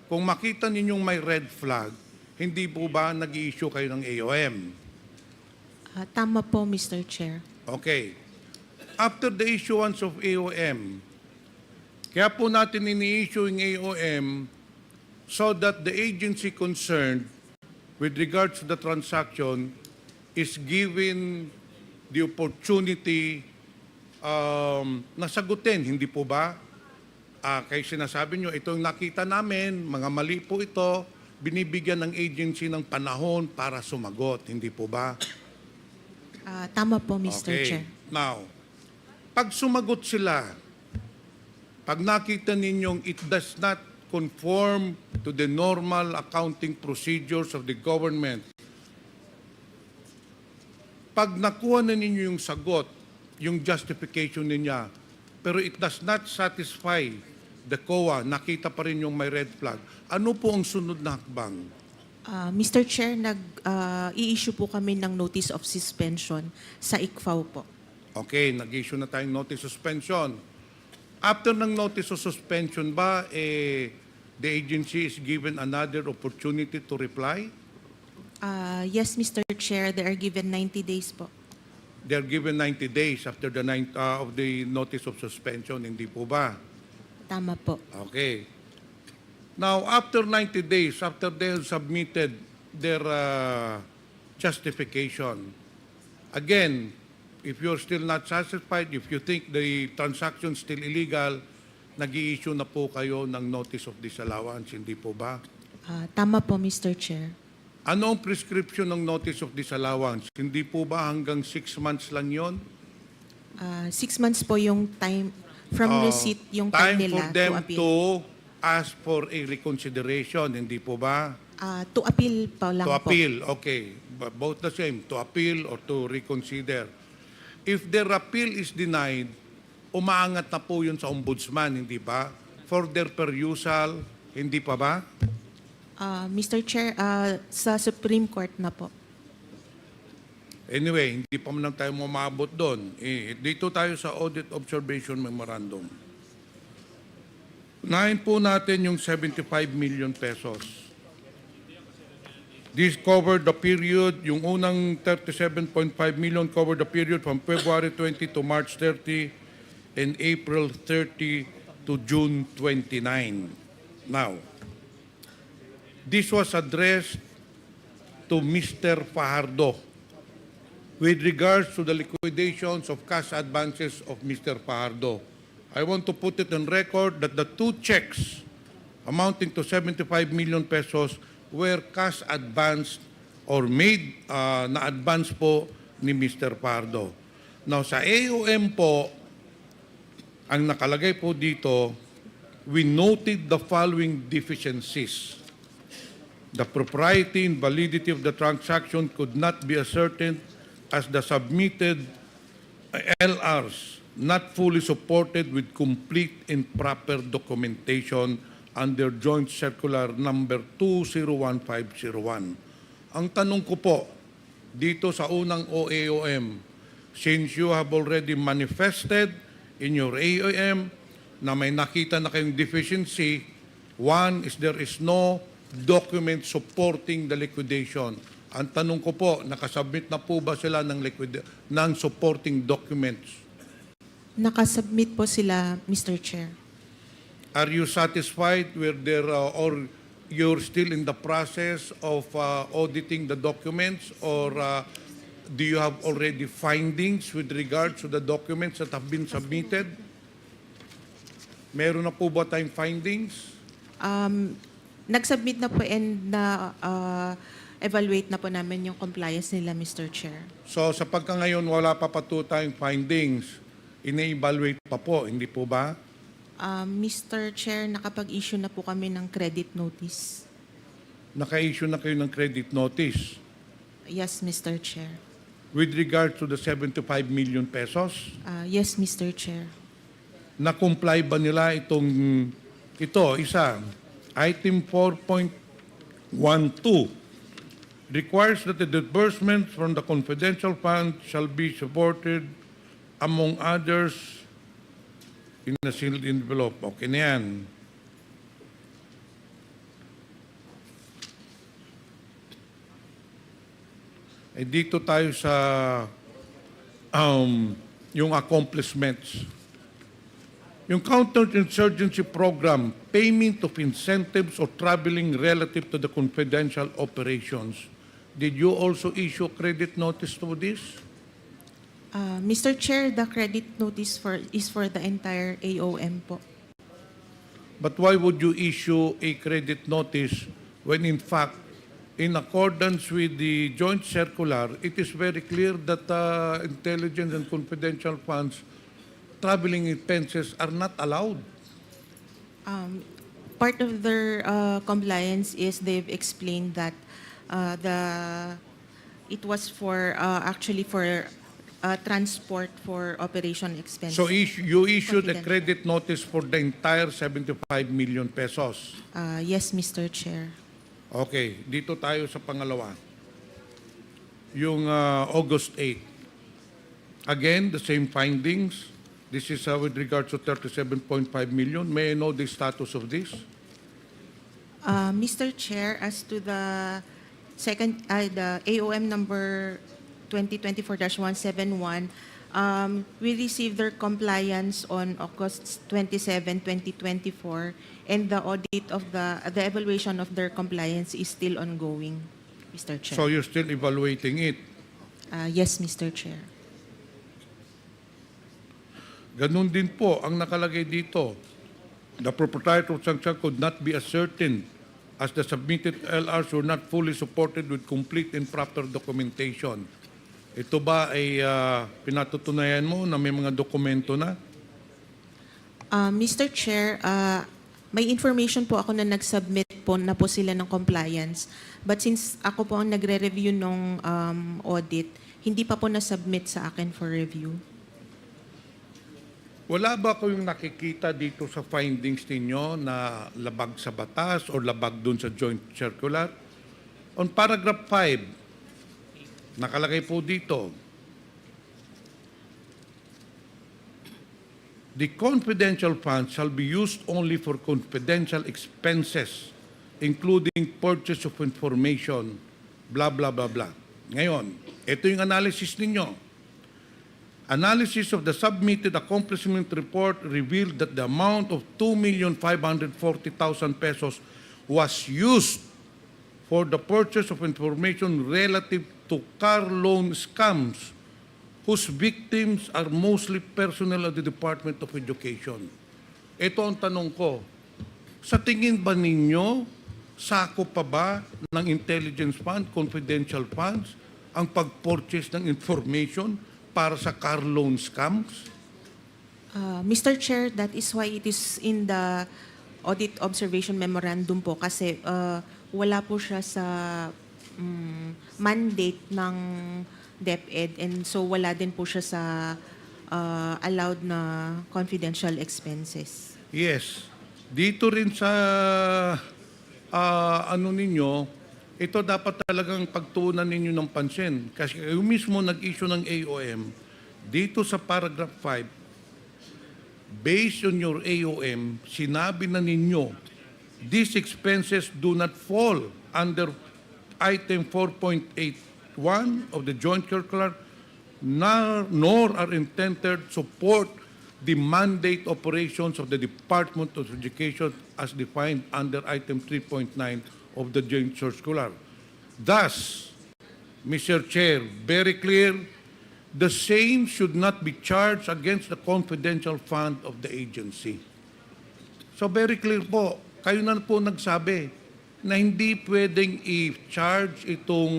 kung makita ninyong may red flag, hindi po ba nag-i-issue kayo ng AOM? Tama po, Mr. Chair. Okay. After the issuance of AOM, kaya po natin ini-issue yung AOM so that the agency concerned with regards to the transaction is given the opportunity na sagutin, hindi po ba? Kaya sinasabi nyo, ito yung nakita namin, mga mali po ito, binibigyan ng agency ng panahon para sumagot, hindi po ba? Tama po, Mr. Chair. Now, pag sumagot sila, pag nakita ninyong it does not conform to the normal accounting procedures of the government, pag nakuha na ninyo yung sagot, yung justification niya, pero it does not satisfy the COA, nakita pa rin yung may red flag, ano po ang sunod na hakbang? Mr. Chair, i-issue po kami ng notice of suspension sa ICFAO po. Okay, nag-issue na tayong notice suspension. After ng notice of suspension ba, the agency is given another opportunity to reply? Yes, Mr. Chair, they are given 90 days po. They are given 90 days after the of the notice of suspension, hindi po ba? Tama po. Okay. Now, after 90 days, after they have submitted their justification, again, if you're still not satisfied, if you think the transaction is still illegal, nag-i-issue na po kayo ng notice of disallowance, hindi po ba? Tama po, Mr. Chair. Ano ang prescription ng notice of disallowance? Hindi po ba hanggang 6 months lang yon? 6 months po yung time from receipt, yung time for nila them to appeal. to ask for a reconsideration, hindi po ba? To appeal pa lang To po. appeal, okay. Both the same, to appeal or to reconsider. If their appeal is denied, umaangat na po yun sa ombudsman, hindi ba? For their perusal, hindi pa ba? Mr. Chair, sa Supreme Court na po. Anyway, hindi pa man tayo mamabot doon. Dito tayo sa Audit Observation Memorandum. Unahin po natin yung 75 million pesos. This covered the period, yung unang 37.5 million covered the period from February 20 to March 30 and April 30 to June 29. Now, this was addressed to Mr. Fajardo with regards to the liquidations of cash advances of Mr. Fajardo. I want to put it on record that the two checks amounting to 75 million pesos were cash advanced or made na advance po ni Mr. Fajardo. Now, sa AOM po, ang nakalagay po dito, we noted the following deficiencies. The propriety and validity of the transaction could not be ascertained as the submitted LRs not fully supported with complete and proper documentation under Joint Circular Number 201501. Ang tanong ko po, dito sa unang OAOM, since you have already manifested in your AOM na may nakita na kayong deficiency, one is there is no document supporting the liquidation. Ang tanong ko po, nakasubmit na po ba sila ng supporting documents? Nakasubmit po sila, Mr. Chair. Are you satisfied with their, or you're still in the process of auditing the documents, or Do you have already findings with regards to the documents that have been submitted? Meron na po ba tayong findings? Nag-submit na po and evaluate na po namin yung compliance nila, Mr. Chair. So sa pagka ngayon wala pa po tayong findings, ine-evaluate pa po, hindi po ba? Mr. Chair, nakapag-issue na po kami ng credit notice. Naka-issue na kayo ng credit notice Yes, Mr. Chair. with regard to the 75 million pesos. Yes, Mr. Chair. Na-comply ba nila isa, item 4.12 requires that the disbursements from the confidential fund shall be supported, among others, in a sealed envelope. Okay na yan. Dito tayo sa yung accomplishments. Yung counterinsurgency program, payment of incentives or traveling relative to the confidential operations. Did you also issue credit notice to this? Mr. Chair, the credit notice is for the entire AOM po. But why would you issue a credit notice when in fact, in accordance with the joint circular, it is very clear that intelligence and confidential funds traveling expenses are not allowed? Part of their compliance is they've explained that it was for actually for transport for operation expenses. So you issued a Confidential. credit notice for the entire 75 million pesos. Yes, Mr. Chair. Okay, dito tayo sa pangalawa. Yung August 8. Again, the same findings. This is with regards to 37.5 million. May I know the status of this? Mr. Chair, as to the the AOM number 2024-171, we received their compliance on August 27, 2024, and the audit of the evaluation of their compliance is still ongoing, Mr. Chair. So you're still evaluating it. Yes, Mr. Chair. Ganun din po ang nakalagay dito. The proprietary of sanction could not be ascertained as the submitted LRs were not fully supported with complete and proper documentation. Ito ba ay pinatutunayan mo na may mga dokumento na? Mr. Chair, may information po ako na nag-submit po na po sila ng compliance. But since ako po ang nagre-review ng audit, hindi pa po na-submit sa akin for review. Wala ba kayong nakikita dito sa findings ninyo na labag sa batas o labag dun sa joint circular? On paragraph 5, nakalagay po dito, the confidential funds shall be used only for confidential expenses, including purchase of information, blah, blah, blah, blah. Ngayon, ito yung analysis ninyo. Analysis of the submitted accomplishment report revealed that the amount of 2,540,000 pesos was used for the purchase of information relative to car loan scams whose victims are mostly personnel of the Department of Education. Ito ang tanong ko. Sa tingin ba ninyo, sakop pa ba ng intelligence fund, confidential funds, ang pag-purchase ng information para sa car loan scams? Mr. Chair, that is why it is in the audit observation memorandum po kasi wala po siya sa mandate ng DepEd and so wala din po siya sa allowed na confidential expenses. Yes. Dito rin sa ano ninyo, ito dapat talagang pagtuunan ninyo ng pansin. Kasi kayo mismo nag-issue ng AOM, dito sa paragraph 5, based on your AOM, sinabi na ninyo, these expenses do not fall under item 4.81 of the joint circular, nor are intended to support the mandate operations of the Department of Education as defined under item 3.9 of the joint circular. Thus, Mr. Chair, very clear, the same should not be charged against the confidential fund of the agency. So very clear po, kayo na po nagsabi na hindi pwedeng i-charge itong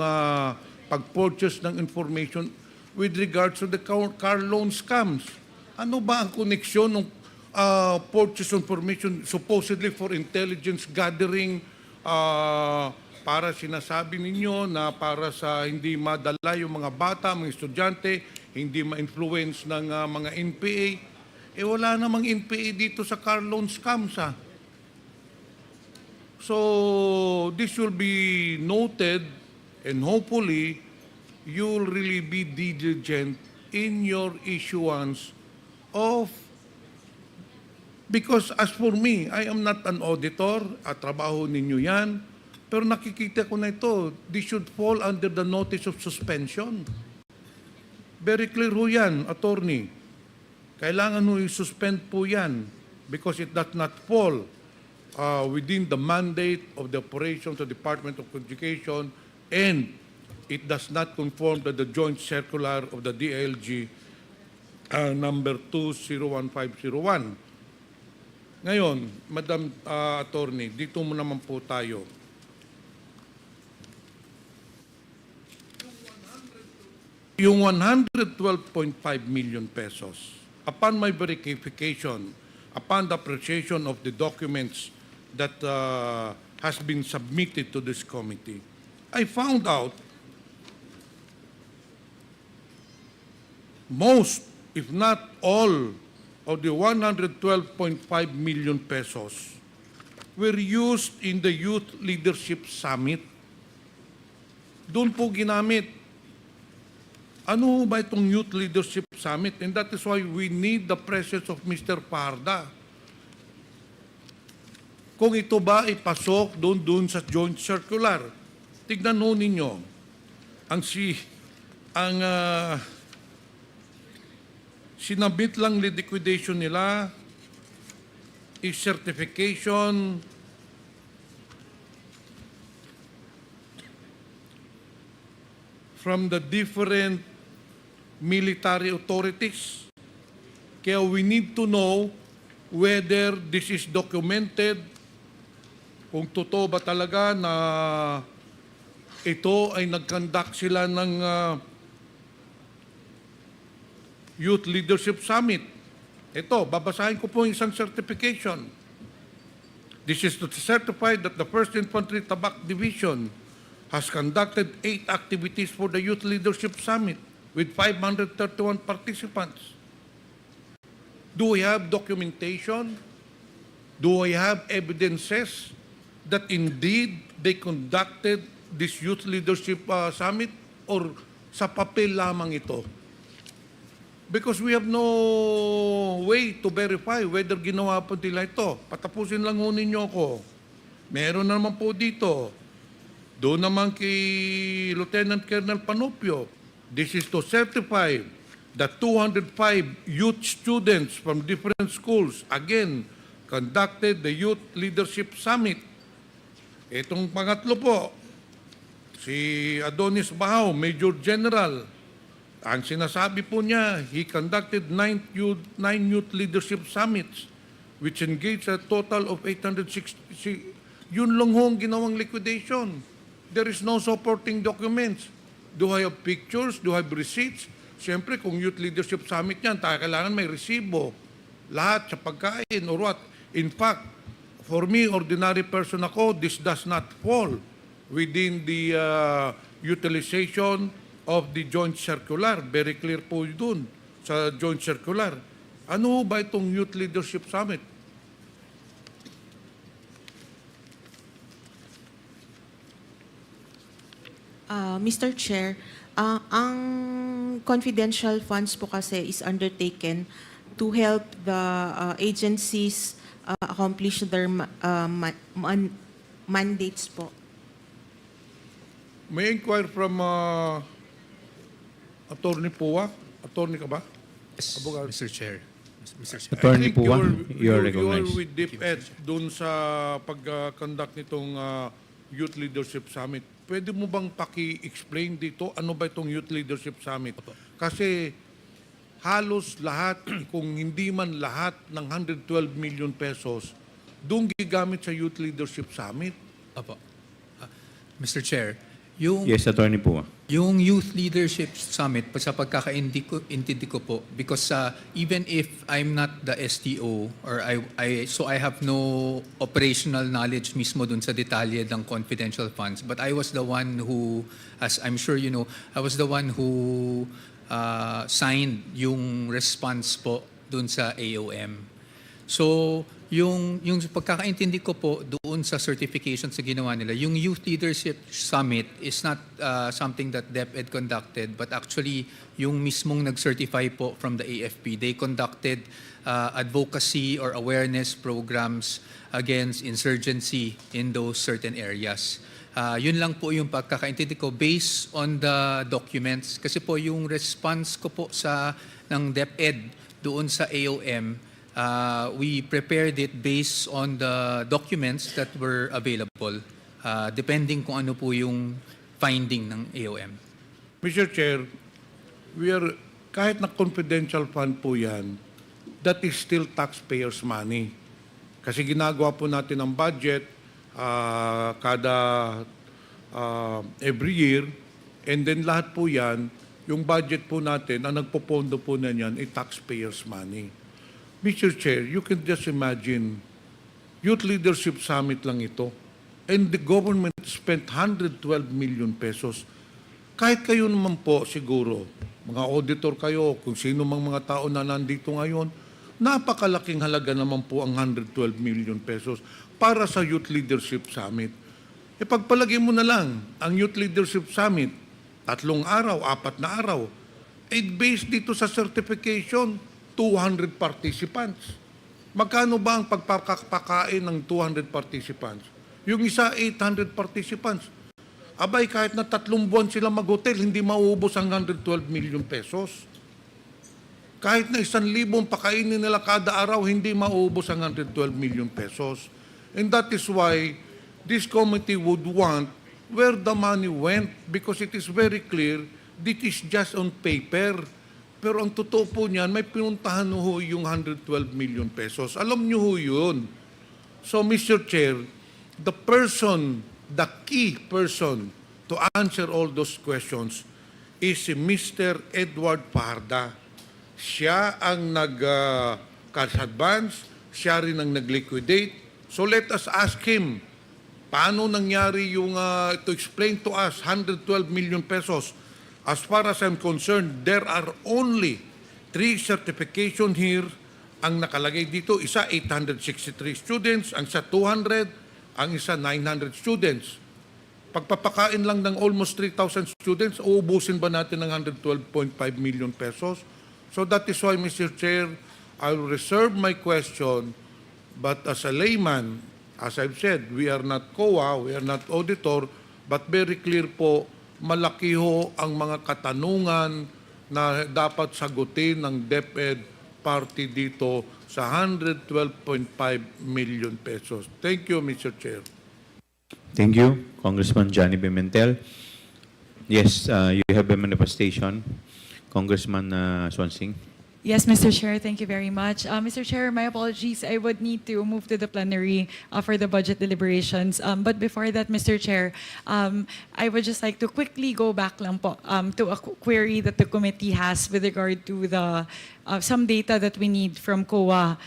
pag-purchase ng information with regards to the car loan scams. Ano ba ang koneksyon ng purchase information supposedly for intelligence gathering, para sinasabi ninyo na para sa hindi madala yung mga bata, mga estudyante, hindi ma-influence ng mga NPA. Wala namang NPA dito sa car loan scams. So, this will be noted and hopefully, you'll really be diligent in your issuance of. Because as for me, I am not an auditor, at trabaho ninyo yan, pero nakikita ko na ito, this should fall under the notice of suspension. Very clear ho yan, attorney. Kailangan ho i-suspend po yan because it does not fall within the mandate of the operations of the Department of Education and it does not conform to the joint circular of the DILG number 201501. Ngayon, Madam Attorney, dito mo naman po tayo. Yung 112.5 million pesos, upon my verification, upon the appreciation of the documents that has been submitted to this committee, I found out most, if not all, of the 112.5 million pesos were used in the Youth Leadership Summit. Doon po ginamit. Ano ba itong Youth Leadership Summit? And that is why we need the presence of Mr. Parda. Kung ito ba ipasok doon sa joint circular, tignan ho ninyo. Sinabit lang liquidation nila is certification from the different military authorities. Kaya we need to know whether this is documented, kung totoo ba talaga na ito ay nag-conduct sila ng Youth Leadership Summit. Ito, babasahin ko po yung isang certification. This is to certify that the 1st Infantry Tabak Division has conducted 8 activities for the Youth Leadership Summit with 531 participants. Do we have documentation? Do we have evidences that indeed they conducted this Youth Leadership Summit or sa papel lamang ito? Because we have no way to verify whether ginawa po nila ito. Patapusin lang ho ninyo ako. Meron naman po dito. Doon naman kay Lieutenant Colonel Panopio, this is to certify that 205 youth students from different schools, again, conducted the Youth Leadership Summit. Itong pangatlo po, si Adonis Bahaw, Major General, ang sinasabi po niya, he conducted 9 youth leadership summits which engaged a total of 860. Yun lang hong ginawang liquidation. There is no supporting documents. Do I have pictures? Do I have receipts? Siyempre, kung youth leadership summit yan, kailangan may resibo. Lahat sa pagkain or what. In fact, for me, ordinary person ako, this does not fall within the utilization of the joint circular. Very clear po dun sa joint circular. Ano ba itong Youth Leadership Summit? Mr. Chair, ang confidential funds po kasi is undertaken to help the agencies accomplish their mandates po. May inquire from Attorney Puwa. Attorney ka ba? Yes, Abogado. Mr. Chair. Mr. Chair. Attorney Puwa, you are you are recognized. with DepEd dun sa pag-conduct nitong Youth Leadership Summit. pwede mo bang paki-explain dito ano ba itong Youth Leadership Summit? Kasi halos lahat, kung hindi man lahat ng 112 million pesos, doon gigamit sa Youth Leadership Summit. Opo. Mr. Chair, yung Yes, Attorney Pua. Yung Youth Leadership Summit, sa pagkakaintindi ko po, because even if I'm not the STO, or I have no operational knowledge mismo dun sa detalye ng confidential funds, but I was the one who, as I'm sure you know, I was the one who signed yung response po dun sa AOM. So, yung pagkakaintindi ko po doon sa certification sa ginawa nila, yung Youth Leadership Summit is not something that DepEd conducted, but actually yung mismong nag-certify po from the AFP. They conducted advocacy or awareness programs against insurgency in those certain areas. Yun lang po yung pagkakaintindi ko based on the documents. Kasi po yung response ko po ng DepEd doon sa AOM, we prepared it based on the documents that were available, depending kung ano po yung finding ng AOM. Mr. Chair, kahit na confidential fund po yan, that is still taxpayers' money. Kasi ginagawa po natin ang budget every year, and then lahat po yan, yung budget po natin, ang nagpopondo po na yan, ay taxpayers' money. Mr. Chair, you can just imagine, Youth Leadership Summit lang ito, and the government spent 112 million pesos. Kahit kayo naman po siguro, mga auditor kayo, kung sino mang mga tao na nandito ngayon, napakalaking halaga naman po ang 112 million pesos para sa Youth Leadership Summit. E pagpalagay mo na lang, ang Youth Leadership Summit, 3 araw, 4 na araw, based dito sa certification, 200 participants. Magkano ba ang pagpapakain ng 200 participants? Yung isa, 800 participants. Abay, kahit na 3 buwan sila mag-hotel, hindi mauubos ang 112 million pesos. Kahit na 1,000 pakainin nila kada araw, hindi mauubos ang 112 million pesos. And that is why this committee would want where the money went, because it is very clear, this is just on paper. Pero ang totoo po niyan, may pinuntahan ho yung 112 million pesos. Alam niyo ho yun. So, Mr. Chair, the key person to answer all those questions is si Mr. Edward Parda. Siya ang nag-cash advance, siya rin ang nag-liquidate. So, let us ask him, paano nangyari yung, to explain to us, 112 million pesos. As far as I'm concerned, there are only 3 certification here. Ang nakalagay dito, isa 863 students, ang isa 200, ang isa 900 students. Pagpapakain lang ng almost 3,000 students, uubusin ba natin ng 112.5 million pesos? So that is why, Mr. Chair, I will reserve my question, but as a layman, as I've said, we are not COA, we are not auditor, but very clear po, malaki ho ang mga katanungan na dapat sagutin ng DepEd party dito sa 112.5 million pesos. Thank you, Mr. Chair. Thank you, Congressman Johnny Pimentel. Yes, you have a manifestation. Congressman Swansing. Yes, Mr. Chair, thank you very much. Mr. Chair, my apologies. I would need to move to the plenary for the budget deliberations. But before that, Mr. Chair, I would just like to quickly go back lang po to a query that the committee has with regard to the some data that we need from COA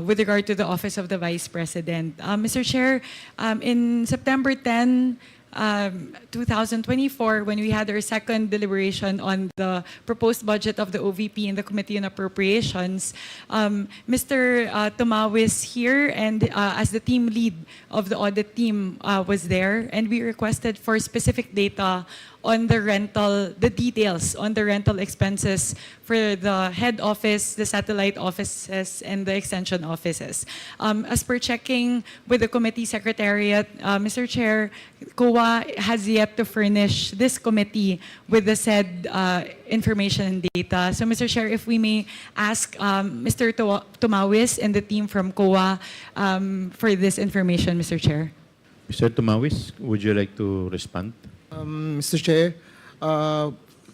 with regard to the Office of the Vice President. Mr. Chair, in September 10, 2024, when we had our second deliberation on the proposed budget of the OVP in the Committee on Appropriations, Mr. Tomawis here, and as the team lead of the audit team was there, and we requested for specific data on the details on the rental expenses for the head office, the satellite offices, and the extension offices. As per checking with the committee secretariat, Mr. Chair, COA has yet to furnish this committee with the said information and data. So, Mr. Chair, if we may ask Mr. Tomawis and the team from COA for this information, Mr. Chair. Mr. Tumawis, would you like to respond? Mr. Chair,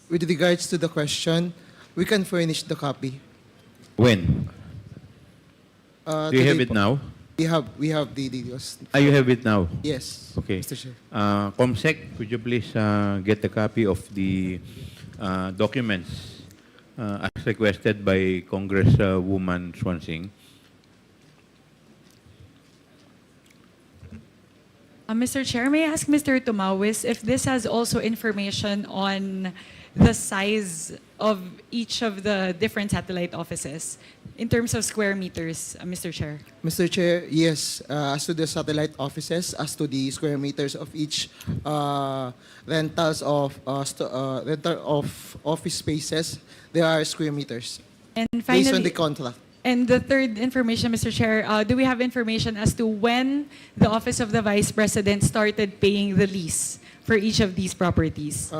with regards to the question, we can furnish the copy. When? Do you have Today it po. now? We have the details. You have it now? Yes, Okay. Mr. Chair. Comsec, could you please get a copy of the documents as requested by Congresswoman Swansing? Mr. Chair, may I ask Mr. Tumawis if this has also information on the size of each of the different satellite offices in terms of square meters, Mr. Chair? Mr. Chair, yes, as to the satellite offices, as to the square meters of each rental of office spaces, there are square meters And based on finally, the contract. and the third information, Mr. Chair, do we have information as to when the Office of the Vice President started paying the lease for each of these properties?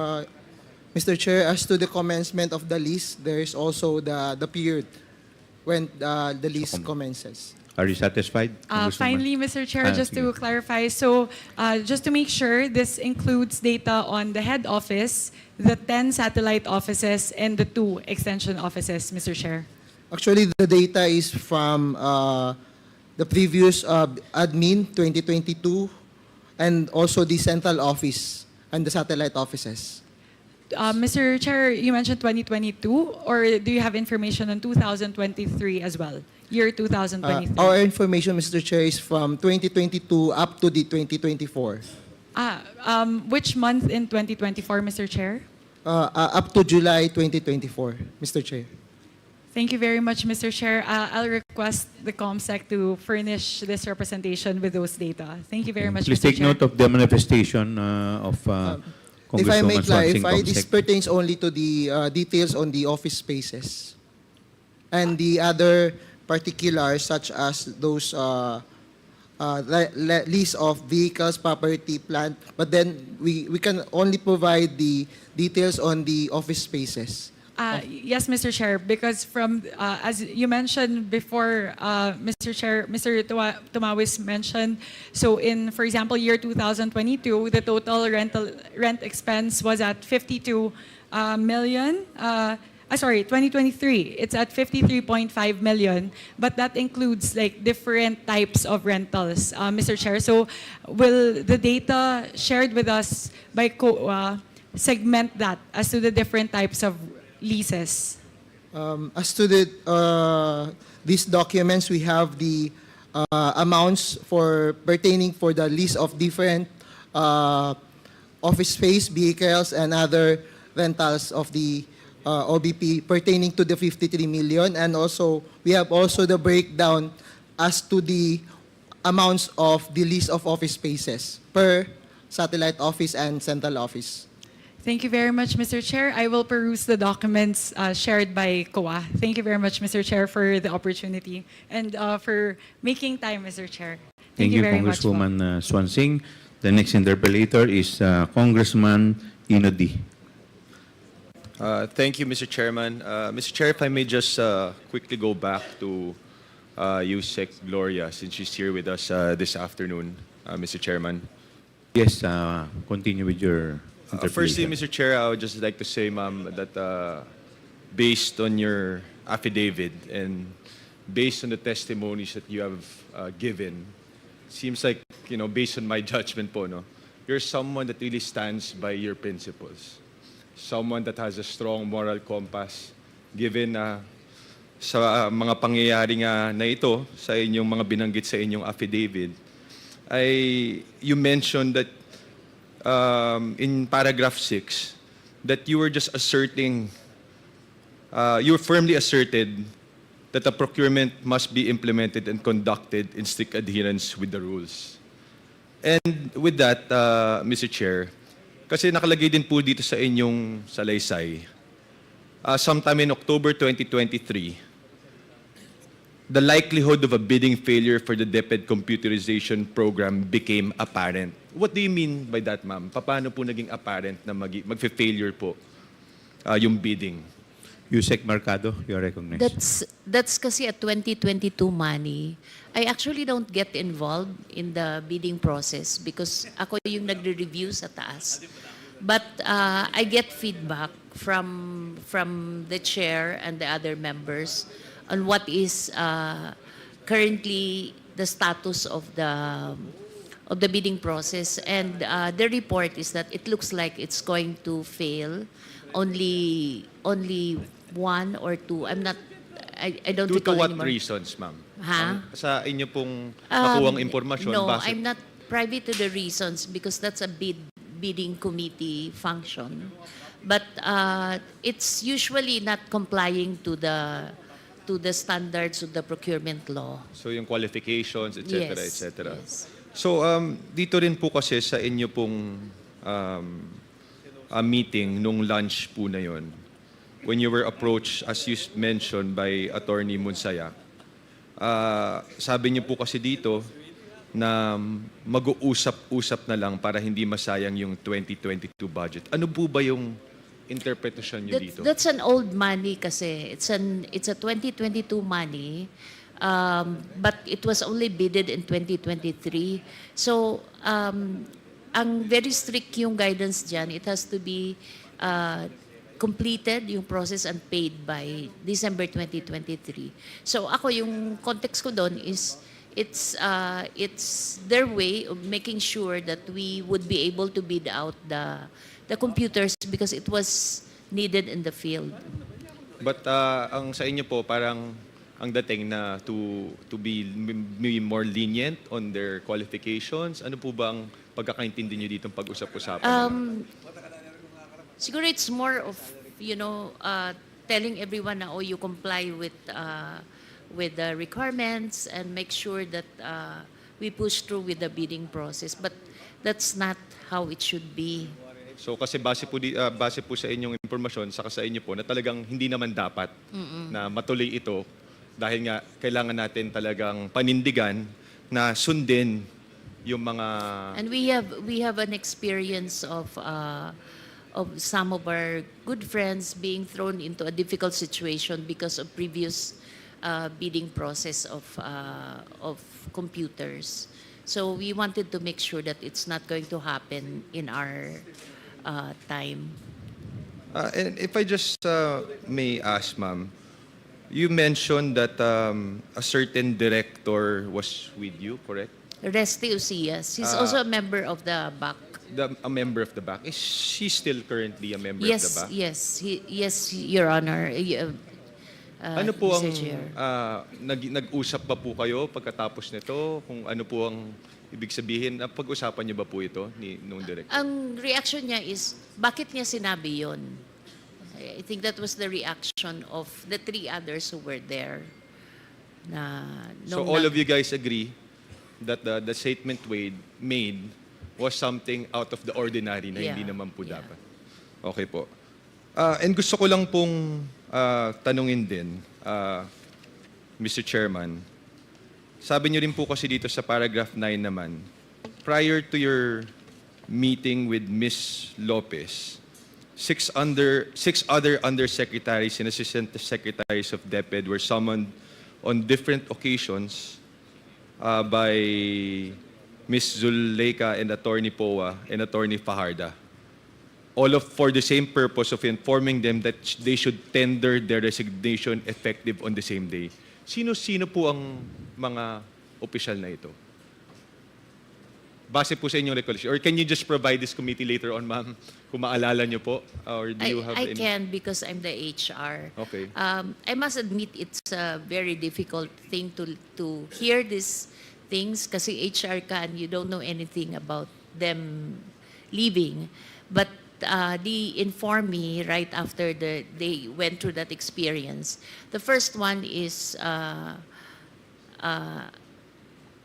Mr. Chair, as to the commencement of the lease, there is also the period when the lease commences. Are you satisfied? Congresswoman? Finally, Mr. Chair, just to sige. clarify, so just to make sure, this includes data on the head office, the 10 satellite offices, and the 2 extension offices, Mr. Chair. Actually, the data is from the previous admin 2022 and also the central office and the satellite offices. Mr. Chair, you mentioned 2022, or do you have information on 2023 as well? Year 2023? Our information, Mr. Chair, is from 2022 up to the 2024. Which month in 2024, Mr. Chair? Up to July 2024, Mr. Chair. Thank you very much, Mr. Chair. I'll request the COMSEC to furnish this representation with those data. Thank you very much, Please Mr. take Chair. note of the manifestation of If I may Congresswoman Swansing. clarify, this Comsec. pertains only to the details on the office spaces. And the other particulars such as those lease of vehicles, property, plant, but then we can only provide the details on the office spaces. Yes, Mr. Chair, because from, as you mentioned before, Mr. Chair, Mr. Tumawis mentioned, so in, for example, year 2022, the total rent expense was at 52 million. 2023, it's at 53.5 million, but that includes like different types of rentals, Mr. Chair. So will the data shared with us by segment that as to the different types of leases? As to these documents, we have the amounts for pertaining for the lease of different office space, vehicles, and other rentals of the OBP pertaining to the 53 million. And also, we have also the breakdown as to the amounts of the lease of office spaces per satellite office and central office. Thank you very much, Mr. Chair. I will peruse the documents shared by COA. Thank you very much, Mr. Chair, for the opportunity and for making time, Mr. Chair. Thank you, very much po. Congresswoman Swansing. The next interpellator is Congressman Inodi. Thank you, Mr. Chairman. Mr. Chair, if I may just quickly go back to Yusek Gloria, since she's here with us this afternoon, Mr. Chairman. Yes, continue with your Firstly, interpellation. Mr. Chair, I would just like to say, ma'am, that based on your affidavit and based on the testimonies that you have given, seems like, based on my judgment po, no, you're someone that really stands by your principles. Someone that has a strong moral compass, given sa mga pangyayari nga na ito, sa inyong mga binanggit sa inyong affidavit, you mentioned that in paragraph 6, that you were just asserting, you firmly asserted that the procurement must be implemented and conducted in strict adherence with the rules. And with that, Mr. Chair, kasi nakalagay din po dito sa inyong salaysay, sometime in October 2023, the likelihood of a bidding failure for the DepEd computerization program became apparent. What do you mean by that, ma'am? Paano po naging apparent na mag-failure po yung bidding? Yusek Mercado, you are recognized. That's kasi a 2022 money. I actually don't get involved in the bidding process because ako yung nagre-review sa taas. But I get feedback from the chair and the other members on what is currently the status of the bidding process, and the report is that it looks like it's going to fail. Only one or two. I don't Due to recall what anymore. reasons, ma'am? Ha? Sa inyo pong nakuwang impormasyon. No, base- I'm not privy to the reasons because that's a bidding committee function. But it's usually not complying to the standards of the procurement law. So yung qualifications, etc., Yes, etc. yes. So dito rin po kasi sa inyo pong meeting nung lunch po na yon, when you were approached, as you mentioned, by Attorney Munsaya, sabi niyo po kasi dito na mag-uusap-usap na lang para hindi masayang yung 2022 budget. Ano po ba yung interpretasyon niyo dito? That's an old money kasi. It's a 2022 money. But it was only bidded in 2023. So, ang very strict yung guidance dyan. It has to be completed yung process and paid by December 2023. So ako yung context ko doon is it's their way of making sure that we would be able to bid out the computers because it was needed in the field. But ang sa inyo po, parang ang dating na to be more lenient on their qualifications. Ano po ba ang pagkakaintindi niyo dito pag-usap-usapan? Siguro it's more of, telling everyone na, you comply with the requirements and make sure that we push through with the bidding process. But that's not how it should be. So kasi base po sa inyong impormasyon, saka sa inyo po, na talagang hindi naman dapat na matuloy ito dahil nga kailangan natin talagang panindigan na sundin yung mga... And we have an experience of some of our good friends being thrown into a difficult situation because of previous bidding process of computers. So we wanted to make sure that it's not going to happen in our time. And if I just may ask, ma'am, you mentioned that a certain director was with you, correct? Resty Ucias, he's also a member of the BAC. A member of the BAC. Is she still currently a member Yes, of the BAC? yes, Your Honor. Ano po ang Mr. Chair. nag-usap ba po kayo pagkatapos nito? Kung ano po ang ibig sabihin? Pag-usapan niyo ba po ito nung director? Ang reaction niya is, bakit niya sinabi yon? I think that was the reaction of the three others who were there. So all of you guys agree that the statement made was something out of the ordinary na hindi Yeah. naman po dapat. Okay po. And gusto ko lang pong tanungin din, Mr. Chairman, sabi niyo rin po kasi dito sa paragraph 9 naman, prior to your meeting with Ms. Lopez, six other undersecretaries and assistant secretaries of DepEd were summoned on different occasions by Ms. Zuleika and Attorney Poa and Attorney Fajarda, all for the same purpose of informing them that they should tender their resignation effective on the same day. Sino-sino po ang mga opisyal na ito? Base po sa inyong recollection. Or can you just provide this committee later on, ma'am, kung maalala niyo po? Or do you have I any? can because I'm the HR. Okay. I must admit it's a very difficult thing to hear these things kasi HR ka and you don't know anything about them leaving. But they informed me right after they went through that experience. The first one is a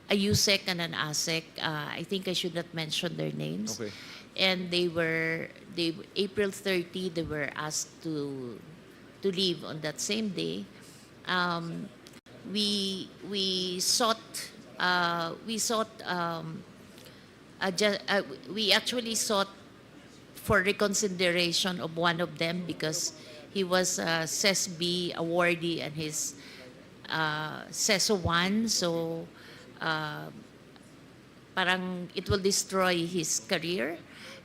USEC and an ASEC. I think I should not mention their names. Okay. And April 30, they were asked to leave on that same day. We actually sought for reconsideration of one of them because He was a CESB awardee and his CESO 1, so parang it will destroy his career.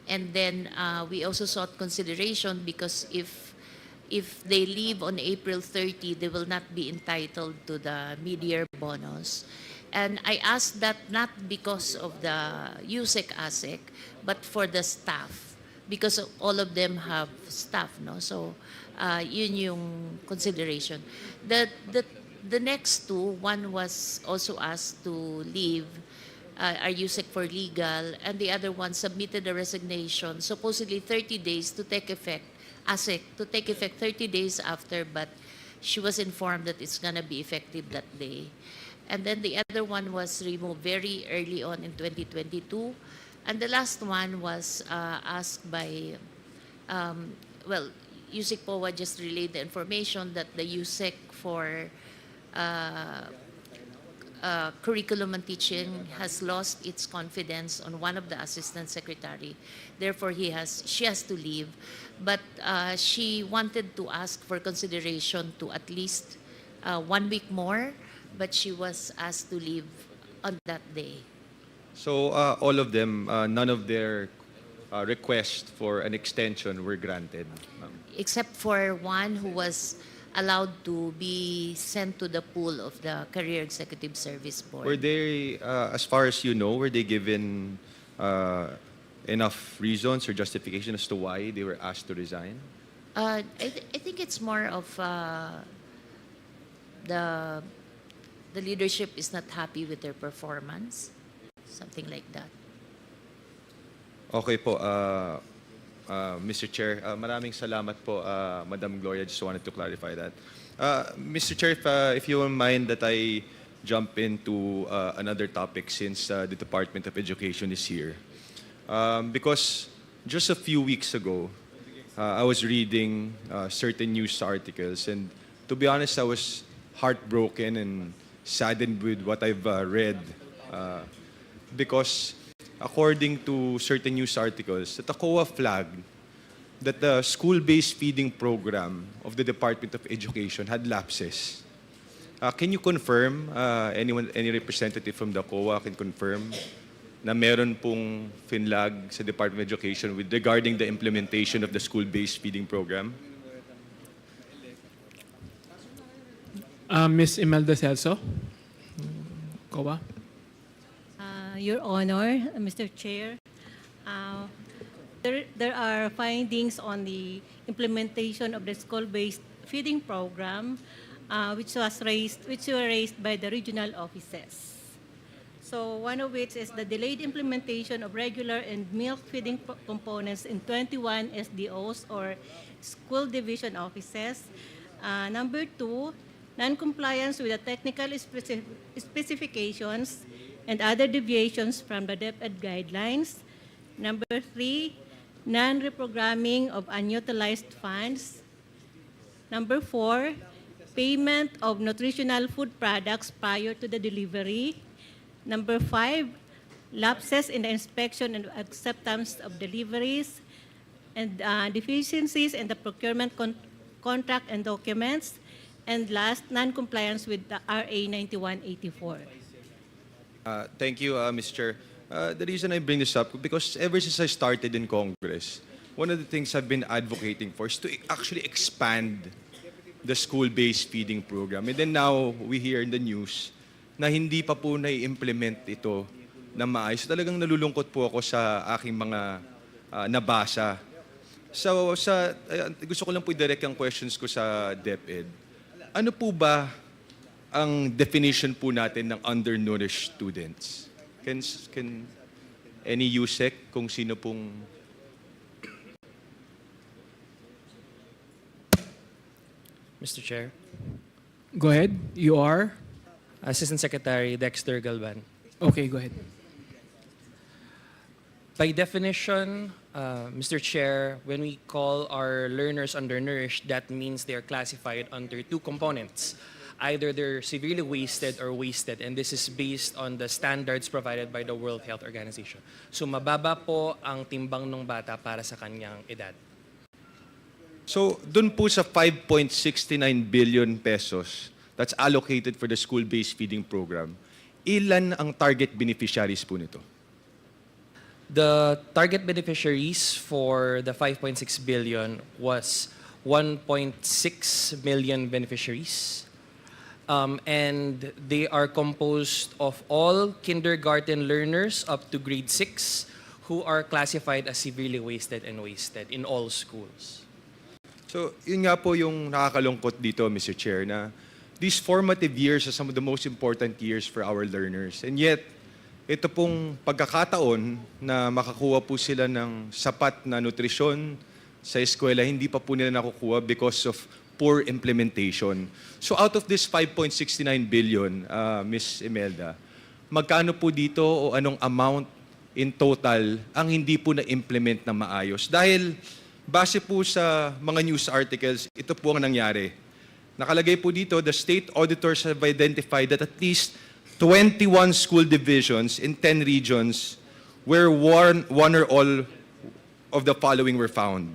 And then we also sought consideration because if they leave on April 30, they will not be entitled to the mid-year bonus. And I asked that not because of the USEC ASEC, but for the staff, because all of them have staff, no? So yun yung consideration. The next two, one was also asked to leave, are USEC for legal, and the other one submitted a resignation, supposedly 30 days to take effect, ASEC, to take effect 30 days after, but she was informed that it's going to be effective that day. And then the other one was removed very early on in 2022. And the last one was asked by, USEC POA just relayed the information that the USEC for curriculum and teaching has lost its confidence on one of the assistant secretary. Therefore, she has to leave. But she wanted to ask for consideration to at least 1 week more, but she was asked to leave on that day. So all of them, none of their requests for an extension were granted, ma'am. Except for one who was allowed to be sent to the pool of the Career Executive Service Board. Were they, as far as you know, were they given enough reasons or justification as to why they were asked to resign? I think it's more of the leadership is not happy with their performance, something like that. Okay po, Mr. Chair, maraming salamat po, Madam Gloria. Just wanted to clarify that. Mr. Chair, if you won't mind that I jump into another topic since the Department of Education is here. Because just a few weeks ago, I was reading certain news articles, and to be honest, I was heartbroken and saddened with what I've read. Because according to certain news articles, that the COA flagged that the school-based feeding program of the Department of Education had lapses. Can you confirm, any representative from the COA can confirm na meron pong finlag sa Department of Education regarding the implementation of the school-based feeding program? Ms. Imelda Celso, COA. Your Honor, Mr. Chair, there are findings on the implementation of the school-based feeding program, which were raised by the regional offices. So one of which is the delayed implementation of regular and milk feeding components in 21 SDOs or school division offices. Number 2, non-compliance with the technical specifications and other deviations from the DepEd guidelines. Number 3, non-reprogramming of unutilized funds. Number 4, payment of nutritional food products prior to the delivery. Number 5, lapses in the inspection and acceptance of deliveries, and deficiencies in the procurement contract and documents. And last, non-compliance with the RA 9184. Thank you, Mr. Chair. The reason I bring this up, because ever since I started in Congress, one of the things I've been advocating for is to actually expand the school-based feeding program. And then now, we hear in the news na hindi pa po na-implement ito na maayos. Talagang nalulungkot po ako sa aking mga nabasa. So, gusto ko lang po i-direct ang questions ko sa DepEd. Ano po ba ang definition po natin ng undernourished students? Can any USEC kung sino pong... Mr. Chair. Go ahead. You are? Assistant Secretary Dexter Galvan. Okay, go ahead. By definition, Mr. Chair, when we call our learners undernourished, that means they are classified under 2 components. Either they're severely wasted or wasted, and this is based on the standards provided by the World Health Organization. So mababa po ang timbang ng bata para sa kanyang edad. So, dun po sa 5.69 billion pesos that's allocated for the school-based feeding program, ilan ang target beneficiaries po nito? The target beneficiaries for the 5.6 billion was 1.6 million beneficiaries. And they are composed of all kindergarten learners up to grade 6 who are classified as severely wasted and wasted in all schools. So, yun nga po yung nakakalungkot dito, Mr. Chair, na these formative years are some of the most important years for our learners. And yet, ito pong pagkakataon na makakuha po sila ng sapat na nutrisyon sa eskwela, hindi pa po nila nakukuha because of poor implementation. So out of this 5.69 billion, Ms. Imelda, magkano po dito o anong amount in total ang hindi po na-implement na maayos? Dahil base po sa mga news articles, ito po ang nangyari. Nakalagay po dito, the state auditors have identified that at least 21 school divisions in 10 regions where one or all of the following were found.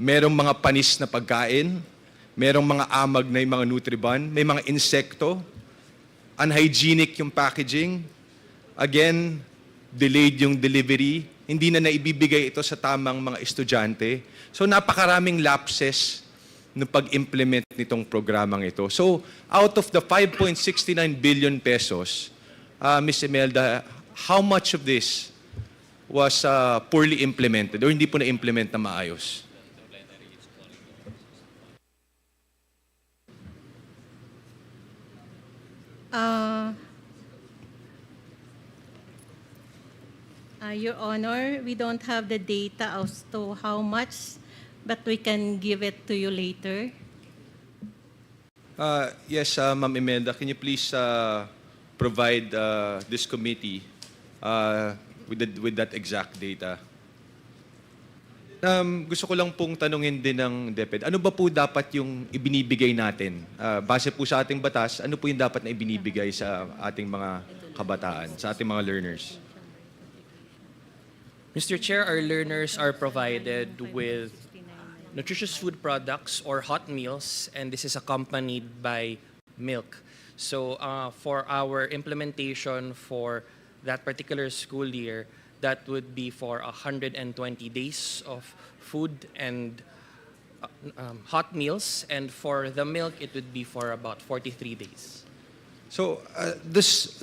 Merong mga panis na pagkain, merong mga amag na yung mga Nutriban, may mga insekto, unhygienic yung packaging, again, delayed yung delivery, hindi na naibibigay ito sa tamang mga estudyante. So napakaraming lapses ng pag-implement nitong programang ito. So, out of the 5.69 billion pesos, Ms. Imelda, how much of this was poorly implemented or hindi po na-implement na maayos? Your Honor, we don't have the data as to how much, but we can give it to you later. Yes, Ma'am Imelda, can you please provide this committee with that exact data? Gusto ko lang pong tanungin din ng DepEd, ano ba po dapat yung ibinibigay natin? Base po sa ating batas, ano po yung dapat na ibinibigay sa ating mga kabataan, sa ating mga learners? Mr. Chair, our learners are provided with nutritious food products or hot meals, and this is accompanied by milk. So for our implementation for that particular school year, that would be for 120 days of food and hot meals, and for the milk, it would be for about 43 days. So,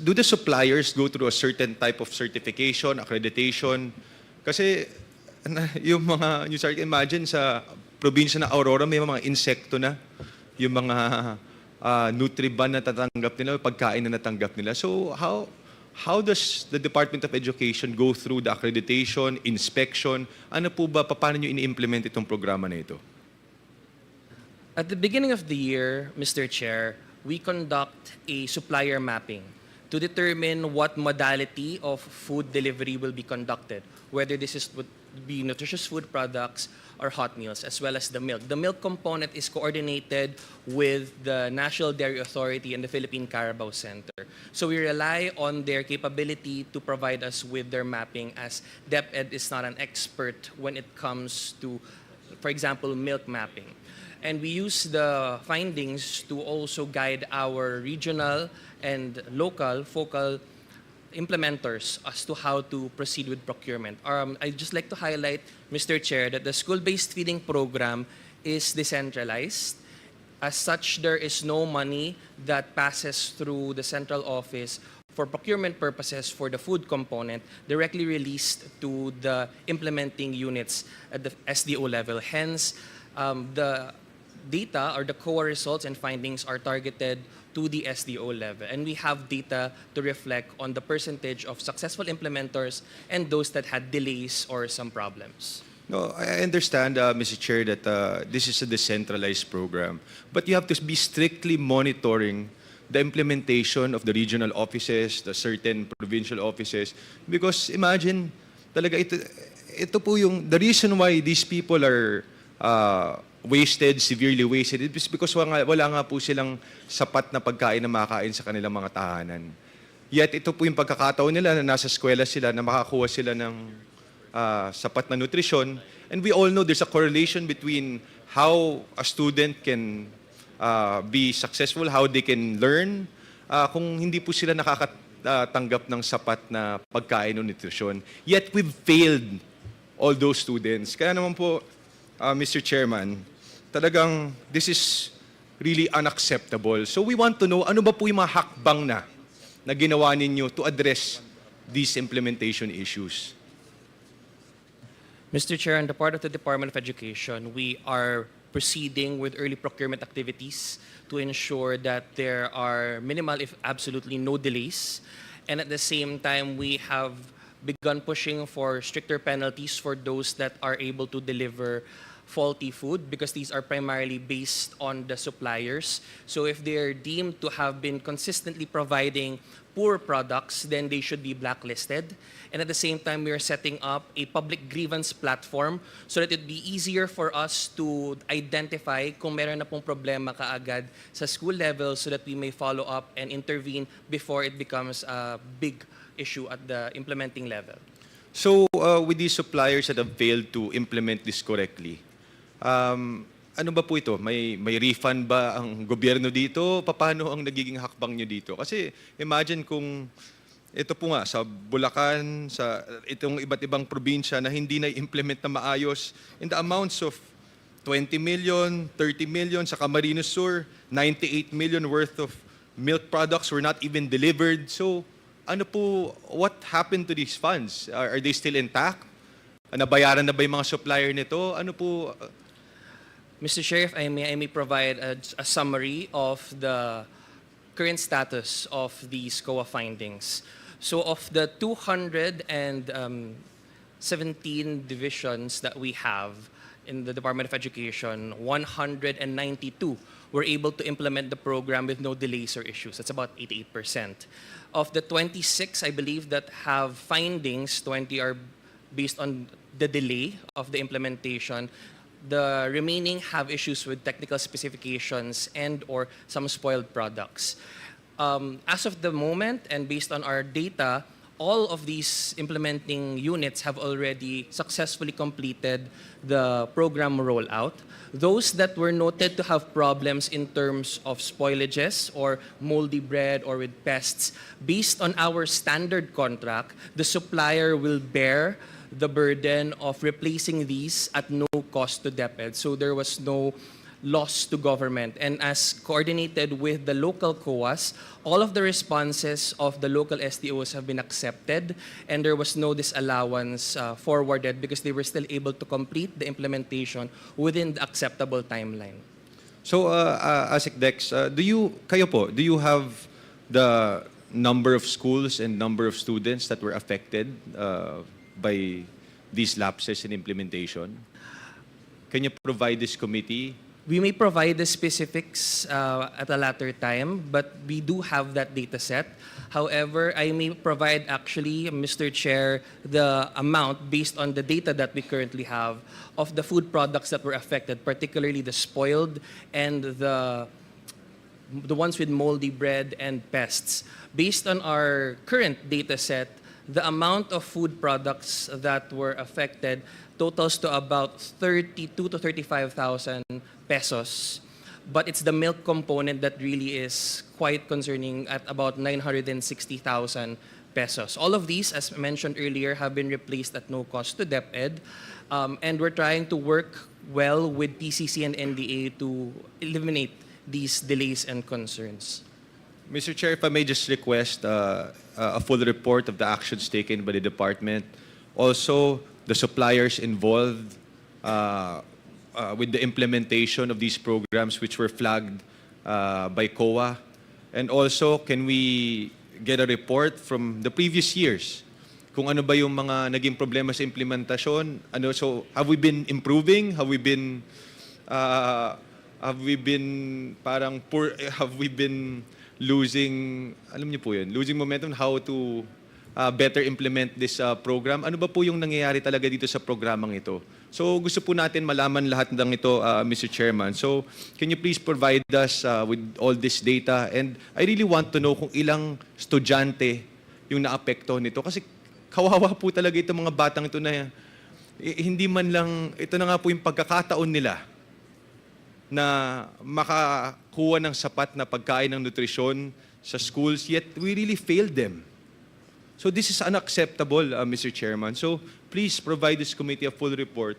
do the suppliers go through a certain type of certification, accreditation? Kasi yung mga, imagine sa probinsya ng Aurora, may mga insekto na, yung mga Nutriban na tatanggap nila, pagkain na natanggap nila. So, how does the Department of Education go through the accreditation, inspection? Ano po ba, paano nyo ini-implement itong programa na ito? At the beginning of the year, Mr. Chair, we conduct a supplier mapping to determine what modality of food delivery will be conducted, whether this would be nutritious food products or hot meals, as well as the milk. The milk component is coordinated with the National Dairy Authority and the Philippine Carabao Center. So we rely on their capability to provide us with their mapping, as DepEd is not an expert when it comes to, for example, milk mapping. And we use the findings to also guide our regional and local focal implementers as to how to proceed with procurement. I'd just like to highlight, Mr. Chair, that the school-based feeding program is decentralized. As such, there is no money that passes through the central office for procurement purposes for the food component directly released to the implementing units at the SDO level. Hence, the data or the COA results and findings are targeted to the SDO level. And we have data to reflect on the percentage of successful implementers and those that had delays or some problems. No, I understand, Mr. Chair, that this is a decentralized program. But you have to be strictly monitoring the implementation of the regional offices, the certain provincial offices. Because imagine, talaga ito po yung, the reason why these people are wasted, severely wasted, it's because wala nga po silang sapat na pagkain na makakain sa kanilang mga tahanan. Yet ito po yung pagkakataon nila na nasa eskwela sila, na makakuha sila ng sapat na nutrisyon. And we all know there's a correlation between how a student can be successful, how they can learn, kung hindi po sila nakakatanggap ng sapat na pagkain o nutrisyon. Yet we've failed all those students. Kaya naman po, Mr. Chairman, talagang this is really unacceptable. So we want to know, ano ba po yung mga hakbang na ginawa ninyo to address these implementation issues? Mr. Chair, on the part of the Department of Education, we are proceeding with early procurement activities to ensure that there are minimal, if absolutely no delays. And at the same time, we have begun pushing for stricter penalties for those that are able to deliver faulty food, because these are primarily based on the suppliers. So if they are deemed to have been consistently providing poor products, then they should be blacklisted. And at the same time, we are setting up a public grievance platform so that it'd be easier for us to identify kung meron na pong problema kaagad sa school level, so that we may follow up and intervene before it becomes a big issue at the implementing level. So with these suppliers that have failed to implement this correctly, ano ba po ito? May refund ba ang gobyerno dito? Paano ang nagiging hakbang nyo dito? Kasi imagine kung ito po nga sa Bulacan, sa itong iba't ibang probinsya na hindi na implement na maayos, in the amounts of 20 million, 30 million, sa Camarines Sur, 98 million worth of milk products were not even delivered. So ano po, what happened to these funds? Are they still intact? Nabayaran na ba yung mga supplier nito? Ano po? Mr. Chair, if I may provide a summary of the current status of these COA findings. So of the 217 divisions that we have in the Department of Education, 192 were able to implement the program with no delays or issues. That's about 88%. Of the 26, I believe, that have findings, 20 are based on the delay of the implementation. The remaining have issues with technical specifications and or some spoiled products. As of the moment, and based on our data, all of these implementing units have already successfully completed the program rollout. Those that were noted to have problems in terms of spoilages or moldy bread or with pests, based on our standard contract, the supplier will bear the burden of replacing these at no cost to DepEd. So there was no loss to government. And as coordinated with the local COAs, all of the responses of the local SDOs have been accepted, and there was no disallowance forwarded because they were still able to complete the implementation within the acceptable timeline. So, ASIC Dex, do you have the number of schools and number of students that were affected by these lapses in implementation? Can you provide this committee? We may provide the specifics at a later time, but we do have that data set. However, I may provide actually, Mr. Chair, the amount based on the data that we currently have of the food products that were affected, particularly the spoiled and the ones with moldy bread and pests. Based on our current data set, the amount of food products that were affected totals to about 32 to 35,000 pesos. But it's the milk component that really is quite concerning at about 960,000 pesos. All of these, as mentioned earlier, have been replaced at no cost to DepEd. And we're trying to work well with PCC and NDA to eliminate these delays and concerns. Mr. Chair, if I may just request a full report of the actions taken by the department. Also, the suppliers involved with the implementation of these programs which were flagged by COA. And also, can we get a report from the previous years kung ano ba yung mga naging problema sa implementasyon? So, have we been improving? Have we been parang poor? Have we been losing, alam niyo po yun, losing momentum how to better implement this program? Ano ba po yung nangyayari talaga dito sa programang ito? So gusto po natin malaman lahat ng ito, Mr. Chairman. So can you please provide us with all this data? And I really want to know kung ilang estudyante yung naapekto nito. Kasi kawawa po talaga itong mga batang ito na hindi man lang, ito na nga po yung pagkakataon nila na makakuha ng sapat na pagkain ng nutrisyon sa schools, yet we really failed them. So this is unacceptable, Mr. Chairman. So please provide this committee a full report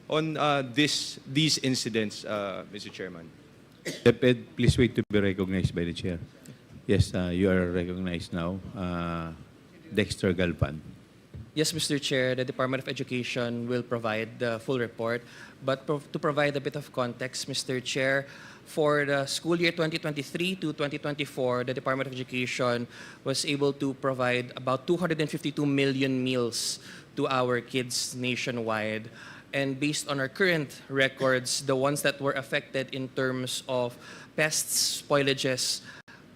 on these incidents, Mr. Chairman. DepEd, please wait to be recognized by the chair. Yes, you are recognized now. Dexter Galpan. Yes, Mr. Chair, the Department of Education will provide the full report. But to provide a bit of context, Mr. Chair, for the school year 2023 to 2024, the Department of Education was able to provide about 252 million meals to our kids nationwide. And based on our current records, the ones that were affected in terms of pests, spoilages,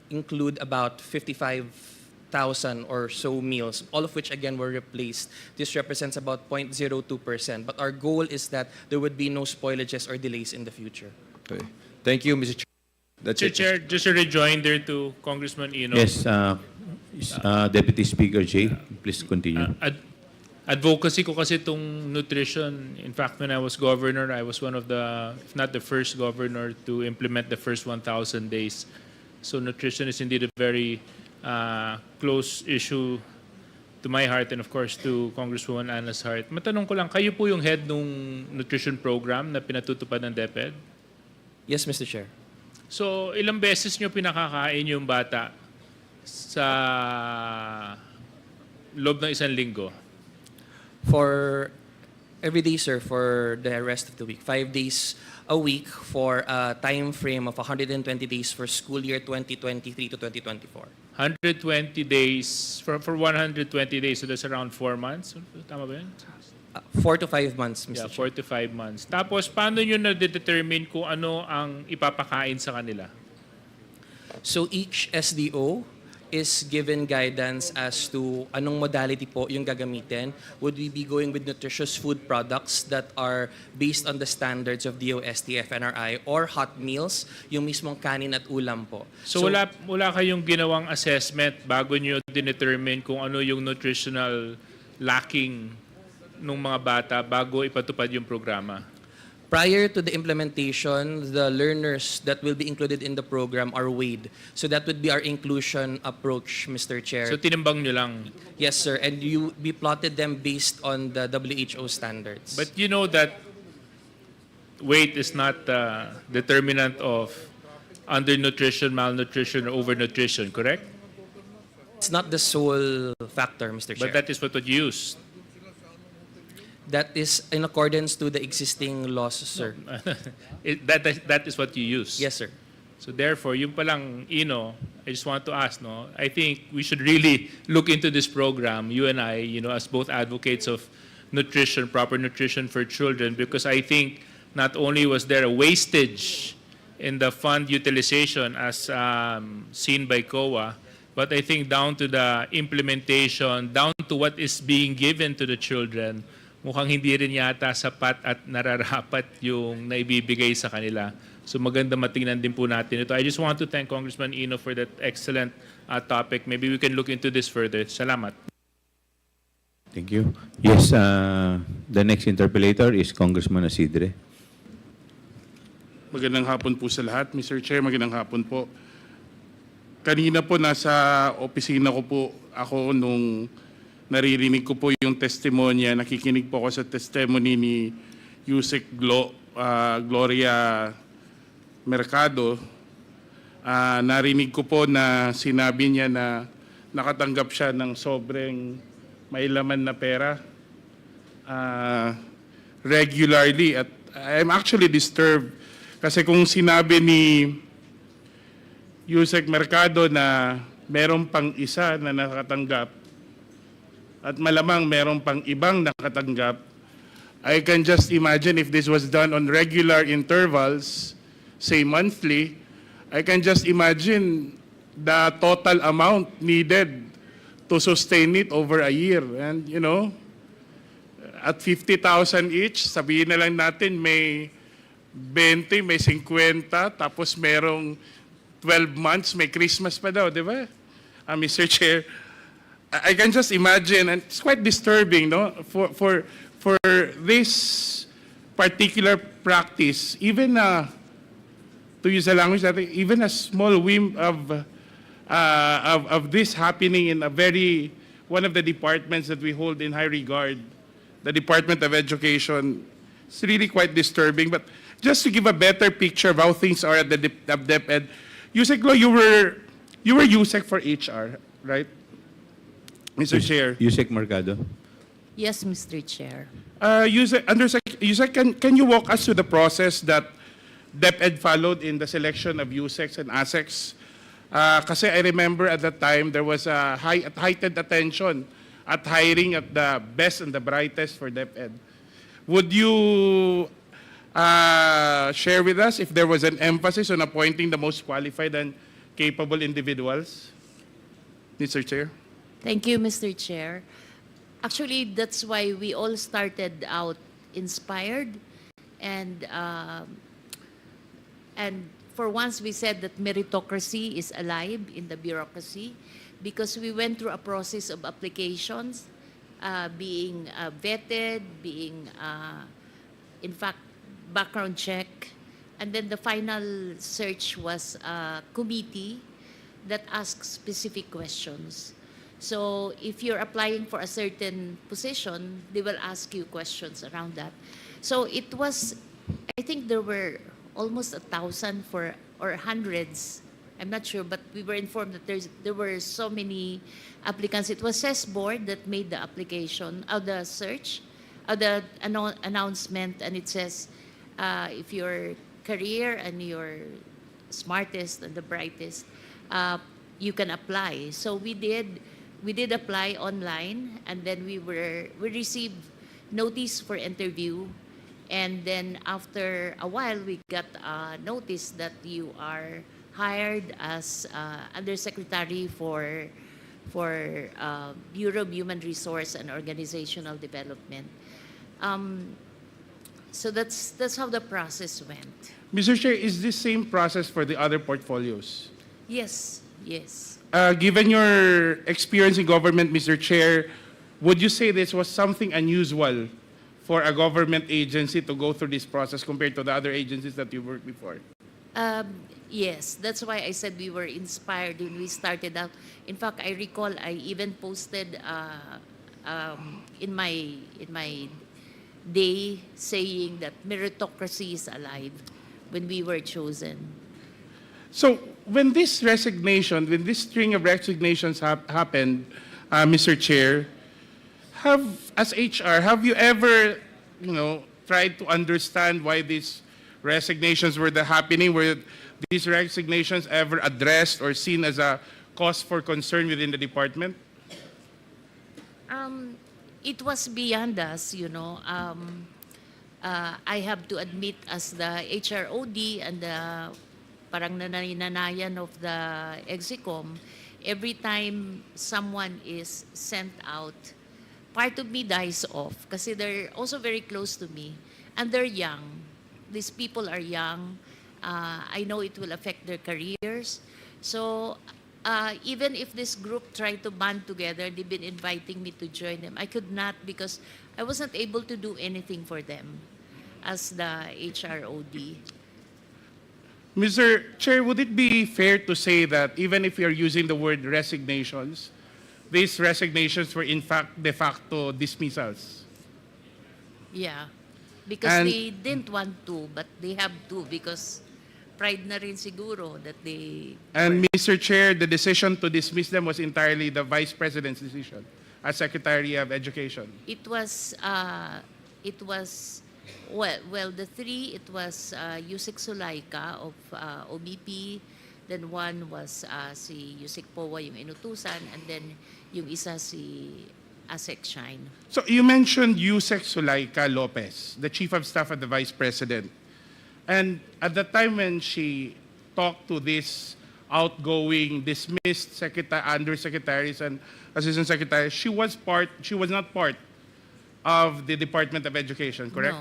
include about 55,000 or so meals, all of which again were replaced. This represents about 0.02%. But our goal is that there would be no spoilages or delays in the future. Okay. Thank you, Mr. Chair. That's Mr. it. Chair, just a rejoinder to Congressman Ino. Yes, Deputy Speaker Jay, please continue. Advocacy ko kasi itong nutrition. In fact, when I was governor, I was one of the, if not the first governor to implement the first 1,000 days. So nutrition is indeed a very close issue to my heart and of course to Congresswoman Anna's heart. Matanong ko lang, kayo po yung head ng nutrition program na pinatutupad ng DepEd? Yes, Mr. Chair. So ilang beses nyo pinakakain yung bata sa loob ng isang linggo? For every day, sir, for the rest of the week. 5 days a week for a time frame of 120 days for school year 2023 to 2024. 120 days, for 120 days, so that's around 4 months? Tama ba yun? 4 to 5 months, Mr. Yeah, Chair. 4 to 5 months. Tapos, paano nyo na-determine kung ano ang ipapakain sa kanila? So each SDO is given guidance as to anong modality po yung gagamitin. Would we be going with nutritious food products that are based on the standards of DOST, FNRI, or hot meals, yung mismong kanin at ulam po? So wala kayong ginawang assessment bago nyo dinetermine kung ano yung nutritional lacking ng mga bata bago ipatupad yung programa? Prior to the implementation, the learners that will be included in the program are weighed. So that would be our inclusion approach, Mr. Chair. So tinimbang nyo lang? Yes, sir. And we plotted them based on the WHO standards. But you know that weight is not determinant of undernutrition, malnutrition, or overnutrition, correct? It's not the sole factor, Mr. Chair. But that is what you use. That is in accordance to the existing laws, sir. That is what you use. Yes, sir. So therefore, yung palang, I just want to ask, I think we should really look into this program, you and I, as both advocates of nutrition, proper nutrition for children, because I think not only was there a wastage in the fund utilization as seen by COA, but I think down to the implementation, down to what is being given to the children, mukhang hindi rin yata sapat at nararapat yung naibibigay sa kanila. So maganda matingnan din po natin ito. I just want to thank Congressman Ino for that excellent topic. Maybe we can look into this further. Salamat. Thank you. Yes, the next interpellator is Congressman Asidre. Magandang hapon po sa lahat. Mr. Chair, magandang hapon po. Kanina po nasa opisina ko po ako nung naririnig ko po yung testimonya, nakikinig po ako sa testimony ni Yusek Gloria Mercado. Narinig ko po na sinabi niya na nakatanggap siya ng sobrang may laman na pera regularly. At I'm actually disturbed kasi kung sinabi ni Yusek Mercado na meron pang isa na nakatanggap at malamang merong pang ibang nakatanggap, I can just imagine if this was done on regular intervals, say monthly, I can just imagine the total amount needed to sustain it over a year. And at 50,000 each, sabihin na lang natin may 20, may 50, tapos merong 12 months, may Christmas pa daw, di ba? Mr. Chair, I can just imagine, and it's quite disturbing, for this particular practice, even to use the language that even a small whim of this happening in one of the departments that we hold in high regard, the Department of Education, it's really quite disturbing. But just to give a better picture of how things are at the DepEd, Yusek Lo, you were Yusek for HR, right, Mr. Chair? Yusek Mercado. Yes, Mr. Chair. Yusek, can you walk us through the process that DepEd followed in the selection of USECs and ASECs? Kasi I remember at that time there was a heightened attention at hiring at the best and the brightest for DepEd. Would you share with us if there was an emphasis on appointing the most qualified and capable individuals? Mr. Chair. Thank you, Mr. Chair. Actually, that's why we all started out inspired, and for once we said that meritocracy is alive in the bureaucracy, because we went through a process of applications, being vetted, being in fact background check, and then the final search was a committee that asks specific questions. So if you're applying for a certain position, they will ask you questions around that. So it was, I think there were almost 1,000 or hundreds, I'm not sure, but we were informed that there were so many applicants. It was CES board that made the application, the search, the announcement, and it says if your career and you're smartest and the brightest, you can apply. So we did apply online, and then we received notice for interview, and then after a while we got a notice that you are hired as Undersecretary for Bureau of Human Resource and Organizational Development. So that's how the process went. Mr. Chair, is this same process for the other portfolios? Yes, yes. Given your experience in government, Mr. Chair, would you say this was something unusual for a government agency to go through this process compared to the other agencies that you worked before? Yes, that's why I said we were inspired when we started out. In fact, I recall I even posted in my day saying that meritocracy is alive when we were chosen. So when this resignation, when this string of resignations happened, Mr. Chair, as HR, have you ever, tried to understand why these resignations were happening? Were these resignations ever addressed or seen as a cause for concern within the department? It was beyond us, I have to admit, as the HROD and the parang nanayanayan of the Execom, every time someone is sent out, part of me dies off kasi they're also very close to me and they're young. These people are young. I know it will affect their careers. So even if this group tried to band together, they've been inviting me to join them. I could not because I wasn't able to do anything for them as the HROD. Mr. Chair, would it be fair to say that even if you're using the word resignations, these resignations were in fact de facto dismissals? Yeah, because they didn't want to, but they have to because pride na rin siguro that they... And Mr. Chair, the decision to dismiss them was entirely the Vice President's decision as Secretary of Education. It was well, the three, it was Yusek Sulaika of OBP, then one was si Yusek Powa, yung inutusan, and then yung isa si Asek Shine. So you mentioned Yusek Sulaika Lopez, the Chief of Staff of the Vice President. And at the time when she talked to this outgoing, dismissed undersecretaries and assistant secretaries, she was not part of the Department of Education, correct?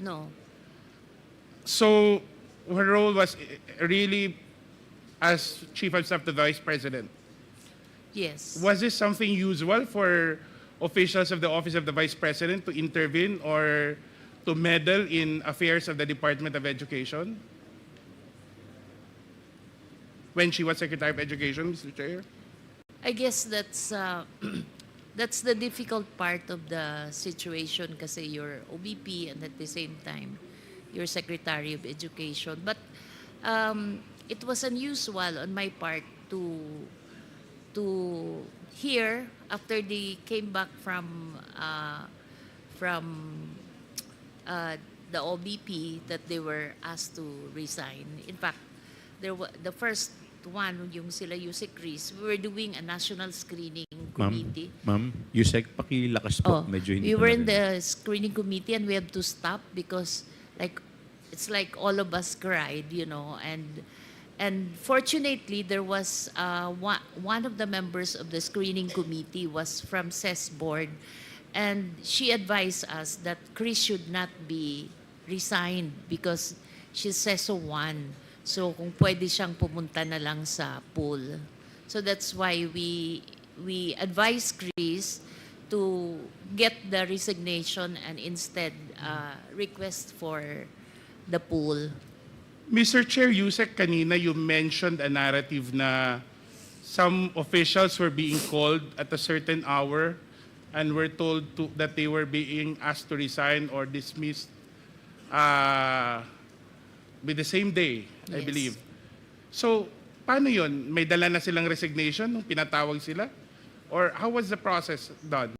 No. So her role was really as Chief of Staff to the Vice President. Yes. Was this something usual for officials of the Office of the Vice President to intervene or to meddle in affairs of the Department of Education? when she was Secretary of Education, Mr. Chair? I guess that's that's the difficult part of the situation kasi you're OBP and at the same time you're Secretary of Education. But it was unusual on my part to hear after they came back from the OBP that they were asked to resign. In fact, the first one, yung sila Yusek Chris, we were doing a national screening committee. Ma'am, Yusek, pakilakas po. Medyo hindi We ko were in narinig. the screening committee and we had to stop because it's like all of us cried, you know, and fortunately there was one of the members of the screening committee was from CES board, and she advised us that Chris should not be resigned because she's CESO 1. So kung pwede siyang pumunta na lang sa pool. So that's why we advise Chris to get the resignation and instead request for the pool. Mr. Chair, Yusek, kanina you mentioned a narrative na some officials were being called at a certain hour and were told that they were being asked to resign or dismissed with the same day, I Yes. believe. So, paano yun? May dala na silang resignation nung pinatawag sila? Or how was the process done?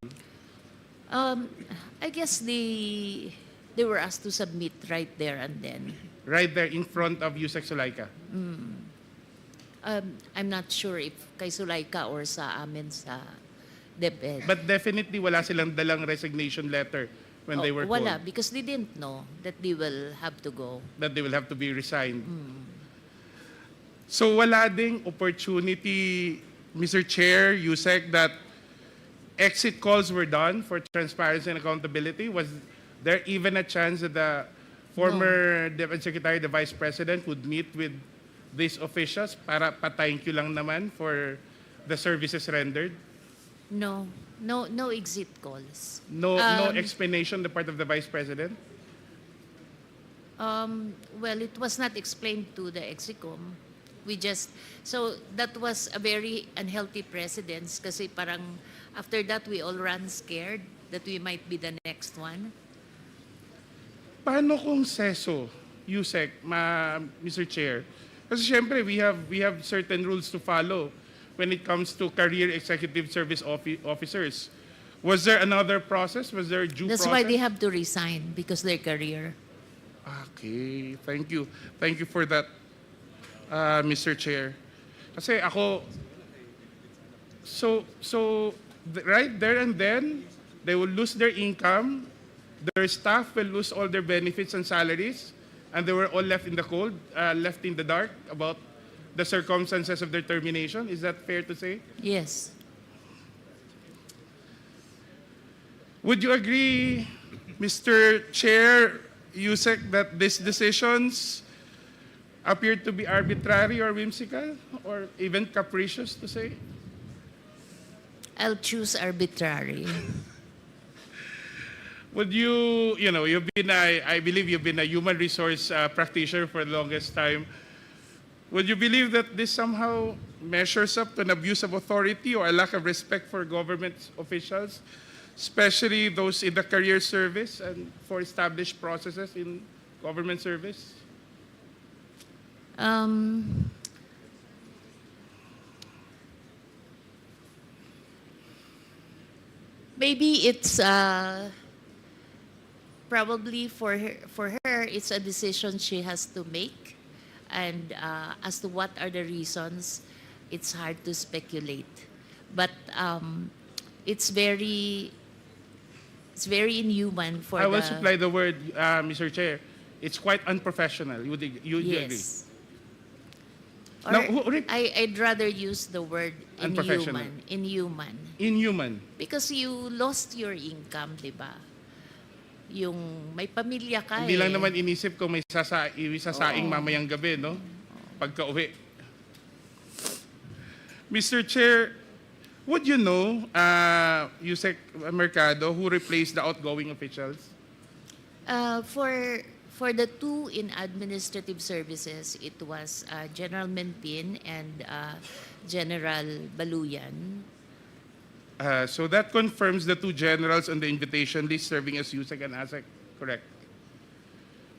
I guess they were asked to submit right there and then. Right there in front of Yusek Sulaika? I'm not sure if kay Sulaika or sa amin sa DepEd. But definitely wala silang dalang resignation letter when they were Wala, told because they didn't know that they will have to go. that they will have to be resigned. So wala ding opportunity, Mr. Chair, Yusek, that exit calls were done for transparency and accountability? Was there even a chance that the former Deputy Secretary, the Vice President, would meet with these officials para pa-thank you lang naman for the services rendered? No exit calls. No explanation on the part of the Vice President? Well, it was not explained to the Execom. So that was a very unhealthy precedence kasi parang after that we all ran scared that we might be the next one. Paano kung CESO, Yusek, Mr. Chair? Kasi siyempre, we have certain rules to follow when it comes to career executive service officers. Was there another process? Was there a due That's process? why they have to resign because their career. Okay, thank you. Thank you for that, Mr. Chair. Kasi ako, right there and then, they will lose their income, their staff will lose all their benefits and salaries, and they were all left in the cold, left in the dark about the circumstances of their termination. Is that fair to say? Yes. Would you agree, Mr. Chair, Yusek, that these decisions appear to be arbitrary or whimsical or even capricious to say? I'll choose arbitrary. Would you I believe you've been a human resource practitioner for the longest time. Would you believe that this somehow measures up to an abuse of authority or a lack of respect for government officials, especially those in the career service and for established processes in government service? Maybe it's probably for her it's a decision she has to make, and as to what are the reasons, it's hard to speculate. But it's very inhuman for I will the supply the word, Mr. Chair. It's quite unprofessional. You agree? yes. Or Now, I'd rather use the word Unprofessional. inhuman. Inhuman. Because you lost your income, di ba? Yung may pamilya ka Hindi eh. lang naman inisip ko may sasaing Oo. mamayang gabi, no? Pagka-uwi. Mr. Chair, would you know, Yusek Mercado, who replaced the outgoing officials? For the two in administrative services, it was General Menpin and General Baluyan. So that confirms the two generals on the invitation list serving as USEC and ASEC, correct?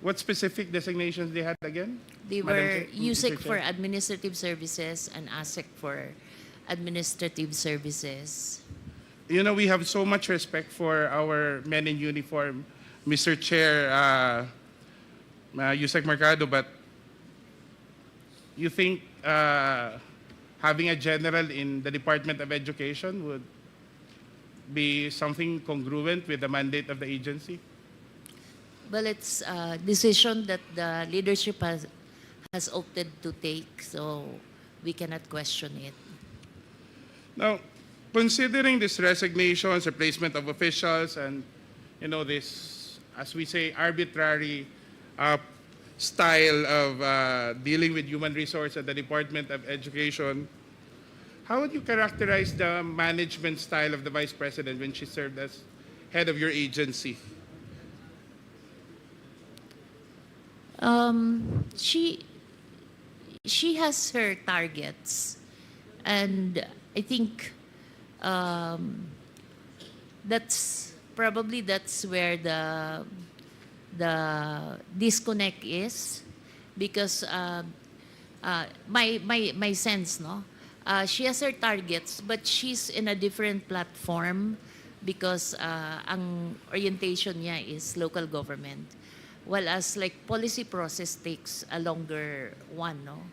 What specific designations they had again? They Madam were Chair, USEC Mr. for Chair? administrative services and ASEC for administrative services. You know, we have so much respect for our men in uniform, Mr. Chair, Yusek Mercado, but you think having a general in the Department of Education would be something congruent with the mandate of the agency? Well, it's a decision that the leadership has opted to take, so we cannot question it. Now, considering this resignations, replacement of officials, and this, as we say, arbitrary style of dealing with human resource at the Department of Education, how would you characterize the management style of the Vice President when she served as head of your agency? She has her targets, and I think that's where the disconnect is, because my sense, no, she has her targets, but she's in a different platform because ang orientation niya is local government. Well, as like policy process takes a longer one, no?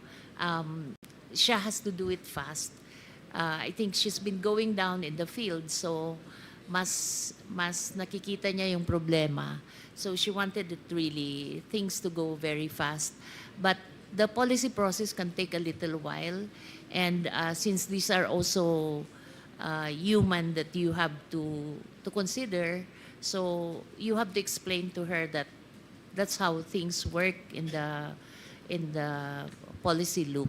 Siya has to do it fast. I think she's been going down in the field, so mas nakikita niya yung problema. So she wanted it really, things to go very fast. But the policy process can take a little while. And since these are also human that you have to consider, so you have to explain to her that that's how things work in the policy loop.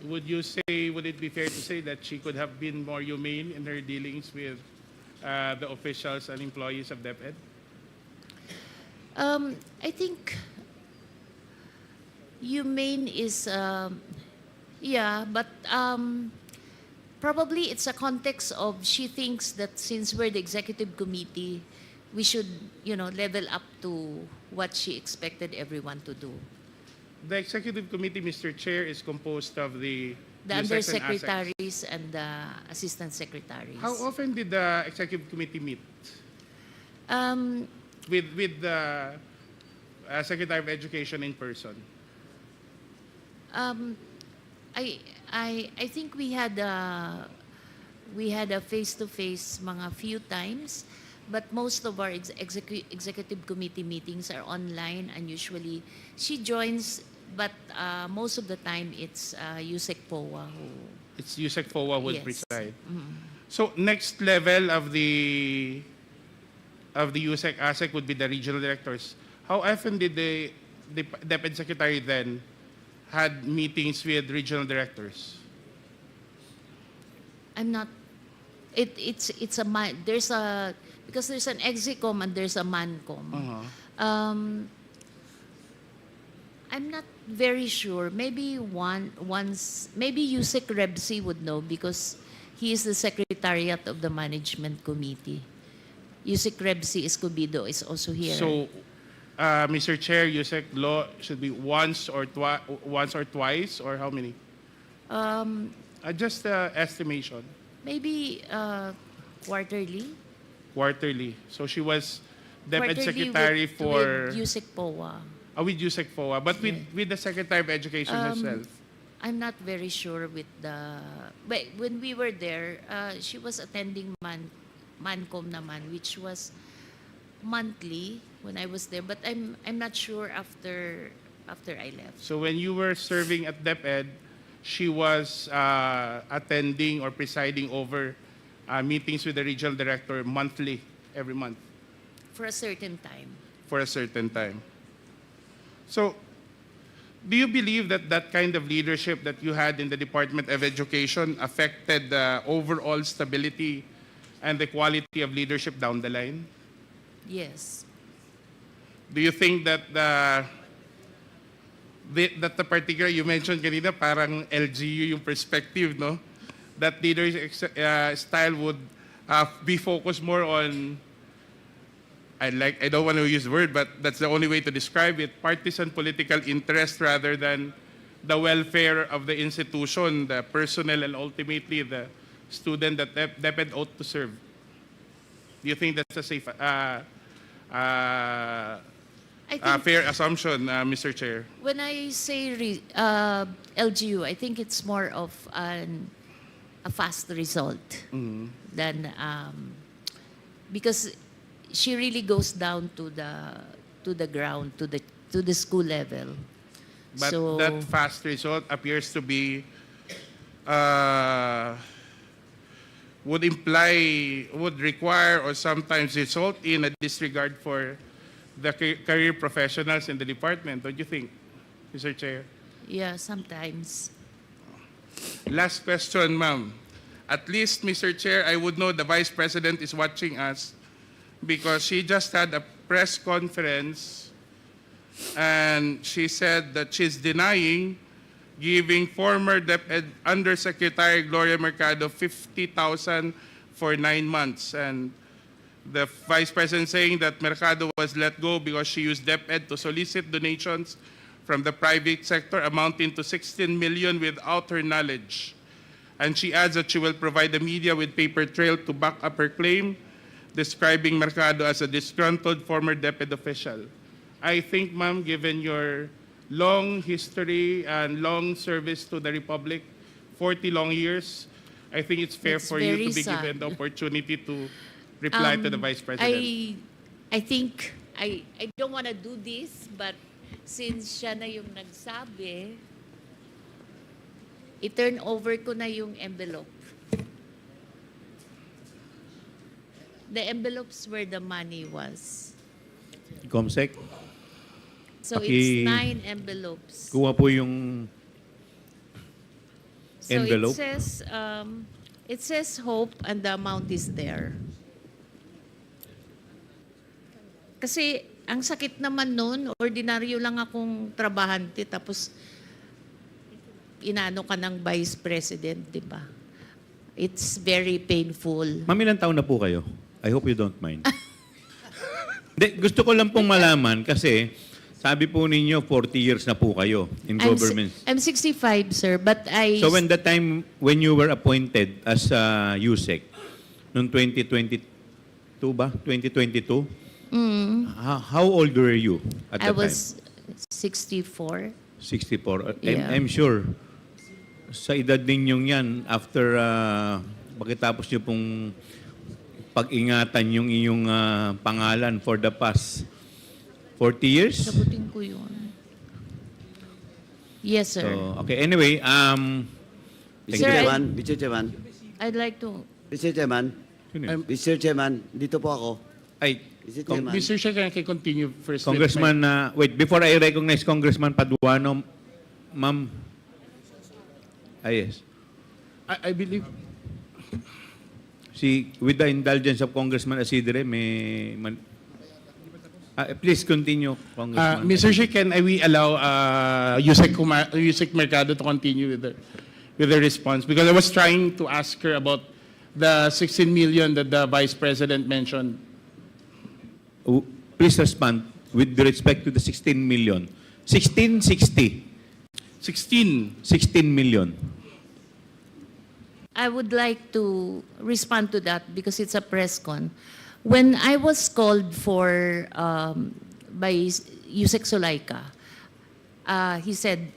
Would it be fair to say that she could have been more humane in her dealings with the officials and employees of DepEd? I think humane is, yeah, but probably it's a context of she thinks that since we're the executive committee, we should, level up to what she expected everyone to do. The executive committee, Mr. Chair, is composed of the USECs and ASECs. Undersecretaries and the assistant secretaries. How often did the executive committee meet with the Secretary of Education in person? I think we had a face-to-face mga few times, but most of our executive committee meetings are online, and usually she joins, but most of the time it's Yusek Poa who. It's Yusek Poa who would Yes. preside. Mhm. So next level of the USEC ASEC would be the regional directors. How often did the DepEd Secretary then had meetings with regional directors? I'm not. It's there's a, because there's an execom and there's a mancom. I'm not very sure. Maybe maybe Yusek Rebsi would know because he is the secretariat of the management committee. Yusek Rebsi Escobedo is also here. So, Mr. Chair, Yusek Law should be once or twice, or how many? Just estimation. Maybe quarterly. Quarterly. So she was DepEd Quarterly Secretary for... with Yusek Poa. With Yusek Poa, but with the Secretary of Education herself. I'm not very sure with the. But when we were there, she was attending Mancom naman, which was monthly when I was there. But I'm not sure after I left. So when you were serving at DepEd, she was attending or presiding over meetings with the regional director monthly, every month. For a certain time. For a certain time. So, do you believe that that kind of leadership that you had in the Department of Education affected the overall stability and the quality of leadership down the line? Yes. do you think that that the particular, you mentioned kanina, parang LGU yung perspective, no? That leadership style would be focused more on, I don't want to use the word, but that's the only way to describe it, partisan political interest rather than the welfare of the institution, the personnel, and ultimately the student that DepEd ought to serve. Do you think that's a safe, fair assumption, Mr. Chair? When I say LGU, I think it's more of a fast result than because she really goes down to the ground, to the school level. But So- that fast result appears to be, would require or sometimes result in a disregard for the career professionals in the department, don't you think, Mr. Chair? Yeah, sometimes. Last question, ma'am. At least, Mr. Chair, I would know the Vice President is watching us because she just had a press conference and she said that she's denying giving former DepEd Undersecretary Gloria Mercado 50,000 for 9 months. And the Vice President saying that Mercado was let go because she used DepEd to solicit donations from the private sector amounting to 16 million without her knowledge. And she adds that she will provide the media with paper trail to back up her claim, describing Mercado as a disgruntled former DepEd official. I think, ma'am, given your long history and long service to the Republic, 40 long years, I think it's fair It's for you to very be sad. given the opportunity to reply to the Vice President. I think, I don't want to do this, but since siya na yung nagsabi, i-turn over ko na yung envelope. The envelopes where the money was. Comsec, So Paki- it's 9 envelopes. kuha po yung envelope. So it says hope and the amount is there. Kasi ang sakit naman nun, ordinaryo lang akong trabahante tapos inano ka ng Vice President, di ba? It's very painful. Ma'am, ilang taon na po kayo? I hope you don't mind. Hindi, gusto ko lang pong malaman kasi sabi po ninyo 40 years na po kayo in government. I'm 65, sir, but I... So when the time when you were appointed as USEC, noong 2022 ba? 2022? How old were you at I that was 64. 64. Yeah. I'm sure sa edad ninyong yan, after pagkatapos nyo pong pag-ingatan yung iyong pangalan for the past 40 years? Sagutin ko yun. Yes, sir. So, okay, anyway, thank Sir, you. Mr. Chairman, I'd like to... Mr. Chairman, Mr. Chairman, dito po ako. Ay, Mr. Chairman, Mr. Chair, can I continue first? with Congressman, wait, before I recognize Congressman Paduano, ma'am. Yes. I believe... With the indulgence of Congressman Asidre, please continue, Congressman. Mr. Chair, can we allow Yusek Mercado to continue with the response? Because I was trying to ask her about the 16 million that the Vice President mentioned. Please respond with respect to the 16 million. 1660. 16 million. I would like to respond to that because it's a press con. When I was called for by Yusek Sulaika, he said,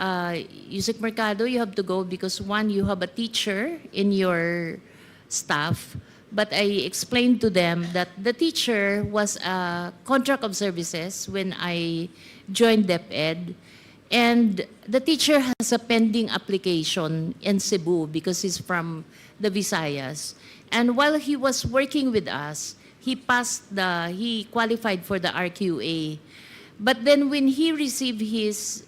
Yusek Mercado, you have to go because one, you have a teacher in your staff. But I explained to them that the teacher was a contract of services when I joined DepEd. And the teacher has a pending application in Cebu because he's from the Visayas. And while he was working with us, he qualified for the RQA. But then when he received his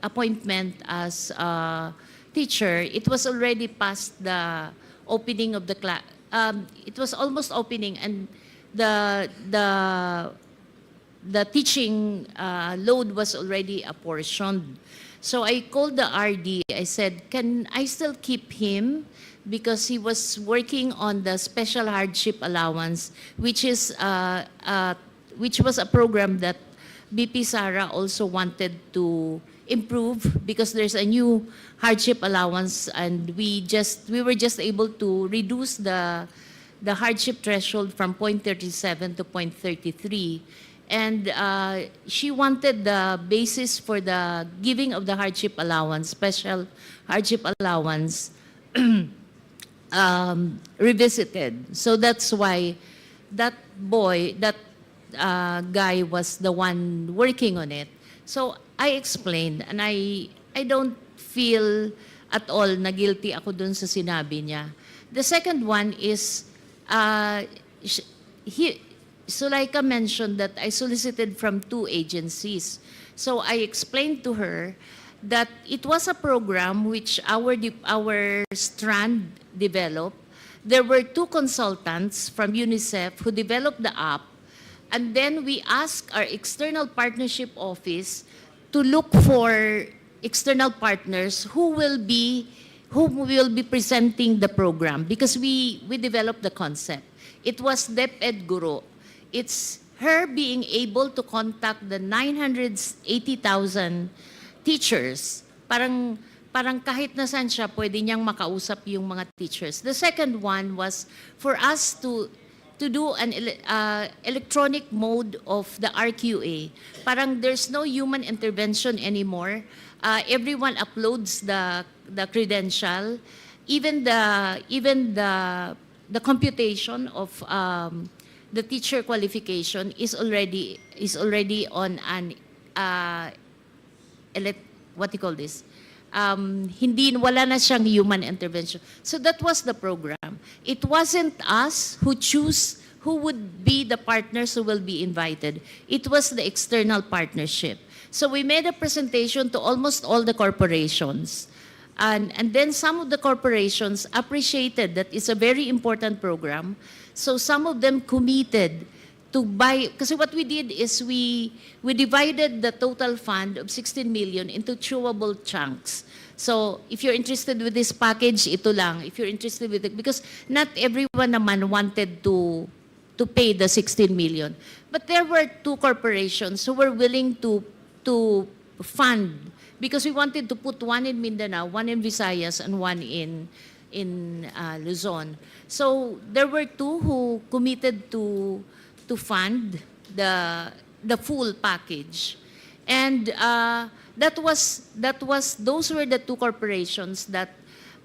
appointment as a teacher, it was already past the opening of the class. It was almost opening, and the the teaching load was already apportioned. So I called the RD. I said, can I still keep him? Because he was working on the special hardship allowance, which was a program that BP Sara also wanted to improve because there's a new hardship allowance, and we were just able to reduce the hardship threshold from 0.37 to 0.33. And she wanted the basis for the giving of the hardship allowance, special hardship allowance, revisited. So that's why that guy was the one working on it. So I explained, and I don't feel at all na guilty ako dun sa sinabi niya. The second one is, Sulaika mentioned that I solicited from 2 agencies. So I explained to her that it was a program which our strand developed. There were 2 consultants from UNICEF who developed the app, and then we asked our external partnership office to look for external partners who will be presenting the program, because we developed the concept. It was DepEd Guru. It's her being able to contact the 980,000 teachers. Parang kahit nasan siya, pwede niyang makausap yung mga teachers. The second one was for us to do an electronic mode of the RQA. Parang there's no human intervention anymore. Everyone uploads the credential. Even the computation of the teacher qualification is already on an what do you call this? Wala na siyang human intervention. So that was the program. It wasn't us who choose who would be the partners who will be invited. It was the external partnership. So we made a presentation to almost all the corporations. And then some of the corporations appreciated that it's a very important program. So some of them committed to buy, kasi what we did is we divided the total fund of 16 million into chewable chunks. So if you're interested with this package, ito lang. If you're interested with it, because not everyone naman wanted to pay the 16 million. But there were 2 corporations who were willing to fund, because we wanted to put one in Mindanao, one in Visayas, and one in Luzon. So there were 2 who committed to fund the full package, and those were the 2 corporations that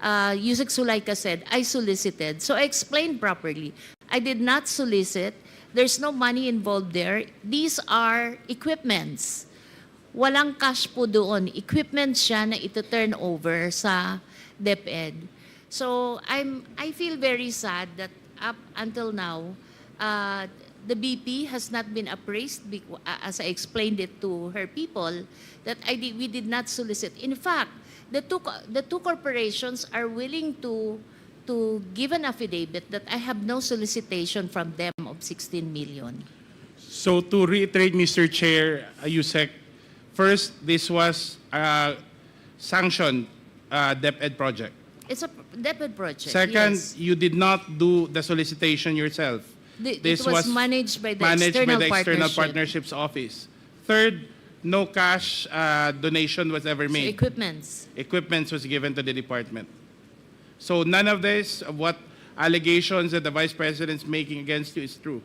Yusek Sulaika said I solicited. So I explained properly. I did not solicit. There's no money involved there. These are equipments. Walang cash po doon. Equipment siya na ito-turn over sa DepEd. So I feel very sad that up until now, the BP has not been appraised, as I explained it to her people, that we did not solicit. In fact, the two corporations are willing to give an affidavit that I have no solicitation from them of 16 million. So to reiterate, Mr. Chair, Yusek, first, this was a sanctioned DepEd project. It's a DepEd project. Second, yes. you did not do the solicitation yourself. It was managed by the External Partnerships Office. Third, no cash donation was ever made. So Equipments was given to the department. So none of this, of what allegations that the Vice President's making against you is true.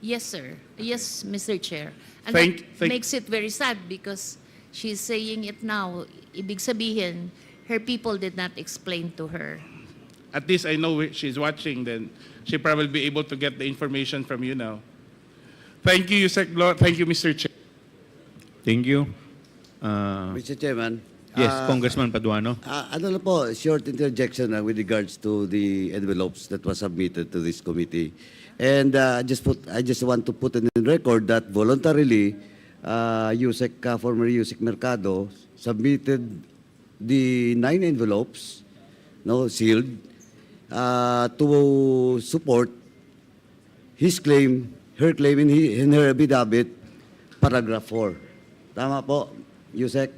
Yes, sir. Yes, Mr. Chair. And Thank- that makes it very sad because she's saying it now. Ibig sabihin, her people did not explain to her. At least I know she's watching, then she probably be able to get the information from you now. Thank you, Yusek Glo. Thank you, Mr. Chair. Thank you. Mr. Chairman. Yes, Congressman Paduano. Ano na po, short interjection with regards to the envelopes that was submitted to this committee. And I just want to put it in record that voluntarily, former Yusek Mercado submitted the 9 envelopes, sealed, to support his claim, her claim in her affidavit paragraph 4. Tama po, Yusek?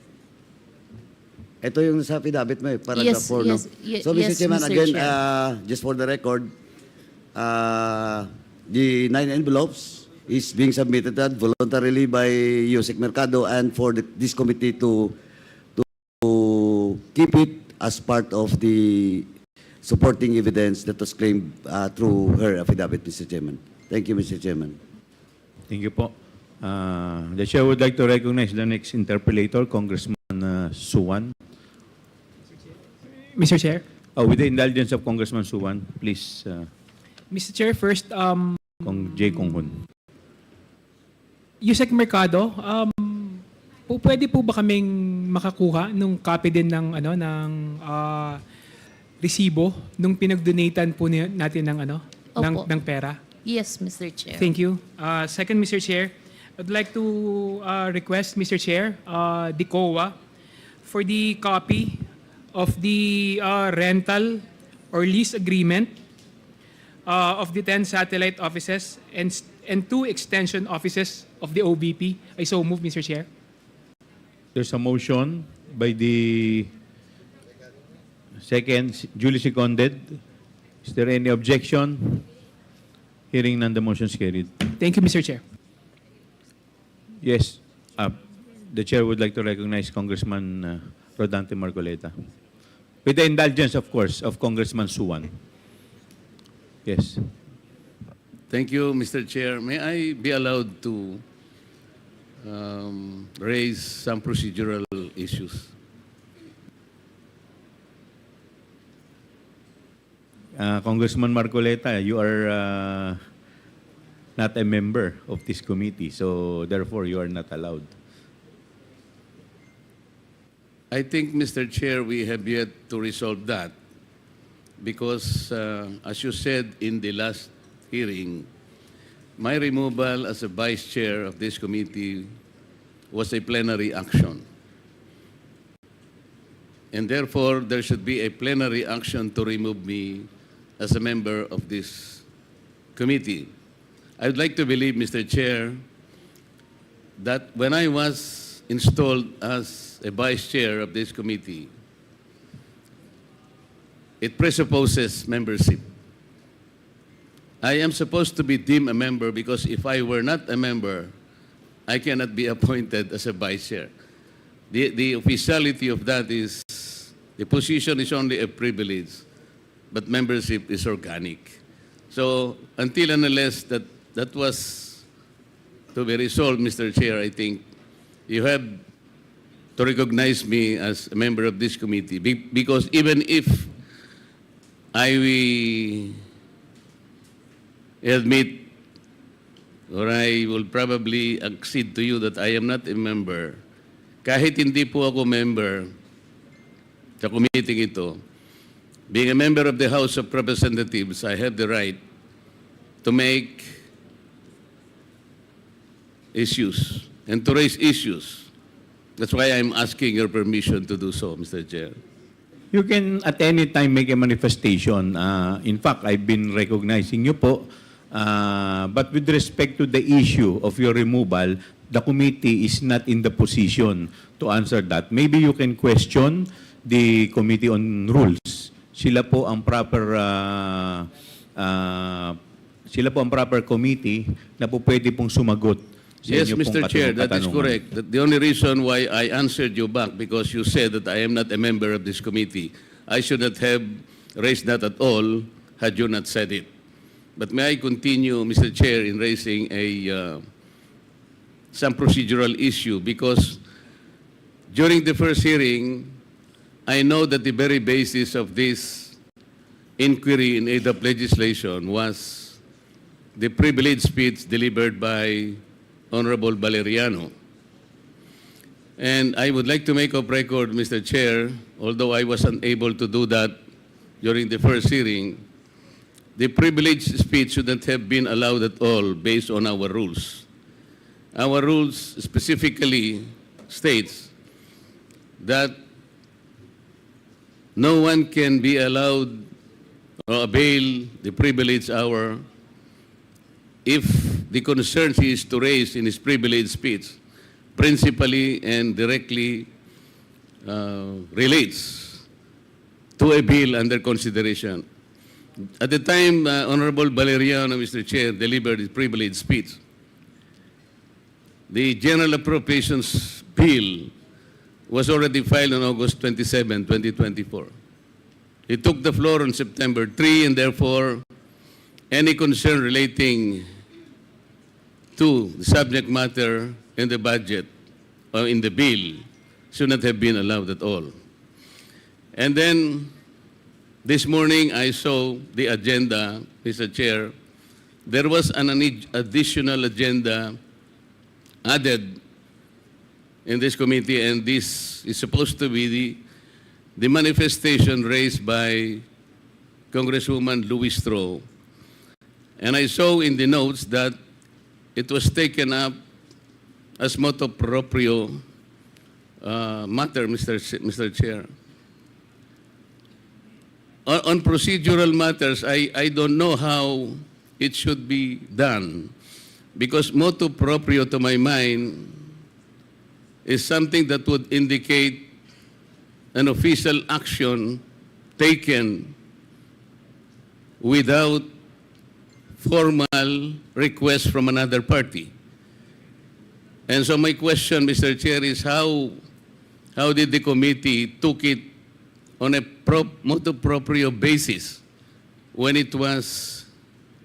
Ito yung sa affidavit mo paragraph 4, no? So, Mr. Chairman, Mr. again, Chair. just for the record, the 9 envelopes is being submitted voluntarily by Yusek Mercado and for this committee to keep it as part of the supporting evidence that was claimed through her affidavit, Mr. Chairman. Thank you, Mr. Chairman. Thank you po. The chair would like to recognize the next interpellator, Congressman Suwan. Mr. Chair. With the indulgence of Congressman Suwan, please, Mr. Chair, first, Kong J. Konghun. Yusek Mercado, pwede po ba kaming makakuha nung copy din ng resibo nung pinagdonatan po natin ng Opo. ng pera? Yes, Mr. Chair. Thank you. Second, Mr. Chair, I'd like to request, Mr. Chair, the COA for the copy of the rental or lease agreement of the 10 satellite offices and 2 extension offices of the OBP. I so move, Mr. Chair. There's a motion by the second, duly seconded. Is there any objection? Hearing none, the motion is carried. Thank you, Mr. Chair. Yes, the chair would like to recognize Congressman Rodante Marcoleta. With the indulgence, of course, of Congressman Suwan. Yes. Thank you, Mr. Chair. May I be allowed to raise some procedural issues? Congressman Marcoleta, you are not a member of this committee, so therefore you are not allowed. I think, Mr. Chair, we have yet to resolve that because, as you said in the last hearing, my removal as a vice chair of this committee was a plenary action. And therefore, there should be a plenary action to remove me as a member of this committee. I would like to believe, Mr. Chair, that when I was installed as a vice chair of this committee, it presupposes membership. I am supposed to be deemed a member because if I were not a member, I cannot be appointed as a vice chair. The officiality of that is the position is only a privilege, but membership is organic. So until and unless that was to be resolved, Mr. Chair, I think you have to recognize me as a member of this committee because even if I admit or I will probably accede to you that I am not a member, kahit hindi po ako member sa committee ito, being a member of the House of Representatives, I have the right to make issues and to raise issues. That's why I'm asking your permission to do so, Mr. Chair. You can at any time make a manifestation. In fact, I've been recognizing you po. But with respect to the issue of your removal, the committee is not in the position to answer that. Maybe you can question the Committee on Rules. Sila po ang proper committee na po pwede pong sumagot sa Yes, inyo pong Mr. Chair, that is katanungan. correct. The only reason why I answered you back because you said that I am not a member of this committee. I should not have raised that at all had you not said it. But may I continue, Mr. Chair, in raising some procedural issue because during the first hearing, I know that the very basis of this inquiry in aid of legislation was the privileged speech delivered by Honorable Valeriano. And I would like to make of record, Mr. Chair, although I was unable to do that during the first hearing, the privileged speech shouldn't have been allowed at all based on our rules. Our rules specifically states that no one can be allowed or avail the privilege hour if the concerns he is to raise in his privileged speech principally and directly relates to a bill under consideration. At the time Honorable Valeriano, Mr. Chair, delivered his privileged speech, the General Appropriations Bill was already filed on August 27, 2024. He took the floor on September 3, and therefore, any concern relating to the subject matter in the budget or in the bill should not have been allowed at all. And then, this morning, I saw the agenda, Mr. Chair. There was an additional agenda added in this committee, and this is supposed to be the manifestation raised by Congresswoman Louis Stroh. And I saw in the notes that it was taken up as motu proprio matter, Mr. Chair. On procedural matters, I don't know how it should be done, because motu proprio, to my mind, is something that would indicate an official action taken without formal request from another party. And so my question, Mr. Chair, is how did the committee took it on a motu proprio basis when it was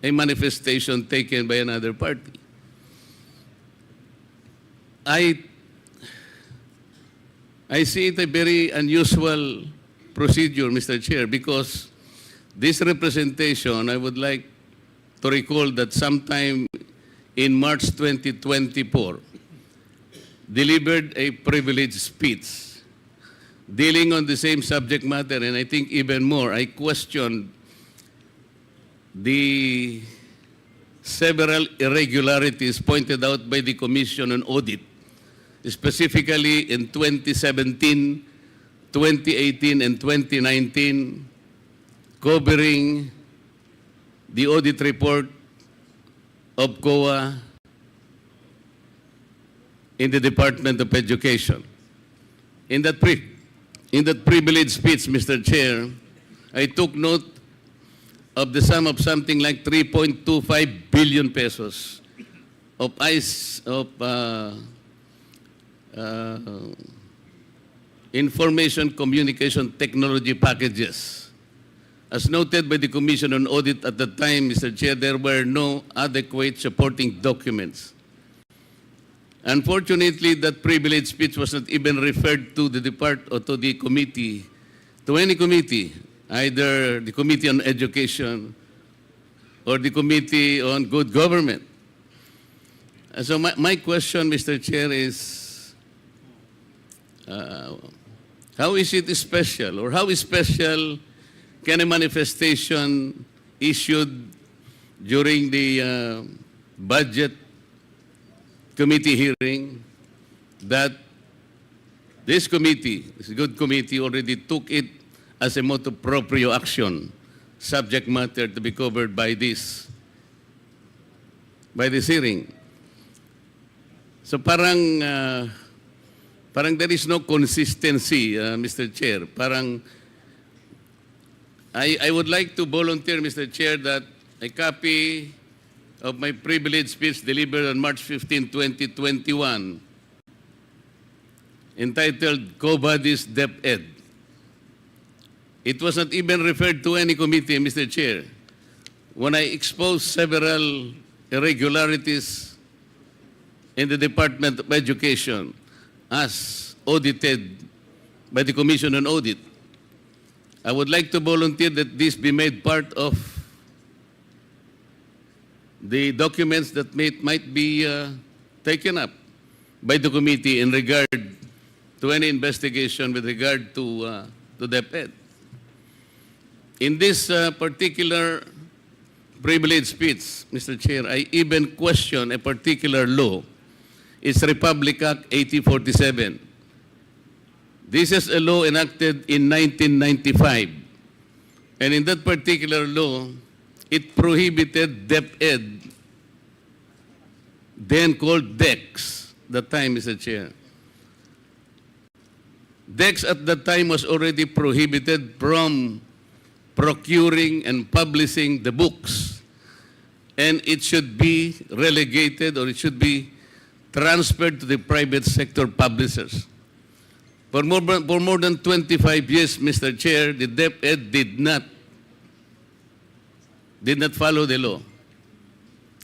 a manifestation taken by another party? I see it a very unusual procedure, Mr. Chair, because this representation, I would like to recall that sometime in March 2024, delivered a privileged speech dealing on the same subject matter, and I think even more, I questioned the several irregularities pointed out by the Commission on Audit, specifically in 2017, 2018, and 2019, covering the audit report of COA in the Department of Education. In that privileged speech, Mr. Chair, I took note of the sum of something like 3.25 billion pesos of information communication technology packages. As noted by the Commission on Audit at the time, Mr. Chair, there were no adequate supporting documents. Unfortunately, that privileged speech was not even referred to the department or to the committee, to any committee, either the Committee on Education or the Committee on Good Government. And so my question, Mr. Chair, is how is it special, or how special can a manifestation issued during the budget committee hearing that this committee, this good committee, already took it as a motu proprio action, subject matter to be covered by this hearing. So parang there is no consistency, Mr. Chair. Parang I would like to volunteer, Mr. Chair, that a copy of my privileged speech delivered on March 15, 2021, entitled COBADI's DepEd. It was not even referred to any committee, Mr. Chair. When I exposed several irregularities in the Department of Education as audited by the Commission on Audit, I would like to volunteer that this be made part of the documents that might be taken up by the committee in regard to any investigation with regard to DepEd. In this particular privileged speech, Mr. Chair, I even question a particular law. It's Republic Act 8047. This is a law enacted in 1995. And in that particular law, it prohibited DepEd then called DEX, that time, Mr. Chair. DEX at that time was already prohibited from procuring and publishing the books. And it should be relegated, or it should be transferred to the private sector publishers. For more than 25 years, Mr. Chair, the DepEd did not follow the law.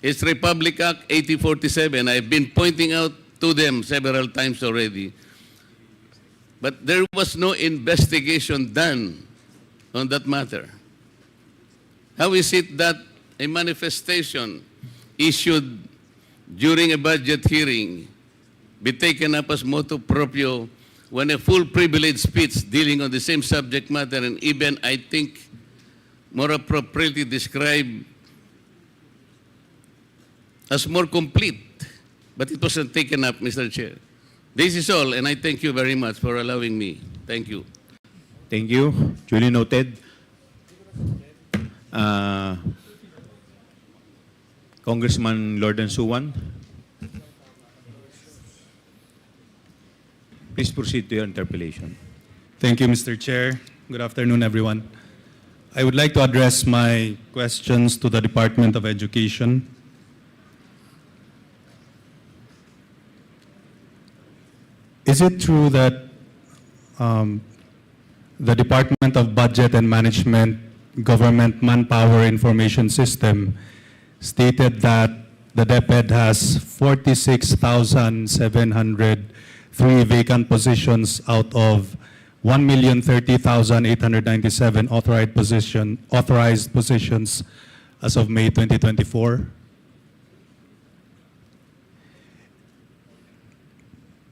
It's Republic Act 8047. I've been pointing out to them several times already. But there was no investigation done on that matter. How is it that a manifestation issued during a budget hearing be taken up as motu proprio when a full privilege speech dealing on the same subject matter, and even, I think, more appropriately described as more complete, but it wasn't taken up, Mr. Chair. This is all, and I thank you very much for allowing me. Thank you. Thank you. Duly noted. Congressman Lordan Suwan. Please proceed to your interpellation. Thank you, Mr. Chair. Good afternoon, everyone. I would like to address my questions to the Department of Education. Is it true that the Department of Budget and Management Government Manpower Information System stated that the DepEd has 46,703 vacant positions out of 1,030,897 authorized positions as of May 2024?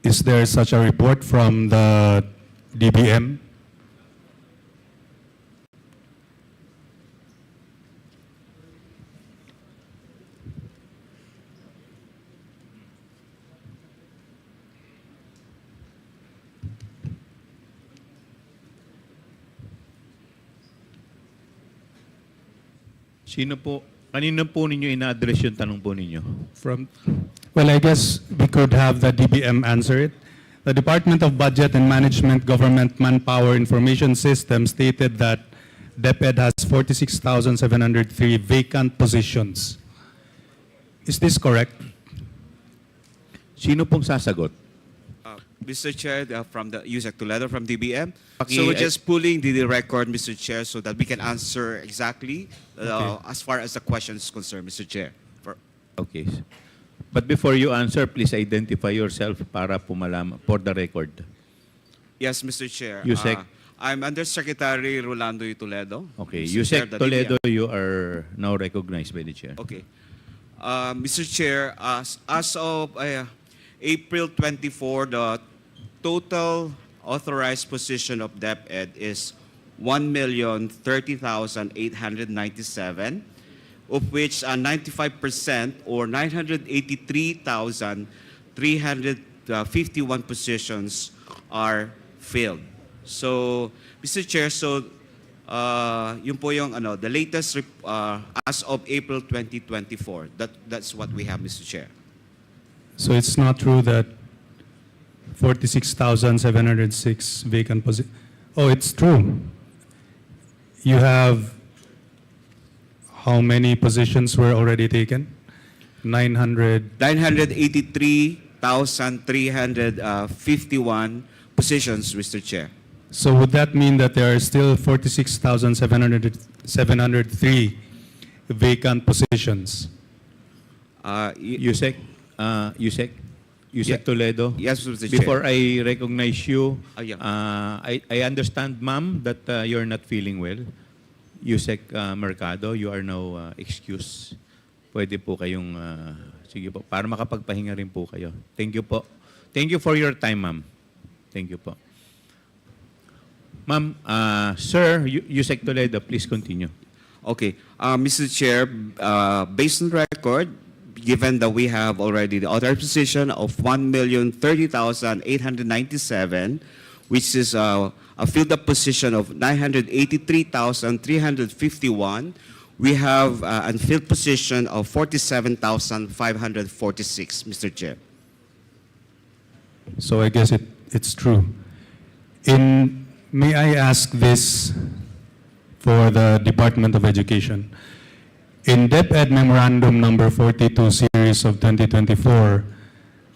Is there such a report from the DBM? Kanino po ninyo ina-address yung tanong po ninyo? Well, I guess we could have the DBM answer it. The Department of Budget and Management Government Manpower Information System stated that DepEd has 46,703 vacant positions. Is this correct? Sino pong sasagot? Mr. Chair, from the Yusek Toledo from DBM. So we're just pulling the record, Mr. Chair, so that we can answer exactly as far as the question is concerned, Mr. Chair. Okay. But before you answer, please identify yourself para po malaman, for the record. Yes, Mr. Chair. Yusek. I'm Undersecretary Rolando Y. Toledo. Okay. Mr. Chair, Yusek the Toledo, DBM. you are now recognized by the chair. Okay. Mr. Chair, as of April 24, the total authorized position of DepEd is 1,030,897, of which 95% or 983,351 positions are filled. So, Mr. Chair, yun po yung the latest as of April 2024. That's what we have, Mr. Chair. So it's not true that 46,706 vacant positions. Oh, it's true. You have how many positions were already taken? 983,351 positions, Mr. Chair. So would that mean that there are still 46,703 vacant positions? Yusek Toledo. Yes, Mr. Chair. Before I recognize you, Yeah. I understand, ma'am, that you're not feeling well. Yusek Mercado, you are now excused. Pwede po kayong, sige po, para makapagpahinga rin po kayo. Thank you po. Thank you for your time, ma'am. Thank you po. Ma'am, sir, Yusek Toledo, please continue. Okay. Mr. Chair, based on record, given that we have already the authorized position of 1,030,897, which is a filled-up position of 983,351, we have unfilled position of 47,546, Mr. Chair. So I guess it's true. May I ask this for the Department of Education? In DepEd Memorandum Number 42 Series of 2024,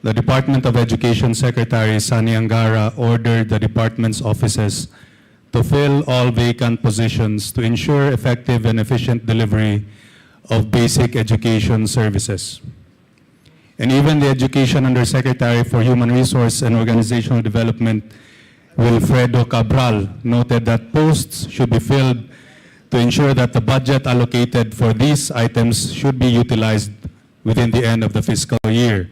the Department of Education Secretary Sani Angara ordered the department's offices to fill all vacant positions to ensure effective and efficient delivery of basic education services. And even the Education Undersecretary for Human Resource and Organizational Development, Wilfredo Cabral, noted that posts should be filled to ensure that the budget allocated for these items should be utilized within the end of the fiscal year.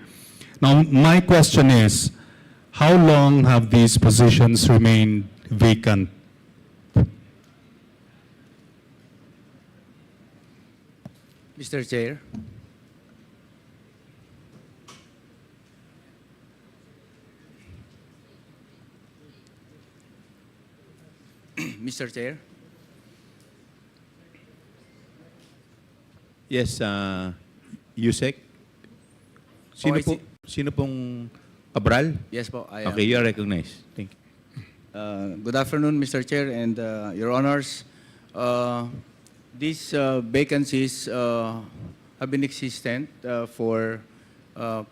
Now, my question is, how long have these positions remained vacant? Mr. Chair. Mr. Chair. Yes, Yusek? Sino pong Cabral? Yes po, I am. Okay, you are recognized. Thank you. Good afternoon, Mr. Chair and Your Honors. These vacancies have been existent for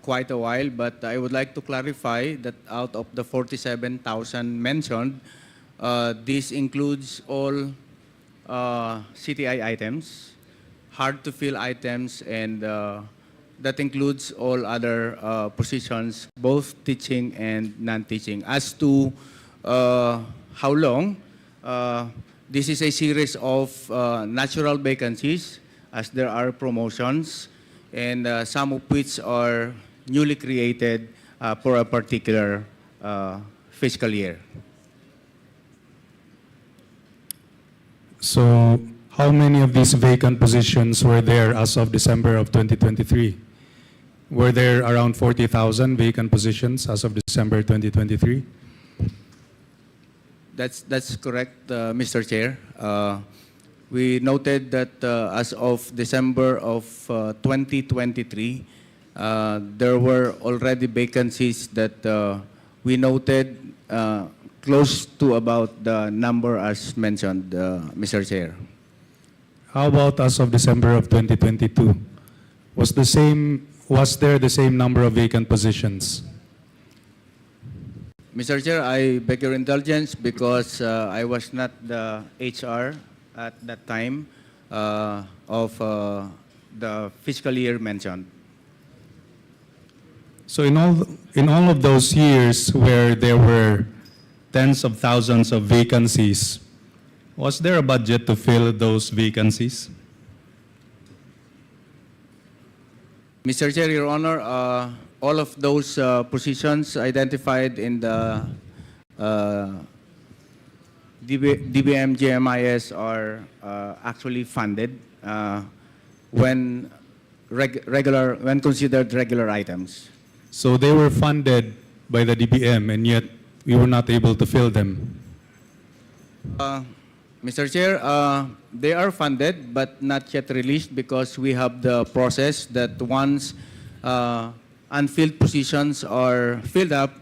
quite a while, but I would like to clarify that out of the 47,000 mentioned, this includes all CTI items, hard-to-fill items, and that includes all other positions, both teaching and non-teaching. As to how long, this is a series of natural vacancies, as there are promotions, and some of which are newly created for a particular fiscal year. So, how many of these vacant positions were there as of December of 2023? Were there around 40,000 vacant positions as of December 2023? That's correct, Mr. Chair. We noted that as of December of 2023, there were already vacancies that we noted close to about the number as mentioned, Mr. Chair. How about as of December of 2022? Was there the same number of vacant positions? Mr. Chair, I beg your indulgence because I was not the HR at that time of the fiscal year mentioned. So in all of those years where there were tens of thousands of vacancies, was there a budget to fill those vacancies? Mr. Chair, Your Honor, all of those positions identified in the DBM GMIS are actually funded when considered regular items. So they were funded by the DBM and yet we were not able to fill them. Mr. Chair, they are funded but not yet released because we have the process that once unfilled positions are filled up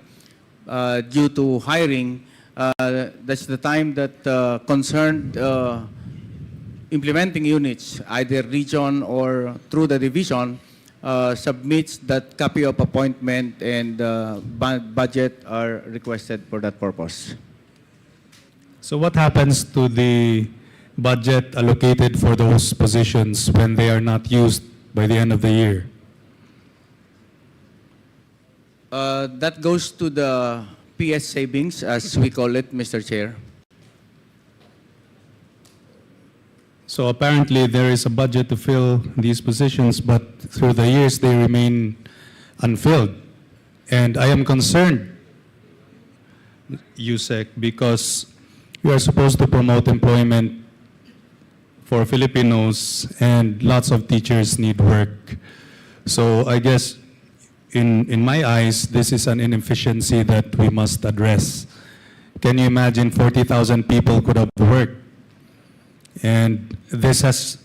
due to hiring, that's the time that concerned implementing units, either region or through the division, submits that copy of appointment and budget are requested for that purpose. So what happens to the budget allocated for those positions when they are not used by the end of the year? That goes to the PS savings, as we call it, Mr. Chair. So apparently there is a budget to fill these positions, but through the years they remain unfilled. And I am concerned, Yusek, because we are supposed to promote employment for Filipinos and lots of teachers need work. So I guess in my eyes, this is an inefficiency that we must address. Can you imagine 40,000 people could have worked? And this has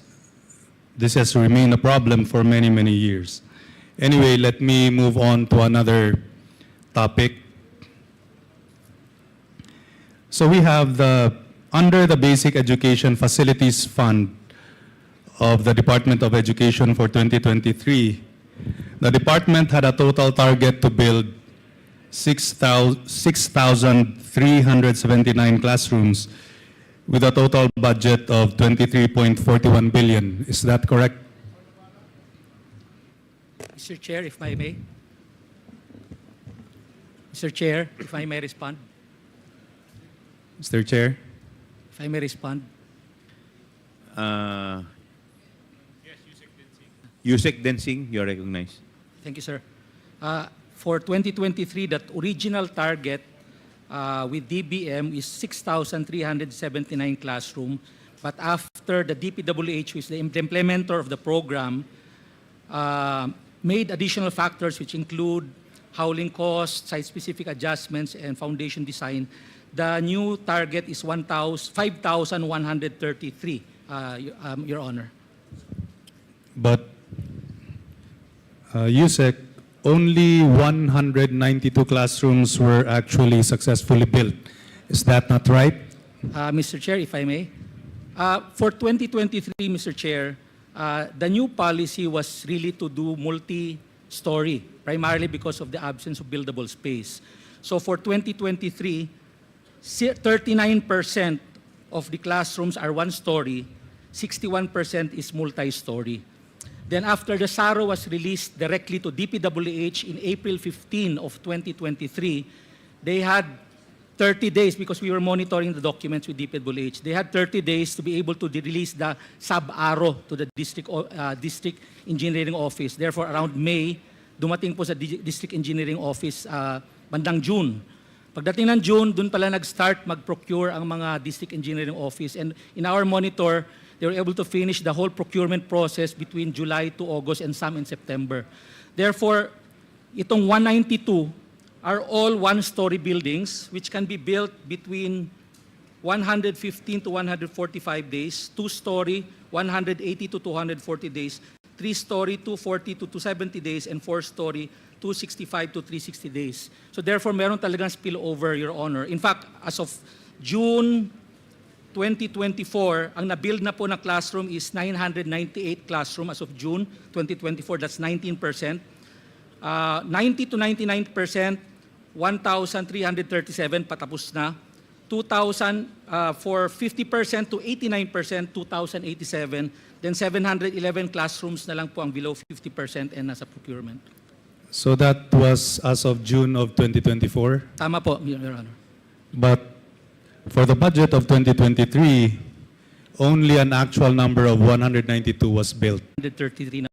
this has remained a problem for many, many years. Anyway, let me move on to another topic. So we have under the Basic Education Facilities Fund of the Department of Education for 2023, the department had a total target to build 6,379 classrooms with a total budget of 23.41 billion. Is that correct? Mr. Chair, if I may. Mr. Chair, if I may respond. Mr. Chair? If I may respond. Yusek Densing, you're recognized. Thank you, sir. For 2023, that original target with DBM is 6,379 classroom. But after the DPWH, which is the implementer of the program, made additional factors which include howling costs, site-specific adjustments, and foundation design, the new target is 5,133, Your Honor. But Yusek, only 192 classrooms were actually successfully built. Is that not right? Mr. Chair, if I may. For 2023, Mr. Chair, the new policy was really to do multi-story, primarily because of the absence of buildable space. So for 2023, 39% of the classrooms are one-story, 61% is multi-story. Then after the SARO was released directly to DPWH in April 15 of 2023, they had 30 days, because we were monitoring the documents with DPWH, they had 30 days to be able to release the sub-ARO to the district engineering office. Therefore, around May, dumating po sa district engineering office bandang June. Pagdating ng June, dun pala nag-start mag-procure ang mga district engineering office. And in our monitor, they were able to finish the whole procurement process between July to August and some in September. Therefore, itong 192 are all one-story buildings which can be built between 115 to 145 days, two-story, 180 to 240 days, three-story, 240 to 270 days, and four-story, 265 to 360 days. So therefore, meron talagang spillover, Your Honor. In fact, as of June 2024, ang na-build na po na classroom is 998 classroom as of June 2024. That's 19%. 90 to 99%, 1,337 patapos na. 2,000 for 50% to 89%, 2,087. Then 711 classrooms na lang po ang below 50% and nasa procurement. So that was as of June of 2024? Tama po, Your Honor. But for the budget of 2023, only an actual number of 192 was built. 133 na.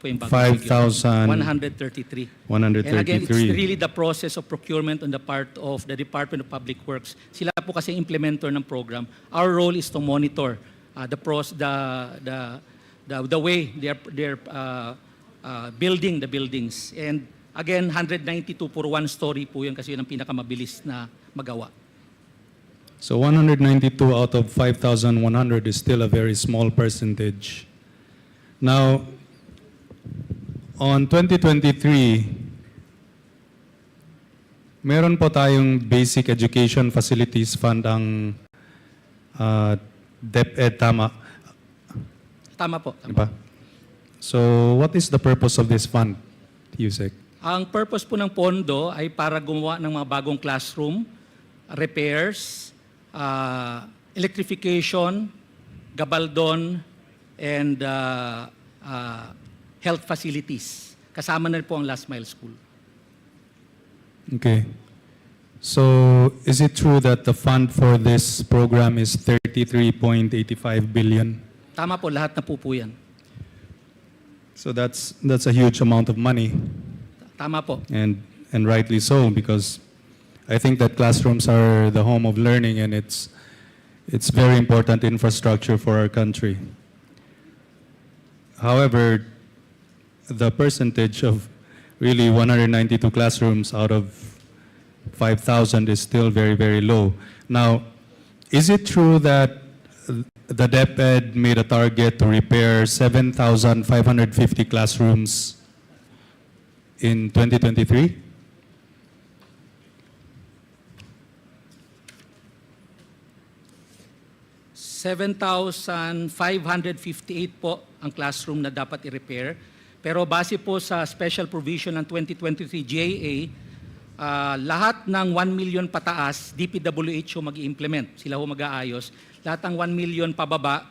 Po yung bagong figure. 133. 133. And again, it's really the process of procurement on the part of the Department of Public Works. Sila po kasi implementer ng program. Our role is to monitor the way they're building the buildings. And again, 192 for one story po yun kasi yun ang pinakamabilis na magawa. So 192 out of 5,100 is still a very small percentage. Now, on 2023, meron po tayong Basic Education Facilities Fund ang DepEd, tama? Tama po. Tama. Diba? So, what is the purpose of this fund, Yusek? Ang purpose po ng pondo ay para gumawa ng mga bagong classroom, repairs, electrification, gabaldon, and health facilities. Kasama na po ang Last Mile School. Okay. So, is it true that the fund for this program is 33.85 billion? Tama po, lahat na po yan. So that's a huge amount of money. Tama po. And rightly so, because I think that classrooms are the home of learning, and it's very important infrastructure for our country. However, the percentage of really 192 classrooms out of 5,000 is still very, very low. Now, is it true that the DepEd made a target to repair 7,550 classrooms in 2023? $7,558 po ang classroom na dapat i-repair. Pero base po sa special provision ng 2023 GAA, lahat ng 1 million pataas, DPWH ho mag-i-implement. Sila ho mag-aayos. Lahat ng 1 million pababa,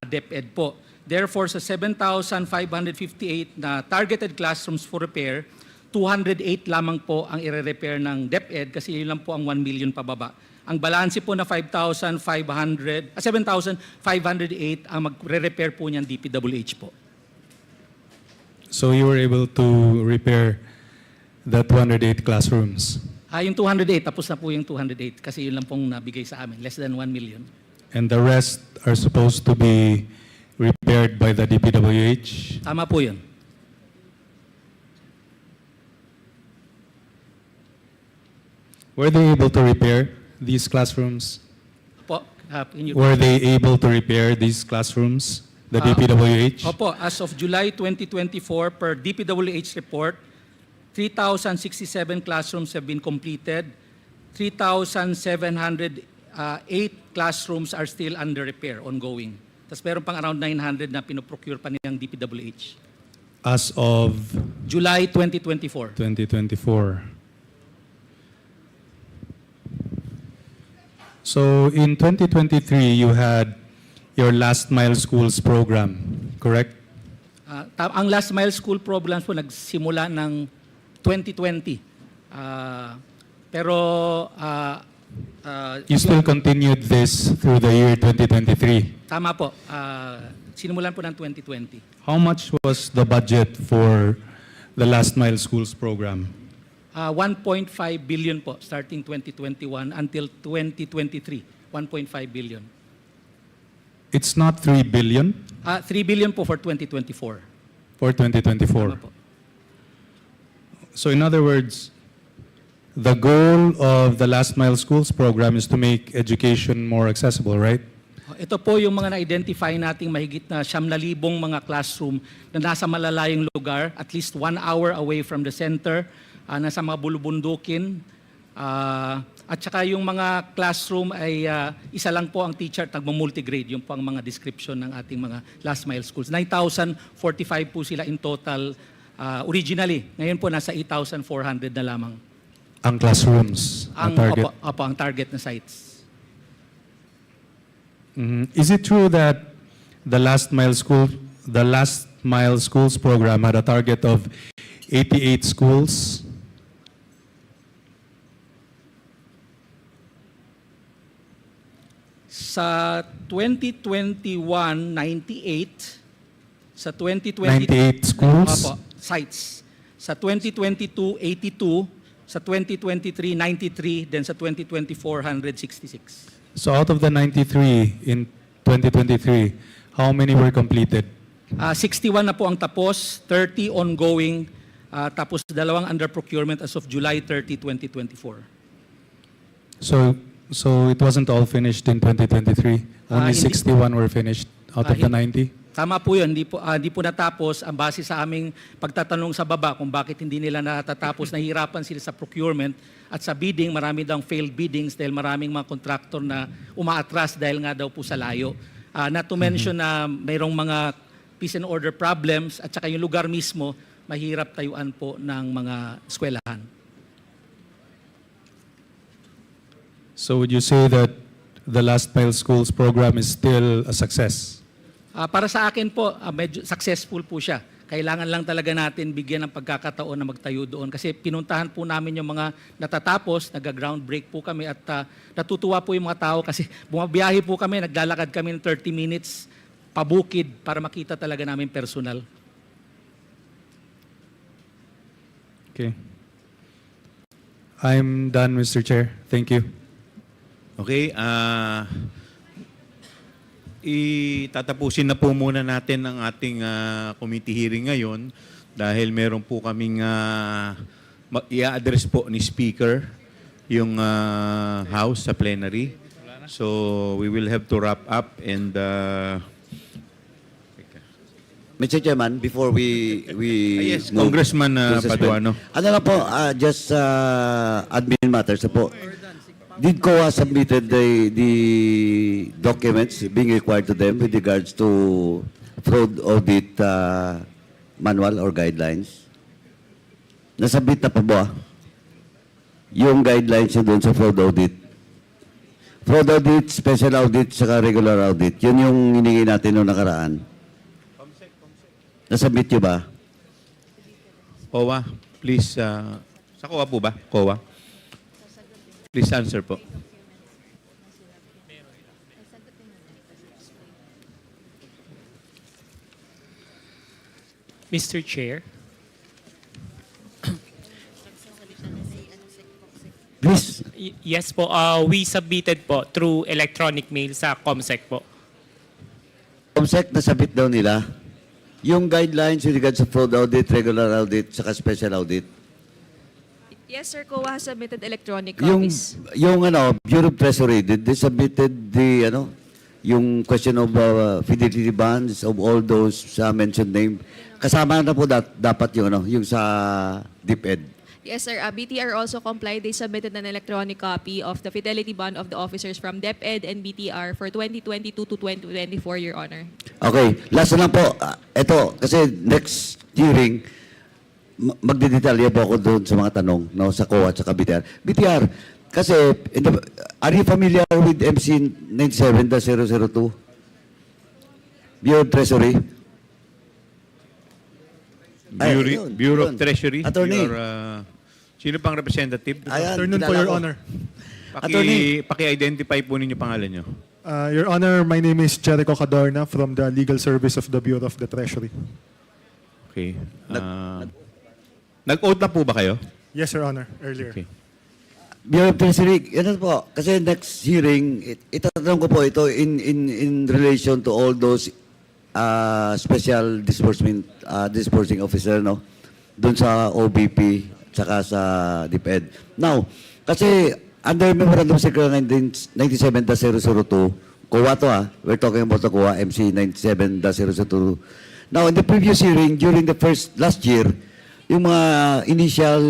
DepEd po. Therefore, sa 7,558 na targeted classrooms for repair, 208 lamang po ang i-repair ng DepEd kasi yun lang po ang 1 million pababa. Ang balanse po na 7,508 ang magre-repair po niyan DPWH po. So you were able to repair the 208 classrooms? Yung 208, tapos na po yung 208 kasi yun lang pong nabigay sa amin, less than 1 million. And the rest are supposed to be repaired by the DPWH? Tama po yun. Were they able to repair these classrooms? Po, Were they able to repair these classrooms, the DPWH? Opo, as of July 2024, per DPWH report, 3,067 classrooms have been completed. 3,708 classrooms are still under repair, ongoing. Tapos meron pang around 900 na pinoprocure pa niyang DPWH. As of July 2024. 2024. So in 2023, you had your Last Mile Schools program, correct? Ang Last Mile School programs po nagsimula ng 2020. You still continued this through the year 2023. Tama po. Sinimulan po ng 2020. How much was the budget for the Last Mile Schools program? 1.5 billion po starting 2021 until 2023. 1.5 billion. It's not 3 billion 3 billion po for 2024. for 2024. Tama po. So in other words, the goal of the Last Mile Schools program is to make education more accessible, right? Ito po yung mga na-identify nating mahigit na 9,000 mga classroom na nasa malalayong lugar, at least 1 hour away from the center, nasa mga bulubundukin. At saka yung mga classroom ay isa lang po ang teacher at nagmo-multigrade. Yung po ang mga description ng ating mga Last Mile Schools. 9,045 po sila in total originally. Ngayon po nasa 8,400 na lamang. Ang classrooms na target. Opo, ang target na sites. Is it true that the Last Mile Schools program had a target of 88 schools? Sa 2021, 98. Sa 2022, 98 schools? Opo, sites. Sa 2022, 82. Sa 2023, 93. Then sa 2024, 166. So out of the 93 in 2023, how many were completed? 61 na po ang tapos, 30 ongoing, tapos 2 under procurement as of July 30, 2024. So it wasn't all finished in 2023? Only Hindi 61 were finished out of the 90? Tama po yun, hindi po natapos. Ang base sa aming pagtatanong sa baba kung bakit hindi nila natatapos, nahihirapan sila sa procurement at sa bidding, marami daw failed biddings dahil maraming mga contractor na umaatras dahil nga daw po sa layo. Not to mention na mayroong mga peace and order problems at saka yung lugar mismo, mahirap tayuan po ng mga eskwelahan. So would you say that the Last Mile Schools program is still a success? Para sa akin po, medyo successful po siya. Kailangan lang talaga natin bigyan ng pagkakataon na magtayo doon. Kasi pinuntahan po namin yung mga natatapos, nag-ground break po kami at natutuwa po yung mga tao kasi bumabiyahe po kami, naglalakad kami ng 30 minutes pabukid para makita talaga namin personal. Okay. I'm done, Mr. Chair. Thank you. Okay, itatapusin na po muna natin ang ating committee hearing ngayon dahil meron po kaming i-address po ni Speaker yung House sa plenary. So we will have to wrap up and Mr. Chairman, before we yes, move Congressman to suspend. Paduano. Ano lang po, just admin matters na po. Did COA submitted the documents being required to them with regards to fraud audit manual or guidelines? Nasabit na pa ba yung guidelines doon sa fraud audit? Fraud audit, special audit, saka regular audit. Yun yung hiningi natin noong nakaraan. Nasabit nyo ba? COA, please. Sa COA po ba? COA. Please answer po. Mr. Chair, Please. yes po, we submitted po through electronic mail sa COMSEC po. COMSEC, nasabit daw nila yung guidelines with regards to fraud audit, regular audit, saka special audit. Yes, sir. COA has submitted electronic Yung, copies. yung Bureau of Treasury, did they submitted the, yung question of fidelity bonds of all those mentioned name? Kasama na po dapat yung, yung sa DepEd. Yes, sir. BTR also complied. They submitted an electronic copy of the fidelity bond of the officers from DepEd and BTR for 2022 to 2024, Your Honor. Okay, last na lang po. Ito, kasi next hearing, magdidetalya po ako doon sa mga tanong sa COA at sa BTR. BTR, kasi, are you familiar with MC 97-002? Bureau of Treasury? Bureau of Treasury. Attorney. Sino pang representative? Ayan, Afternoon po, kilala Your ko. Honor. Paki-identify po ninyo pangalan nyo. Your Honor, my name is Jericho Cadorna from the Legal Service of the Bureau of the Treasury. Okay. Nag-oath na po ba kayo? Yes, Your Honor, earlier. Okay. Bureau of Treasury, yan po. Kasi next hearing, itatanong ko po ito in relation to all those special disbursing officer, doon sa OBP, saka sa DepEd. Now, kasi under Memorandum Circular 97-002, COA to we're talking about the COA, MC 97-002. Now, in the previous hearing, during the last year, yung mga initial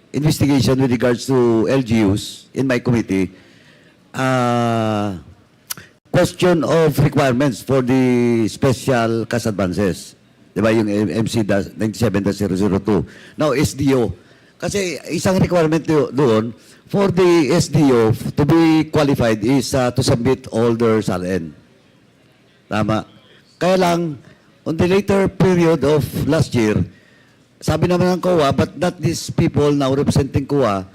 investigation with regards to LGUs in my committee, question of requirements for the special cash advances. Diba yung MC 97-002. Now, SDO. Kasi isang requirement doon, for the SDO to be qualified is to submit all their SALN. Tama. Kaya lang, on the later period of last year, sabi naman ng COA, but not these people now representing COA,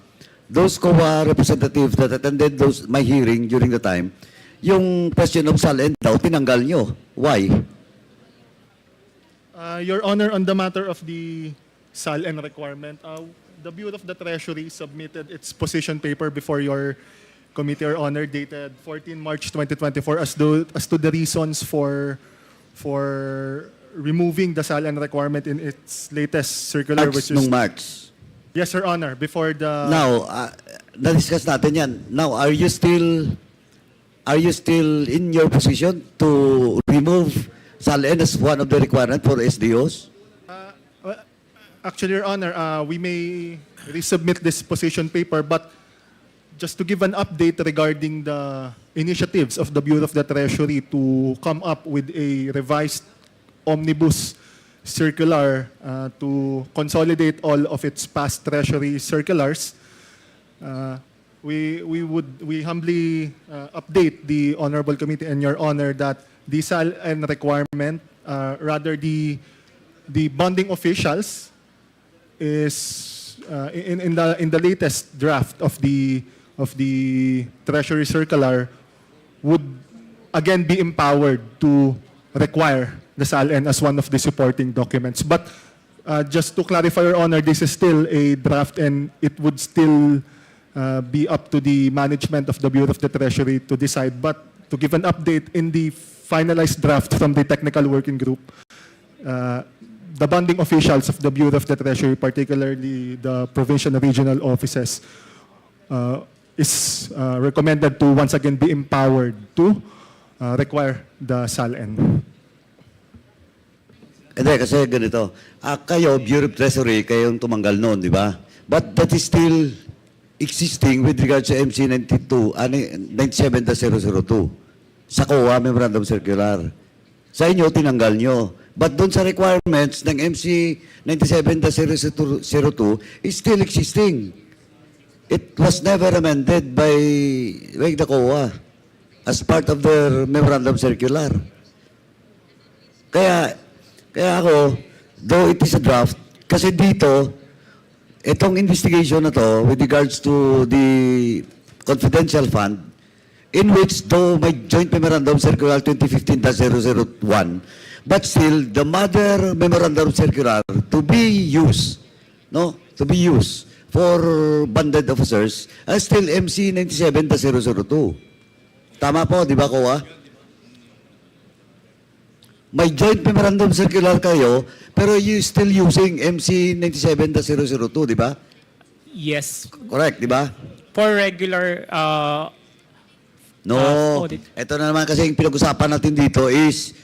those COA representatives that attended my hearing during the time, yung question of SALN daw, tinanggal nyo. Why? Your Honor, on the matter of the SALN requirement, the Bureau of the Treasury submitted its position paper before your committee, Your Honor, dated 14 March 2024 as to the reasons for removing the SALN requirement in its latest circular, which is... Nung March. Yes, Your Honor, before the... Now, na-discuss natin yan. Now, are you still in your position to remove SALN as one of the requirements for SDOs? Actually, Your Honor, we may resubmit this position paper, but just to give an update regarding the initiatives of the Bureau of the Treasury to come up with a revised omnibus circular to consolidate all of its past Treasury circulars, we humbly update the Honorable Committee and Your Honor that the SALN requirement, rather the bonding officials, is in the latest draft of the Treasury Circular would again be empowered to require the SALN as one of the supporting documents. But just to clarify, Your Honor, this is still a draft and it would still be up to the management of the Bureau of the Treasury to decide. But to give an update, in the finalized draft from the technical working group, the bonding officials of the Bureau of the Treasury, particularly the provincial and regional offices, is recommended to once again be empowered to require the SALN. Hindi, kasi ganito. Kayo, Bureau of Treasury, kayong tumanggal noon, di ba? But that is still existing with regards to MC 97-002 sa COA Memorandum Circular. Sa inyo, tinanggal nyo. But doon sa requirements ng MC 97-002 is still existing. It was never amended by the COA as part of the Memorandum Circular. Kaya ako, though it is a draft, kasi dito, itong investigation na to with regards to the confidential fund, in which though may joint memorandum circular 2015-001, but still the mother memorandum circular to be used for banded officers are still MC 97-002. Tama po, di ba, Kowa? May joint memorandum circular kayo, pero you still using MC 97-002, di ba? Yes. Correct, di ba? For regular No. audit. Ito na naman kasi yung pinag-usapan natin dito is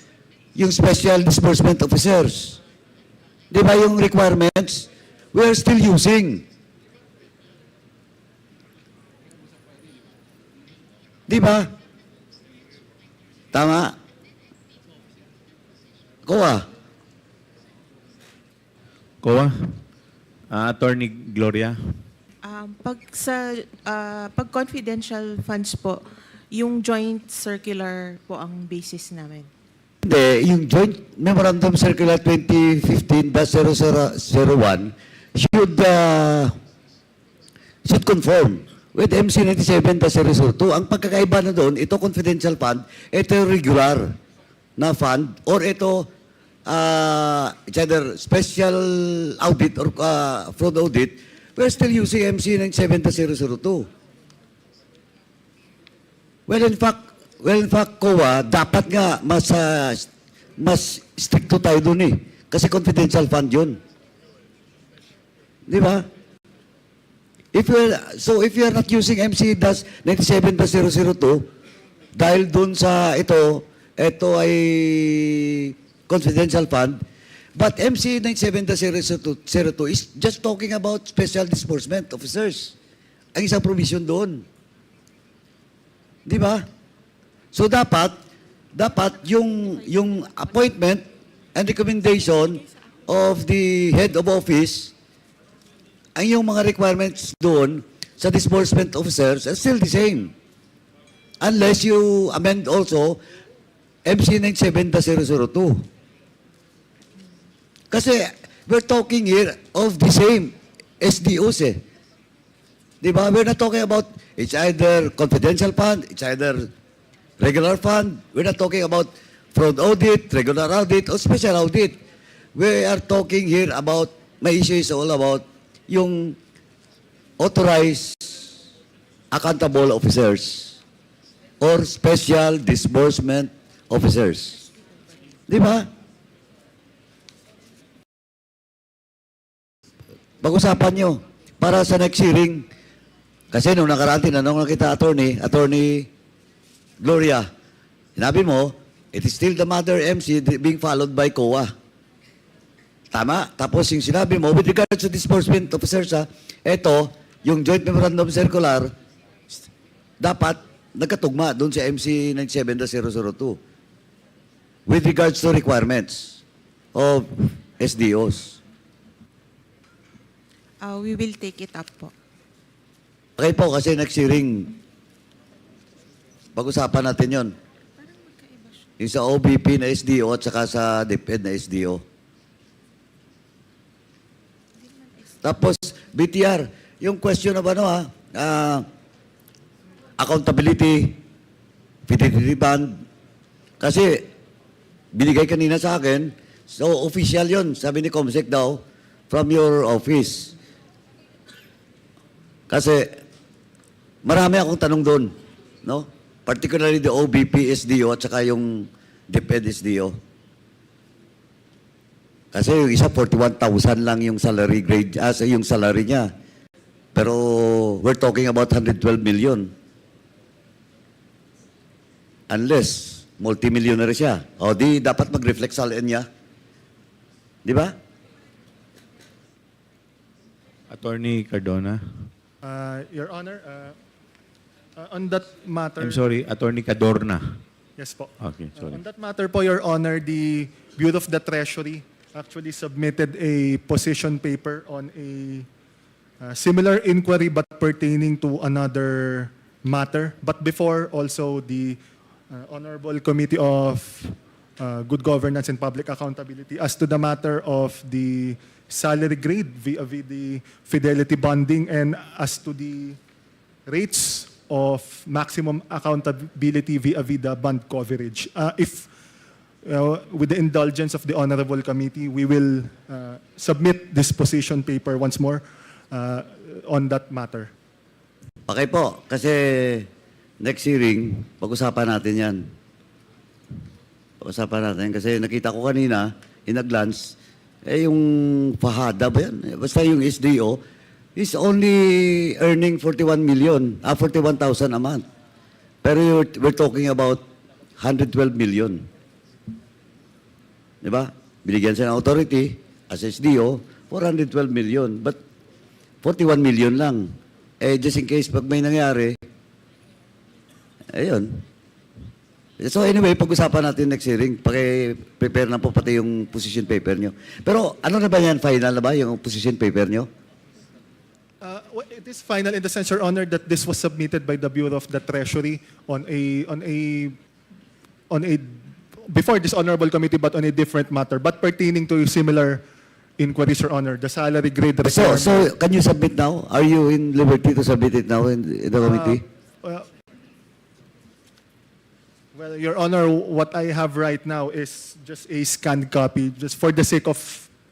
yung special disbursement officers. Di ba yung requirements? We are still using. Di ba? Tama? Koa. Attorney Gloria. Pag confidential funds po, yung joint circular po ang basis namin. Hindi, yung Joint Memorandum Circular 2015-001 should conform with MC 97-002. Ang pagkakaiba na doon, ito confidential fund, ito regular na fund, or ito it's either special audit or fraud audit. We're still using MC 97-002. Well, in fact, COA, dapat nga mas stricto tayo dun eh. Kasi confidential fund yun. Di ba? If you are not using MC 97-002, dahil dun sa ito ay confidential fund, but MC 97-002 is just talking about special disbursement officers. Ang isang provision doon. Di ba? So dapat yung appointment and recommendation of the head of office, ang yung mga requirements doon sa disbursement officers are still the same. Unless you amend also MC 97-002. Kasi we're talking here of the same SDOs eh. Di ba? We're not talking about it's either confidential fund, it's either regular fund. We're not talking about fraud audit, regular audit, or special audit. We are talking here about, my issue is all about yung authorized accountable officers or special disbursement officers. Di ba? Pag-usapan nyo para sa next hearing. Kasi nung nakaraan tinanong kita, Attorney Gloria, sinabi mo, it is still the mother MC being followed by COA. Tama? Tapos yung sinabi mo, with regards to disbursement officers, eto, yung Joint Memorandum Circular, dapat nagkatugma doon sa MC 97-002 with regards to requirements of SDOs. We will take it up po. Okay po, kasi next hearing, pag-usapan natin yon. Yung sa OBP na SDO at saka sa DepEd na SDO. Tapos, BTR, yung question of accountability, fidelity band, kasi binigay kanina sa akin, so official yon, sabi ni Comsec daw, from your office. Kasi marami akong tanong doon, no? Particularly the OBP SDO at saka yung DepEd SDO. Kasi yung isa 41,000 lang yung salary grade, yung salary niya. Pero we're talking about 112 million. Unless multimillionaire siya. O di dapat mag-reflect sa LN niya. Di ba? Attorney Cardona. Your Honor, on that matter... I'm sorry, Attorney Cadorna. Yes po. Okay, sorry. On that matter po, Your Honor, the Bureau of the Treasury actually submitted a position paper on a similar inquiry but pertaining to another matter. But before, also the Honorable Committee of Good Governance and Public Accountability as to the matter of the salary grade vis-a-vis the fidelity bonding and as to the rates of maximum accountability vis-a-vis the bond coverage. If with the indulgence of the Honorable Committee, we will submit this position paper once more on that matter. Okay po, kasi next hearing, pag-usapan natin yan. Pag-usapan natin kasi nakita ko kanina, in a glance, yung Fahada ba yan? Basta yung SDO, is only earning 41,000 a month. Pero we're talking about 112 million. Di ba? Binigyan siya ng authority as SDO, 412 million. But 41 million lang. Just in case pag may nangyari, ayun. So anyway, pag-usapan natin next hearing. Prepare na po pati yung position paper nyo. Pero ano na ba yan? Final na ba yung position paper nyo? It is final in the sense, Your Honor, that this was submitted by the Bureau of the Treasury on a before this Honorable Committee, but on a different matter, but pertaining to similar inquiries, Your Honor, the salary grade requirement. So can you submit now? Are you in liberty to submit it now in the committee? Well, Your Honor, what I have right now is just a scanned copy. Just for the sake of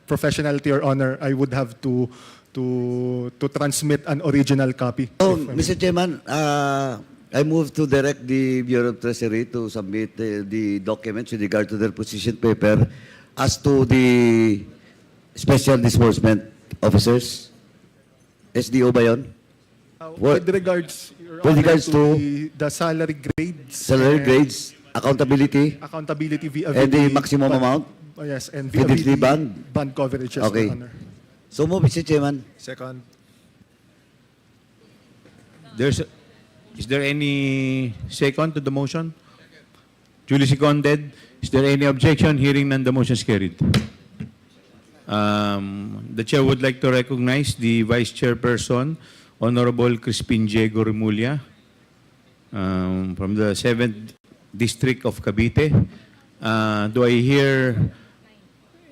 professionality, Your Honor, I would have to transmit an original copy. So, Mr. Chairman, I move to direct the Bureau of Treasury to submit the documents with regard to their position paper as to the special disbursement officers. SDO ba yun? With regards, Your With Honor, regards to the salary grades. salary and grades, accountability, accountability vis-a-vis and the maximum amount? Yes, and Fidelity vis-a-vis bond? bond coverage, yes, Okay. Your Honor. So move, Mr. Chairman. Second. Is there any second to the motion? Duly seconded. Is there any objection? Hearing none, the motion is carried. The chair would like to recognize the Vice Chairperson, Honorable Crispin Diego Remulla, from the 7th District of Cavite. Do I hear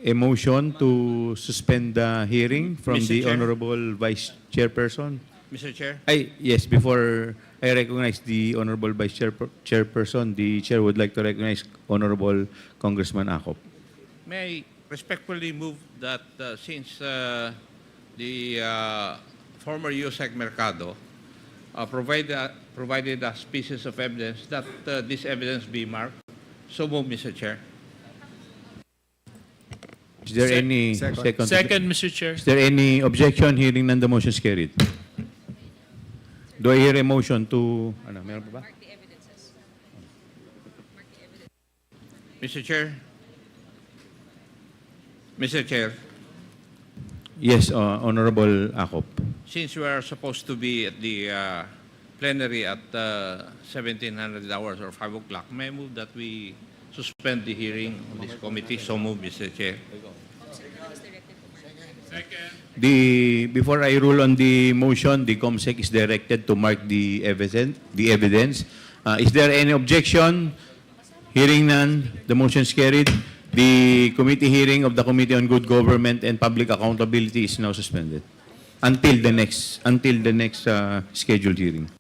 a motion to suspend the hearing from Mr. the Chair. Honorable Vice Chairperson? Mr. Chair? Yes, before I recognize the Honorable Vice Chairperson, the Chair would like to recognize Honorable Congressman Acop. May I respectfully move that since the former USEC Mercado provided us pieces of evidence, that this evidence be marked. So move, Mr. Chair. Is there any second? Second, Mr. Chair. Is there any objection? Hearing none, the motion is carried. Do I hear a motion to... Ano, meron pa ba? Mr. Chair. Mr. Chair, Yes, Honorable Acop. since we are supposed to be at the plenary at 1700 hours or 5 o'clock, may I move that we suspend the hearing of this committee? So move, Mr. Chair. Before I rule on the motion, the COMSEC is directed to mark the evidence. Is there any objection? Hearing none, the motion is carried. The committee hearing of the Committee on Good Government and Public Accountability is now suspended until the next scheduled hearing.